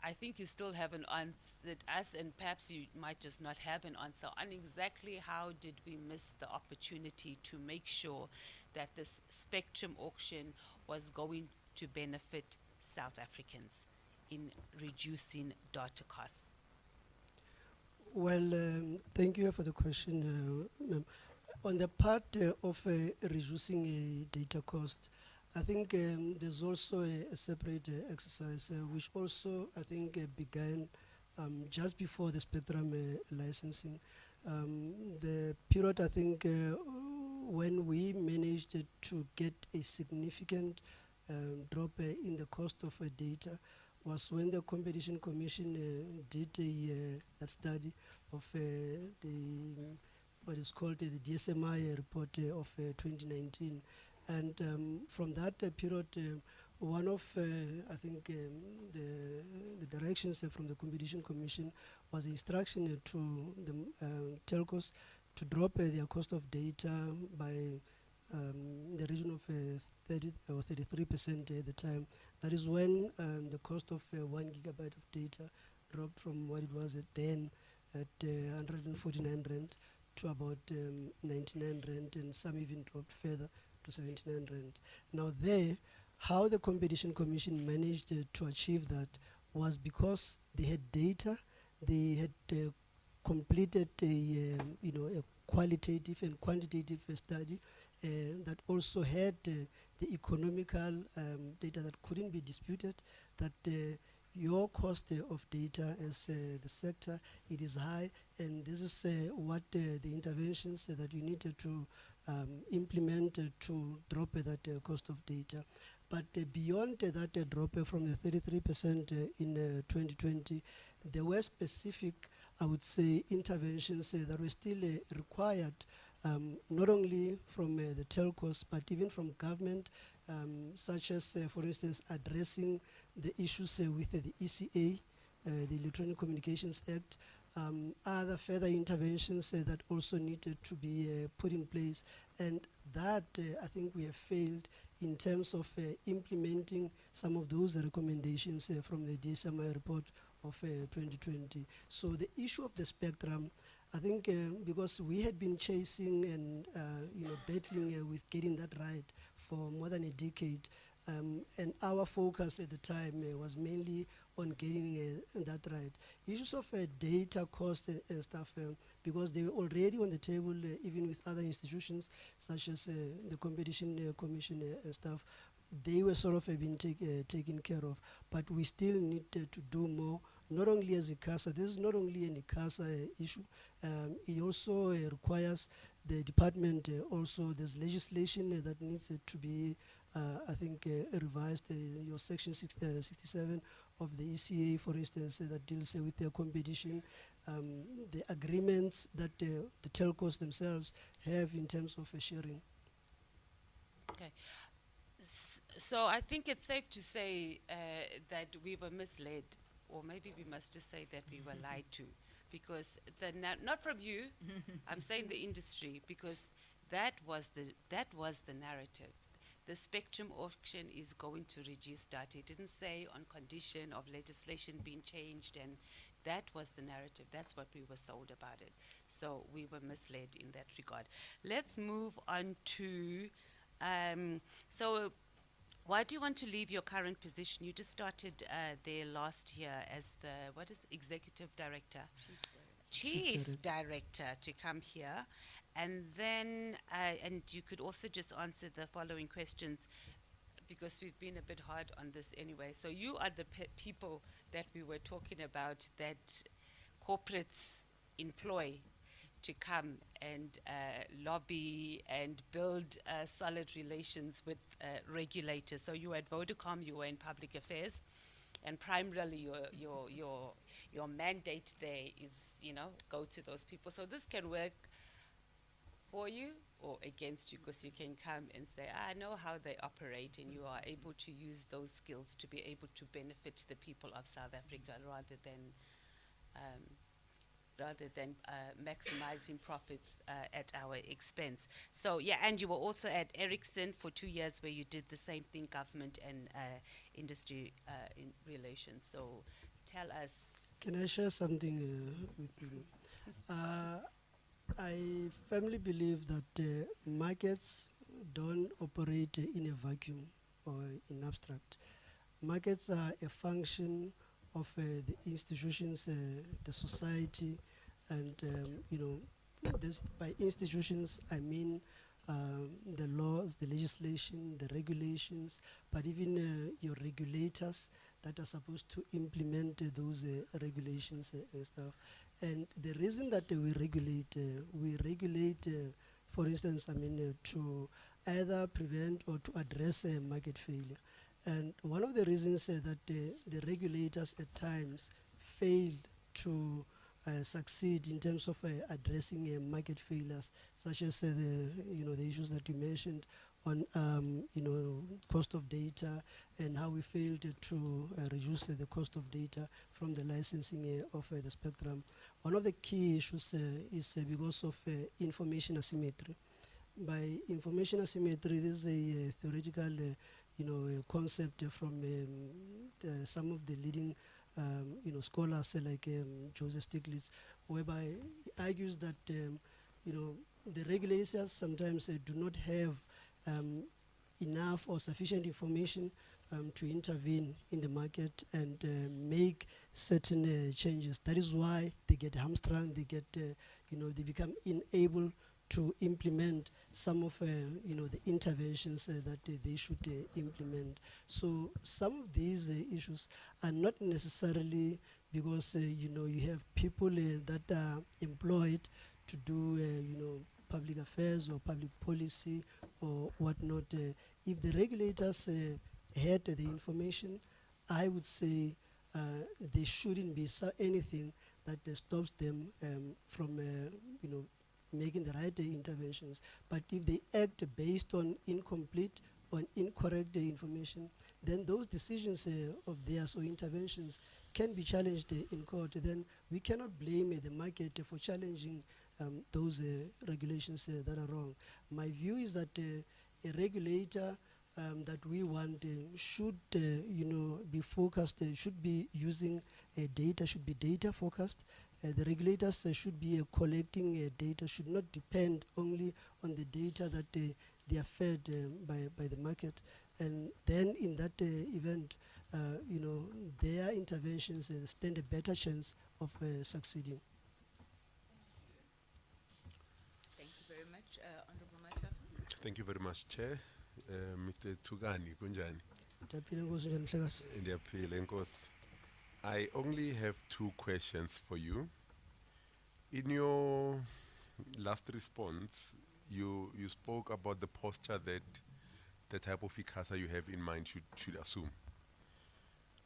M: I think you still haven't answered us, and perhaps you might just not have an answer on exactly how did we miss the opportunity to make sure that this spectrum auction was going to benefit South Africans in reducing data costs.
P: Well, thank you for the question, ma'am. On the part of reducing data cost, I think there's also a separate exercise which also, I think, began just before the spectrum licensing. The period, I think, when we managed to get a significant drop in the cost of data was when the Competition Commission did a study of what is called the DSMI report of 2019. And from that period, one of, I think, the directions from the Competition Commission was instruction to the telcos to drop their cost of data by the region of 30 or 33% at the time. That is when the cost of 1 gigabyte of data dropped from what it was then at 149 rand to about 99 rand, and some even dropped further to 79 rand. Now there, how the Competition Commission managed to achieve that was because they had data, they had completed a a qualitative and quantitative study that also had the economical data that couldn't be disputed, that your cost of data as the sector, it is high, and this is what the interventions that you needed to implement to drop that cost of data. But beyond that drop from the 33% in 2020, there were specific, I would say, interventions that were still required, not only from the telcos, but even from government, such as, for instance, addressing the issues with the ECA, the Electronic Communications Act, other further interventions that also needed to be put in place. And that, I think we have failed in terms of implementing some of those recommendations from the DSMI report of 2020. So the issue of the spectrum, I think because we had been chasing and battling with getting that right for more than a decade, and our focus at the time was mainly on getting that right. Issues of data cost and stuff, because they were already on the table, even with other institutions such as the Competition Commission and stuff, they were sort of being taken care of. But we still need to do more, not only as ICASA. This is not only an ICASA issue. It also requires the department also, there's legislation that needs to be, I think, revised. Your section 67 of the ECA, for instance, that deals with their competition, the agreements that the telcos themselves have in terms of sharing.
M: Okay. So I think it's safe to say that we were misled, or maybe we must just say that we were lied to, because not from you, I'm saying the industry, because that was the narrative. The spectrum auction is going to reduce data. It didn't say on condition of legislation being changed, and that was the narrative. That's what we were sold about it. So we were misled in that regard. Let's move on to, so why do you want to leave your current position? You just started there last year as the, Executive Director? Chief Director to come here. And then, and you could also just answer the following questions, because we've been a bit hard on this anyway. So you are the people that we were talking about that corporates employ to come and lobby and build solid relations with regulators. So you were at Vodacom, you were in public affairs, and primarily your mandate there is, go to those people. So this can work for you or against you, because you can come and say, I know how they operate, and you are able to use those skills to be able to benefit the people of South Africa rather than maximizing profits at our expense. So yeah, and you were also at Ericsson for 2 years, where you did the same thing, government and industry in relations. So tell us.
P: Can I share something with you? I firmly believe that markets don't operate in a vacuum or in abstract. Markets are a function of the institutions, the society, and this, by institutions I mean the laws, the legislation, the regulations, but even your regulators, that are supposed to implement those regulations and stuff. And the reason that we regulate, for instance, I mean, to either prevent or to address market failure. And one of the reasons that the regulators at times failed to succeed in terms of addressing market failures, such as the issues that you mentioned on cost of data and how we failed to reduce the cost of data from the licensing of the spectrum. One of the key issues is because of information asymmetry. By information asymmetry, this is a theoretical concept from some of the leading scholars like Joseph Stiglitz, whereby he argues that the regulators sometimes do not have enough or sufficient information to intervene in the market and make certain changes. That is why they get hamstrung, they get, they become unable to implement some of the interventions that they should implement. So some of these issues are not necessarily because you have people that are employed to do public affairs or public policy or whatnot. If the regulators had the information, I would say there shouldn't be anything that stops them from making the right interventions. But if they act based on incomplete or incorrect information, then those decisions of theirs or interventions can be challenged in court. Then we cannot blame the market for challenging those regulations that are wrong. My view is that a regulator that we want should be focused, should be using data, should be data focused. The regulators should be collecting data, should not depend only on the data that they are fed by the market. And then in that event, their interventions stand a better chance of succeeding.
C: Thank you very much. Honorable Matafa.
H: Thank you very much, Chair. Mr. Tugani, kunjani? Ndiyaphila, enkosi. I only have two questions for you. In your last response, you spoke about the posture that the type of ICASA you have in mind should assume.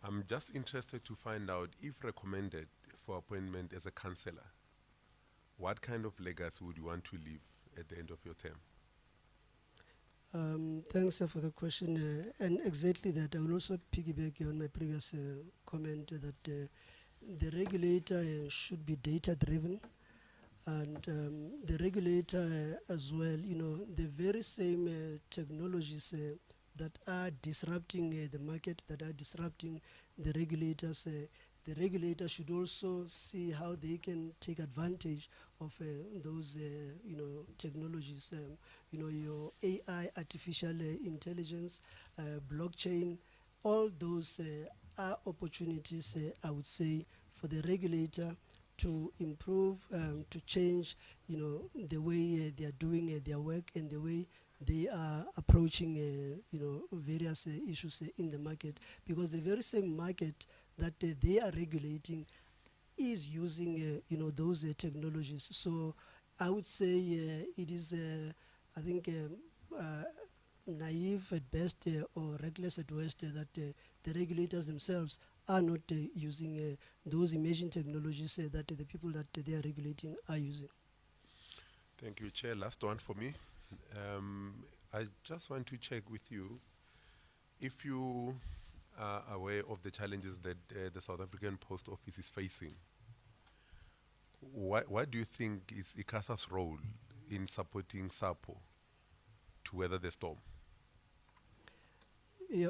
H: I'm just interested to find out, if recommended for appointment as a councillor, what kind of legacy would you want to leave at the end of your term?
P: Thanks for the question. And exactly that, I will also piggyback on my previous comment that the regulator should be data-driven. And the regulator as well, the very same technologies that are disrupting the market, that are disrupting the regulators, the regulator should also see how they can take advantage of those technologies. Your AI, artificial intelligence, blockchain, all those are opportunities, I would say, for the regulator to improve, to change, the way they are doing their work and the way they are approaching, various issues in the market. Because the very same market that they are regulating is using, those technologies. So I would say it is, I think, naive at best or reckless at worst that the regulators themselves are not using those emerging technologies that the people that they are regulating are using.
H: Thank you, Chair. Last one for me. I just want to check with you if you are aware of the challenges that the South African Post Office is facing. What do you think is ICASA's role in supporting SAPO to weather the storm?
P: Yeah,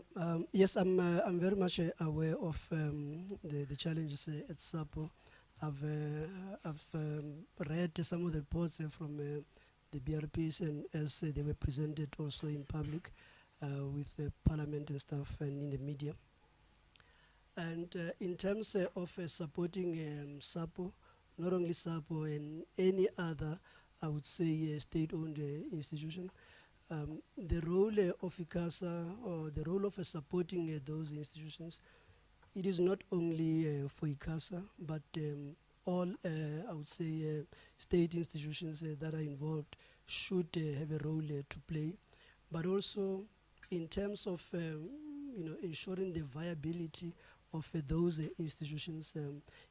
P: yes, I'm very much aware of the challenges at SAPO. I've read some of the reports from the BRPs and as they were presented also in public with the parliament and stuff and in the media. And in terms of supporting SAPO, not only SAPO and any other, I would say, state-owned institution, the role of ICASA or the role of supporting those institutions it is not only for ICASA, but all, I would say, state institutions that are involved should have a role to play. But also, in terms of ensuring the viability of those institutions,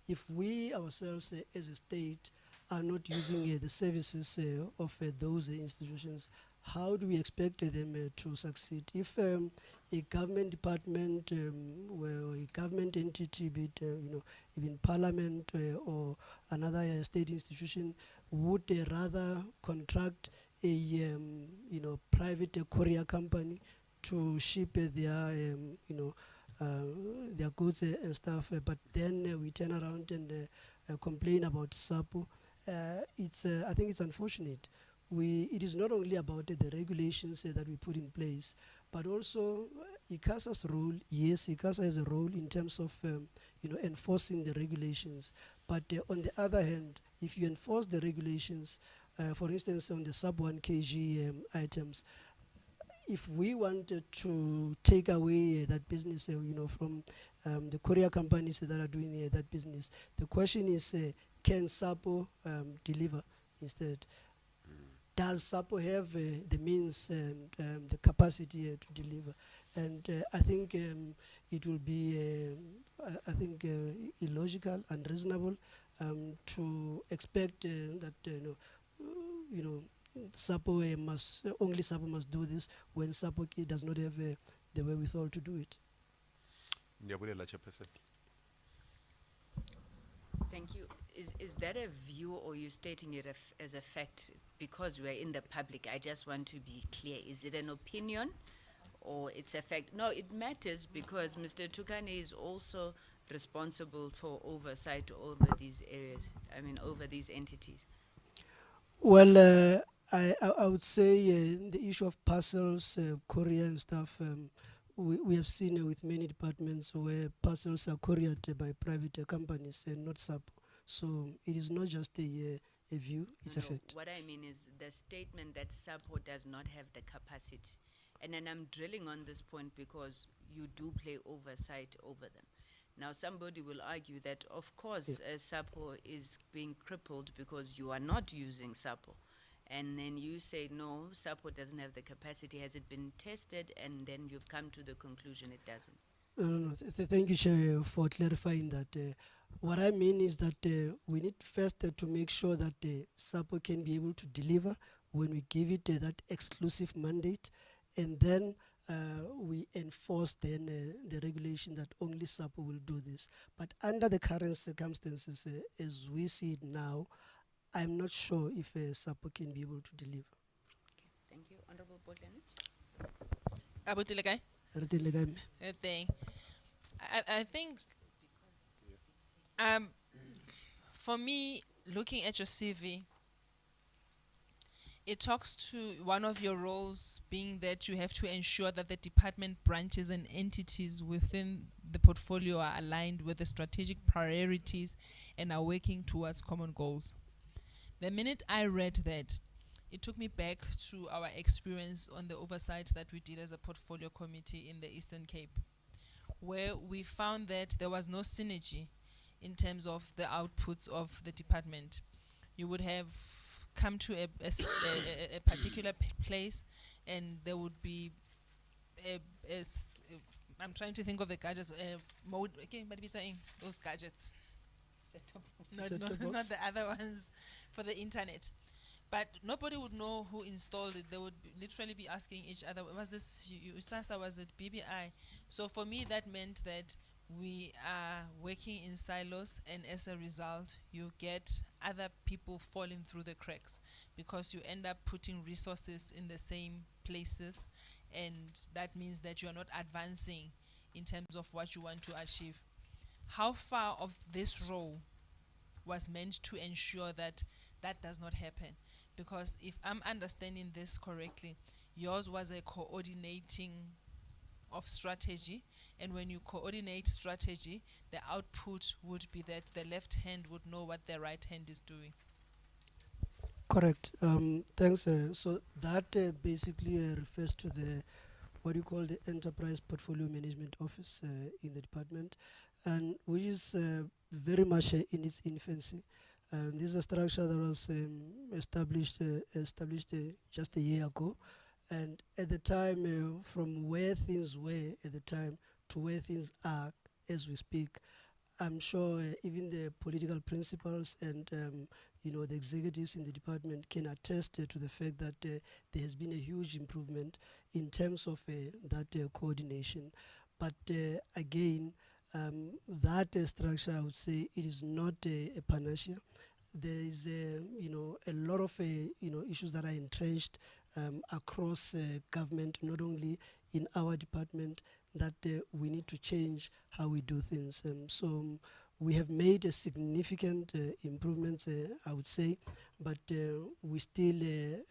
P: if we ourselves as a state are not using the services of those institutions, how do we expect them to succeed? If a government department or a government entity, be it even parliament or another state institution, would rather contract a private courier company to ship their their goods and stuff, but then we turn around and complain about SAPO. I think it's unfortunate. It is not only about the regulations that we put in place, but also ICASA's role. Yes, ICASA has a role in terms of enforcing the regulations. But on the other hand, if you enforce the regulations, for instance, on the sub 1 kg items, if we wanted to take away that business, from the courier companies that are doing that business, the question is, can SAPO deliver instead? Does SAPO have the means and the capacity to deliver? And I think it will be, illogical, unreasonable to expect that SAPO only SAPO must do this when SAPO does not have the wherewithal to do it.
C: Thank you. Is that a view, or you stating it as a fact? Because we're in the public, I just want to be clear. Is it an opinion or it's a fact? No, it matters because Mr. Tukane is also responsible for oversight over these areas, over these entities.
P: Well, I would say the issue of parcels, courier and stuff, we have seen with many departments where parcels are couriered by private companies and not SAPO. So it is not just a view, it's a fact.
C: What I mean is the statement that SAPO does not have the capacity. And then I'm drilling on this point because you do play oversight over them. Now somebody will argue that of course SAPO is being crippled because you are not using SAPO. And then you say, no, SAPO doesn't have the capacity. Has it been tested? And then you've come to the conclusion it doesn't.
P: No. Thank you, Chair, for clarifying that. What I mean is that we need first to make sure that SAPO can be able to deliver when we give it that exclusive mandate, and then we enforce then the regulation that only SAPO will do this. But under the current circumstances, as we see it now, I'm not sure if SAPO can be able to deliver.
C: Okay, thank you. Honorable Bodlanich.
J: I think for me, looking at your CV, it talks to one of your roles being that you have to ensure that the department branches and entities within the portfolio are aligned with the strategic priorities and are working towards common goals. The minute I read that, it took me back to our experience on the oversight that we did as a portfolio committee in the Eastern Cape, where we found that there was no synergy in terms of the outputs of the department. You would have come to a particular place and there would be I'm trying to think of the gadgets, mode, okay, but those gadgets. Not the other ones for the internet. But nobody would know who installed it. They would literally be asking each other, was this ICASA, was it BBI? So for me, that meant that we are working in silos, and as a result, you get other people falling through the cracks because you end up putting resources in the same places, and that means that you are not advancing in terms of what you want to achieve. How far of this role was meant to ensure that that does not happen? Because if I'm understanding this correctly, yours was a coordinating of strategy, and when you coordinate strategy, the output would be that the left hand would know what the right hand is doing.
P: Correct. Thanks. So that basically refers to the what you call the Enterprise Portfolio Management Office in the department. and which is very much in its infancy. This is a structure that was established just a year ago, and at the time, from where things were at the time to where things are as we speak, I'm sure even the political principals and the executives in the department can attest to the fact that there has been a huge improvement in terms of that coordination. But again, that structure, I would say, it is not a panacea. There is a lot of issues that are entrenched across government, not only in our department, that we need to change how we do things. So we have made a significant improvements, I would say, but we still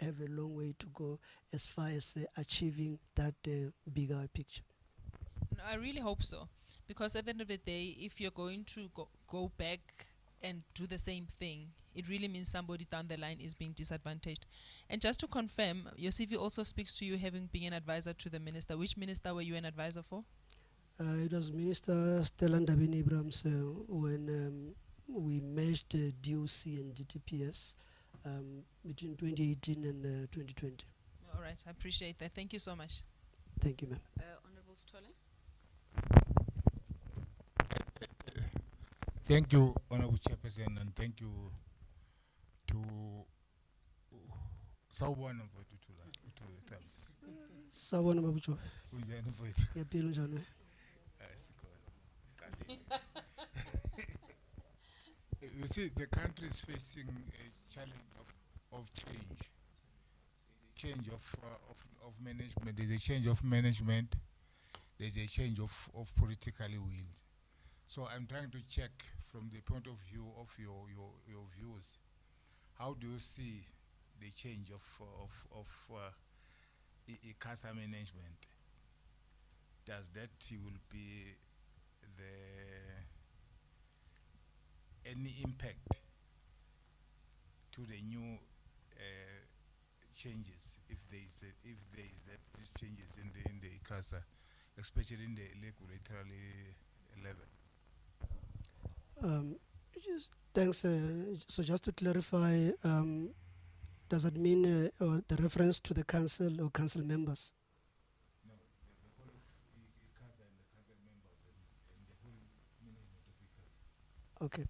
P: have a long way to go as far as achieving that bigger picture.
J: No, I really hope so, because at the end of the day, if you're going to go back and do the same thing, it really means somebody down the line is being disadvantaged. And just to confirm, your CV also speaks to you having been an advisor to the minister. Which minister were you an advisor for?
P: It was Minister Stella Ndabeni-Abrahams when we merged DOC and DTPS between 2018 and 2020.
J: All right, I appreciate that. Thank you so much.
P: Thank you, ma'am.
C: Honorable Stole.
K: Thank you, Honorable Chairperson, and thank you to Sawubona mfowethu Thula.
P: Sawubona babujo.
K: Unjani mfowethu?
P: Ngiyaphila unjani?
K: You see, the country is facing a challenge of change of management. There's a change of management. There's a change of political will. So I'm trying to check from the point of view of your views. How do you see the change of ICASA management? Does that will be any impact to the new changes if there is that these changes in the ICASA, especially in the regulatory level?
P: Thanks. So just to clarify, does that mean the reference to the council or council members?
K: No, the whole of ICASA and the council members and the whole management of ICASA.
P: Okay.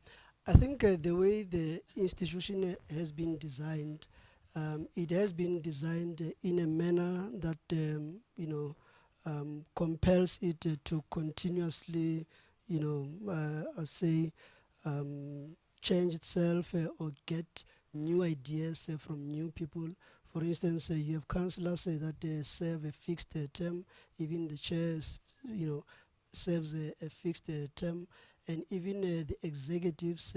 P: I think the way the institution has been designed, it has been designed in a manner that compels it to continuously, change itself or get new ideas from new people. For instance, you have councillors that serve a fixed term. Even the chairs, serves a fixed term. And even the executives,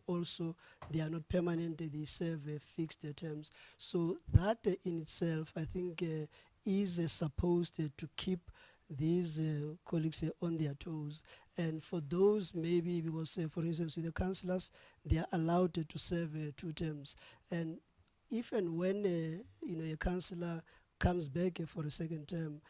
P: also, they are not permanent, they serve fixed terms. So that in itself, I think, is supposed to keep these colleagues on their toes. And for those, maybe, because, for instance, with the councillors, they are allowed to serve 2 terms. And if and when, a councillor comes back for a second term,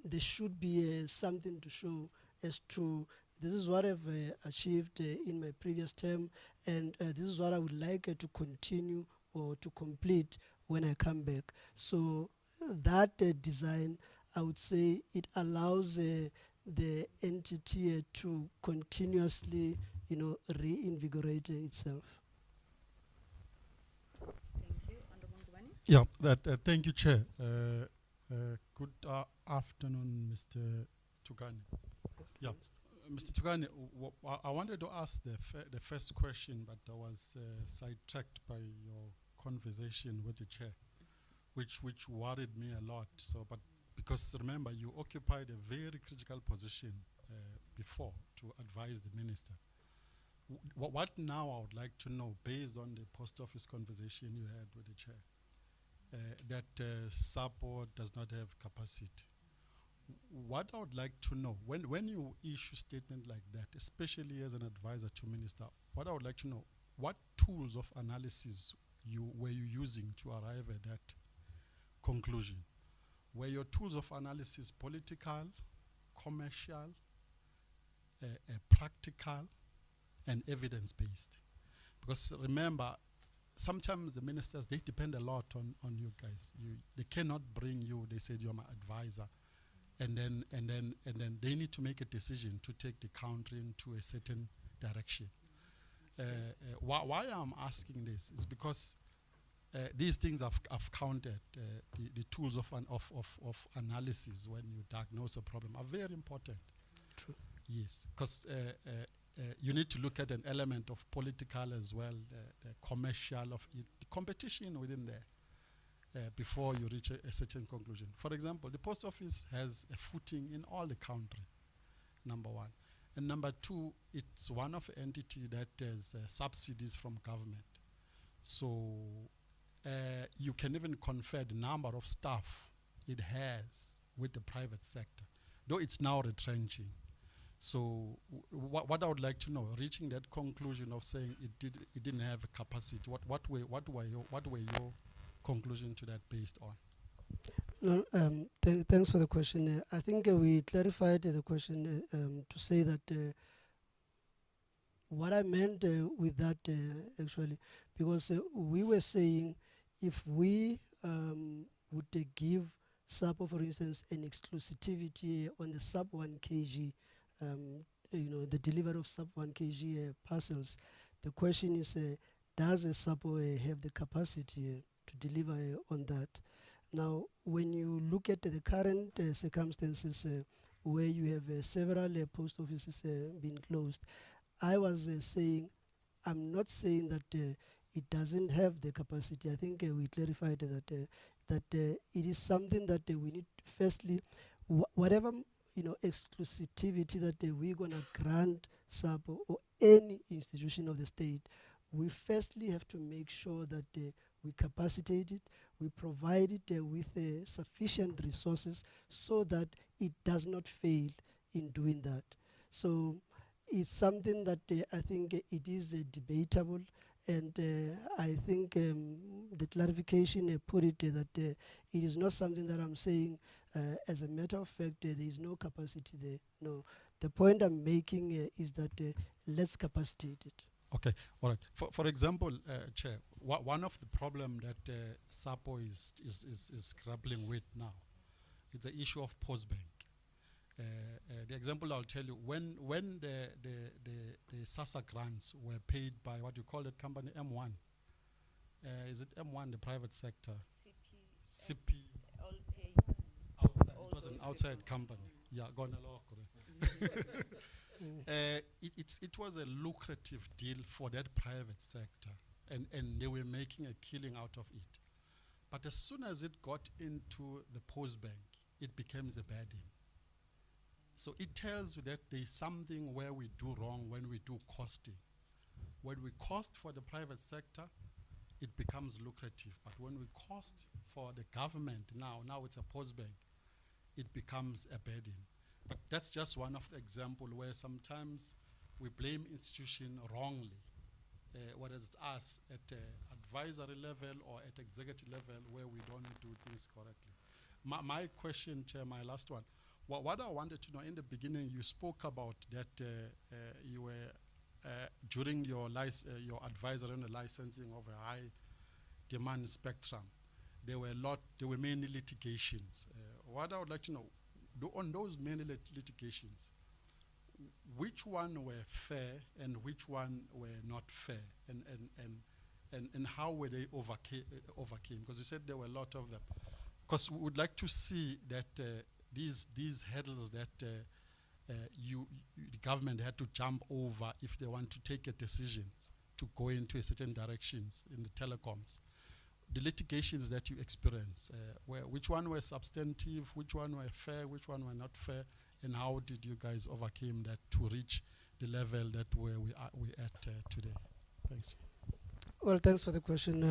P: there should be something to show as to this is what I've achieved in my previous term, and this is what I would like to continue or to complete when I come back. So that design, I would say, it allows the entity to continuously, reinvigorate itself.
C: Thank you. Honorable Ngubane.
A: Yeah, thank you, Chair. Good afternoon, Mr. Tugani. Yeah. Mr. Tugani, I wanted to ask the first question, but I was sidetracked by your conversation with the chair, which worried me a lot. So, but because remember, you occupied a very critical position before to advise the minister. What now I would like to know, based on the post office conversation you had with the chair, that SAPO does not have capacity. What I would like to know, when you issue statement like that, especially as an advisor to minister, what I would like to know, what tools of analysis were you using to arrive at that conclusion? Were your tools of analysis political, commercial, practical and evidence-based. Because remember, sometimes the ministers, they depend a lot on you guys. They cannot bring you, they said you're my advisor, and then they need to make a decision to take the country into a certain direction. Why I'm asking this is because these things I've counted, the tools of analysis when you diagnose a problem are very important.
P: True.
A: Yes, because you need to look at an element of political as well, the commercial, of it, the competition within there, before you reach a certain conclusion. For example, the post office has a footing in all the country, number one. And number two, it's one of the entity that has subsidies from government. So you can even compare the number of staff it has with the private sector, though it's now retrenching. So what I would like to know, reaching that conclusion of saying it didn't have a capacity, what were your conclusion to that based on?
P: No, thanks for the question. I think we clarified the question to say that what I meant with that actually, because we were saying if we would give SAPO, for instance, an exclusivity on the sub 1 kg, the delivery of sub 1 kg parcels, the question is, does a SAPO have the capacity to deliver on that? Now, when you look at the current circumstances where you have several post offices being closed, I was saying, I'm not saying that it doesn't have the capacity. I think we clarified that it is something that we need. Firstly, whatever exclusivity that we're gonna grant SAPO or any institution of the state, we firstly have to make sure that we capacitate it, we provide it with sufficient resources so that it does not fail in doing that. So it's something that I think it is debatable, and I think the clarification put it that it is not something that I'm saying as a matter of fact there is no capacity there. No, the point I'm making is that let's capacitate it.
A: Okay, all right. For example, Chair, one of the problem that SAPO is grappling with now is the issue of post bank. The example I'll tell you, when the SASA grants were paid by what you call that company, M1, is it M1, the private sector? CP. Outside, it was an outside company. Yeah, gone along. It was a lucrative deal for that private sector, and they were making a killing out of it. But as soon as it got into the post bank, it becomes a burden. So it tells you that there's something where we do wrong when we do costing. When we cost for the private sector, it becomes lucrative. But when we cost for the government, now it's a post bank, it becomes a burden. But that's just one of the examples where sometimes we blame institution wrongly, whether it's us at advisory level or at executive level where we don't do things correctly. My question, Chair, my last one. What I wanted to know in the beginning, you spoke about that you were during your advisory on the licensing of a high demand spectrum. There were many litigations. What I would like to know, on those many litigations, which one were fair and which one were not fair, and how were they overcame? Because you said there were a lot of them. Because we would like to see that these hurdles that the government had to jump over if they want to take a decisions to go into a certain directions in the telecoms. The litigations that you experience, which one were substantive, which one were fair, which one were not fair, and how did you guys overcome that to reach the level that we at today? Thanks.
P: Well, thanks for the question.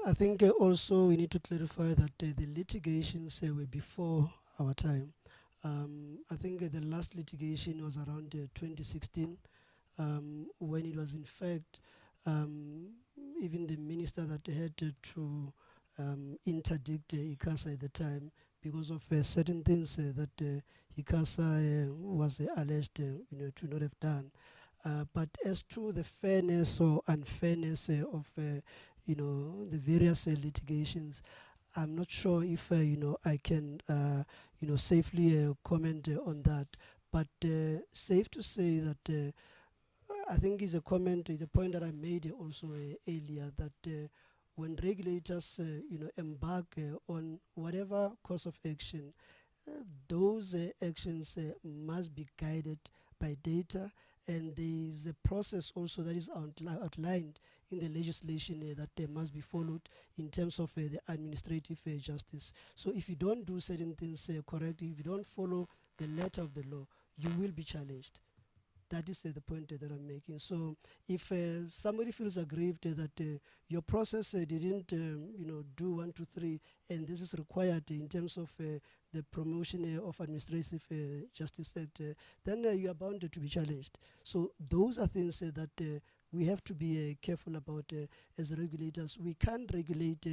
P: I think also we need to clarify that the litigations were before our time. I think the last litigation was around 2016, when it was in fact even the minister that had to interdict ICASA at the time because of certain things that ICASA was alleged to not have done. But as to the fairness or unfairness of the various litigations, I'm not sure if I can safely comment on that. But safe to say that I think is a comment, is a point that I made also earlier, that when regulators embark on whatever course of action, those actions must be guided by data, and there is a process also that is outlined in the legislation that must be followed in terms of the administrative justice. So if you don't do certain things correctly, if you don't follow the letter of the law, you will be challenged. That is the point that I'm making. So if somebody feels aggrieved that your process didn't do 1, 2, 3, and this is required in terms of the promotion of Administrative Justice Act, then you are bound to be challenged. So those are things that we have to be careful about as regulators. We can't regulate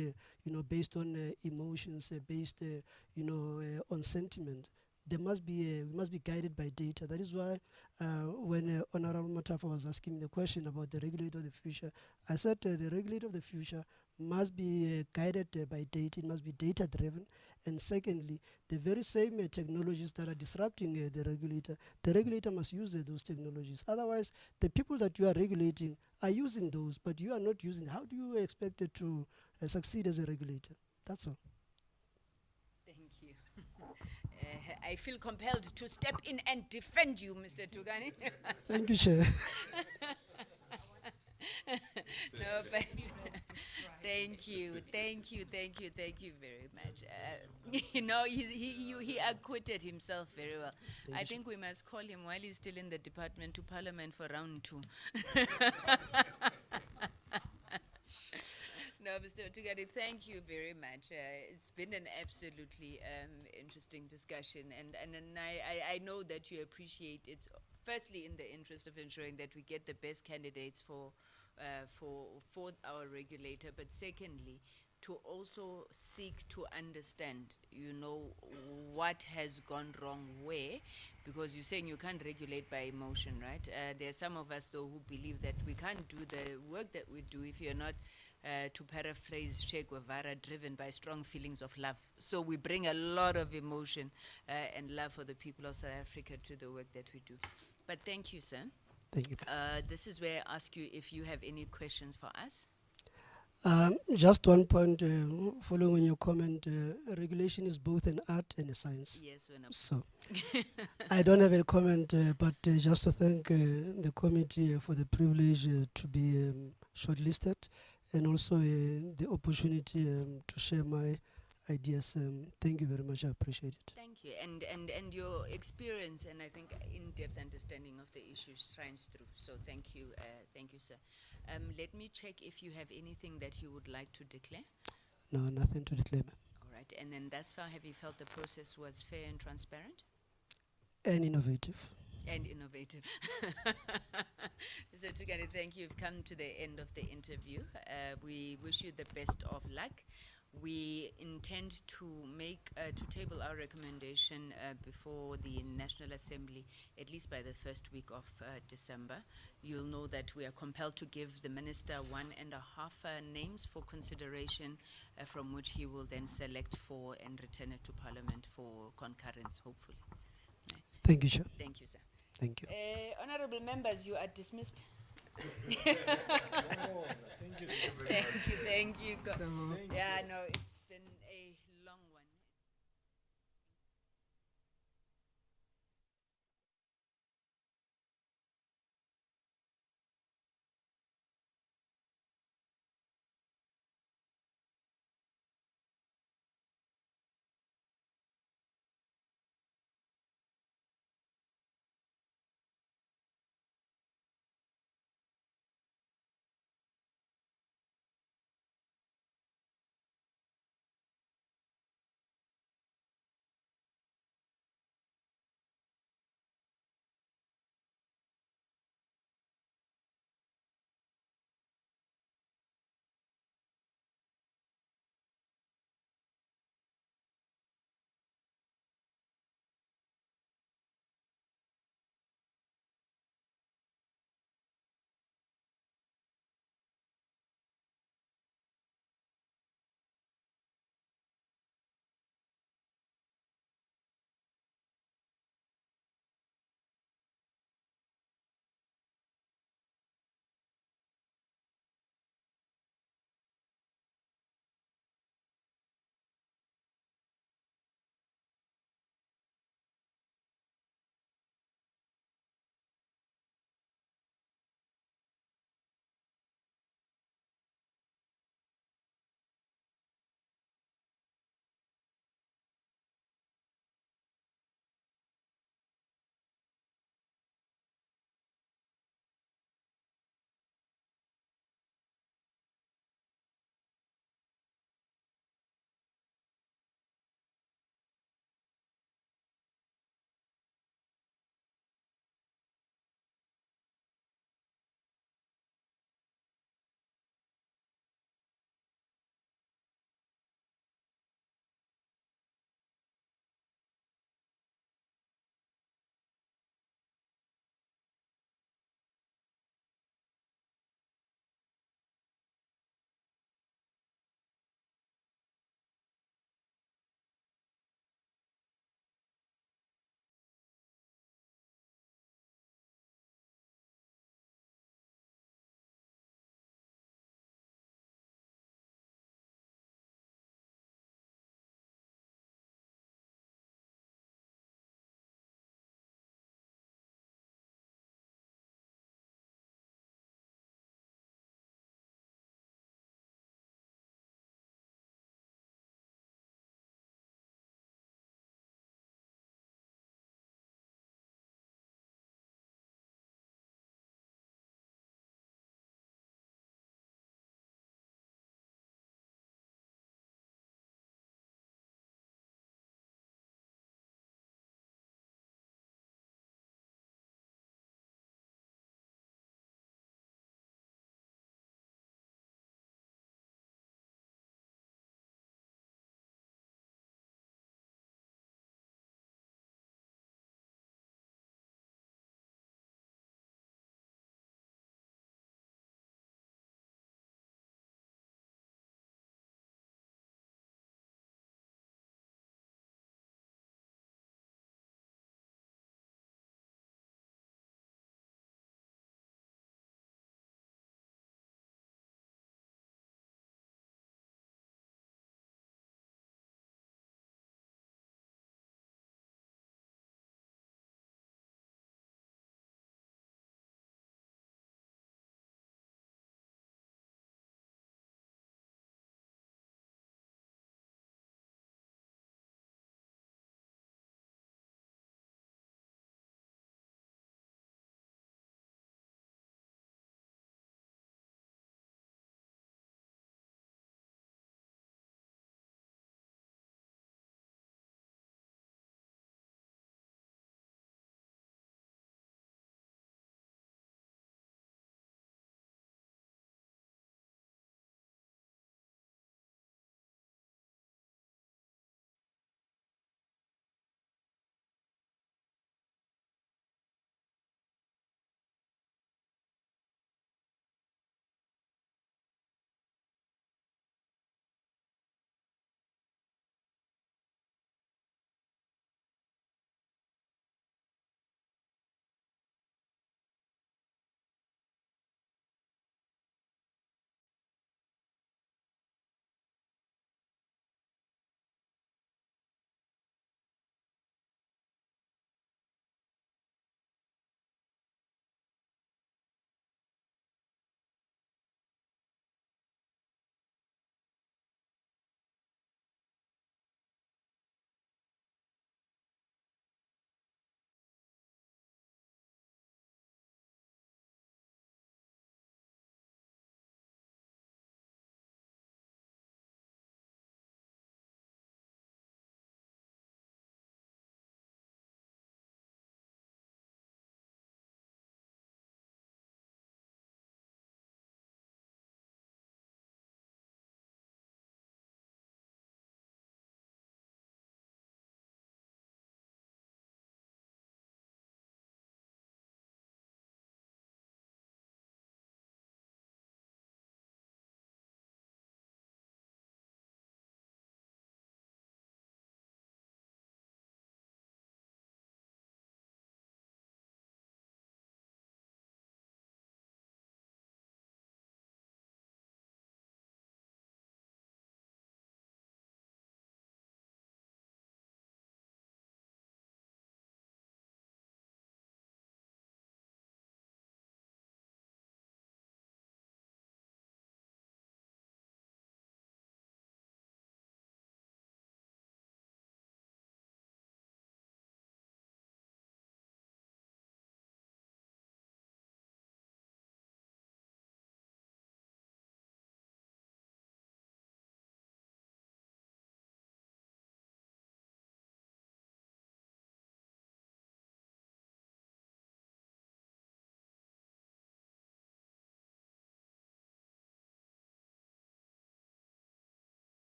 P: based on emotions, based on sentiment. There must be we must be guided by data. That is why when Honorable Matafa was asking me the question about the regulator of the future, I said the regulator of the future must be guided by data. It must be data driven. And secondly, the very same technologies that are disrupting the regulator must use those technologies. Otherwise, the people that you are regulating are using those, but you are not using. How do you expect it to succeed as a regulator? That's all.
C: Thank you. I feel compelled to step in and defend you, Mr. Tugani.
P: Thank you, Chair.
C: No, but thank you very much. He acquitted himself very well. I think we must call him while he's still in the department to Parliament for round 2. No, Mr. Otugadi, thank you very much. It's been an absolutely interesting discussion, and I know that you appreciate it. Firstly, in the interest of ensuring that we get the best candidates for our regulator, but secondly, to also seek to understand, what has gone wrong where, because you're saying you can't regulate by emotion, right? There are some of us, though, who believe that we can't do the work that we do if you're not, to paraphrase Che Guevara, driven by strong feelings of love. So we bring a lot of emotion and love for the people of South Africa to the work that we do. But thank you, sir.
P: Thank you.
C: This is where I ask you if you have any questions for us.
P: Just one point, following on your comment, regulation is both an art and a science.
C: Yes,
P: so I don't have a comment, but just to thank the committee for the privilege to be shortlisted, and also the opportunity to share my ideas. Thank you very much. I appreciate it.
C: Thank you, and your experience and I think in-depth understanding of the issues shines through. So thank you, sir. Let me check if you have anything that you would like to declare.
P: No, nothing to declare.
C: All right, and then thus far, have you felt the process was fair and transparent?
P: And innovative.
C: And innovative. Mr. Tugani, thank you. You've come to the end of the interview. We wish you the best of luck. We intend to table our recommendation before the National Assembly, at least by the first week of December. You'll know that we are compelled to give the Minister 1.5 names for consideration, from which he will then select 4 and return it to Parliament for concurrence, hopefully.
P: Thank you, Chair.
C: Thank you, sir.
P: Thank you.
C: Honorable members, you are dismissed.
K: Thank you.
C: Thank you. Yeah, no, it's